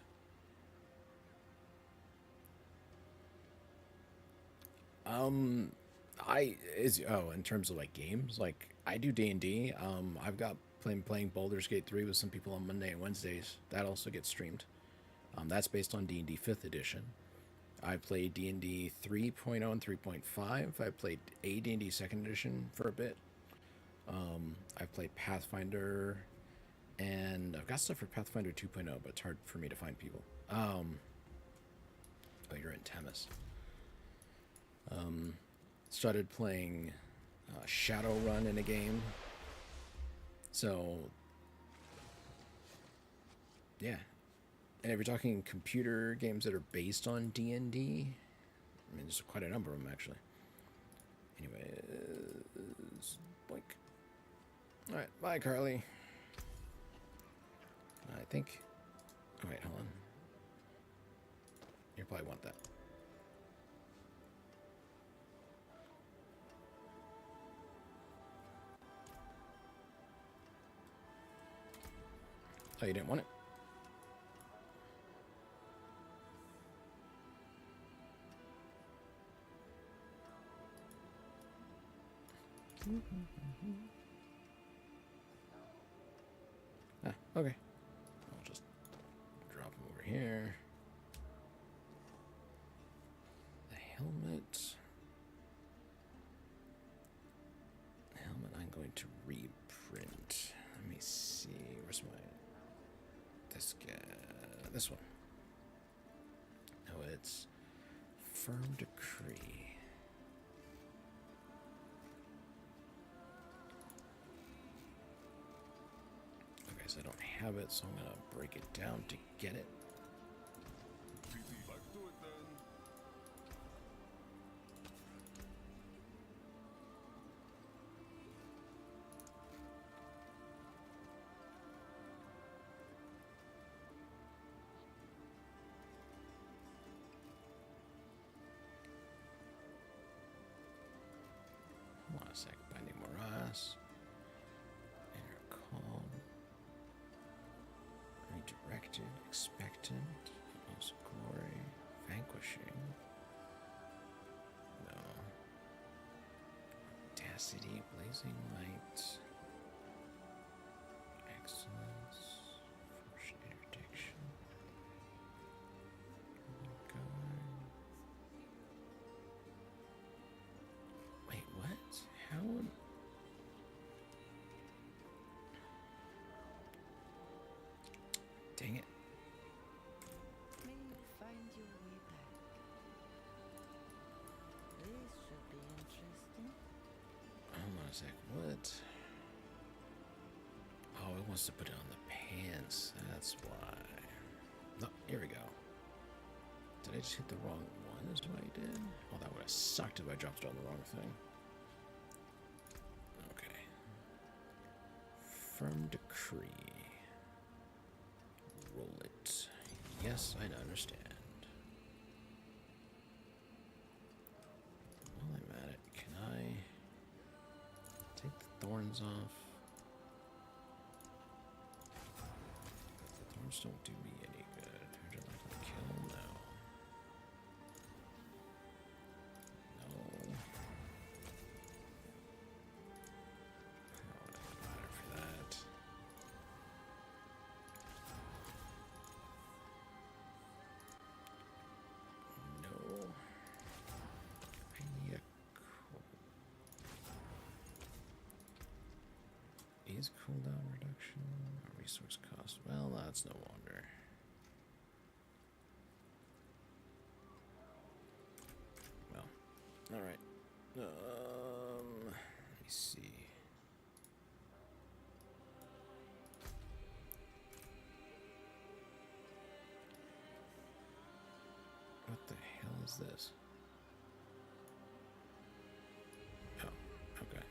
Speaker 1: In terms of like games, like I do D&D. I've got playing Baldur's Gate 3 with some people on Monday and Wednesdays. That also gets streamed. That's based on D&D 5th edition. I played D&D 3.0 and 3.5. I played a D&D 2nd edition for a bit. I've played Pathfinder, and I've got stuff for Pathfinder 2.0, but it's hard for me to find people. Oh, you're in Temis. Started playing Shadowrun in a game. So, yeah. And if you're talking computer games that are based on D&D, I mean, there's quite a number of them, actually. Anyway, blink. Alright, bye, Carly. I think... Oh, wait, hold on. You probably want that. Oh, you didn't want it? Okay. I'll just drop him over here. The helmet. I'm going to reprint. Let me see. Where's my... This guy... This one. Oh, it's Firm Decree. Okay, so I don't have it, so I'm gonna break it down to get it. Hold on a sec. Binding Morass. Inner Calm. Redirected. Expectant. Utmost Glory. Vanquishing. No. Audacity. Blazing Light. Excellence. Fortune Interdiction. Wait, what? How would... Dang it.
Speaker 8: May you find your way back. This should be interesting.
Speaker 1: Hold on a sec. What? Oh, it wants to put it on the pants. That's why. No, here we go. Did I just hit the wrong one? Is what I did? Oh, that would have sucked if I dropped it on the wrong thing. Okay. Firm Decree. Roll it. Yes, I understand. While I'm at it, can I take the thorns off? The thorns don't do me any good. Would you like to kill? No. No. Oh, it doesn't matter for that. No. I need a Is cooldown reduction or resource cost? Well, that's no wonder. Well, all right. Let me see. What the hell is this? Oh, okay.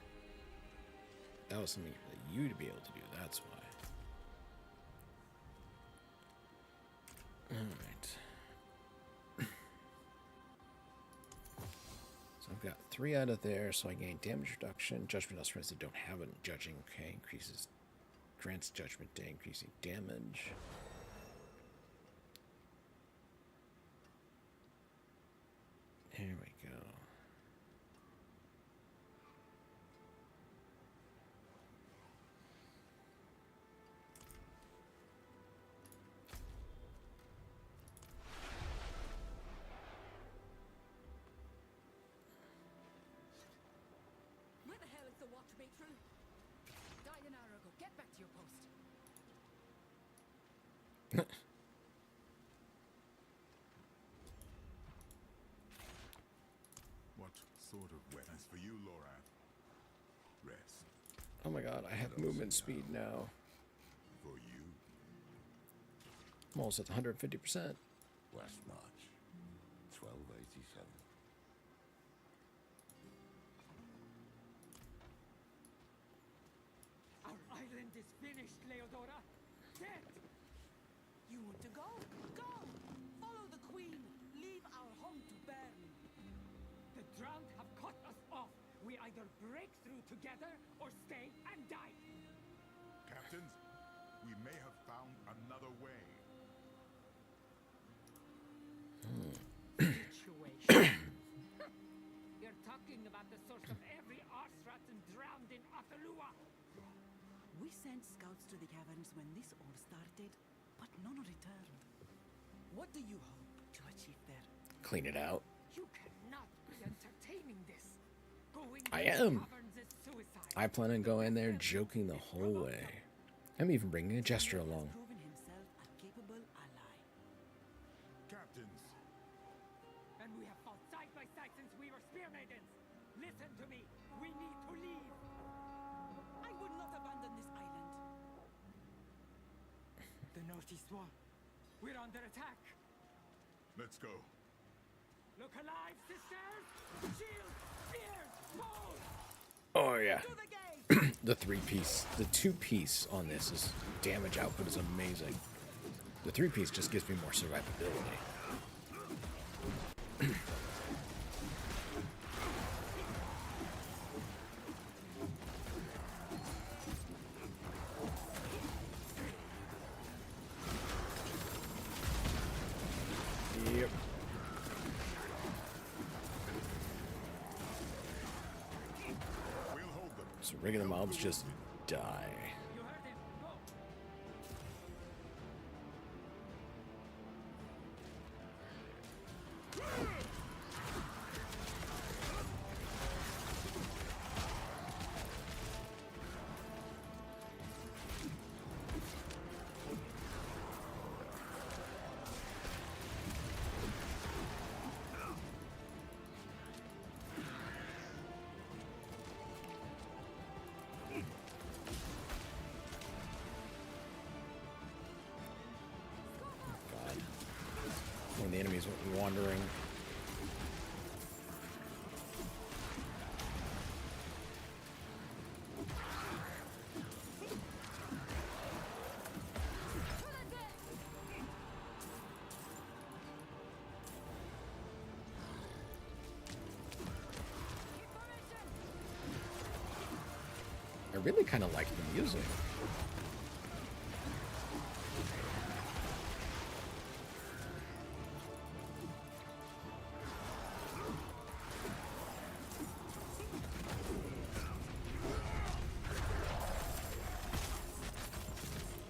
Speaker 1: That was something for you to be able to do, that's why. Alright. So I've got 3 out of there, so I gain damage reduction. Judgment on spreads that don't have a judging, okay, increases Grants Judgment Day, increasing damage. Here we go.
Speaker 8: Where the hell is the water matron? Died an hour ago. Get back to your post.
Speaker 7: What sort of wet? As for you, Lorath, rest.
Speaker 1: Oh my god, I have movement speed now.
Speaker 7: For you.
Speaker 1: I'm almost at 150%.
Speaker 11: West March, 1287.
Speaker 5: Our island is finished, Leodora. Dead! You want to go? Go! Follow the queen. Leave our home to burn. The drowned have cut us off. We either break through together or stay and die.
Speaker 7: Captains, we may have found another way.
Speaker 5: Situation. You're talking about the source of every arse-rotten drowned in Othelua.
Speaker 14: We sent scouts to the caverns when this all started, but none returned. What do you hope to achieve there?
Speaker 1: Clean it out.
Speaker 5: You cannot be entertaining this. Going
Speaker 1: I
Speaker 5: to the
Speaker 1: am.
Speaker 5: caverns is suicide.
Speaker 1: I plan on going there joking the whole way. I'm even bringing a jester along.
Speaker 14: Proven himself a capable ally.
Speaker 7: Captains,
Speaker 5: And we have fought side by side since we were spear maidens. Listen to me. We need to leave.
Speaker 14: I would not abandon this island.
Speaker 5: The northeast wall. We're under attack.
Speaker 7: let's go.
Speaker 5: Look alive, sisters! Shields, spears, bows!
Speaker 1: Oh yeah.
Speaker 5: To the gate!
Speaker 1: The 3-piece, the 2-piece on this is damage output is amazing. The 3-piece just gives me more survivability. Yep.
Speaker 7: We'll hold them.
Speaker 1: So regular mobs just die.
Speaker 5: You heard him. Go!
Speaker 1: God. When the enemies wandering. I really kind of like the music.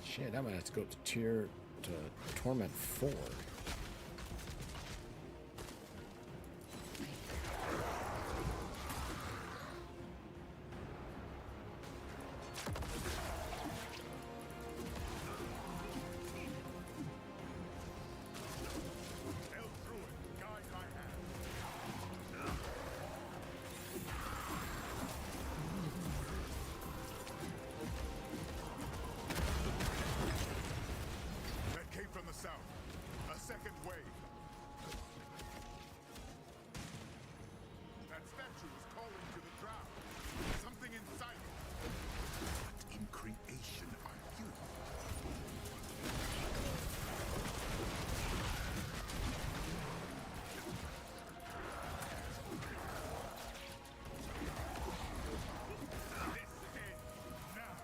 Speaker 1: Shit, I might have to go up to Torment 4.
Speaker 7: Held through it. Guide my hand. That came from the south. A second wave. That statue is calling to the drowned. Something inside it. What in creation are you? This ends now.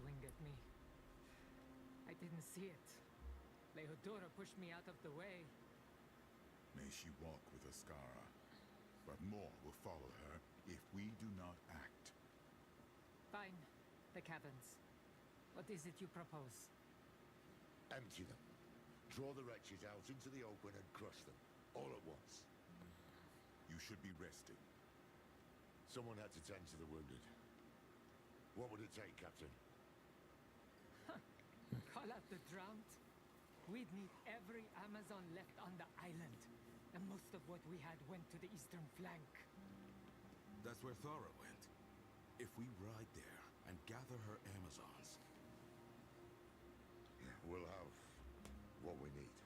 Speaker 9: swing at me. I didn't see it. Leodora pushed me out of the way.
Speaker 7: May she walk with Ascara, but more will follow her if we do not act.
Speaker 9: Fine. The caverns. What is it you propose?
Speaker 11: Empty them. Draw the wretches out into the open and crush them, all at once.
Speaker 7: You should be resting.
Speaker 11: Someone had to tend to the wounded. What would it take, Captain?
Speaker 9: Call out the drowned? We'd need every Amazon left on the island. And most of what we had went to the eastern flank.
Speaker 15: That's where Thora went. If we ride there and gather her Amazons...
Speaker 11: We'll have what we need.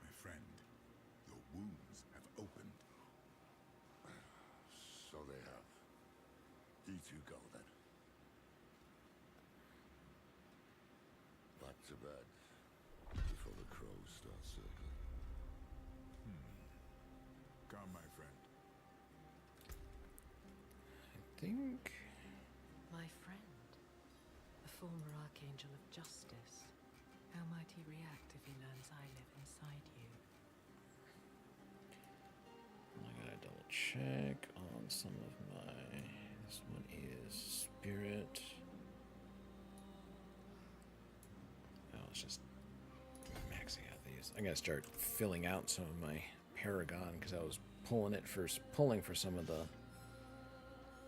Speaker 7: My friend, your wounds have opened.
Speaker 11: So they have. You two go then. Back to bed before the crows start circling.
Speaker 7: Come, my friend.
Speaker 1: I think...
Speaker 12: My friend, a former Archangel of Justice. How might he react if he learns I live inside you?
Speaker 1: I gotta double check on some of my... This one is Spirit. Oh, it's just maxing out these. I gotta start filling out some of my Paragon because I was pulling for some of the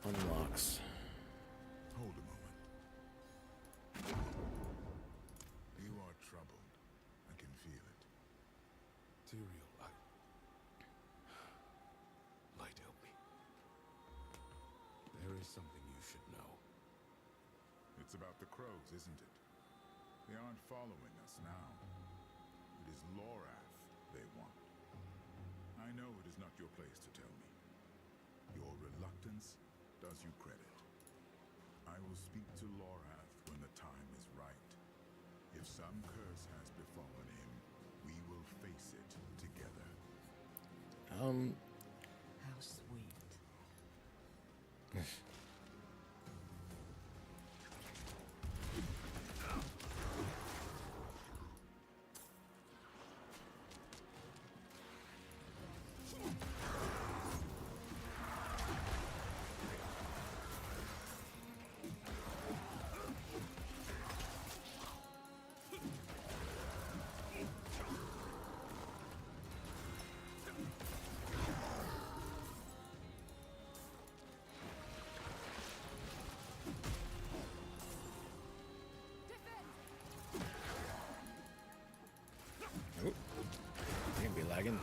Speaker 1: unlocks.
Speaker 7: Hold a moment. You are troubled. I can feel it.
Speaker 15: Tyrael, Light, help me. There is something you should know.
Speaker 7: It's about the crows, isn't it? They aren't following us now. It is Lorath they want. I know it is not your place to tell me. Your reluctance does you credit. I will speak to Lorath when the time is right. If some curse has befallen him, we will face it together.
Speaker 12: How sweet.
Speaker 1: Oh, you can be lagging.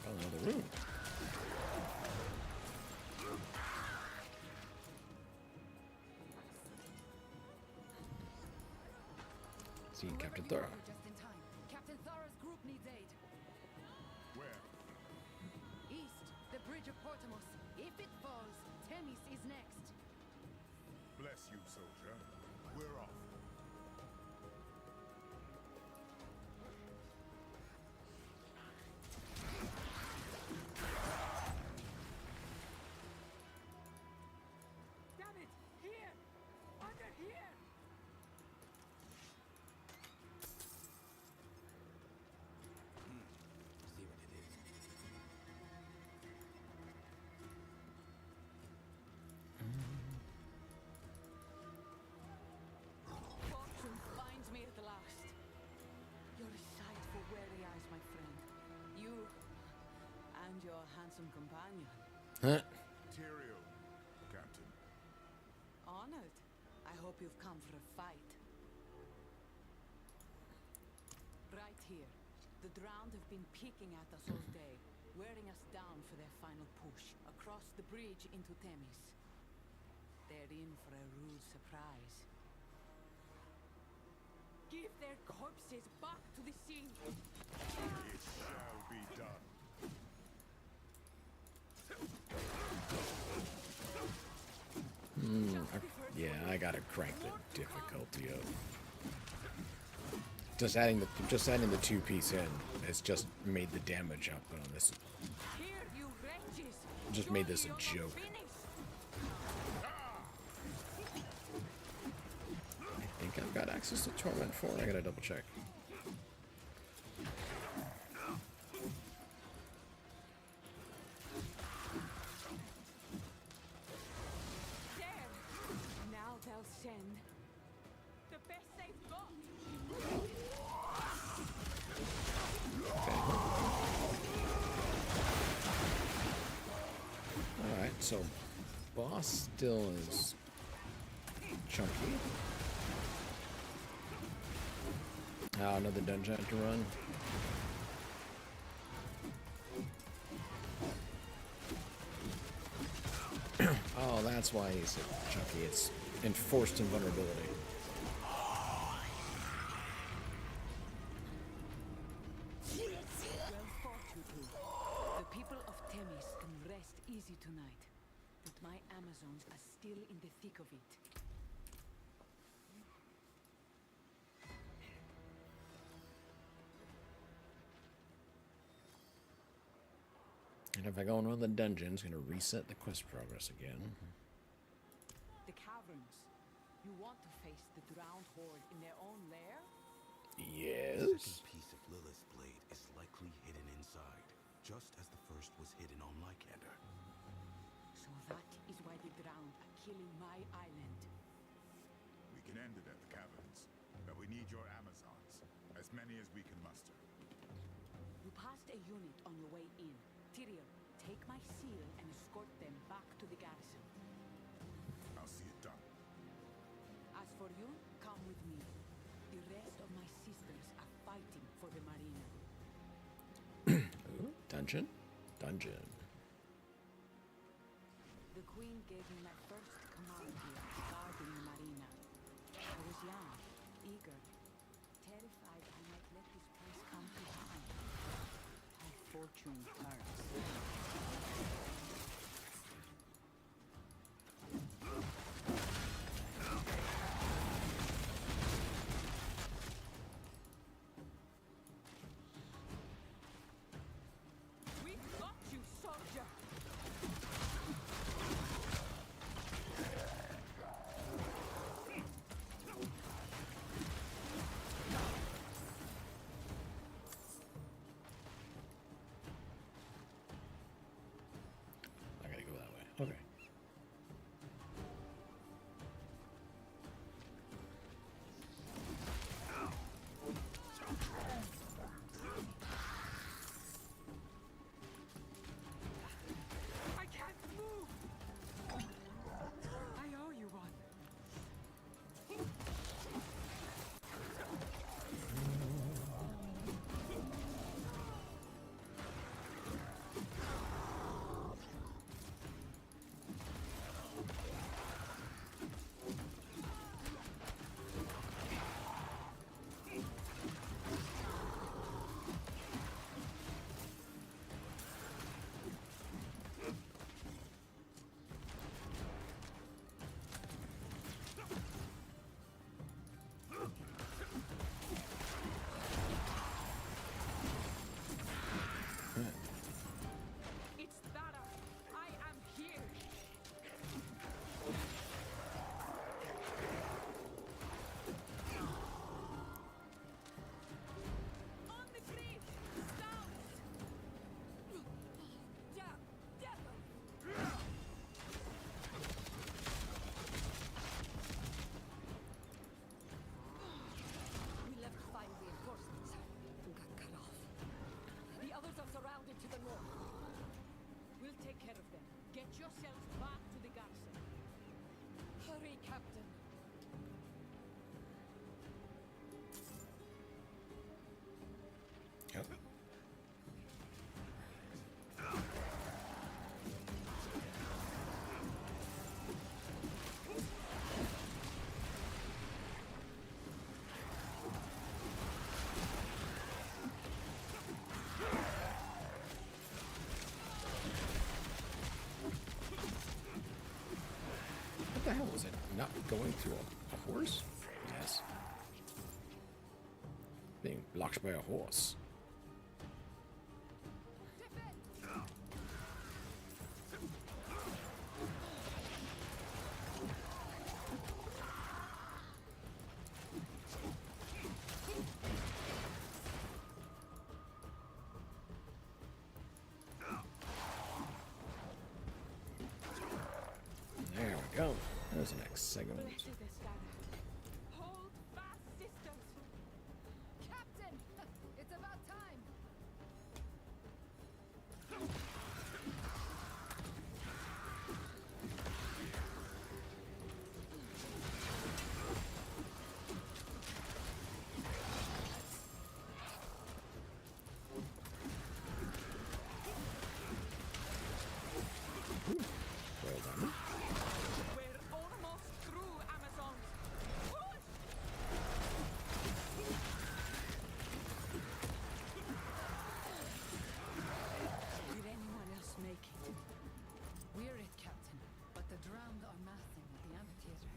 Speaker 1: Another room. See Captain Thora.
Speaker 8: Just in time. Captain Thora's group needs aid.
Speaker 7: Where?
Speaker 8: East, the bridge of Portimos. If it falls, Themis is next.
Speaker 7: Bless you, soldier. We're off.
Speaker 9: Damn it! Here! Under here!
Speaker 6: See what it is.
Speaker 8: Fortune finds me at last. You're a sight for weary eyes, my friend. You and your handsome companion.
Speaker 1: Huh?
Speaker 7: Tyrael, Captain.
Speaker 8: Honored. I hope you've come for a fight. Right here. The drowned have been peeking at us all day, wearing us down for their final push across the bridge into Themis. They're in for a rude surprise. Give their corpses back to the sea!
Speaker 7: It shall be done.
Speaker 1: Yeah, I gotta crank the difficulty up. Just adding the two-piece in has just made the damage output on this.
Speaker 8: Here, you wretches!
Speaker 1: Just made this a joke. I think I've got access to Torment 4. I gotta double check.
Speaker 8: Now they'll send the best they've got.
Speaker 1: Alright, so boss still is chunky. Oh, another dungeon I have to run. Oh, that's why he's so chunky. It's enforced invulnerability.
Speaker 8: Well fought, you two. The people of Themis can rest easy tonight. But my Amazons are still in the thick of it.
Speaker 1: And if I go in one of the dungeons, I'm gonna reset the quest progress again.
Speaker 8: The caverns. You want to face the drowned horde in their own lair?
Speaker 15: The
Speaker 1: Yes.
Speaker 15: second piece of Lilith's blade is likely hidden inside, just as the first was hidden on Lycander.
Speaker 8: So that is why the drowned are killing my island.
Speaker 7: We can end it at the caverns, but we need your Amazons, as many as we can muster.
Speaker 8: You passed a unit on your way in. Tyrael, take my seal and escort them back to the garrison.
Speaker 7: I'll see it done.
Speaker 8: As for you, come with me. The rest of my sisters are fighting for the marina.
Speaker 1: Ooh, dungeon? Dungeon.
Speaker 8: The queen gave me my first command here, guarding the marina. I was young, eager, terrified I might let this place come to harm. How fortune turns. We've got you, soldier!
Speaker 1: I gotta go that way. Okay.
Speaker 8: I can't move! I owe you one. It's Dara. I am here. On the bridge! South! Damn! Devil! We left 5 reinforcements and got cut off. The others are surrounded to the north. We'll take care of them. Get yourselves back to the garrison. Hurry, Captain.
Speaker 1: Yep. Was it not going through a horse? Yes. Being blocked by a horse. There we go. There's the next segment.
Speaker 13: Hold fast, sisters! Captain! It's about time!
Speaker 1: Well done.
Speaker 5: We're almost through, Amazons. Push!
Speaker 8: Did anyone else make it?
Speaker 13: We're it, Captain. But the drowned are massing at the amphitheater.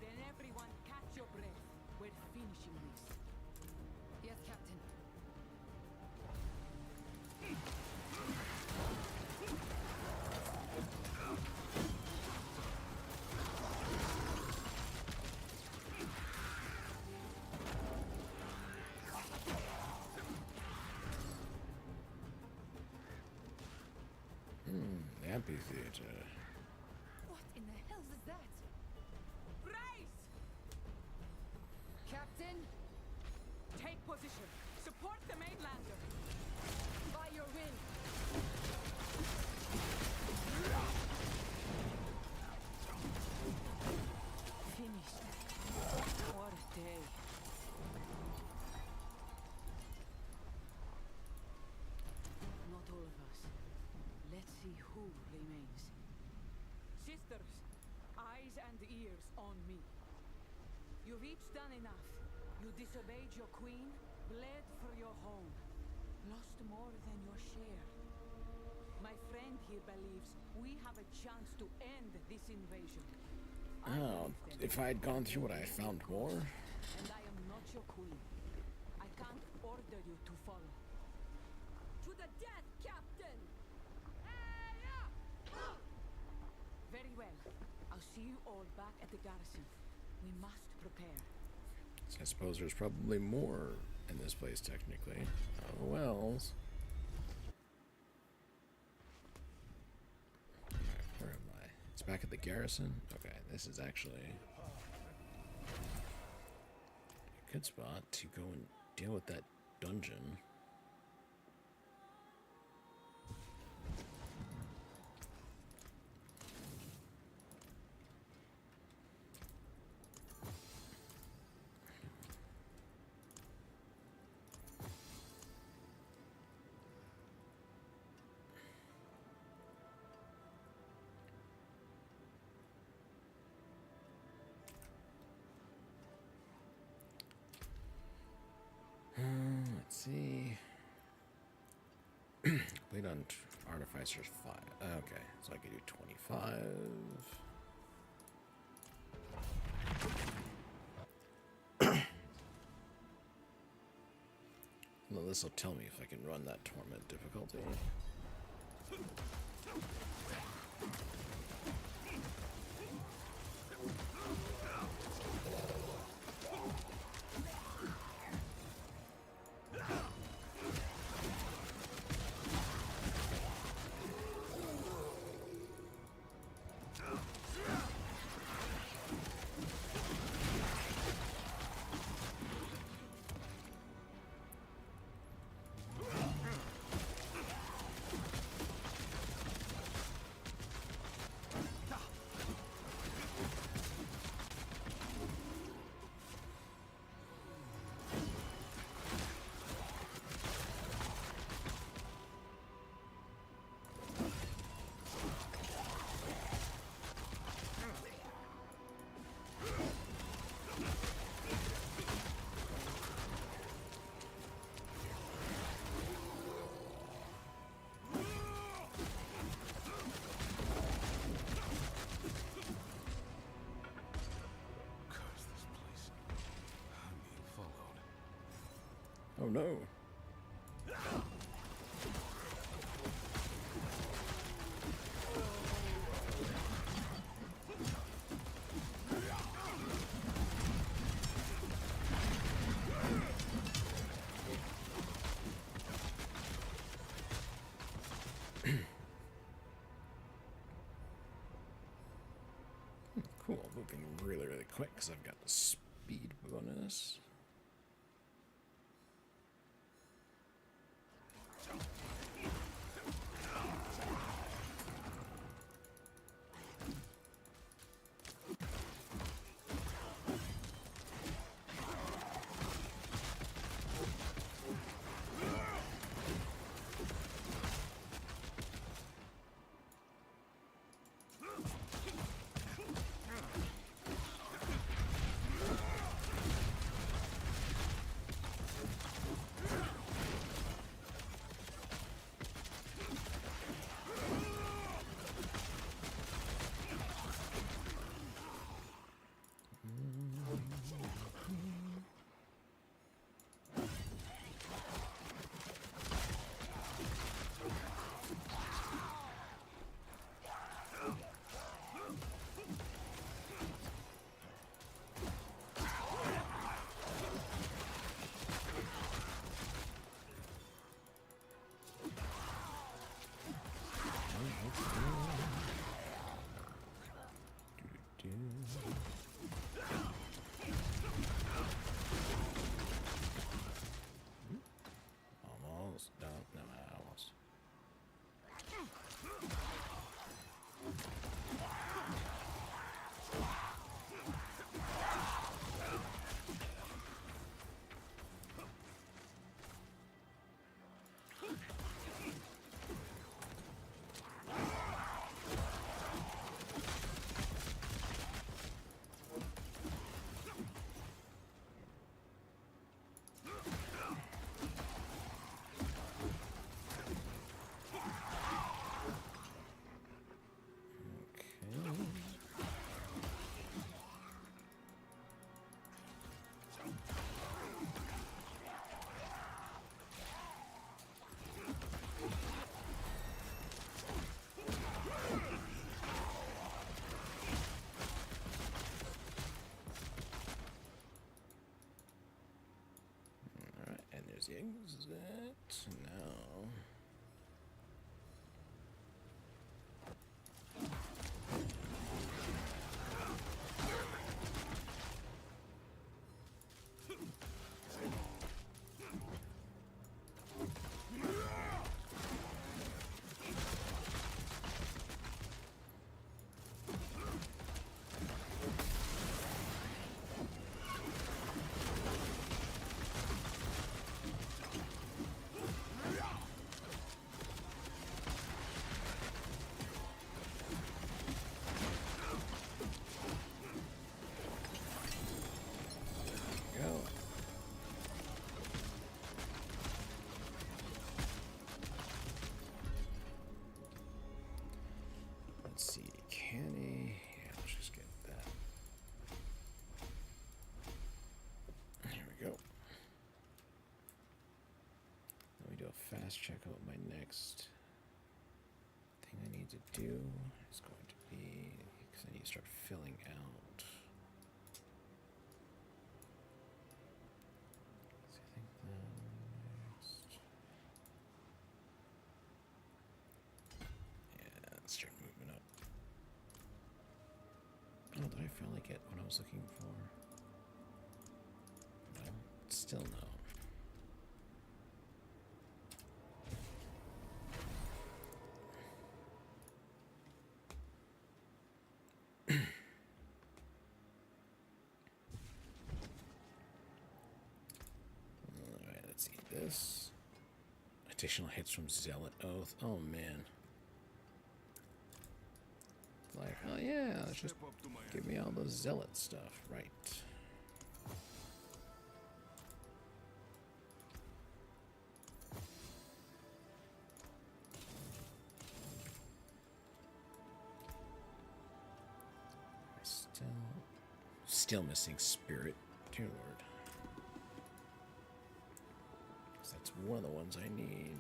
Speaker 5: Then everyone catch your breath. We're finishing this.
Speaker 13: Yes, Captain.
Speaker 1: The amphitheater.
Speaker 13: What in the hell is that?
Speaker 5: Brace!
Speaker 13: Captain,
Speaker 5: Take position. Support the mainlander.
Speaker 13: by your will.
Speaker 5: Finished. What a day.
Speaker 8: Not all of us. Let's see who remains.
Speaker 5: Sisters, eyes and ears on me. You've each done enough. You disobeyed your queen, bled for your home, lost more than your share. My friend here believes we have a chance to end this invasion.
Speaker 1: Oh, if I had gone through what I found more.
Speaker 5: And I am not your queen. I can't order you to follow.
Speaker 13: To the death, Captain!
Speaker 5: Very well. I'll see you all back at the garrison. We must prepare.
Speaker 1: So I suppose there's probably more in this place, technically. Oh, wells. Alright, where am I? It's back at the garrison? Okay, this is actually a good spot to go and deal with that dungeon. Let's see. Bleed on Artificer's 5. Okay, so I can do 25. Well, this will tell me if I can run that torment difficulty. Oh no. Cool, moving really, really quick because I've got the speed bonus. Almost. No, almost. There's the exit. Now. Let's see, can he? Yeah, let's just get that. Here we go. Let me do a fast check of what my next thing I need to do is going to be, because I need to start filling out. So I think next. Yeah, let's start moving up. Oh, did I finally get what I was looking for? No, still no. Alright, let's see this. Additional hits from Zealot Oath. Oh man. Like, oh yeah, let's just give me all the Zealot stuff, right? Still missing Spirit, dear Lord. one of the ones I need.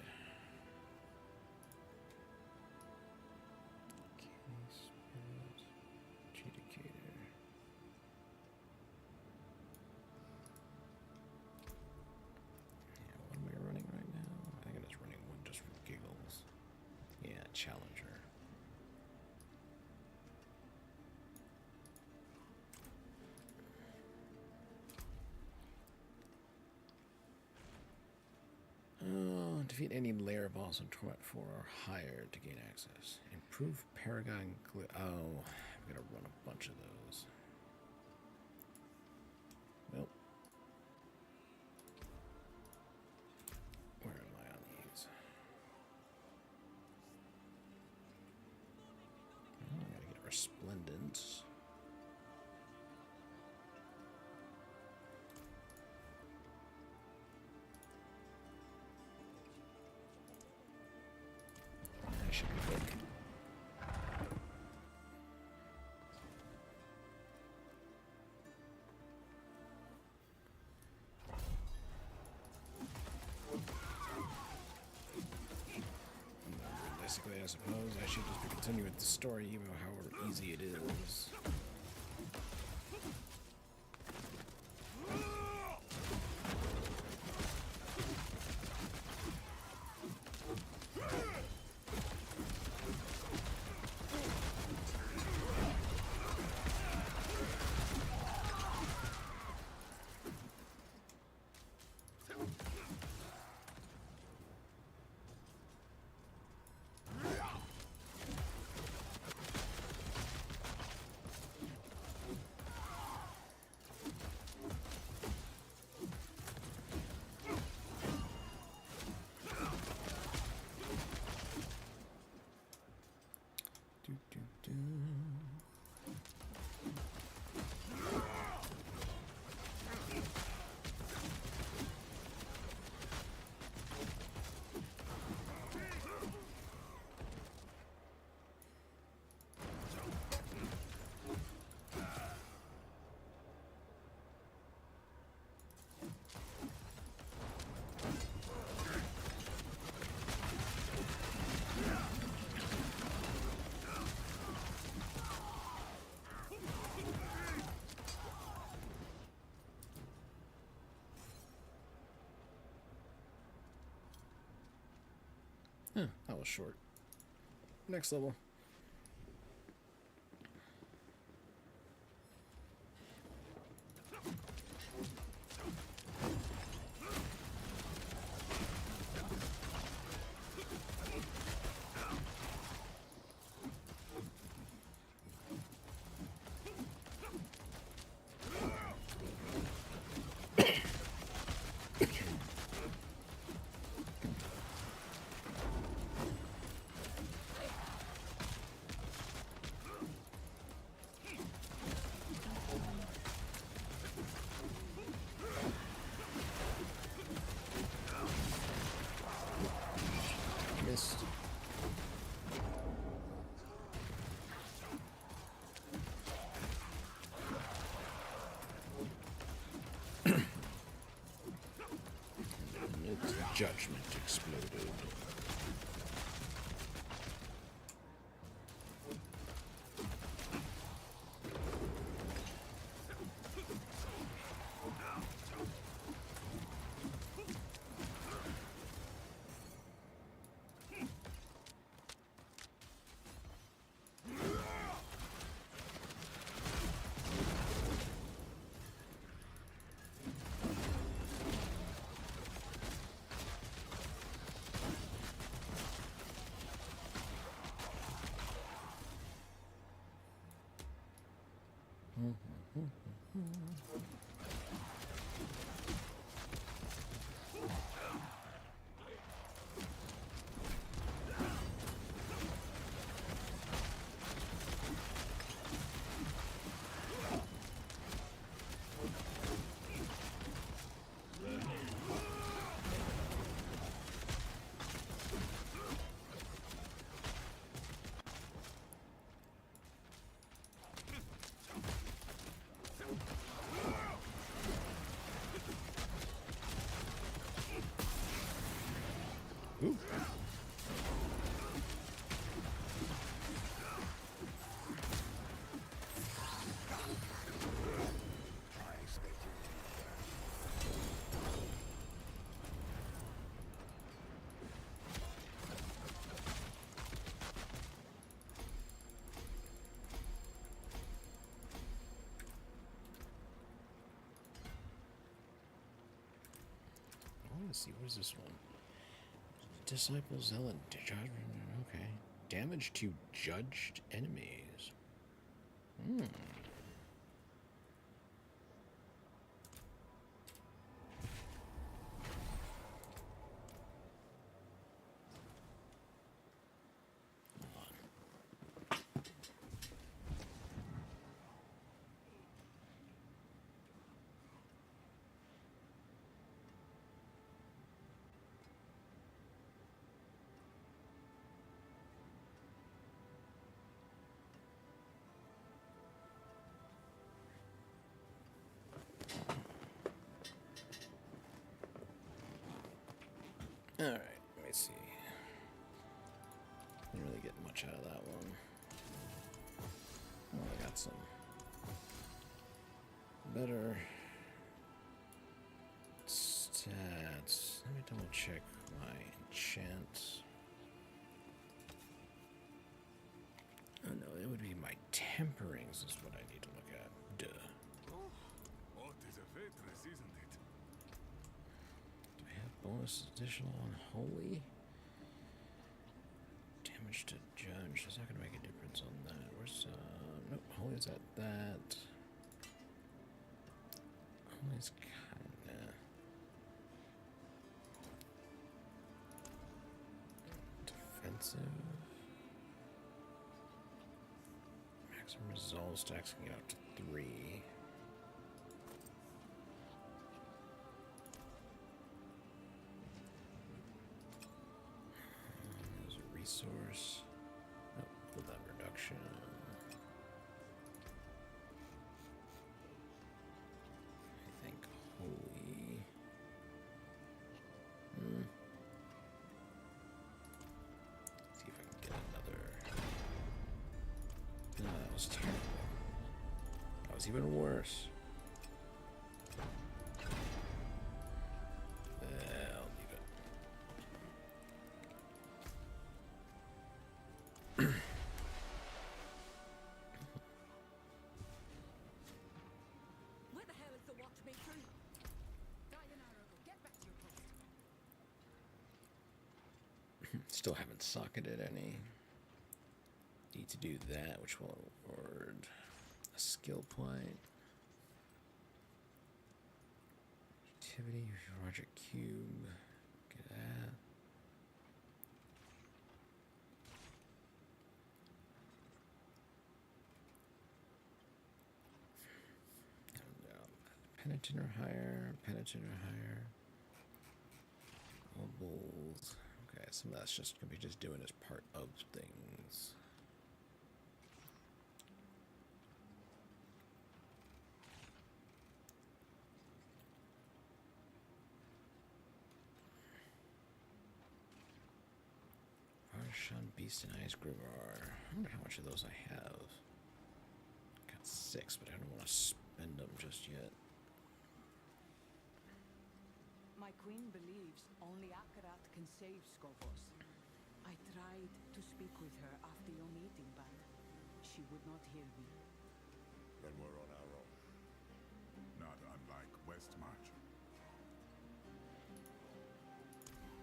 Speaker 1: Case, adjudicator. Yeah, what am I running right now? I think I'm just running one just for giggles. Yeah, Challenger. Defeat any lair boss on Torment 4 or higher to gain access. Improve Paragon Glue. Oh, I'm gonna run a bunch of those. Nope. Where am I on these? Oh, I gotta get Resplendence. Should be quick. Realistically, I suppose I should just be continuing with the story, even however easy it is. Huh, that was short. Next level. Missed. Its judgment exploded. Let's see, what is this one? Disciple Zealot. Okay. Damage to judged enemies. Hmm. Alright, let me see. Didn't really get much out of that one. Oh, I got some better stats. Let me double check my enchants. Oh no, it would be my temperings is what I need to look at. Duh.
Speaker 15: What is a faitress, isn't it?
Speaker 1: Do I have bonus additional on holy? Damage to judge. That's not gonna make a difference on that. Where's nope, holy's at that. Holy's kinda defensive. Maximum resolve stacks can get up to 3. There's a resource. Oh, cooldown reduction. I think holy. See if I can get another. No, that was terrible. That was even worse. I'll leave it.
Speaker 14: Where the hell is the watchmaker? Dianara, get back to your post.
Speaker 1: Still haven't socketed any. Need to do that, which will reward a skill point. Activity, Roger Cube. Get that. Penitent or higher, penitent or higher. Mobiles. Okay, some of that's just gonna be just doing as part of things. Arshan, Beast, and Ice Grivar. I wonder how much of those I have. Got 6, but I don't want to spend them just yet.
Speaker 8: My queen believes only Akarat can save Skovos. I tried to speak with her after your meeting, but she would not hear me.
Speaker 11: Then we're on our own.
Speaker 7: Not unlike Westmarch.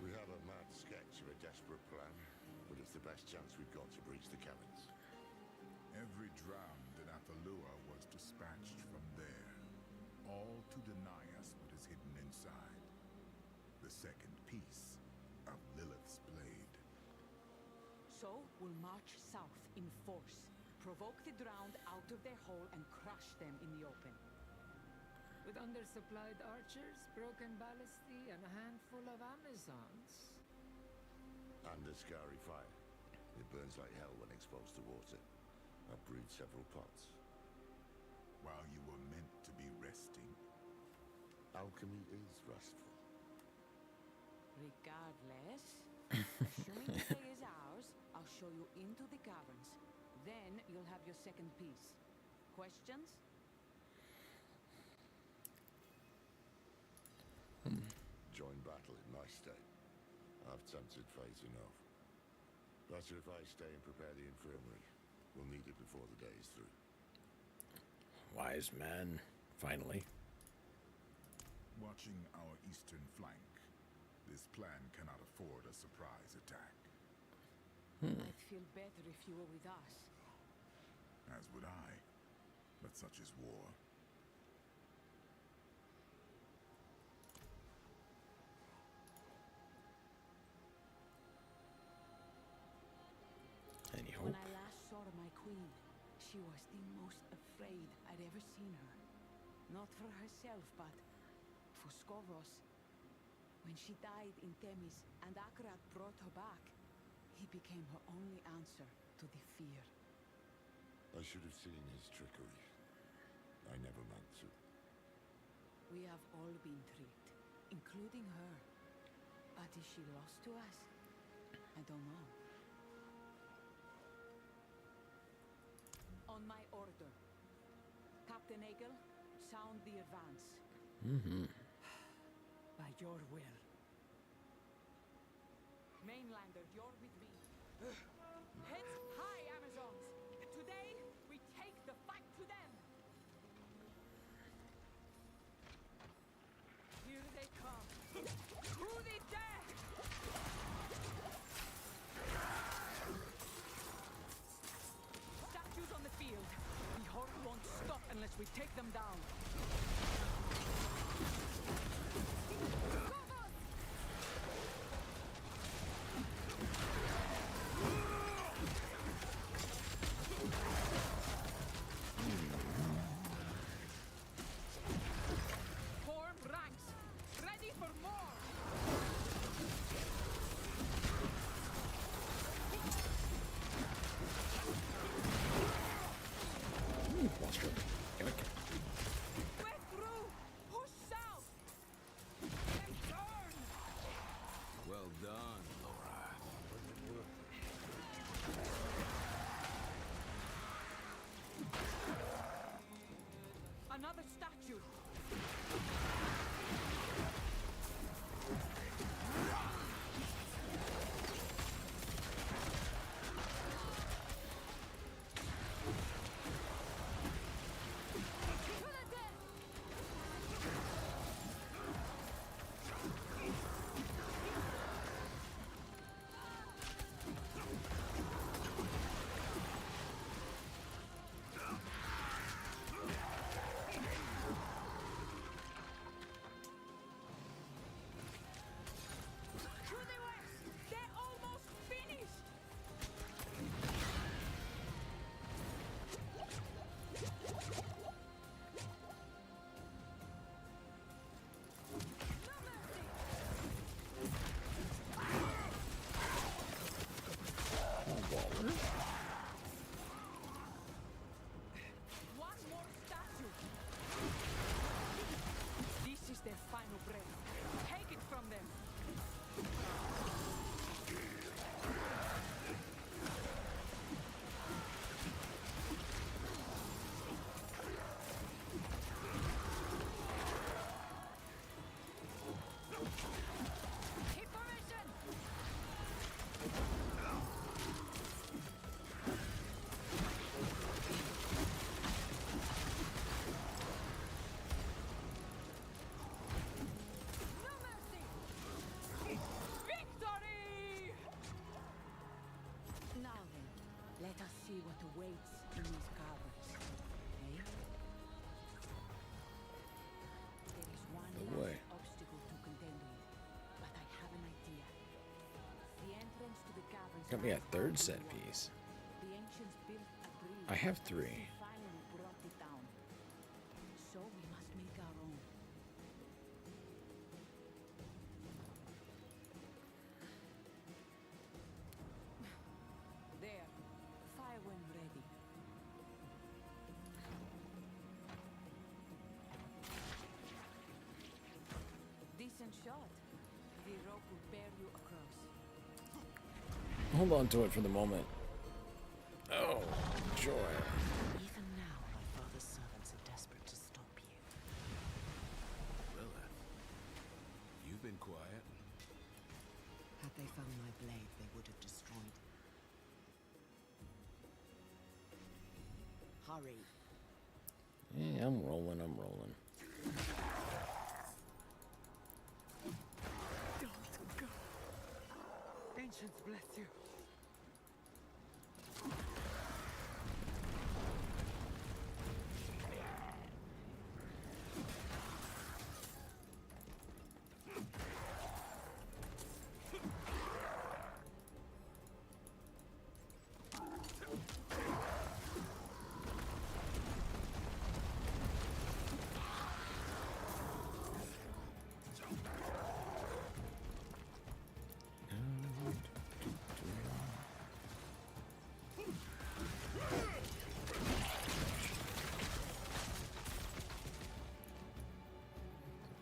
Speaker 11: We have a mad sketch of a desperate plan, but it's the best chance we've got to breach the caverns.
Speaker 7: Every drowned in Athalua was dispatched from there, all to deny us what is hidden inside. The second piece of Lilith's blade.
Speaker 8: So we'll march south in force, provoke the drowned out of their hole and crush them in the open.
Speaker 9: With undersupplied archers, broken ballistae, and a handful of Amazons.
Speaker 11: And a scary fire. It burns like hell when exposed to water. I've brewed several pots.
Speaker 7: While you were meant to be resting.
Speaker 11: Alchemy is restful.
Speaker 8: Regardless, assuming the day is ours, I'll show you into the caverns. Then you'll have your second piece. Questions?
Speaker 11: Join battle in my state. I've tempted fate enough. Better if I stay and prepare the infirmary. We'll need it before the day is through.
Speaker 1: Wise man, finally.
Speaker 7: Watching our eastern flank, This plan cannot afford a surprise attack.
Speaker 8: I'd feel better if you were with us.
Speaker 7: As would I. But such is war.
Speaker 1: Any hope?
Speaker 8: When I last saw my queen, she was the most afraid I'd ever seen her. Not for herself, but for Skovros. When she died in Themis and Akarat brought her back, he became her only answer to the fear.
Speaker 11: I should have seen his trickery. I never meant to.
Speaker 8: We have all been tricked, including her. But is she lost to us? I don't know. On my order. Captain Egel, sound the advance. By your will. Mainlander, you're with me. Heads high, Amazons! Today, we take the fight to them! Here they come! To the death! Statues on the field. The horde won't stop unless we take them down. Form ranks. Ready for more. We're through. Push south. And turn.
Speaker 15: Well done, Laura.
Speaker 8: Another statue. To the west. They're almost finished. No mercy. One more statue. This is their final breath. Take it from them. Keep formation. No mercy. Victory! Now then, let us see what awaits in these caverns. Eh? There is one
Speaker 1: boy.
Speaker 8: last obstacle to contend with, but I have an idea. The entrance to the caverns
Speaker 1: Got me a
Speaker 8: lies
Speaker 1: third
Speaker 8: out in
Speaker 1: set
Speaker 8: the water.
Speaker 1: piece.
Speaker 8: The ancients built a bridge.
Speaker 1: I have
Speaker 8: and
Speaker 1: 3.
Speaker 8: they finally brought it down. So we must make our own. There. Fire when ready. Decent shot. The rope will bear you across.
Speaker 1: Hold on to it for the moment. Oh, joy.
Speaker 12: Even now, my father's servants are desperate to stop you.
Speaker 15: Lilith, you've been quiet.
Speaker 12: Had they found my blade, they would have destroyed it. Hurry.
Speaker 1: Yeah, I'm rolling, I'm rolling.
Speaker 12: Don't
Speaker 9: ancients bless you.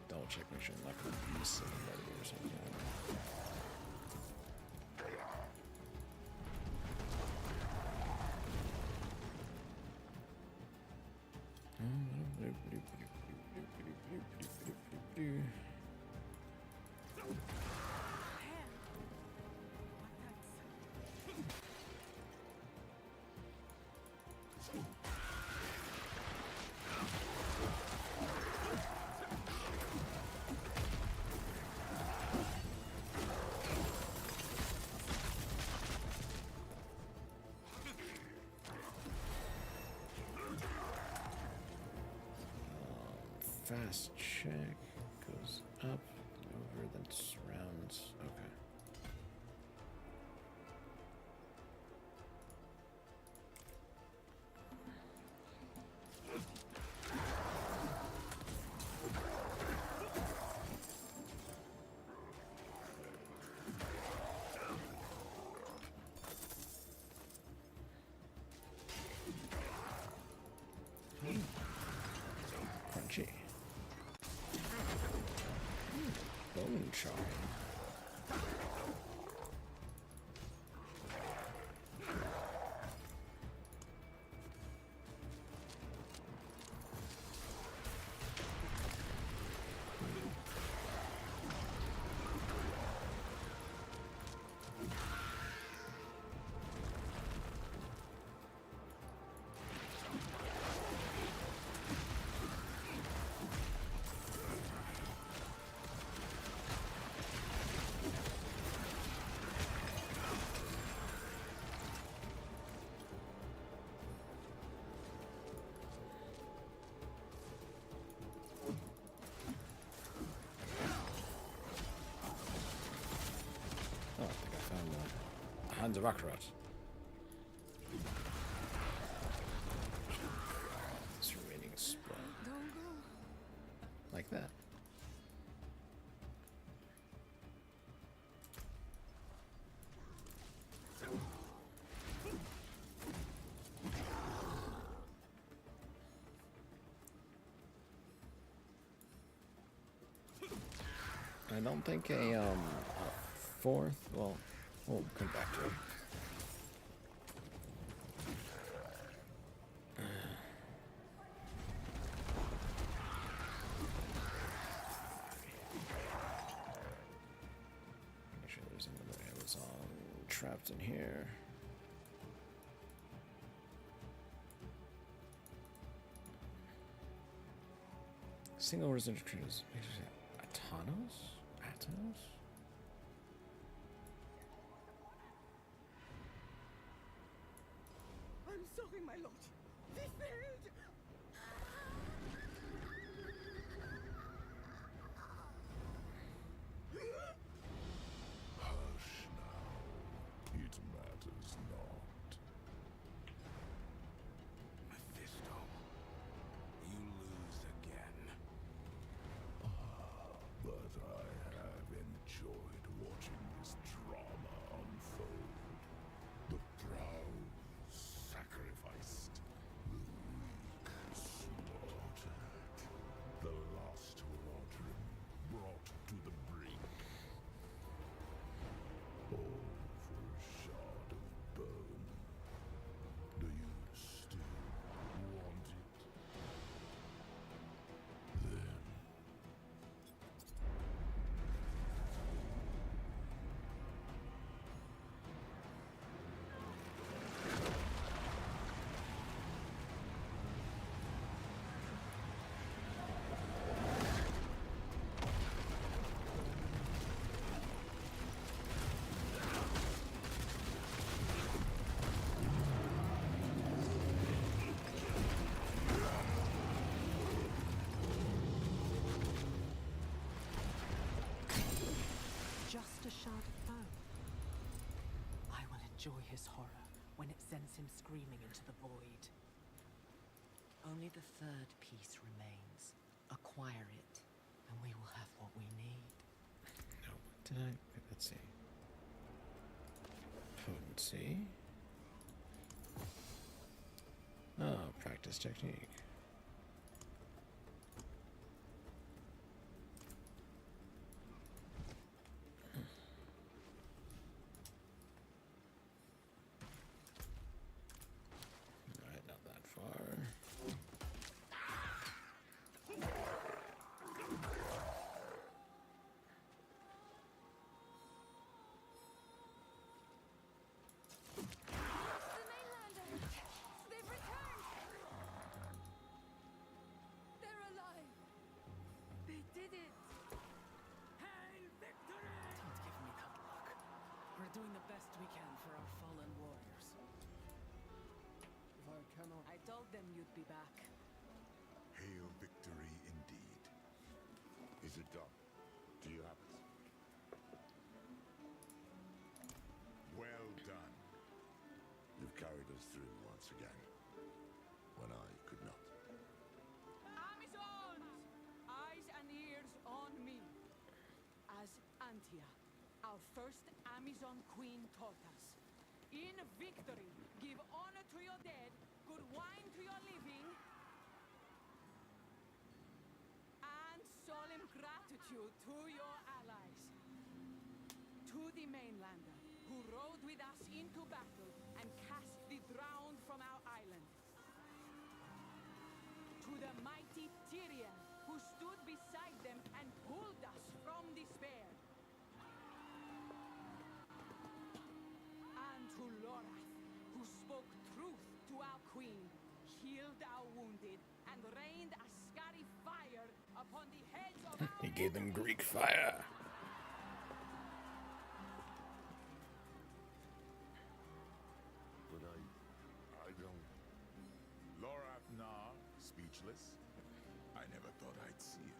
Speaker 1: Double check, make sure I'm not going to miss anybody or something. Fast check goes up, over, then surrounds. Okay. Crunchy. Bone charm. Oh, I think I found the Hands of Akarat. This remaining spell. Like that. I don't think a fourth, well, we'll come back to it. Make sure there's another Amazon trapped in here. Single residential creatures. Atanos? Atanos?
Speaker 14: I'm sorry, my lord. We failed.
Speaker 7: Hush now. It matters not.
Speaker 15: Mephisto, you lose again.
Speaker 7: But I have enjoyed watching this drama unfold. The proud sacrificed, the weak
Speaker 12: enjoy his horror when it sends him screaming into the void. Only the third piece remains. Acquire it, and we will have what we need.
Speaker 1: No, what did I... Let's see. Potency. Oh, practice technique. Alright, not that far.
Speaker 13: They've returned! They're alive! They did it!
Speaker 5: Hail victory! Don't give me that look. We're doing the best we can for our fallen warriors.
Speaker 16: If I cannot...
Speaker 5: I told them you'd be back.
Speaker 7: Hail victory indeed.
Speaker 11: Is it done? Do you have it?
Speaker 7: Well done.
Speaker 11: You've carried us through once again, when I could not.
Speaker 14: Amazons! Eyes and ears on me. As Antia, our first Amazon queen taught us. In victory, give honor to your dead, good wine to your living, and solemn gratitude to your allies. To the mainlander, who rode with us into battle and cast the drowned from our island. To the mighty Tyrian, who stood beside them and pulled us from despair. And to Lorath, who spoke truth to our queen, healed our wounded, and rained a scary fire upon the heads of our
Speaker 1: He gave them Greek fire.
Speaker 11: But I don't...
Speaker 7: Lorath Nar, speechless. I never thought I'd see it.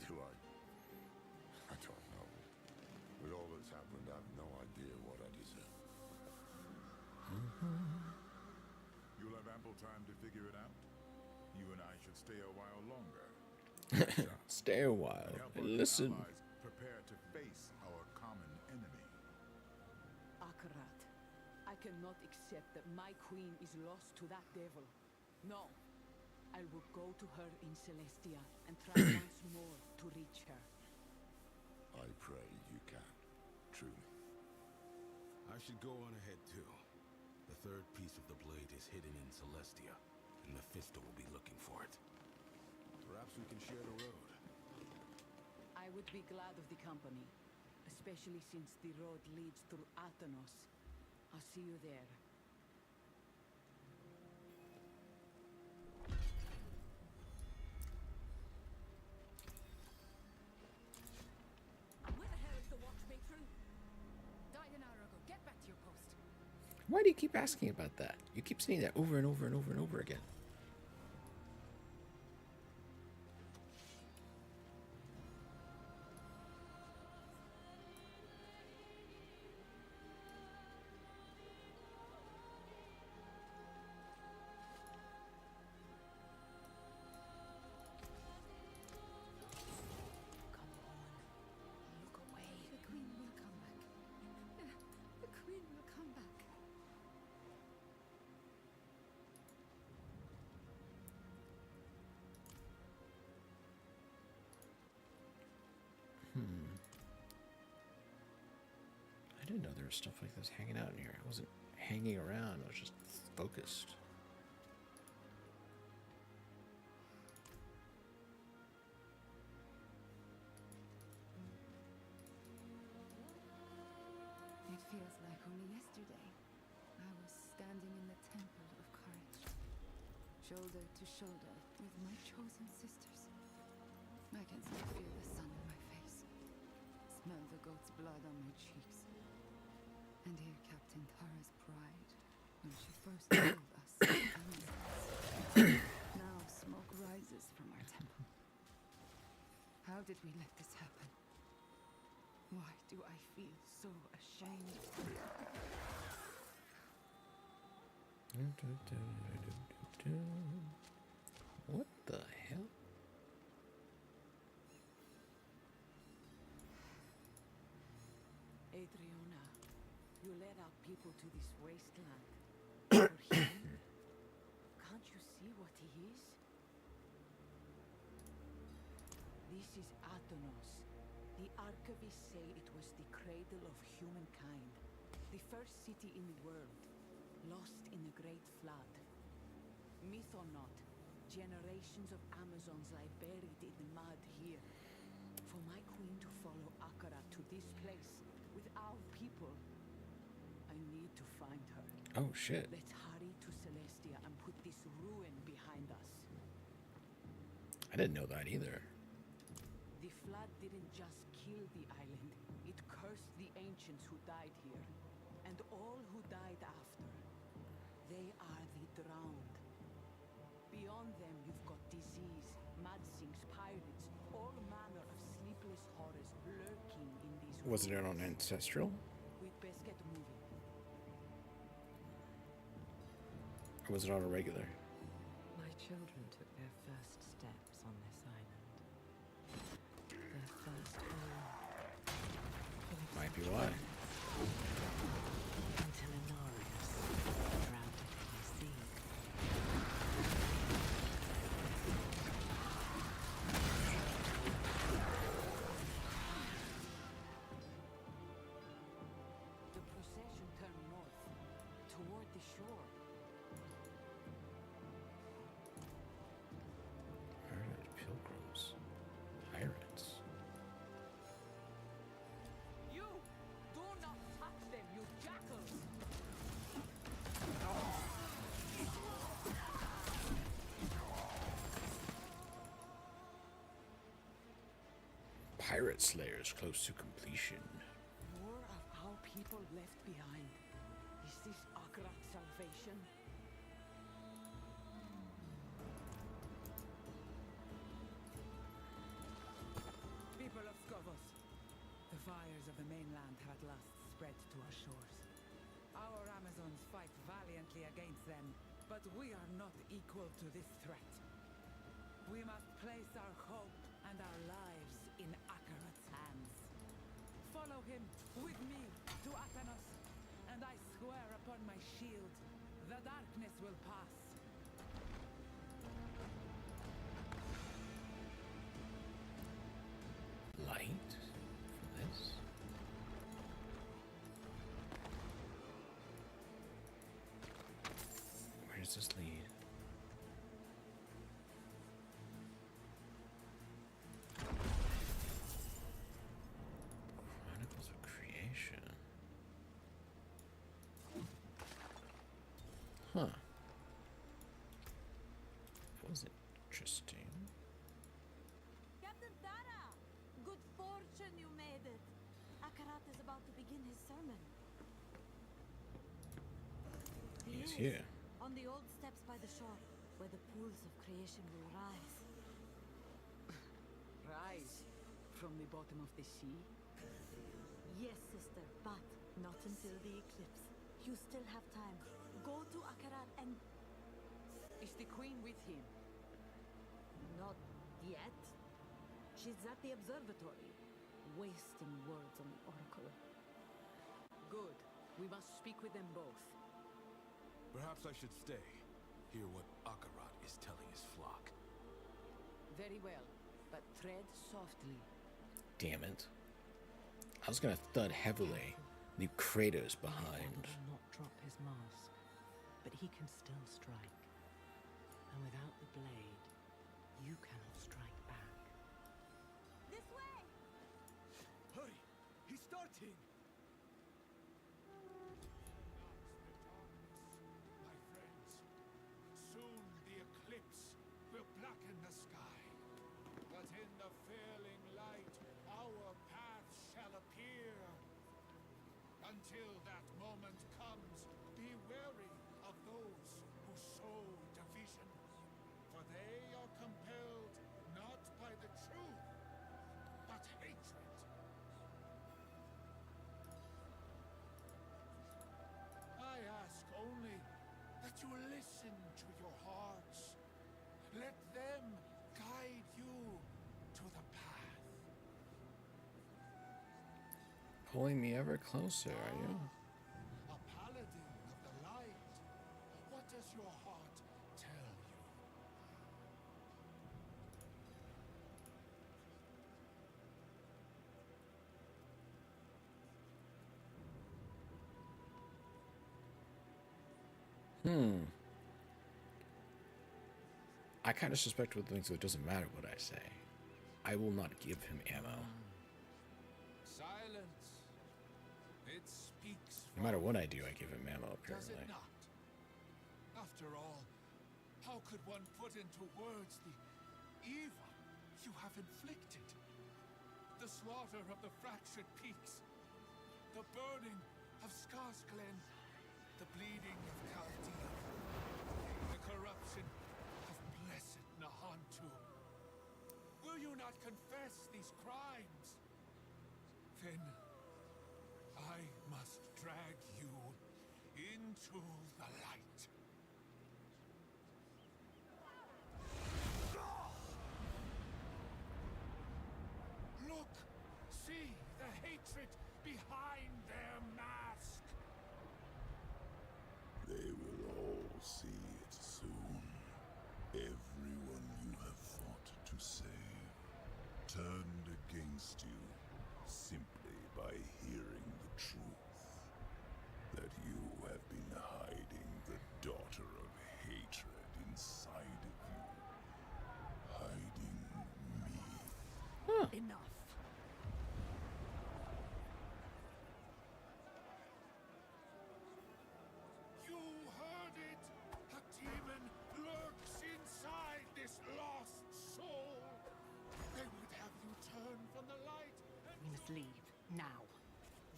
Speaker 11: Do I? I don't know. With all that's happened, I've no idea what I deserve.
Speaker 7: You'll have ample time to figure it out. You and I should stay a while longer.
Speaker 1: Stay a while
Speaker 7: Help
Speaker 1: and
Speaker 7: our
Speaker 1: listen.
Speaker 7: allies prepare to face our common enemy.
Speaker 14: Akarat, I cannot accept that my queen is lost to that devil. No. I will go to her in Celestia and try once more to reach her.
Speaker 11: I pray you can. Truly.
Speaker 15: I should go on ahead too. The third piece of the blade is hidden in Celestia, and Mephisto will be looking for it. Perhaps we can share the road.
Speaker 14: I would be glad of the company, especially since the road leads through Athenos. I'll see you there.
Speaker 13: Where the hell is the watch matron? Died an hour ago. Get back to your post.
Speaker 1: Why do you keep asking about that? You keep saying that over and over and over and over again.
Speaker 13: Come on. Look away. The queen will come back. The queen will come back.
Speaker 1: I didn't know there was stuff like this hanging out in here. I wasn't hanging around, I was just focused.
Speaker 13: It feels like only yesterday. I was standing in the Temple of Courage, shoulder to shoulder with my chosen sisters. I can still feel the sun in my face, smell the goat's blood on my cheeks, and hear Captain Tara's pride when she first told us. Now smoke rises from our temple. How did we let this happen?
Speaker 5: Why do I feel so ashamed?
Speaker 1: What the hell?
Speaker 5: Adriana, you led our people to this wasteland. For him? Can't you see what he is? This is Athenos. The archivists say it was the cradle of humankind. The first city in the world, lost in a great flood. Myth or not, generations of Amazons lie buried in the mud here. For my queen to follow Akara to this place with our people, I need to find her.
Speaker 1: Oh shit.
Speaker 5: Let's hurry to Celestia and put this ruin behind us.
Speaker 1: I didn't know that either.
Speaker 5: The flood didn't just kill the island, it cursed the ancients who died here, and all who died after. They are the drowned. Beyond them, you've got disease, mudsinks, pirates, all manner of sleepless horrors lurking in these
Speaker 1: Wasn't it
Speaker 5: ruins.
Speaker 1: on Ancestral?
Speaker 5: We'd best get moving.
Speaker 1: Or was it on a regular?
Speaker 12: My children took their first steps on this island. Their first home.
Speaker 1: Might be why.
Speaker 12: Until Inarius drowned it in the sea.
Speaker 5: The procession turned north, toward the shore.
Speaker 1: Murdered pilgrims. Pirates.
Speaker 5: You! Do not touch them, you jackals!
Speaker 1: Pirate Slayers close to completion.
Speaker 5: More of our people left behind. Is this Akrat's salvation? People of Scovos, the fires of the mainland have at last spread to our shores. Our Amazons fight valiantly against them, but we are not equal to this threat. We must place our hope and our lives in Akarat's hands. Follow him with me to Athenos, and I swear upon my shield, the darkness will pass.
Speaker 1: Light for this? Where does this lead? Chronicles of Creation. Huh. That was interesting.
Speaker 13: Captain Tara! Good fortune you made it. Akarat is about to begin his sermon.
Speaker 1: He's here.
Speaker 13: On the old steps by the shore, where the pools of creation will rise.
Speaker 5: Rise from the bottom of the sea?
Speaker 13: Yes, sister, but not until the eclipse. You still have time. Go to Akarat and...
Speaker 5: Is the queen with him?
Speaker 13: Not yet. She's at the observatory, wasting words on the oracle.
Speaker 5: Good. We must speak with them both.
Speaker 15: Perhaps I should stay. Hear what Akarat is telling his flock.
Speaker 5: Very well, but tread softly.
Speaker 1: Damn it. I was gonna thud heavily. Leave Kratos behind.
Speaker 12: Will not drop his mask, but he can still strike. And without the blade, you cannot strike back.
Speaker 13: This way!
Speaker 15: Hurry! He's starting!
Speaker 17: My friends, soon the eclipse will blacken the sky. But in the failing light, our path shall appear. Until that moment comes, be wary of those who sow division. For they are compelled not by the truth, but hatred.
Speaker 1: pulling me ever closer, are you?
Speaker 17: A paladin of the light. What does your heart tell you?
Speaker 1: I kind of suspect with things, so it doesn't matter what I say. I will not give him ammo.
Speaker 17: Silence. It speaks.
Speaker 1: No matter what I do, I give him ammo,
Speaker 17: Does
Speaker 1: apparently.
Speaker 17: it not? After all, how could one put into words the evil you have inflicted? The slaughter of the fractured peaks, the burning of Scuff's Glen, the bleeding of Chaldea, the corruption of blessed Nahantu. Will you not confess these crimes? Then I must drag you into the light. Look! See the hatred behind their mask!
Speaker 7: They will all see it soon. Everyone you have fought to save turned against you simply by hearing the truth. That you have been hiding the daughter of hatred inside of you. Hiding me.
Speaker 12: Enough.
Speaker 17: You heard it! A demon lurks inside this lost soul! They would have you turn from the light and...
Speaker 12: We must leave, now.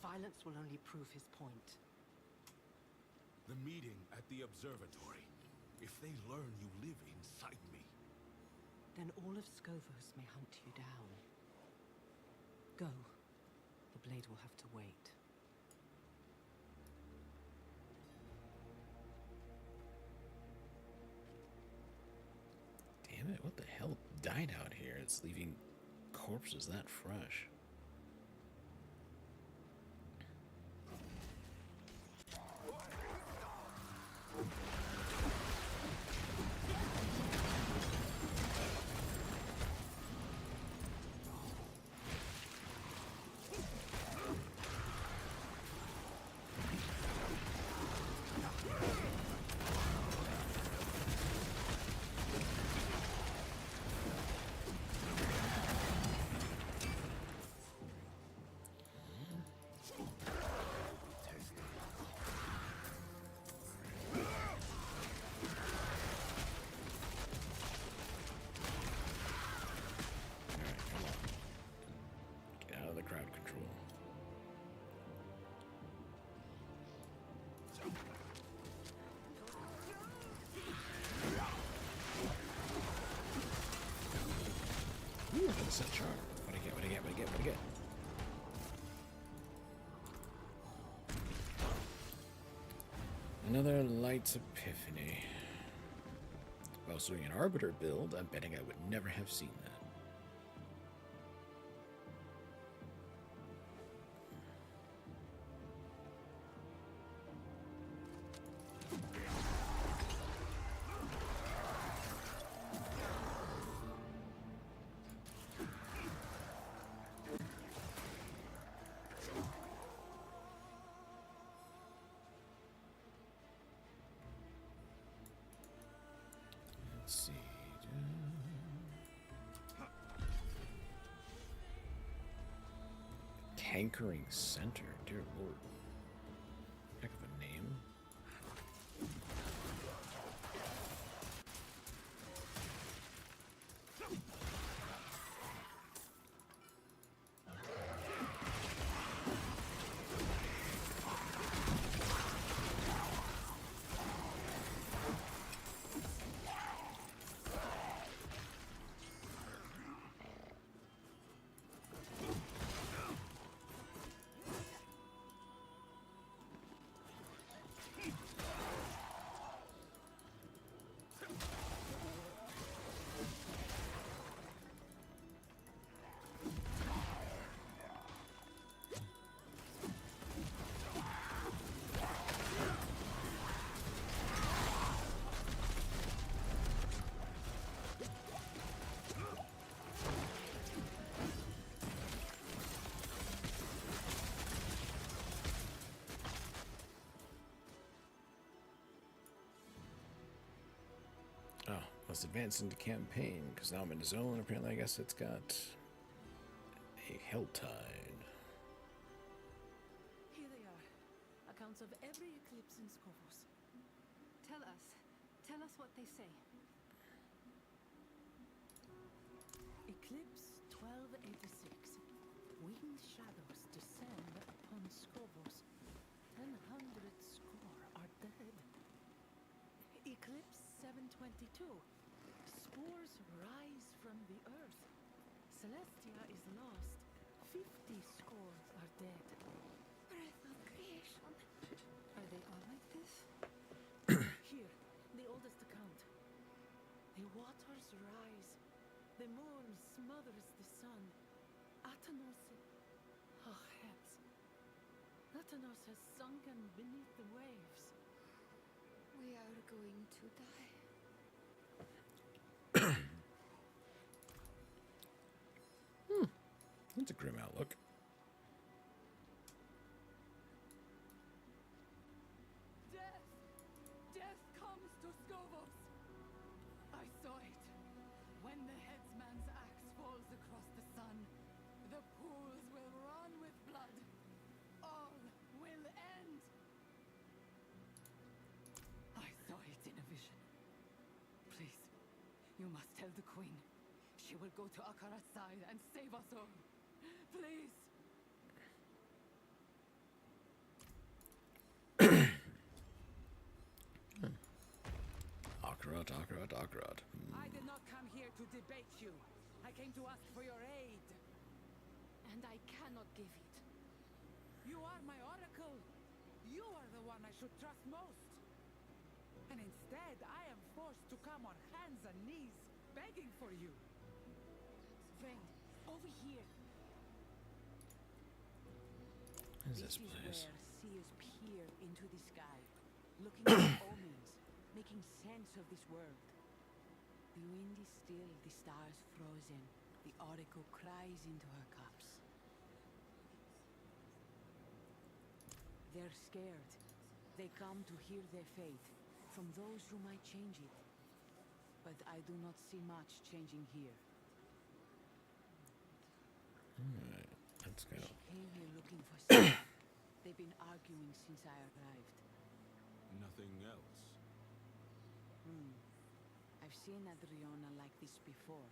Speaker 12: Violence will only prove his point.
Speaker 15: The meeting at the observatory. If they learn you live inside me.
Speaker 12: Then all of Scovos may hunt you down. Go. The blade will have to wait.
Speaker 1: Damn it, what the hell died out here? It's leaving corpses that fresh. Crowd control. Ooh, that's a charm. What I get, what I get, what I get, what I get. Another Light's Epiphany. If I was doing an Arbiter build, I'm betting I would never have seen that. Let's see. Cankering Center, dear lord. Heck of a name. Let's advance into campaign, because now I'm in a zone. Apparently, I guess it's got a Helltide.
Speaker 8: Here they are. Accounts of every eclipse in Scovos.
Speaker 13: Tell us what they say.
Speaker 8: Eclipse 1286. Winged shadows descend upon Scovos. 1,000 score are dead. Eclipse 722. Spores rise from the earth. Celestia is lost. 50 scores are dead.
Speaker 13: Breath of creation. Are they all like this?
Speaker 8: Here, the oldest account. The waters rise. The moon smothers the sun. Atanos... Oh, heads. Atanos has sunken beneath the waves.
Speaker 13: We are going to die.
Speaker 1: That's a grim outlook.
Speaker 14: Death! Death comes to Scovos! I saw it. When the headsman's axe falls across the sun, the pools will run with blood. All will end. I saw it in a vision. Please, you must tell the Queen. She will go to Akarat's side and save us all. Please.
Speaker 1: Akarat.
Speaker 14: I did not come here to debate you. I came to ask for your aid.
Speaker 13: And I cannot give it.
Speaker 14: You are my oracle. You are the one I should trust most. And instead, I am forced to come on hands and knees, begging for you.
Speaker 8: Friend, over here.
Speaker 1: What is this
Speaker 8: This
Speaker 1: place?
Speaker 8: is where seers peer into the sky, looking for omens, making sense of this world. The wind is still, the stars frozen. The oracle cries into her cups. They're scared. They come to hear their fate from those who might change it. But I do not see much changing here.
Speaker 1: Alright, let's go.
Speaker 8: She came here looking for something. They've been arguing since I arrived.
Speaker 15: Nothing else.
Speaker 8: I've seen Adriana like this before.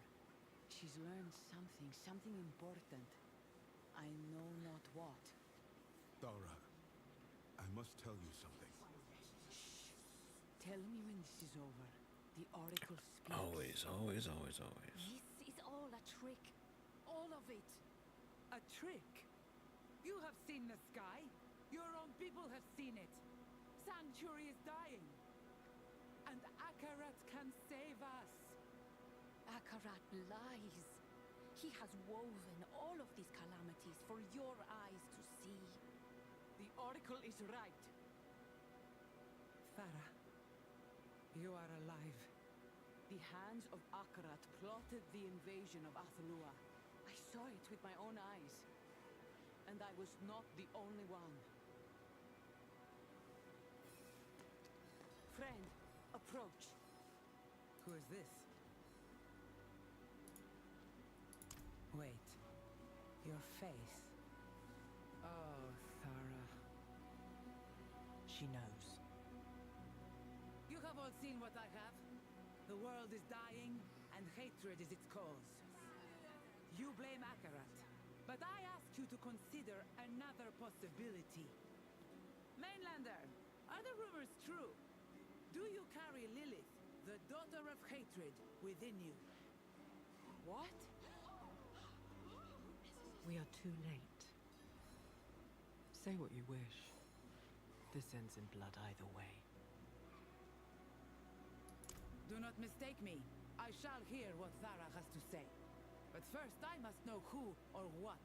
Speaker 8: She's learned something important. I know not what.
Speaker 15: Thara, I must tell you something.
Speaker 8: Shh. Tell me when this is over. The oracle speaks.
Speaker 1: Always.
Speaker 13: This is all a trick. All of it.
Speaker 14: A trick? You have seen the sky. Your own people have seen it. Sanctuary is dying. And Akarat can save us.
Speaker 13: Akarat lies. He has woven all of these calamities for your eyes to see.
Speaker 14: The oracle is right. Thara, you are alive.
Speaker 8: The hands of Akarat plotted the invasion of Athalua. I saw it with my own eyes. And I was not the only one. Friend, approach.
Speaker 14: Who is this? Wait. Your face. Oh, Thara.
Speaker 5: She knows.
Speaker 14: You have all seen what I have. The world is dying, and hatred is its cause. You blame Akarat, but I ask you to consider another possibility. Mainlander, are the rumors true? Do you carry Lilith, the daughter of hatred, within you? What?
Speaker 9: We are too late. Say what you wish. This ends in blood either way.
Speaker 14: Do not mistake me. I shall hear what Thara has to say. But first I must know who or what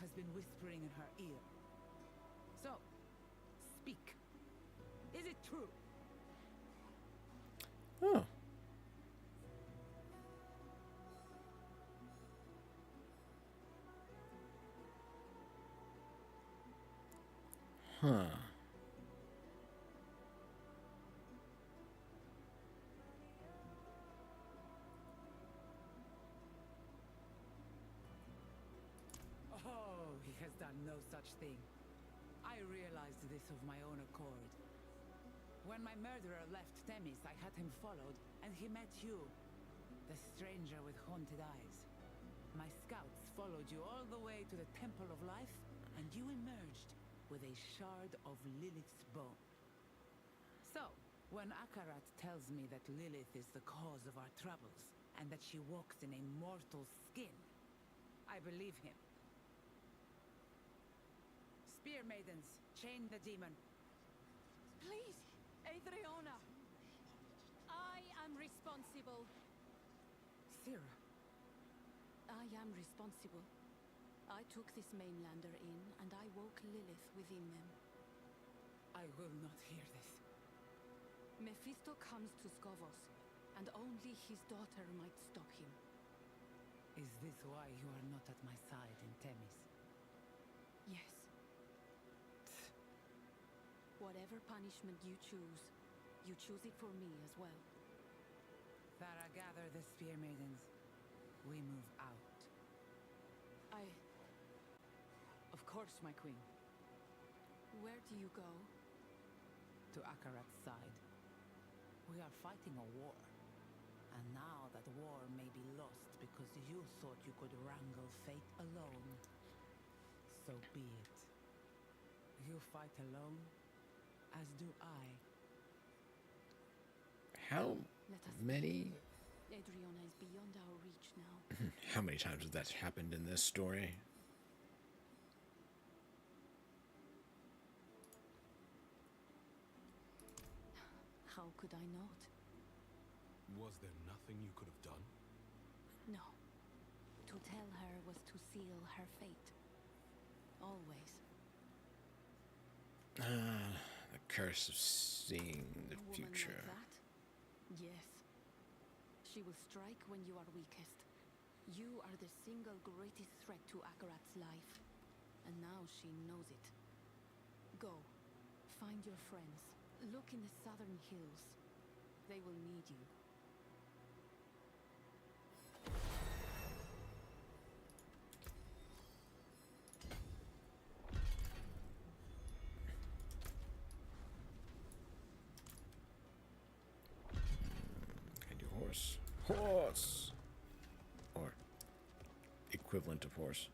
Speaker 14: has been whispering in her ear. So, speak. Is it true?
Speaker 1: Oh. Huh.
Speaker 5: done no such thing. I realized this of my own accord. When my murderer left Themis, I had him followed, and he met you, the stranger with haunted eyes. My scouts followed you all the way to the Temple of Life, and you emerged with a shard of Lilith's bone. So, when Akarat tells me that Lilith is the cause of our troubles, and that she walks in a mortal skin, I believe him. Spear maidens, chain the demon.
Speaker 8: Please, Adriana! I am responsible.
Speaker 5: Sira.
Speaker 13: I am responsible. I took this mainlander in, and I woke Lilith within them.
Speaker 5: I will not hear this.
Speaker 13: Mephisto comes to Scovos, and only his daughter might stop him.
Speaker 5: Is this why you are not at my side in Themis?
Speaker 13: Yes. Whatever punishment you choose it for me as well.
Speaker 5: Thara, gather the spear maidens. We move out. Of course, my queen.
Speaker 13: Where do you go?
Speaker 5: To Akarat's side. We are fighting a war. And now that war may be lost because you thought you could wrangle fate alone, so be it. You fight alone, as do I.
Speaker 1: How many?
Speaker 13: Adriana is beyond our reach now.
Speaker 1: How many times has that happened in this story?
Speaker 13: How could I not?
Speaker 15: Was there nothing you could have done?
Speaker 13: No. To tell her was to seal her fate. Always.
Speaker 1: The curse of seeing the future.
Speaker 13: Like that? Yes. She will strike when you are weakest. You are the single greatest threat to Akarat's life. And now she knows it. Go. Find your friends. Look in the southern hills. They will need you.
Speaker 1: Can do horse. Horse! Or equivalent of horse.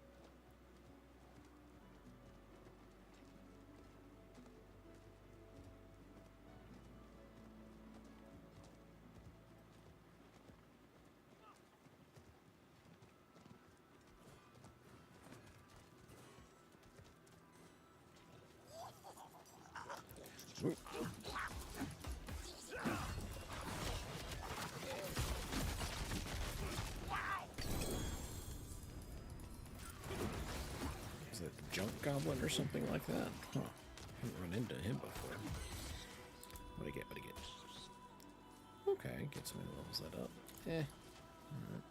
Speaker 1: Is it a junk goblin or something like that? Huh. Haven't run into him before. What'd I get? What'd I get? Okay, get somebody that levels that up. Eh. Alright.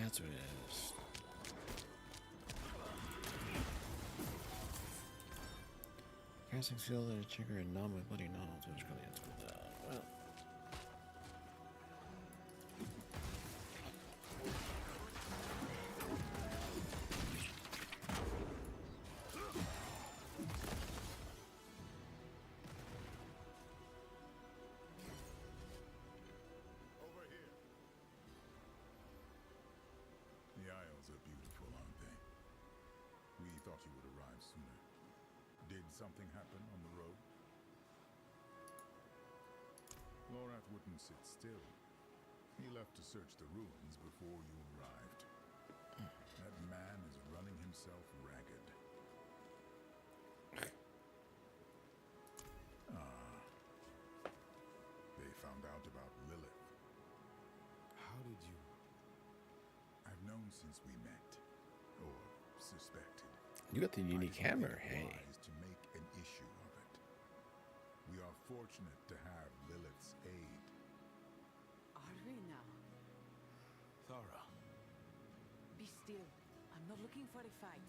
Speaker 1: That's what it is. Casting skill that a trigger and non with bloody knowledge, which really ends with that. Well.
Speaker 7: The Isles are beautiful, aren't they? We thought you would arrive sooner. Did something happen on the road? Lorath wouldn't sit still. He left to search the ruins before you arrived. That man is running himself ragged. They found out about Lilith.
Speaker 15: How did you...
Speaker 7: I've known since we met, or suspected.
Speaker 1: You got the unique hammer, hey.
Speaker 7: Wise to make an issue of it. We are fortunate to have Lilith's aid.
Speaker 5: Are we now?
Speaker 15: Thara.
Speaker 5: Be still. I'm not looking for a fight.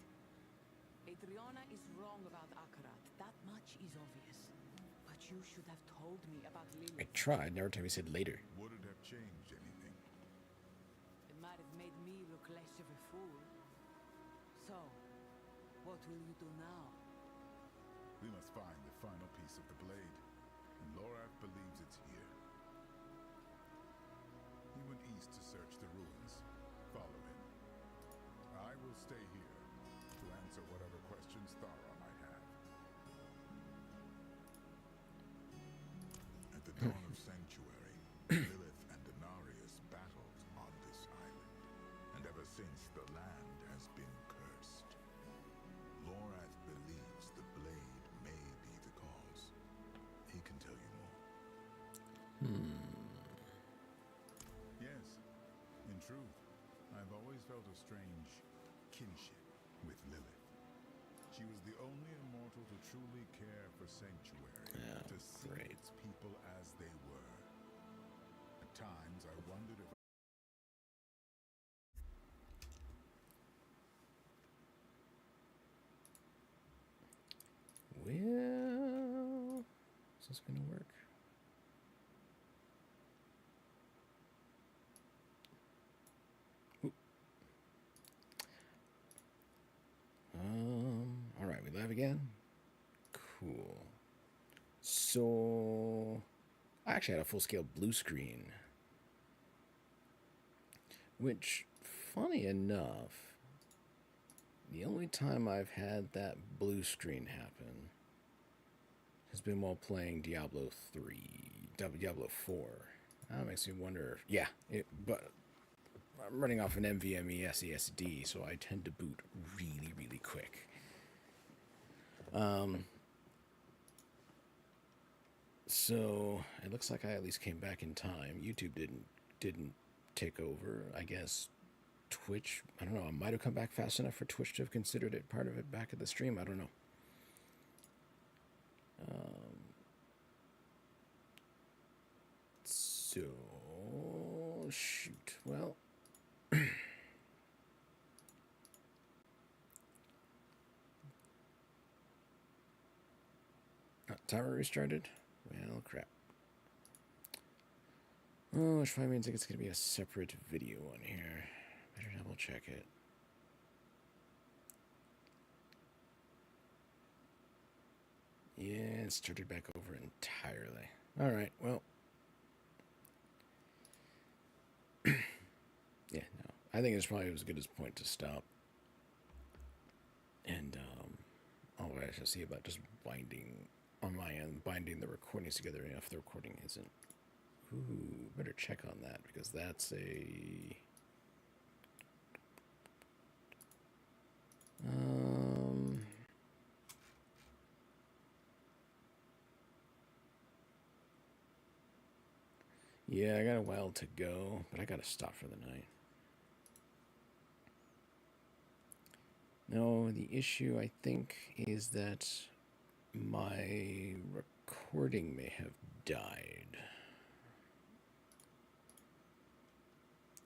Speaker 5: Adriana is wrong about Akarat. That much is obvious. But you should have told me about Lily.
Speaker 1: I tried, and every time he said later.
Speaker 7: Would it have changed anything?
Speaker 5: It might have made me look less of a fool. So, what will you do now?
Speaker 7: We must find the final piece of the blade, and Lorath believes it's here. He went east to search the ruins. Follow him. I will stay here to answer whatever questions Thara might have. At the dawn of Sanctuary, Lilith and Denarius battled on this island, and ever since the land has been cursed. Lorath believes the blade may be the cause. He can tell you more. Yes, in truth, I've always felt a strange kinship with Lilith. She was the only immortal to truly care for Sanctuary, to see its people as they were. At times, I wondered if
Speaker 1: Well, is this gonna work? Oop. All right, we live again. Cool. So, I actually had a full-scale blue screen, which, funny enough, the only time I've had that blue screen happen has been while playing Diablo 4. That makes me wonder. Yeah, but I'm running off an NVMe SSD, so I tend to boot really, really quick. So it looks like I at least came back in time. YouTube didn't take over. I guess Twitch, I don't know, I might have come back fast enough for Twitch to have considered it part of it back at the stream. I don't know. So, shoot. Well, timer restarted? Well, crap. Oh, which probably means it's going to be a separate video on here. Better double check it. Yeah, it started back over entirely. Alright, well. Yeah, no. I think it's probably as good as point to stop. And, all I shall see about just binding, on my end, binding the recordings together if the recording isn't. Ooh, better check on that, because that's a... Yeah, I got a while to go, but I gotta stop for the night. No, the issue, I think, is that my recording may have died.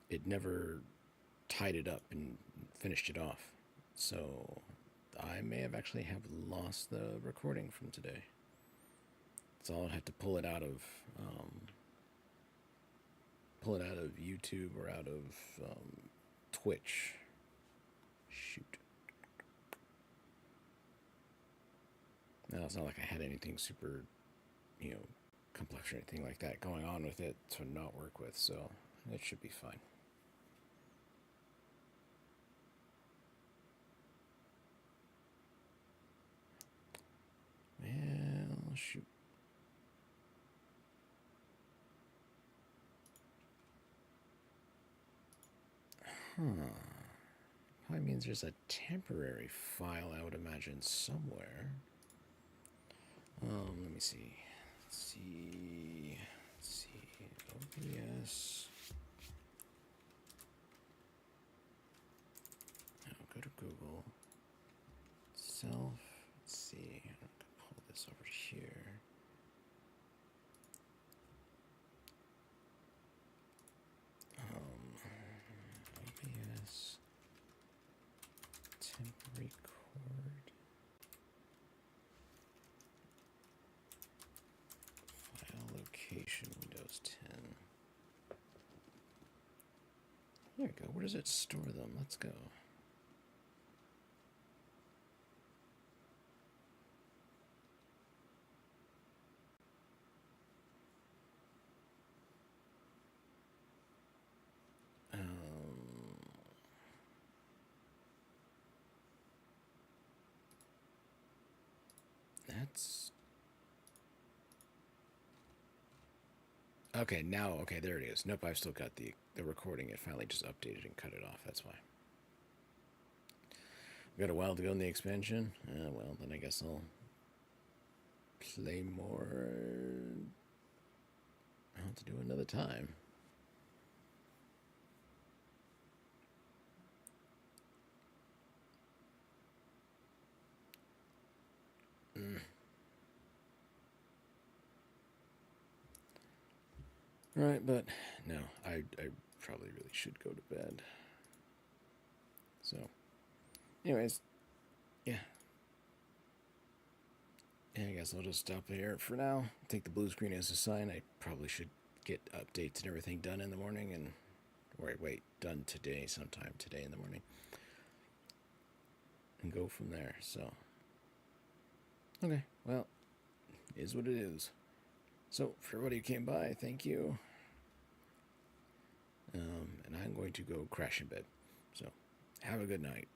Speaker 1: It never tied it up and finished it off. So I may have actually have lost the recording from today. So I'll have to pull it out of YouTube or out of Twitch. Shoot. Now, it's not like I had anything super, complex or anything like that going on with it to not work with, so it should be fine. Well, shoot. Probably means there's a temporary file, I would imagine, somewhere. Let me see. Let's see. OBS. Now go to Google. Self. Let's see. I'm going to pull this over here. OBS. Temp record. Application, Windows 10. There we go. Where does it store them? Let's go. That's okay. Now, okay, there it is. Nope, I've still got the recording. It finally just updated and cut it off. That's why. We got a while to go in the expansion. Well, then I guess I'll play more. I'll have to do another time. Right, but no, I probably really should go to bed. So, anyways, yeah. Yeah, I guess I'll just stop there for now. Take the blue screen as a sign. I probably should get updates and everything done in the morning, and wait, done today, sometime today in the morning, and go from there. So, okay, well, is what it is. So, for everybody who came by, thank you. And I'm going to go crash in bed. So, have a good night.